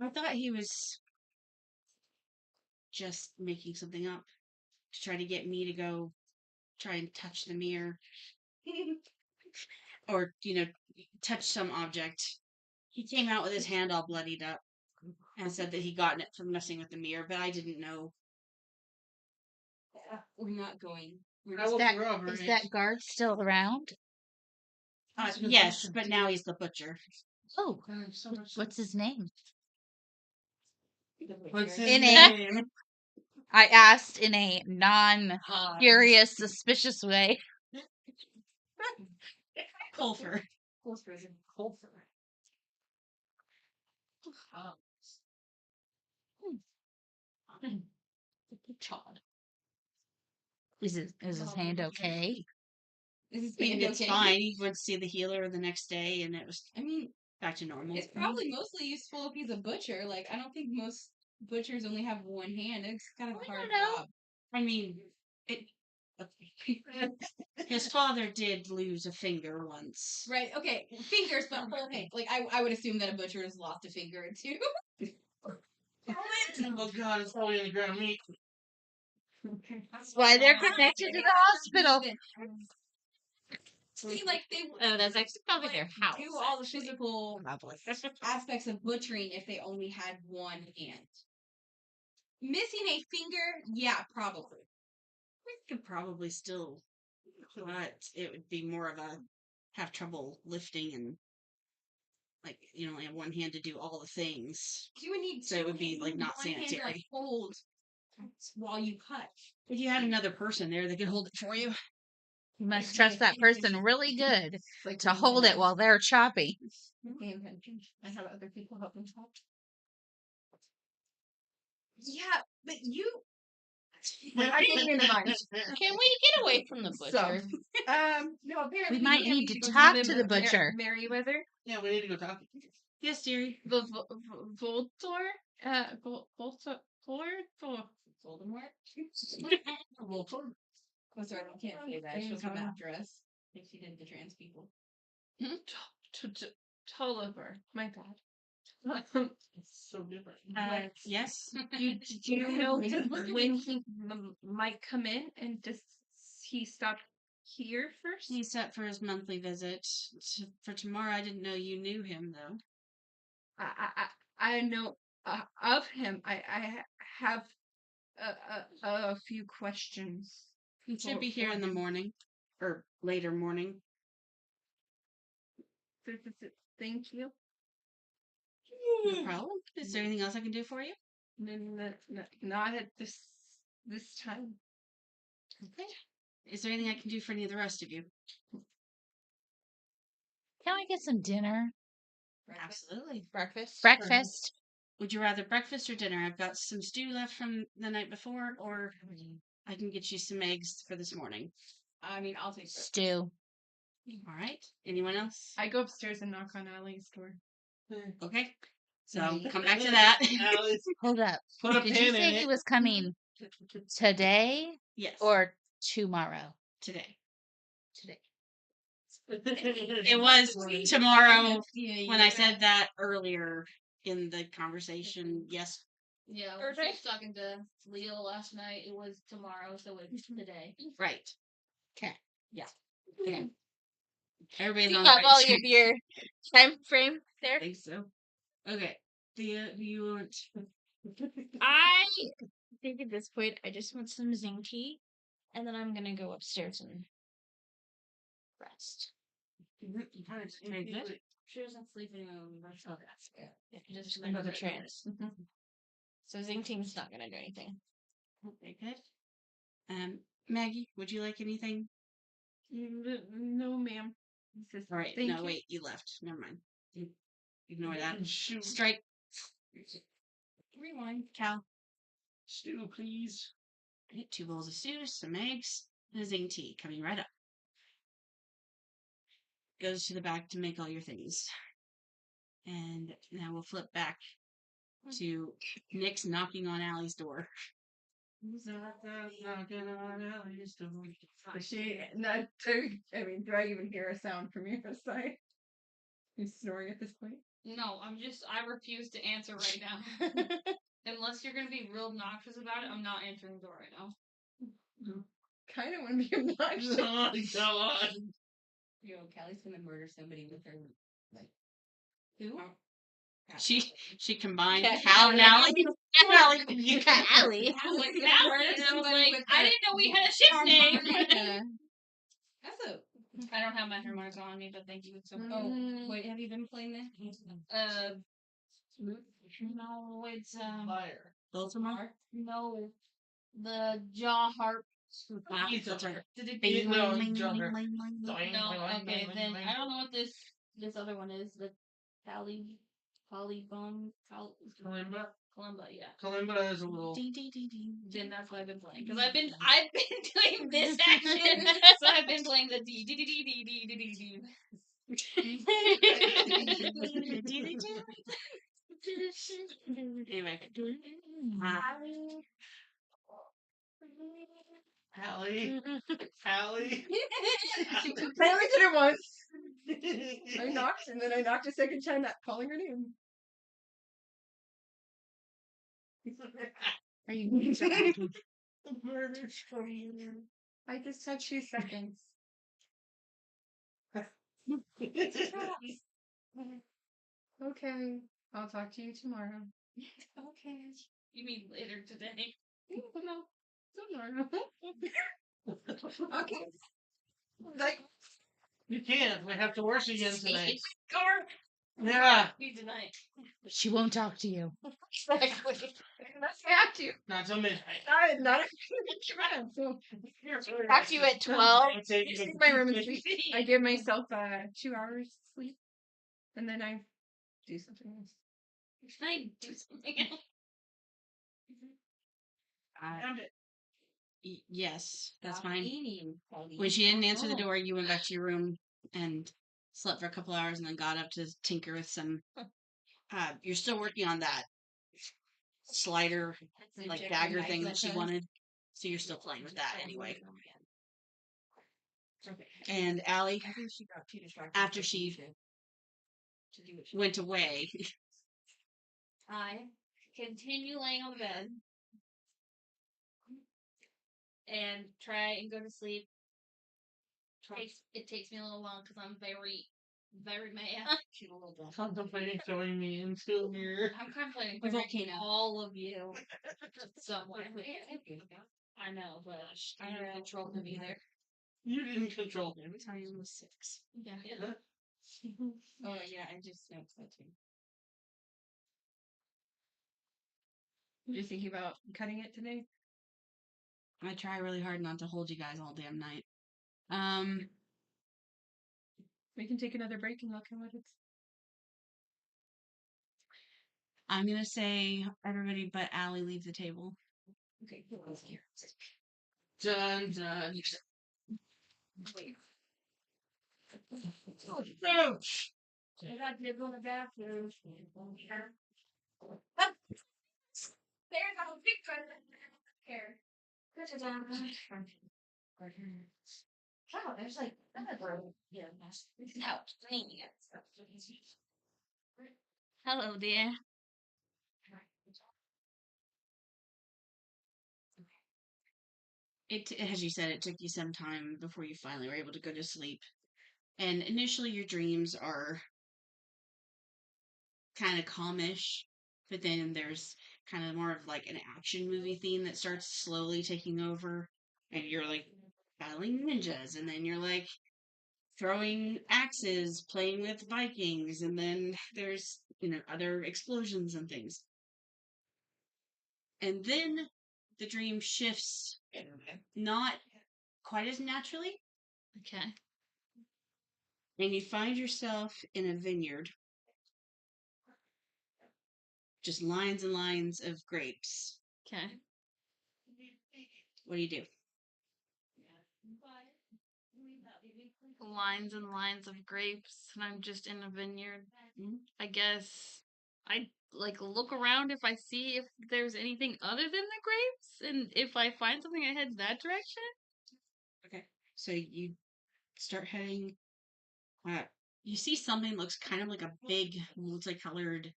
I thought he was just making something up to try to get me to go try and touch the mirror or, touch some object. He came out with his hand all bloodied up. and said that he gotten it from messing with the mirror, but I didn't know. We're not going. We're I just will That corroborate. is that guard still around? Yes, but now he's the butcher. Oh, So much. what's his name? What's his In a- name? I asked in a non-curious, suspicious way. Colfer. Is his hand okay? Is his And band it's okay? fine. He went to see the healer the next day, and it was I mean, back to normal. it's probably mostly useful if he's a butcher. Like, I don't think most butchers only have one hand. It's kind of a hard job. I mean, it. His father did lose a finger once. Right, okay. Fingers, but whole hand. Like, I would assume that a butcher has lost a finger or two. Oh god, it's probably in the ground meat. That's why they're connected to the hospital. See, like, they Oh, that's actually probably their house. do all the physical Probably. aspects of butchering if they only had one hand. Missing a finger? Yeah, probably. We could probably still, but it would be more of a have trouble lifting and like you only have one hand to do all the things. You would need So it would be, two like, not one hand to, sanitary. like, hold while you cut. If you had another person there, they could hold it for you. You must trust that person really good Like to hold it while they're chopping. pay attention. I have other people help me help. Yeah, but you I didn't mean mine. Can we get away from the butcher? No, apparently We might yeah, need should to go talk them to the with butcher. Merryweather. Yeah, we need to go talk. Yes, dearie. Voldemort? Voldemort? Oh, sorry, I can't say that. She'll come after us. Like she did the trans people. Tolliver. My bad. It's so different. Yes. Did you know when he might come in, and does he stop here first? He's set for his monthly visit for tomorrow. I didn't know you knew him though. I know of him. I have a few questions. He should be here in the morning or later morning. Thank you. No problem. Is there anything else I can do for you? Not at this time. Okay. Is there anything I can do for any of the rest of you? Can I get some dinner? Absolutely. Breakfast? Breakfast? Would you rather breakfast or dinner? I've got some stew left from the night before, or I can get you some eggs for this morning. I mean, I'll take breakfast. Stew. All right. Anyone else? I go upstairs and knock on Allie's door. Okay. So come back to that. Alice, Hold up. put a Did pin you in say he it. was coming today Yes. or tomorrow? today. Today. It was tomorrow Yeah, when I said that earlier in the conversation. Yes. Yeah, when I was talking to Leo last night, it was tomorrow, so it's today. Right. Okay. Yeah. Okay. Everybody's You on got the all right track. your time frame there. I think so. Okay. Do you want? I think at this point, I just want some zinc tea, and then I'm gonna go upstairs and rest. Very good. She doesn't sleep in that's good. Yeah, just another trance. So zinc tea's not gonna do anything. Very good. Maggie, would you like anything? No, ma'am. He says, All right. "Thank No, you." wait. You left. Never mind. Ignore that. Shoot. Strike. Rewind. Cal. Stew, please. Right, 2 bowls of stew, some eggs, and a zing tea coming right up. Goes to the back to make all your things. And now we'll flip back to Nick's knocking on Allie's door. Knocking on Allie's door. Do I even hear a sound from your side? He's snoring at this point. No, I refuse to answer right now. Unless you're gonna be real obnoxious about it, I'm not answering the door right now. Kind of want to be obnoxious. Oh my god. Yo, Callie's gonna murder somebody with her. Like, who? She combined Yeah. Cal and Allie. You got Allie. I was like, Allie, and I was like, I didn't know we had a ship name. Yeah. That's a. I don't have my harmonica on me, but thank you. So, wait, have you been playing that? No, it's Fire. Baltimore. no, the jaw harp. That's right. Did it? Yeah, no, Bing, John bing, Hurt. bing, bing, bing. Doing, No, doing, okay, doing, then doing. I don't know what this other one is. The Polybomb, Kalimba. Columba, yeah. Kalimba is a little. Ding, ding, ding, ding. Then that's what I've been playing because I've been doing this action, so I've been playing the D D D D D D D D D. Anyway. Allie. Allie. I only did it once. I knocked, and then I knocked a second time, not calling her name. Are you Murder train. I just had 2 seconds. Okay, I'll talk to you tomorrow. Okay. You mean later today? No, tomorrow. Okay. Like, You can't. We have to work again tonight. Car. Yeah. Me tonight. She won't talk to you. Exactly. unless I have to. Not till midnight. Not if you so. Talk to you at 12. I just leave my room and sleep. I give myself 2 hours sleep, and then I do something else. Can I do something else? Found it. Yes, that's fine. When she didn't answer the door, you went back to your room and slept for a couple hours and then got up to tinker with some. You're still working on that slider, like dagger thing that she wanted. So you're still playing with that anyway. And Allie, after she went away, I continue laying on the bed and try and go to sleep. It takes me a little long because I'm very, very mad. Contemplating throwing me into here. I'm contemplating The breaking volcano. all of you somewhere. I know, but I don't control him either. You didn't control him. time was 6. Yeah. Oh yeah, I just noticed that too. You're thinking about cutting it today? I try really hard not to hold you guys all damn night. We can take another break and I'll come with it. I'm gonna say everybody but Allie leave the table. Okay, who else here? Dun dun. Wait. No. I got to go to the bathroom. There's a big present here. Wow, there's like another out. Hello, dear. As you said, it took you some time before you finally were able to go to sleep. And initially, your dreams are kind of calmish, but then there's kind of more of like an action movie theme that starts slowly taking over, and you're like battling ninjas, and then you're like throwing axes, playing with Vikings, and then there's other explosions and things. And then the dream shifts, not quite as naturally, Okay. and you find yourself in a vineyard. Just lines and lines of grapes. Okay. What do you do? Lines and lines of grapes, and I'm just in a vineyard. Mhm. I guess I look around if I see if there's anything other than the grapes, and if I find something, I head that direction. Okay. So you start heading. You see something looks kind of like a big multicolored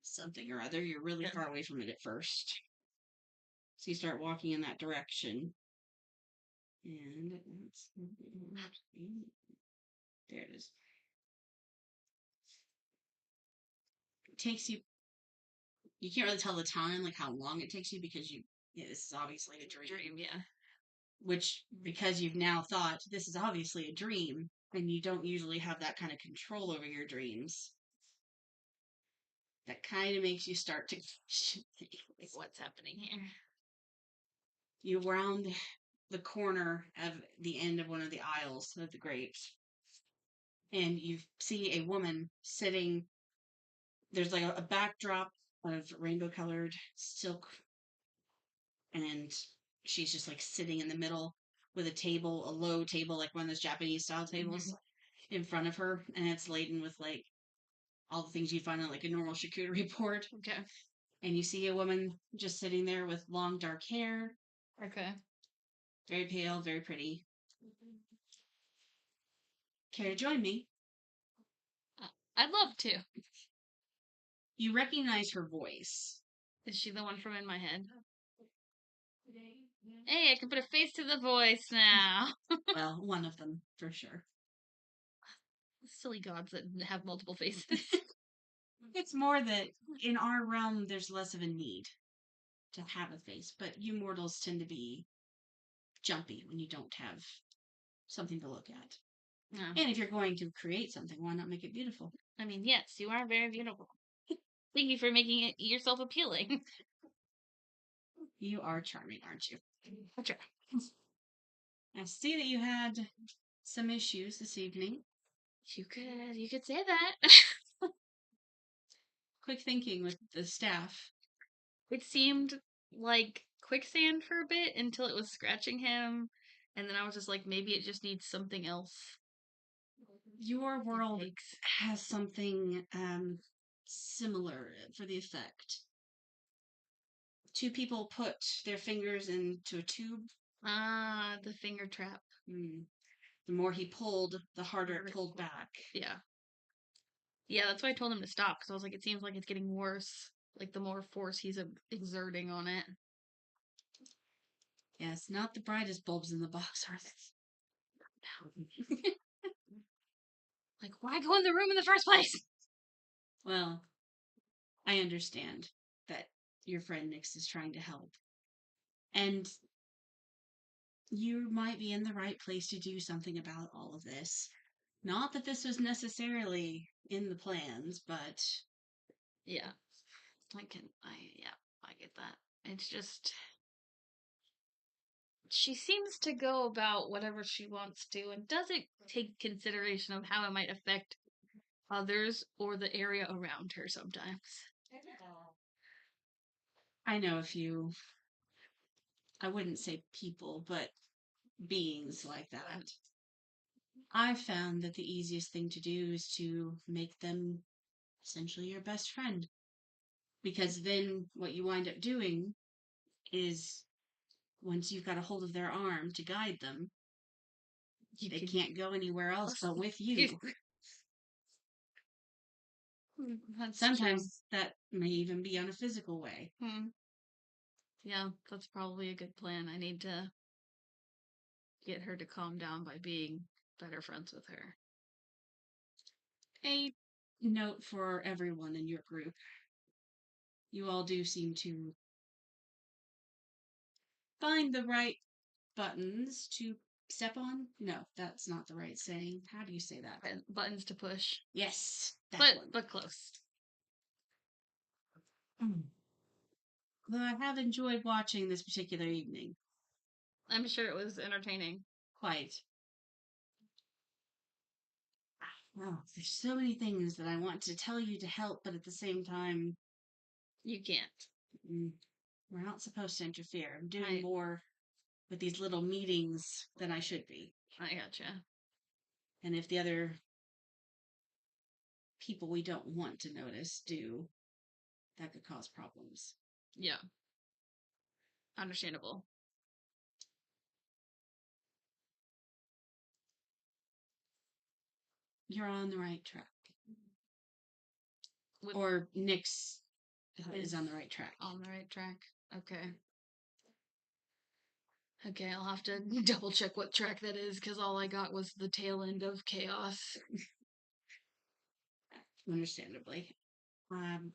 something or other. You're really far away from it at first. So you start walking in that direction. And there it is. takes you. You can't really tell the time, like how long it takes you, because this is obviously a dream. yeah. Which, because you've now thought this is obviously a dream, and you don't usually have that kind of control over your dreams, that kind of makes you start to Like, what's happening here? You round the corner of the end of one of the aisles of the grapes, and you see a woman sitting. There's like a backdrop of rainbow colored silk, and she's just like sitting in the middle with a low table, like one of those Japanese style tables in front of her, and it's laden with like all the things you'd find on like a normal charcuterie board. Okay. And you see a woman just sitting there with long dark hair, Okay. very pale, very pretty. Care to join me? I'd love to. You recognize her voice. Is she the one from in my head? Hey, I can put a face to the voice now. Well, one of them, for sure. Silly gods that have multiple faces. It's more that in our realm, there's less of a need to have a face, but you mortals tend to be jumpy when you don't have something to look at. No. And if you're going to create something, why not make it beautiful? I mean, yes, you are very beautiful. Thank you for making it yourself appealing. You are charming, aren't you? I try. I see that you had some issues this evening. You could say that. Quick thinking with the staff. It seemed like quicksand for a bit until it was scratching him, and then I was just like, maybe it just needs something else. Your world has something similar for the effect. Two people put their fingers into a tube. Ah, the finger trap. The more he pulled, the harder it pulled back. Yeah. Yeah, that's why I told him to stop, because I was like, it seems like it's getting worse. Like, the more force he's exerting on it. Yes, not the brightest bulbs in the box, are they? Like, why go in the room in the first place? Well, I understand that your friend Nyx is trying to help. And you might be in the right place to do something about all of this. Not that this was necessarily in the plans, but... Yeah. I get that. It's just... She seems to go about whatever she wants to and doesn't take consideration of how it might affect others or the area around her sometimes. I know a few, I wouldn't say people, but beings like that. I've found that the easiest thing to do is to make them essentially your best friend. Because then what you wind up doing is, once you've got a hold of their arm to guide them, they can't go anywhere else but with you. Sometimes that may even be on a physical way. Yeah, that's probably a good plan. I need to get her to calm down by being better friends with her. A note for everyone in your group. You all do seem to find the right buttons to step on. No, that's not the right saying. How do you say that? Buttons to push. Yes, but close. Well, I have enjoyed watching this particular evening. I'm sure it was entertaining. Quite. Oh, there's so many things that I want to tell you to help, but at the same time... You can't. We're not supposed to interfere. I'm doing more with these little meetings than I should be. I gotcha. And if the other people we don't want to notice do, that could cause problems. Yeah. Understandable. You're on the right track. Or Nyx is on the right track. On the right track. Okay. Okay, I'll have to double check what track that is, because all I got was the tail end of chaos. Understandably. Um,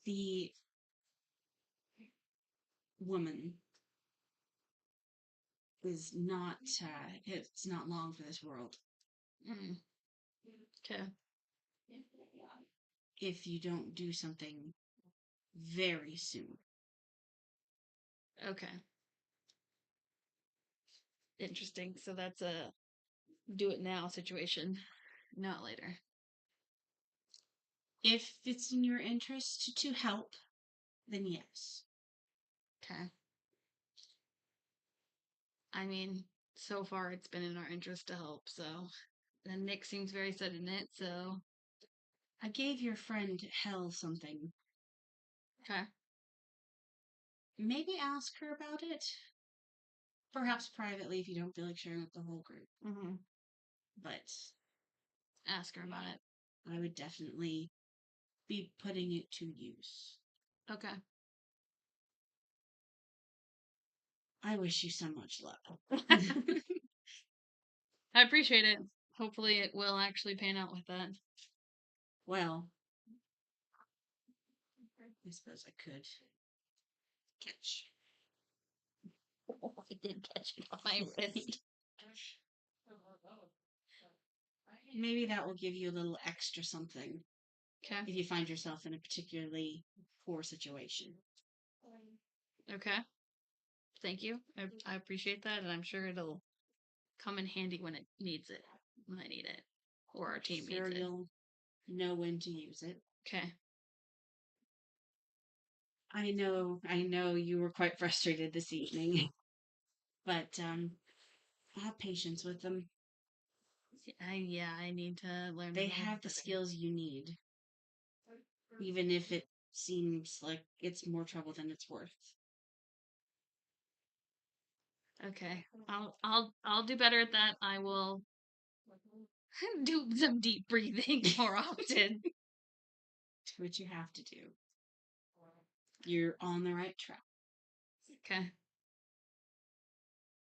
the woman is not, it's not long for this world. Mm. Okay. If you don't do something very soon. Okay. Interesting. So that's a do it now situation, not later. If it's in your interest to help, then yes. Okay. I mean, so far it's been in our interest to help, so. And Nick seems very set in it, so. I gave your friend Hell something. Okay. Maybe ask her about it. Perhaps privately if you don't feel like sharing with the whole group. Mm-hmm. But Ask her about it. I would definitely be putting it to use. Okay. I wish you so much luck. I appreciate it. Hopefully it will actually pan out with that. Well, I suppose I could catch. Oh, I did catch it on my wrist. Maybe that will give you a little extra something Okay. if you find yourself in a particularly poor situation. Okay. Thank you. I appreciate that, and I'm sure it'll come in handy when it needs it. When I need it. Or our team Sure, needs it. you'll know when to use it. Okay. I know you were quite frustrated this evening. But have patience with them. I need to learn. They have the skills you need. Even if it seems like it's more trouble than it's worth. Okay. I'll do better at that. I will do some deep breathing more often. Do what you have to do. You're on the right track. Okay.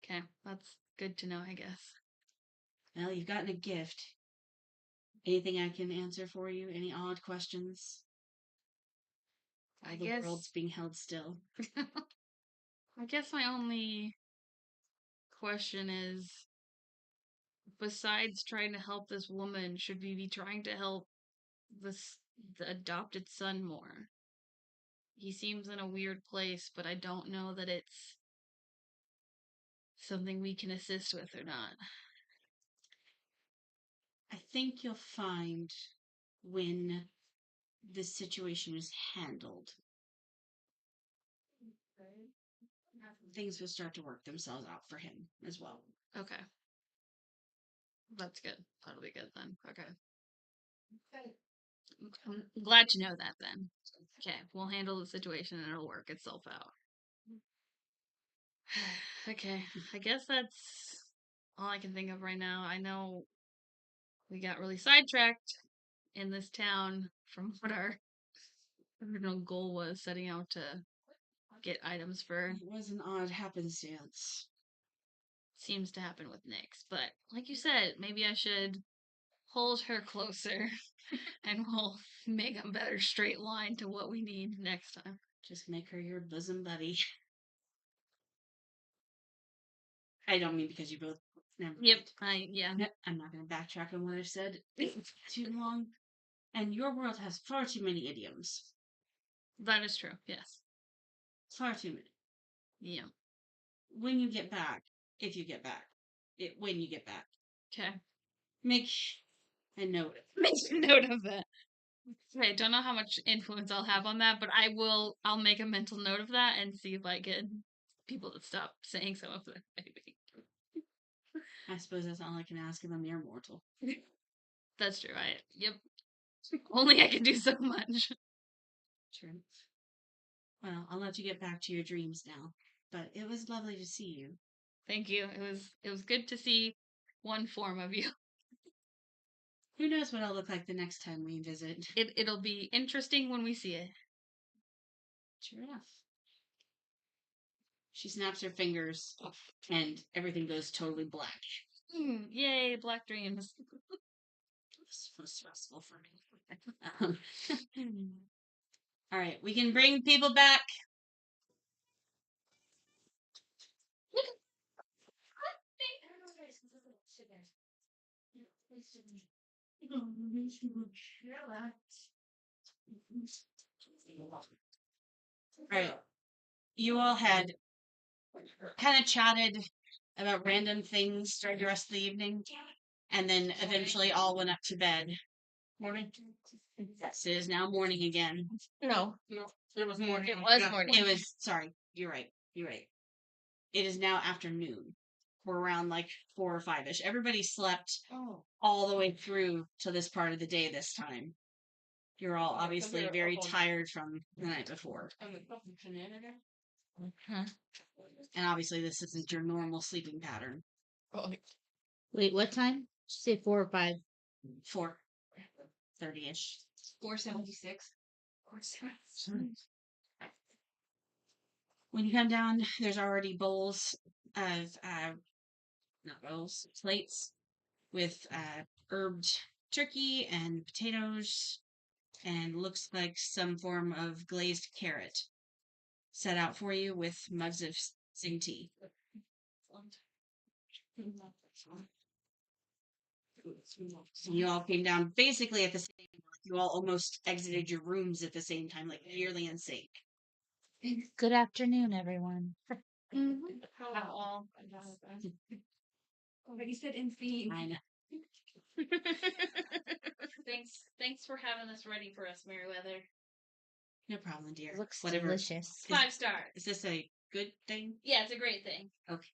Okay. That's good to know, I guess. Well, you've gotten a gift. Anything I can answer for you? Any odd questions? All the world's being held still. I guess my only question is, besides trying to help this woman, should we be trying to help the adopted son more? He seems in a weird place, but I don't know that it's something we can assist with or not. I think you'll find when this situation is handled, things will start to work themselves out for him as well. Okay. That's good. That'll be good then. Okay. I'm glad to know that then. Okay, we'll handle the situation and it'll work itself out. Okay, I guess that's all I can think of right now. I know we got really sidetracked in this town from what our original goal was, setting out to get items for. It was an odd happenstance. Seems to happen with Nyx. But like you said, maybe I should hold her closer and we'll make a better straight line to what we need next time. Just make her your bosom buddy. I don't mean because you both. Never Yep. mind. I'm not going to backtrack on what I said. It's too long. And your world has far too many idioms. That is true. Yes. Far too many. Yeah. When you get back, if you get back, when you get back, Okay. make a note. Make a note of that. Okay, I don't know how much influence I'll have on that, but I'll make a mental note of that and see if I can people to stop saying some of that. Maybe. I suppose that's all I can ask of a mere mortal. That's true. Yep. Only I can do so much. True. Well, I'll let you get back to your dreams now. But it was lovely to see you. Thank you. It was good to see one form of you. Who knows what I'll look like the next time we visit. It'll be interesting when we see it. Sure enough. She snaps her fingers and everything goes totally black. Yay, black dreams. This was stressful for me. All right, we can bring people back. All right, you all had kind of chatted about random things during the rest of the evening, and then eventually all went up to bed. Morning. Yes, it is now morning again. No, No, it was morning. it was Yeah. morning. It was, sorry, you're right. It is now afternoon. We're around like 4 or 5-ish. Everybody slept all the way through to this part of the day this time. You're all obviously very tired from the night before. Huh. And obviously this isn't your normal sleeping pattern. Wait, what time? Did you say 4 or 5? 4:30-ish. 476. When you come down, there's already bowls of, plates with herbed turkey and potatoes and looks like some form of glazed carrot set out for you with mugs of sing tea. So you all came down basically at the same time. You all almost exited your rooms at the same time, like nearly in sync. Good afternoon, everyone. Oh, but you said insane. I know. Thanks for having this ready for us, Meriwether. No problem, dear. Looks Whatever. delicious. 5 stars. Is this a good thing? Yeah, it's a great thing. Okay.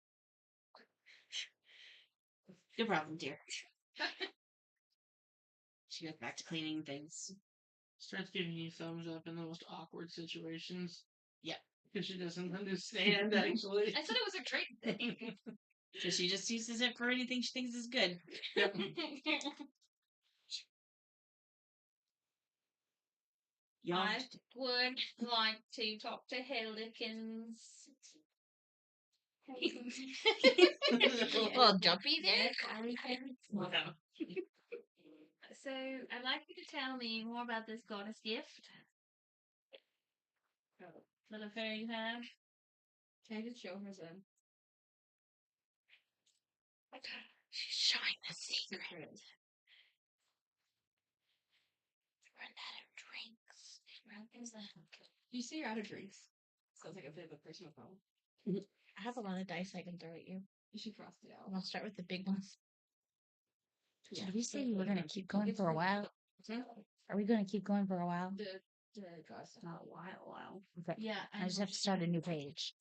No problem, dear. She goes back to cleaning things. Starts giving you thumbs up in the most awkward situations. Yep. Because she doesn't understand, actually. I said it was a great thing. So she just uses it for anything she thinks is good. Yep. Y'all, I would like to talk to Helikins. Well, jumpy there. So, I'd like you to tell me more about this goddess gift that the fairies have. Can I just show her some? She's showing the secret. Run out of drinks. You say you're out of drinks. Sounds like a bit of a personal problem. I have a lot of dice I can throw at you. You should cross it out. And I'll start with the big ones. Yeah. Did we say we were going to keep going for a while? Hmm? Are we going to keep going for a while? The cross not a while. Okay. Yeah, I just have to start a new page.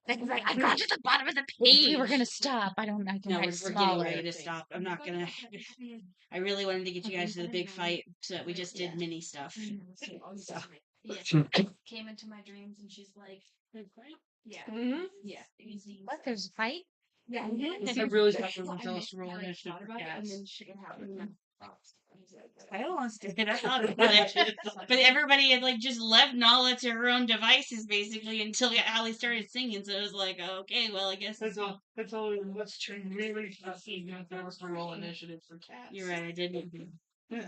I got to the bottom of the If page. we were going to stop. I can no, write we're getting smaller. ready to stop. I'm not gonna. I really wanted to get you guys to the big fight, so that we just did mini stuff. So. Yeah. Came into my dreams and she's like, yeah, Mm-hmm. yeah, easy. What? There's a fight? Yeah. I really thought you were going to tell us to roll initiative for cats. I almost did. I thought about it. But everybody had like just left Nala to her own devices basically until Allie started singing. So it was like, okay, well, I guess That's all. Let's turn really fast. You're going to tell us to roll initiative for cats. you're right. I didn't. Yeah.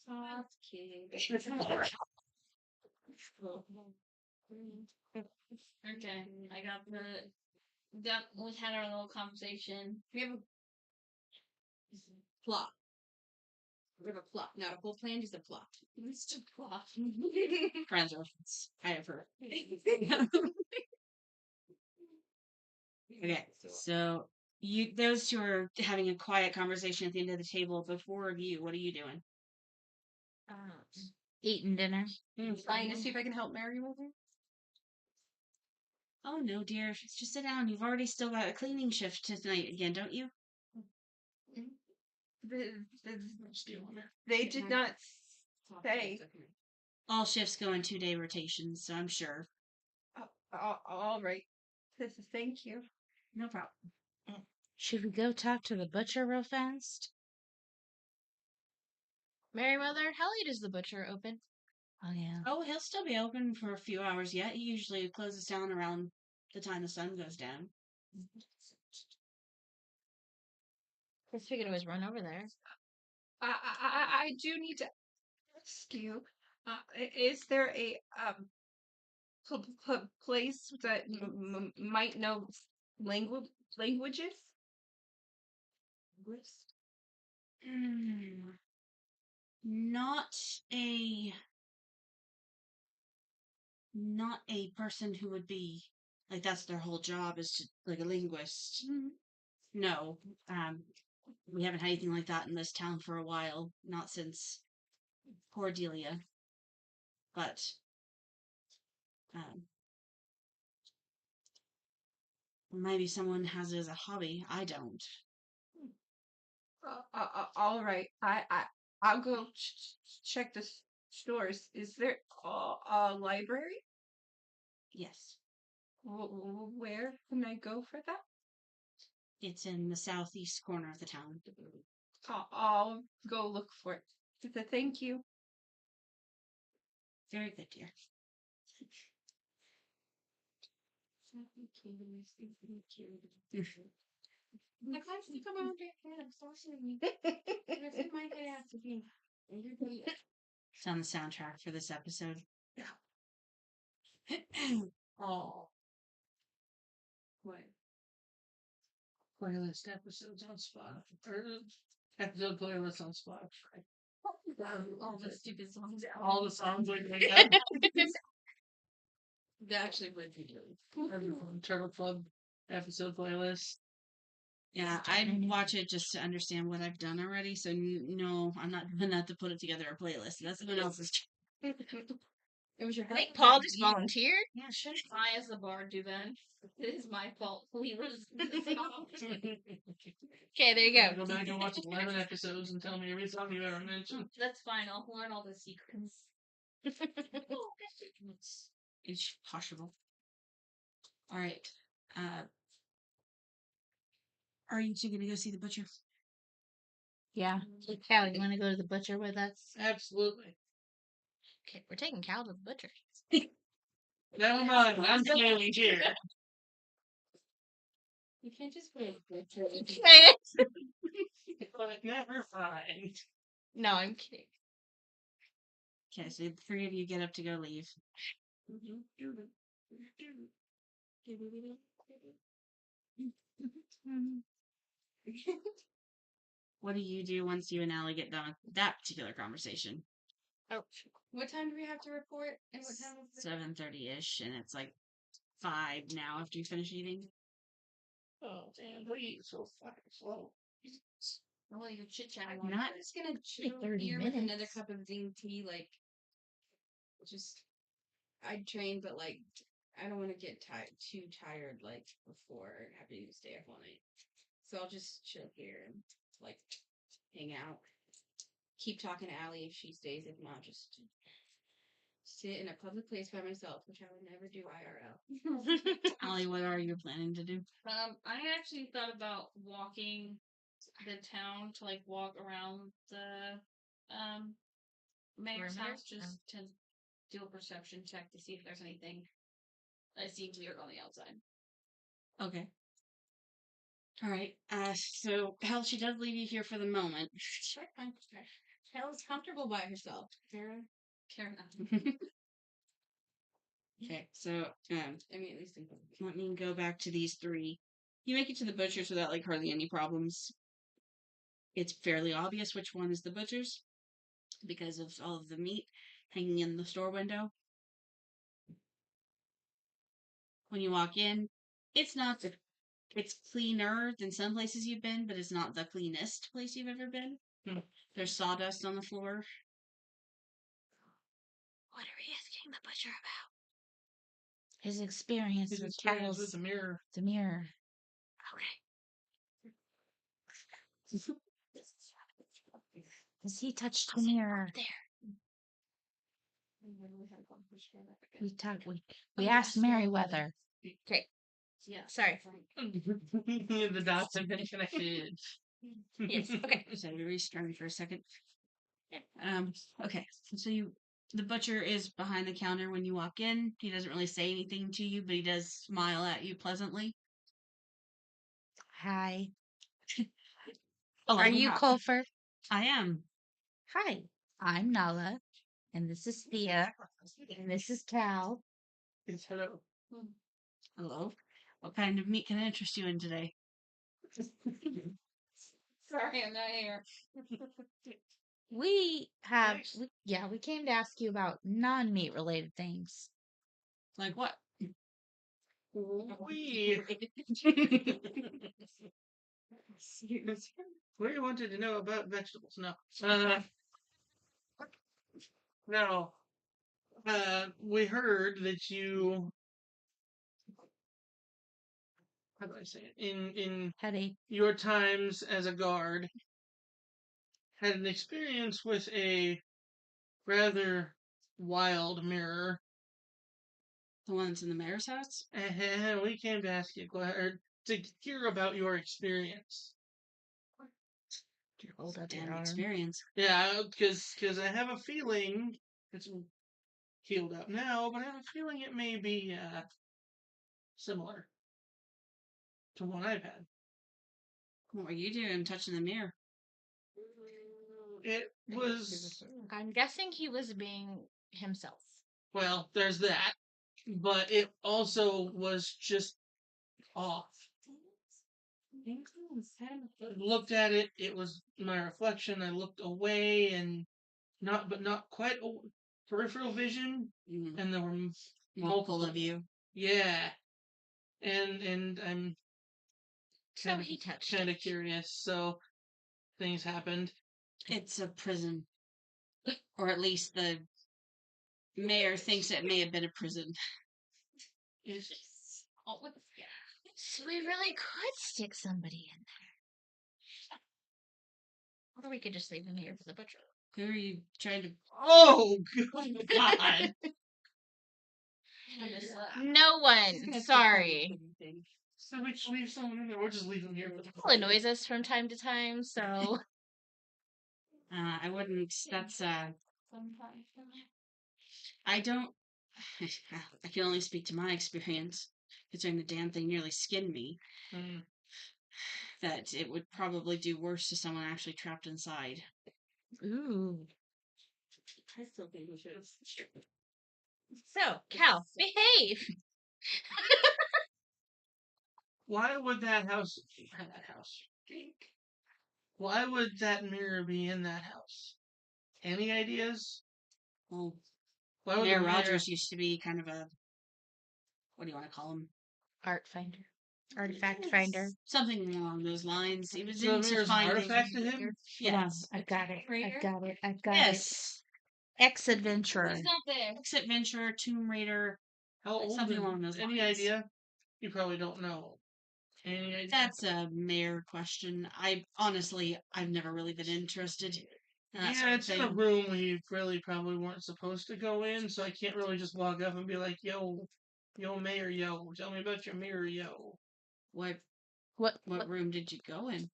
Soft kid. Okay, I got we had our little conversation. We have a plot. We have a plot, not a whole plan, just a plot. Mr. Plot. Friends reference. I have heard. Okay, so those two are having a quiet conversation at the end of the table. The 4 of you, what are you doing? Eating dinner. Trying to see if I can help Meriwether. Oh no, dear. Just sit down. You've already still got a cleaning shift tonight again, don't you? They did not say. All shifts go in 2-day rotations, so I'm sure. All right. Thank you. No problem. Should we go talk to the butcher real fast? Meriwether, how late is the butcher open? Oh, yeah. Oh, he'll still be open for a few hours yet. He usually closes down around the time the sun goes down. Guess we could always run over there. I do need to ask you, is there a place that might know languages? Mm, not a person who would be like that's their whole job is to like a linguist. No, we haven't had anything like that in this town for a while. Not since Cordelia, but um, maybe someone has it as a hobby. I don't. All right. I'll go check the stores. Is there a library? Yes, Where can I go for that? it's in the southeast corner of the town. I'll go look for it. Thank you. Very good, dear. Come on, It's on the soundtrack for this episode. Oh. What? Playlist episodes on Spotify. Or episode playlist on Spotify. all the stupid songs. All the songs like that. They actually would be good. Turtle Club episode playlist. Yeah, I watch it just to understand what I've done already. So no, I'm not doing that to put it together a playlist. That's someone else's. It was your I think Paul just volunteered. Yeah, shouldn't I as the bard do that? It is my fault. We lose the song. Okay, there you Yeah, go. go back and watch 11 episodes and tell me every song you ever mentioned. That's fine. I'll learn all the secrets. It's possible. All right. Are you two gonna go see the butcher? Yeah. Cal, you want to go to the butcher with us? Absolutely. Okay, we're taking Cal to the butcher. Never mind, I'm clearly here. You can't just play butcher. But never mind. No, I'm kidding. Okay, so the three of you get up to go leave. What do you do once you and Allie get done with that particular conversation? Oh, What time do we have to report? And what time is it? 7:30ish, and it's like 5 now after you finish eating. Oh, damn, what are you so fucking slow? Well, you're chit chatting. Not- I'm just gonna chill 30 here with another minutes. cup of green tea. Like, just I'd train, but like I don't want to get too tired like before having to stay up all night. So I'll just chill here and like hang out. Keep talking to Allie if she stays. If not, just sit in a public place by myself, which I would never do IRL. Allie, what are you planning to do? I actually thought about walking the town to like walk around the mayor's Perimeter? house just to do a perception check to see if there's anything that seems weird on the outside. Okay. All right. So Hell, she does leave you here for the moment. Sure, fine. Hell's comfortable by herself. Fair enough. Okay, so I mean, at least in let me go back to these three. You make it to the butcher's without like hardly any problems. It's fairly obvious which one is the butcher's because of all of the meat hanging in the store window. When you walk in, it's not the it's cleaner than some places you've been, but it's not the cleanest place you've ever been. There's sawdust on the floor. What are we asking the butcher about? His experience His with experience cows. with the mirror. The mirror. Okay. Has he touched the mirror? There. We asked Meriwether. Okay. Yeah. Sorry. The dots have been connected. Yes. Okay. So we restart for a second. Okay. So the butcher is behind the counter when you walk in. He doesn't really say anything to you, but he does smile at you pleasantly. Hi. Oh, Are you Colfer? I am. Hi, I'm Nala, and this is Thea, and this is Cal. Yes, hello. Hello. What kind of meat can I interest you in today? Sorry, I'm not here. We have, Nice. we came to ask you about non-meat related things. Like what? We we wanted to know about vegetables. No. No. We heard that you, how do I say it? In Headache. your times as a guard, had an experience with a rather wild mirror. The one that's in the mayor's house? And we came to ask you, or to hear about your experience. Hold up your Damn arm. experience. Yeah, because I have a feeling it's healed up now, but I have a feeling it may be similar to one I've had. What were you doing touching the mirror? It was, I'm guessing he was being himself. well, there's that, but it also was just off. I looked at it, it was my reflection. I looked away and not quite peripheral vision, Mm. and there were Multiple of you. Yeah, and I'm So he touched kind of it. curious. So things happened. It's a prison. Or at least the mayor thinks it may have been a prison. So we really could stick somebody in there. Or we could just leave him here for the butcher. Who are you trying to... Oh God! No one. Sorry. So we just leave someone in there, or just leave them here for the He annoys us from time to time, so I wouldn't... That's, I don't... I can only speak to my experience, considering the damn thing nearly skinned me, Mm. that it would probably do worse to someone actually trapped inside. Ooh. So, Cal, behave. Why would that house? Why would that mirror be in that house? Any ideas? Well, Why would Mayor the Rogers used to be kind of a... What do you want to call him? Art finder. Artifact finder. Something along those lines. He was So the into mirror's an finding... artifact to him? Hold on, Yes. I've got it. I've got it. I've got Yes. it. Ex-adventurer. It's not there. Ex-adventurer, Tomb Raider, How old? something along those Any lines. idea? You probably don't know. Any idea? That's a mayor question. I've never really been interested in that sort Yeah, of it's in a thing. room we really probably weren't supposed to go in, so I can't really just walk up and be like, yo, mayor, yo, tell me about your mirror, yo. What What? room did you go in?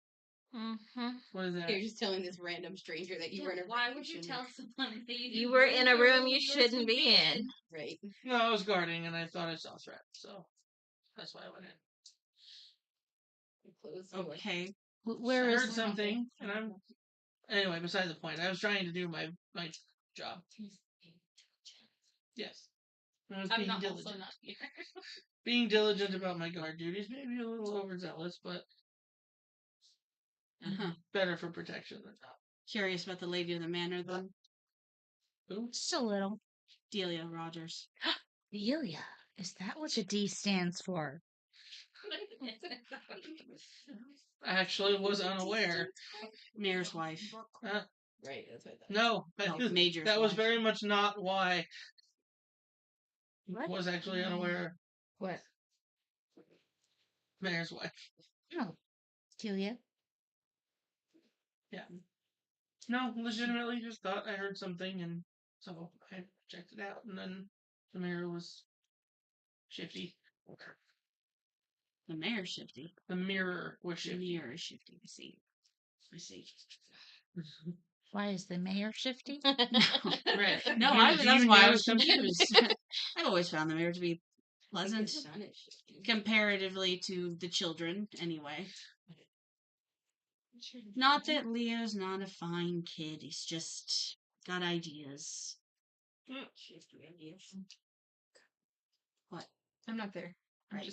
Mm-hmm. What is that? You're just telling this random stranger that you were in a Why would you tell someone that You were in a room you shouldn't be in. Right. No, I was guarding and I thought I saw a threat, so that's why I went in. Okay. Where I is heard something, and anyway, besides the point. I was trying to do my job. Yes. I was I'm being not diligent. also not here. Being diligent about my guard duties, maybe a little overzealous, but Uh-huh. better for protection than not. Curious about the lady of the manor, then. Who? just a little? Delia Rogers. Delia. Is that what the D stands for? I actually was unaware. Mayor's wife. Right, that's what I thought. No, No, Major's that was wife. very much not why. What? Was actually unaware. What? Mayor's wife. Oh. Delia. Yeah. No, legitimately just thought I heard something, and so I checked it out, and then the mirror was shifty. The mayor's shifty. The mirror was The shifty. mirror is shifty. I see. Why is the mayor shifty? Right. No, Do that's you why I know was something? confused. I've always found the mayor to be pleasant, comparatively to the children, anyway. Not that Leo's not a fine kid. He's just got ideas. What? I'm not there. Right.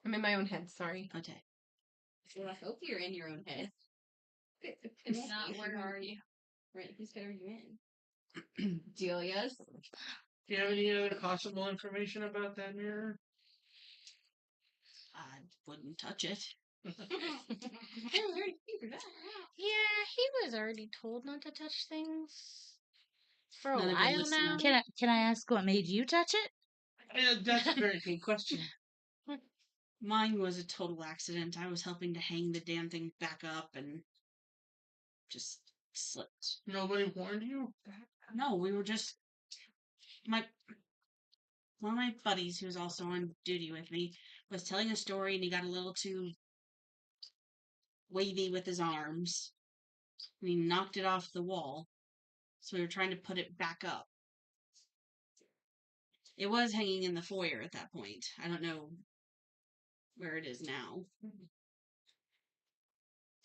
I'm in my own head. Sorry. Okay. Well, I hope you're in your own head. If not, where are you? Right, whose head are you in? Delia's. Do you have any other possible information about that mirror? I wouldn't touch it. Yeah, he was already told not to touch things for a Not a good while listener. now. Can I ask what made you touch it? That's a very good question. Mine was a total accident. I was helping to hang the damn thing back up and just slipped. Nobody warned you? No, we were just one of my buddies who was also on duty with me was telling a story and he got a little too wavy with his arms and he knocked it off the wall. So we were trying to put it back up. It was hanging in the foyer at that point. I don't know where it is now.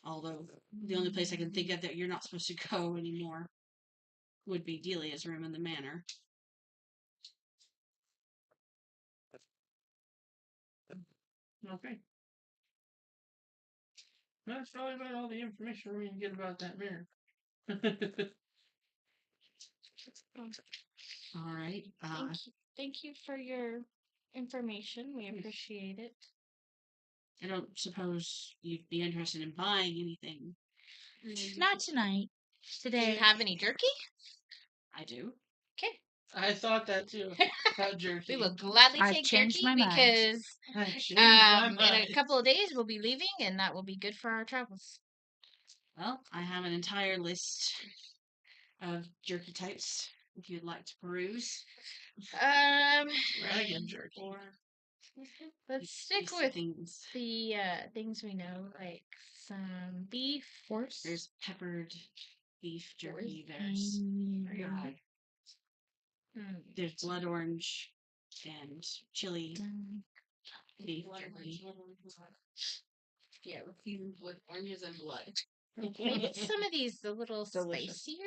Although the only place I can think of that you're not supposed to go anymore would be Delia's room in the manor. Okay. That's probably about all the information we can get about that mirror. All right. Thank you for your information. We appreciate it. I don't suppose you'd be interested in buying anything. Not tonight. Do Today. you have any jerky? I do. Okay. I thought that too. About jerky. We will gladly I've take changed jerky my mind. because I changed my in a mind. couple of days we'll be leaving and that will be good for our travels. Well, I have an entire list of jerky types if you'd like to peruse. Dragon jerky. Or Let's stick these with things. the things we know, like some beef. There's peppered beef jerky. There's there's blood orange and chili beef jerky. Yeah, refused with oranges and blood. Maybe some of these a little Delicious. spicier.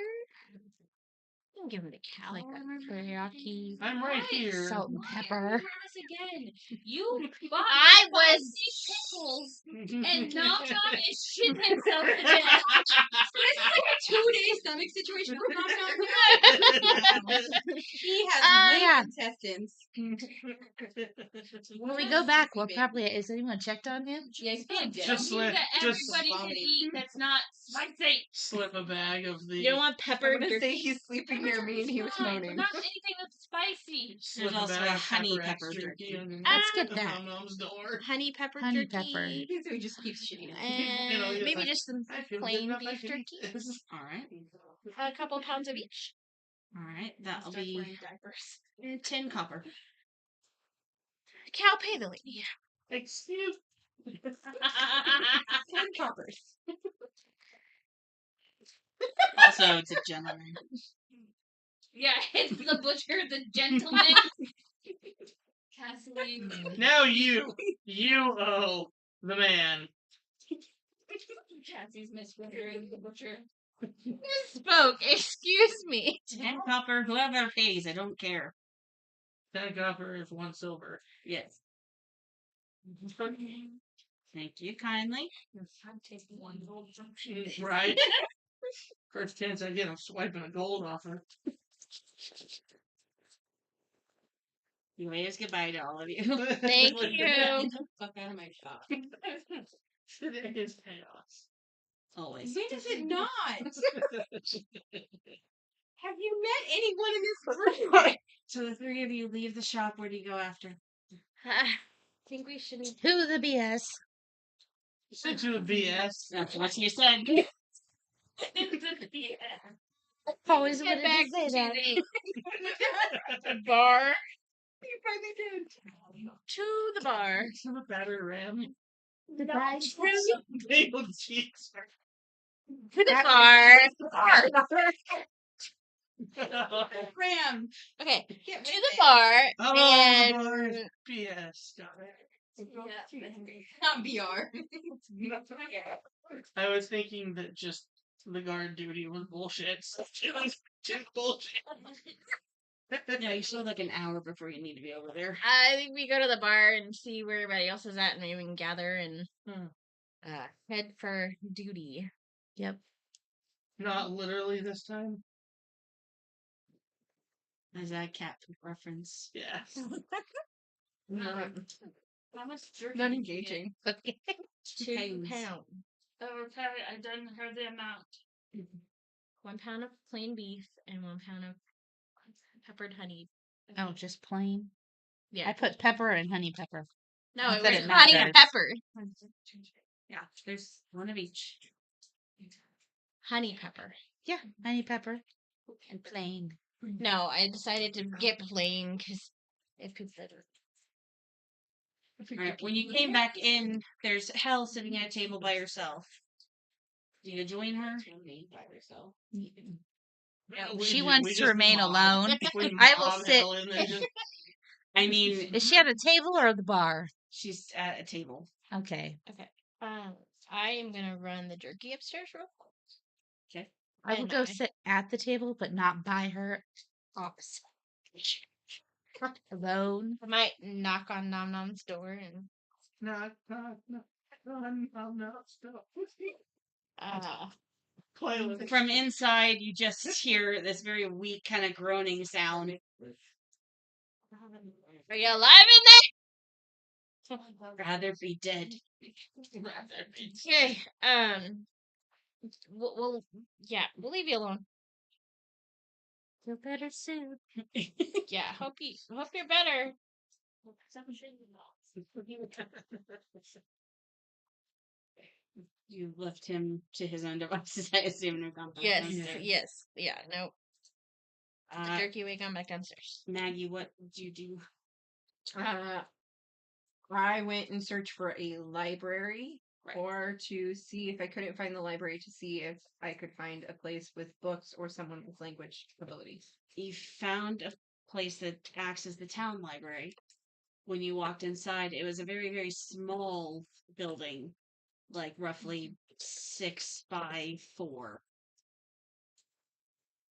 You can give them to Cal, like a teriyaki. I'm right here. Salt and Why are pepper. you doing this again? You bought I was pickles and knocked on his shit himself to death. So this is like a 2-day stomach situation for Knock. He has yeah. intestines. When we go back, we'll probably. Is anyone checked on him? Yeah, he's probably dead. Just Something let- that just everybody can vomiting. eat that's not spicy. Slip a bag of the. You don't want I'm pepper gonna jerky. say he's sleeping near me and he was Fine, moaning. but not anything that's spicy. Slip There's also bag a of honey Pepper X pepper jerky. underneath Let's get that. Tom Mom's door. Honey pepper Honey jerky. pepper. So he just keeps shitting on me. You know, And he's maybe like, just some I feel good plain enough, I beef can eat jerky. this. All right. A couple pounds of each. All right. That'll Start be wearing diapers. 10 copper. Cal, pay the lady. Excuse 10 coppers. Also, it's a gentleman. Yeah, it's the butcher, the gentleman. Cassidy. Now you owe the man. Cassie's misremembering the butcher. Spoke. Excuse me. 10 copper, whoever pays, I don't care. 10 copper is 1 silver. Yes. Thank you kindly. I'm taking 1 gold from Right? First chance I get, I'm swiping a gold off her. You waves goodbye to all of you. Thank you. Get the fuck out of my shop. Today is chaos. Always. When does it not? Have you met anyone in this group? So the 3 of you leave the shop. Where do you go after? I think we should. To the BS. Sent you a BS. That's what you said. Always Get wanted back to say to that. the bar. You finally did. To the bar. Some battered ram. Goodbye. Bagel cheeks. To the bar. Ram. Okay. Get To rid the bar. Oh, And the bar is BS. Got it. of it. Not BR. I was thinking that just the guard duty was bullshit. So it was just bullshit. Yeah, you still have like an hour before you need to be over there. I think we go to the bar and see where everybody else is at, and maybe we can gather and head for duty. Yep. Not literally this time. Is that cat food reference? Yeah. How much jerky? Not did you get? engaging. Okay. 2 Pounds. pounds. Okay, I didn't hear the amount. 1 pound of plain beef and 1 pound of peppered honey. Oh, just plain. Yeah. I put pepper and honey pepper. No, Not it that was it honey matters. pepper. Yeah, there's one of each. Honey pepper. Yeah, honey pepper and plain. No, I decided to get plain because it feels better. All right, when you came back in, there's Hel sitting at a table by herself. Do you join her? She wants to just remain mob- alone. we I will mob sit. Hell in there just- I mean, Is she at a table or the bar? she's at a table. Okay. I am gonna run the jerky upstairs real quick. Okay. I will And go sit at the table, but not by her. Opposite. Alone. I might knock on Nom Nom's door and Knock, knock, knock, stop. Playlist. From inside, you just hear this very weak kind of groaning sound. are you alive in Rather be dead. there? Okay. We'll we'll leave you alone. Feel better soon. Yeah, hope you're better. You left him to his own devices, I assume, and gone back Yes, downstairs. yes, yeah. No, the Uh, jerky we gone back downstairs. Maggie, what did you do? I went and searched for a library Right. or to see if I couldn't find the library to see if I could find a place with books or someone with language abilities. You found a place that acts as the town library. When you walked inside, it was a very, very small building, like roughly 6 by 4.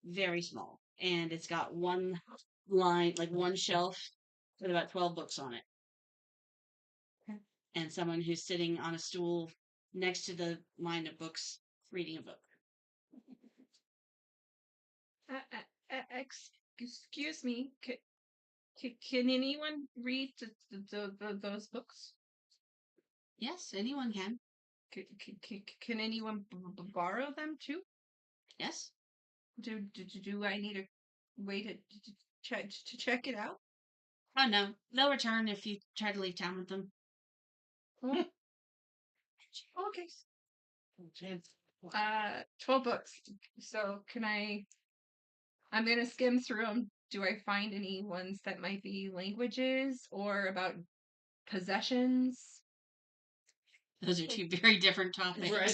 Very small. And it's got one line, like one shelf with about 12 books on it. Okay. And someone who's sitting on a stool next to the line of books reading a book. Excuse me. Can anyone read those books? Yes, anyone can. Can anyone borrow them too? Yes. Do I need a way to check it out? Oh, no. They'll return if you try to leave town with them. Okay. 12 books. So I'm going to skim through them. Do I find any ones that might be languages or about possessions? Those are two very different topics. Right.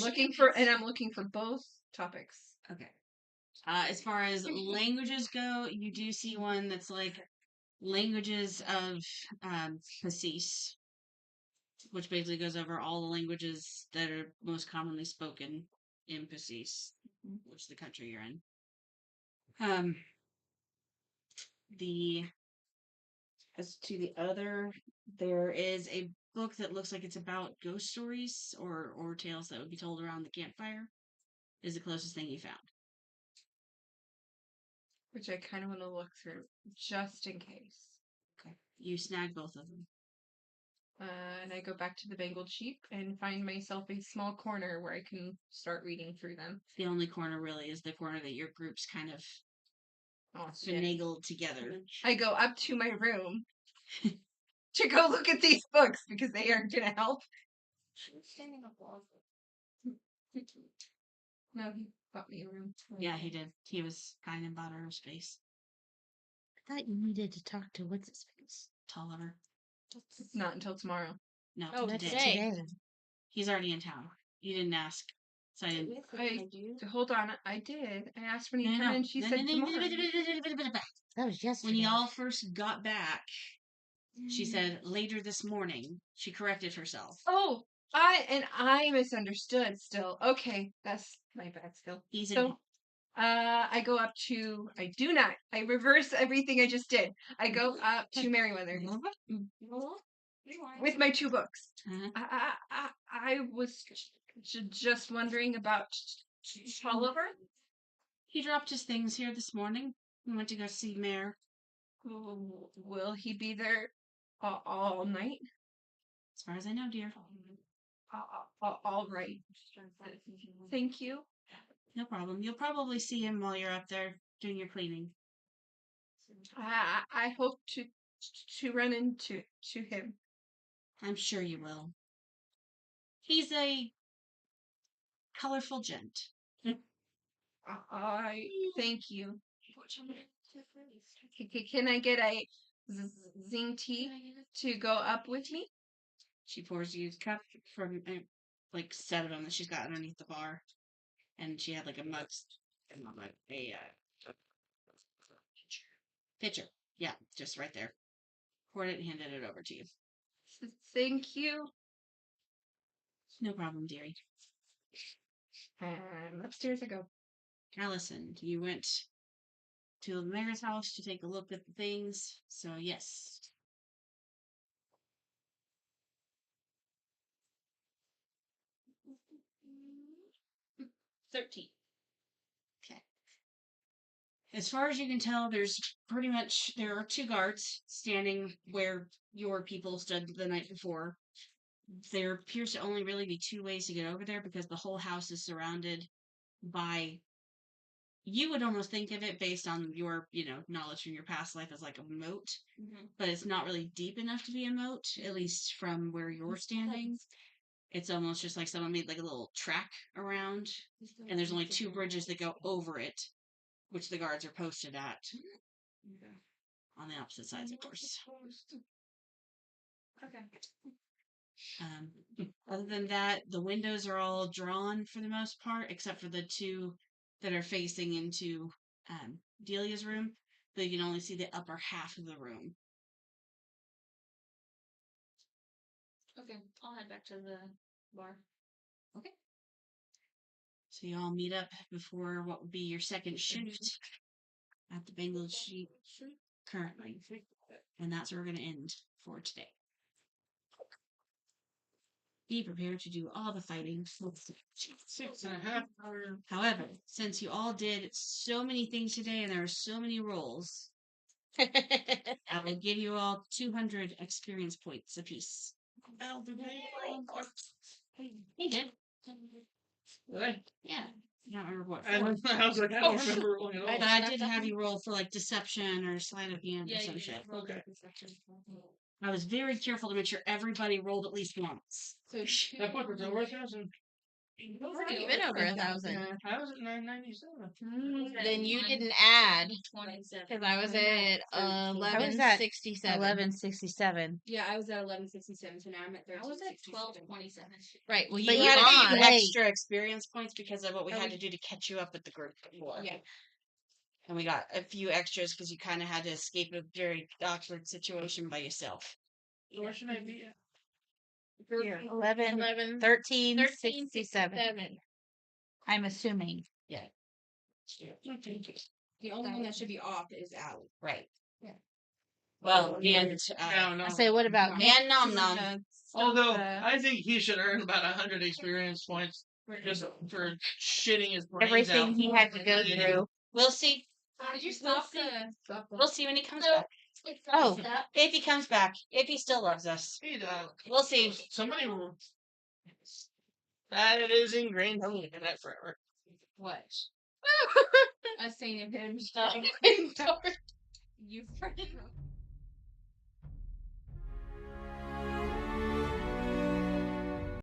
I'm looking for both topics. Okay. As far as languages go, you do see one that's like languages of Pacis, which basically goes over all the languages that are most commonly spoken in Pacis, which is the country you're in. As to the other, there is a book that looks like it's about ghost stories or tales that would be told around the campfire. Is the closest thing you found. Which I kind of want to look through just in case. Okay. You snag both of them. And I go back to the Bengal Sheep and find myself a small corner where I can start reading through them. The only corner really is the corner that your groups kind of finagled together. I go up to my room to go look at these books because they aren't going to help. No, he bought me a room. Yeah, he did. He was kind of about our space. I thought you needed to talk to what's his face. Tolliver. Not until tomorrow. No, Oh, today. today. He's already in town. You didn't ask. So I didn't. Hold on, I did. I asked when he came in. She said tomorrow. That was yesterday. When y'all first got back, she said later this morning. She corrected herself. Oh, I misunderstood still. Okay, that's my bad still. Easy. So I go up to I reverse everything I just did. I go up to Merriweather with my 2 books. Uh-huh. I was just wondering about Oliver. He dropped his things here this morning. We went to go see Mayor. Will he be there all night? As far as I know, dear. All right. Thank you. No problem. You'll probably see him while you're up there doing your cleaning. I hope to run into him. I'm sure you will. He's a colorful gent. I thank you. Can I get a zing tea to go up with me? She pours you a cup from like 7 of them that she's got underneath the bar, and she had like a mug, pitcher. Yeah, just right there. Poured it and handed it over to you. Thank you. No problem, dearie. Upstairs I go. Allison, you went to the mayor's house to take a look at the things, so yes. $13. Okay. As far as you can tell, there are 2 guards standing where your people stood the night before. There appears to only really be 2 ways to get over there because the whole house is surrounded by, you would almost think of it based on your, knowledge from your past life as like a moat, but it's not really deep enough to be a moat, at least from where you're standing. It's almost just like someone made like a little track around, and there's only 2 bridges that go over it, which the guards are posted at. On the opposite sides, of course. Okay. Other than that, the windows are all drawn for the most part, except for the 2 that are facing into Delia's room. But you can only see the upper half of the room. Okay, I'll head back to the bar. Okay. So you all meet up before what would be your second shift at the Bengal Sheep currently. And that's where we're going to end for today. Be prepared to do all the fighting. 6.5 hours. However, since you all did so many things today and there are so many rolls, I will give you all 200 experience points apiece. He did. Really? Yeah. I don't remember what. I was like, I don't remember rolling at all. But I did have you roll for like deception or sleight of hand or some shit. Okay. I was very careful to make sure everybody rolled at least once. I put it over 1,000. You've been over 1,000. I was at 997. Then you didn't add. Because I was at I was at 1167. 1167. Yeah, I was at 1167, so now I'm at 1367. I was at 1227. Right. Well, But you you had were a few on. extra experience points because of what we had to do to catch you up with the group before. Yeah. And we got a few extras because you kind of had to escape a very awkward situation by yourself. Where should I be at? 11, 13, 67. I'm assuming. Yeah. The only one that should be off is Allie. Right. Yeah. Well, and No. I say, what about me? and Nom Nom. Although, I think he should earn about 100 experience points just for shitting his brains Everything out. he had to go through. We'll see. Did you stop We'll see when he comes back. Oh, If he comes back. If he still loves us. He does. We'll see. Somebody will. That it is ingrained. I'm looking at that forever. What? Us saying him. You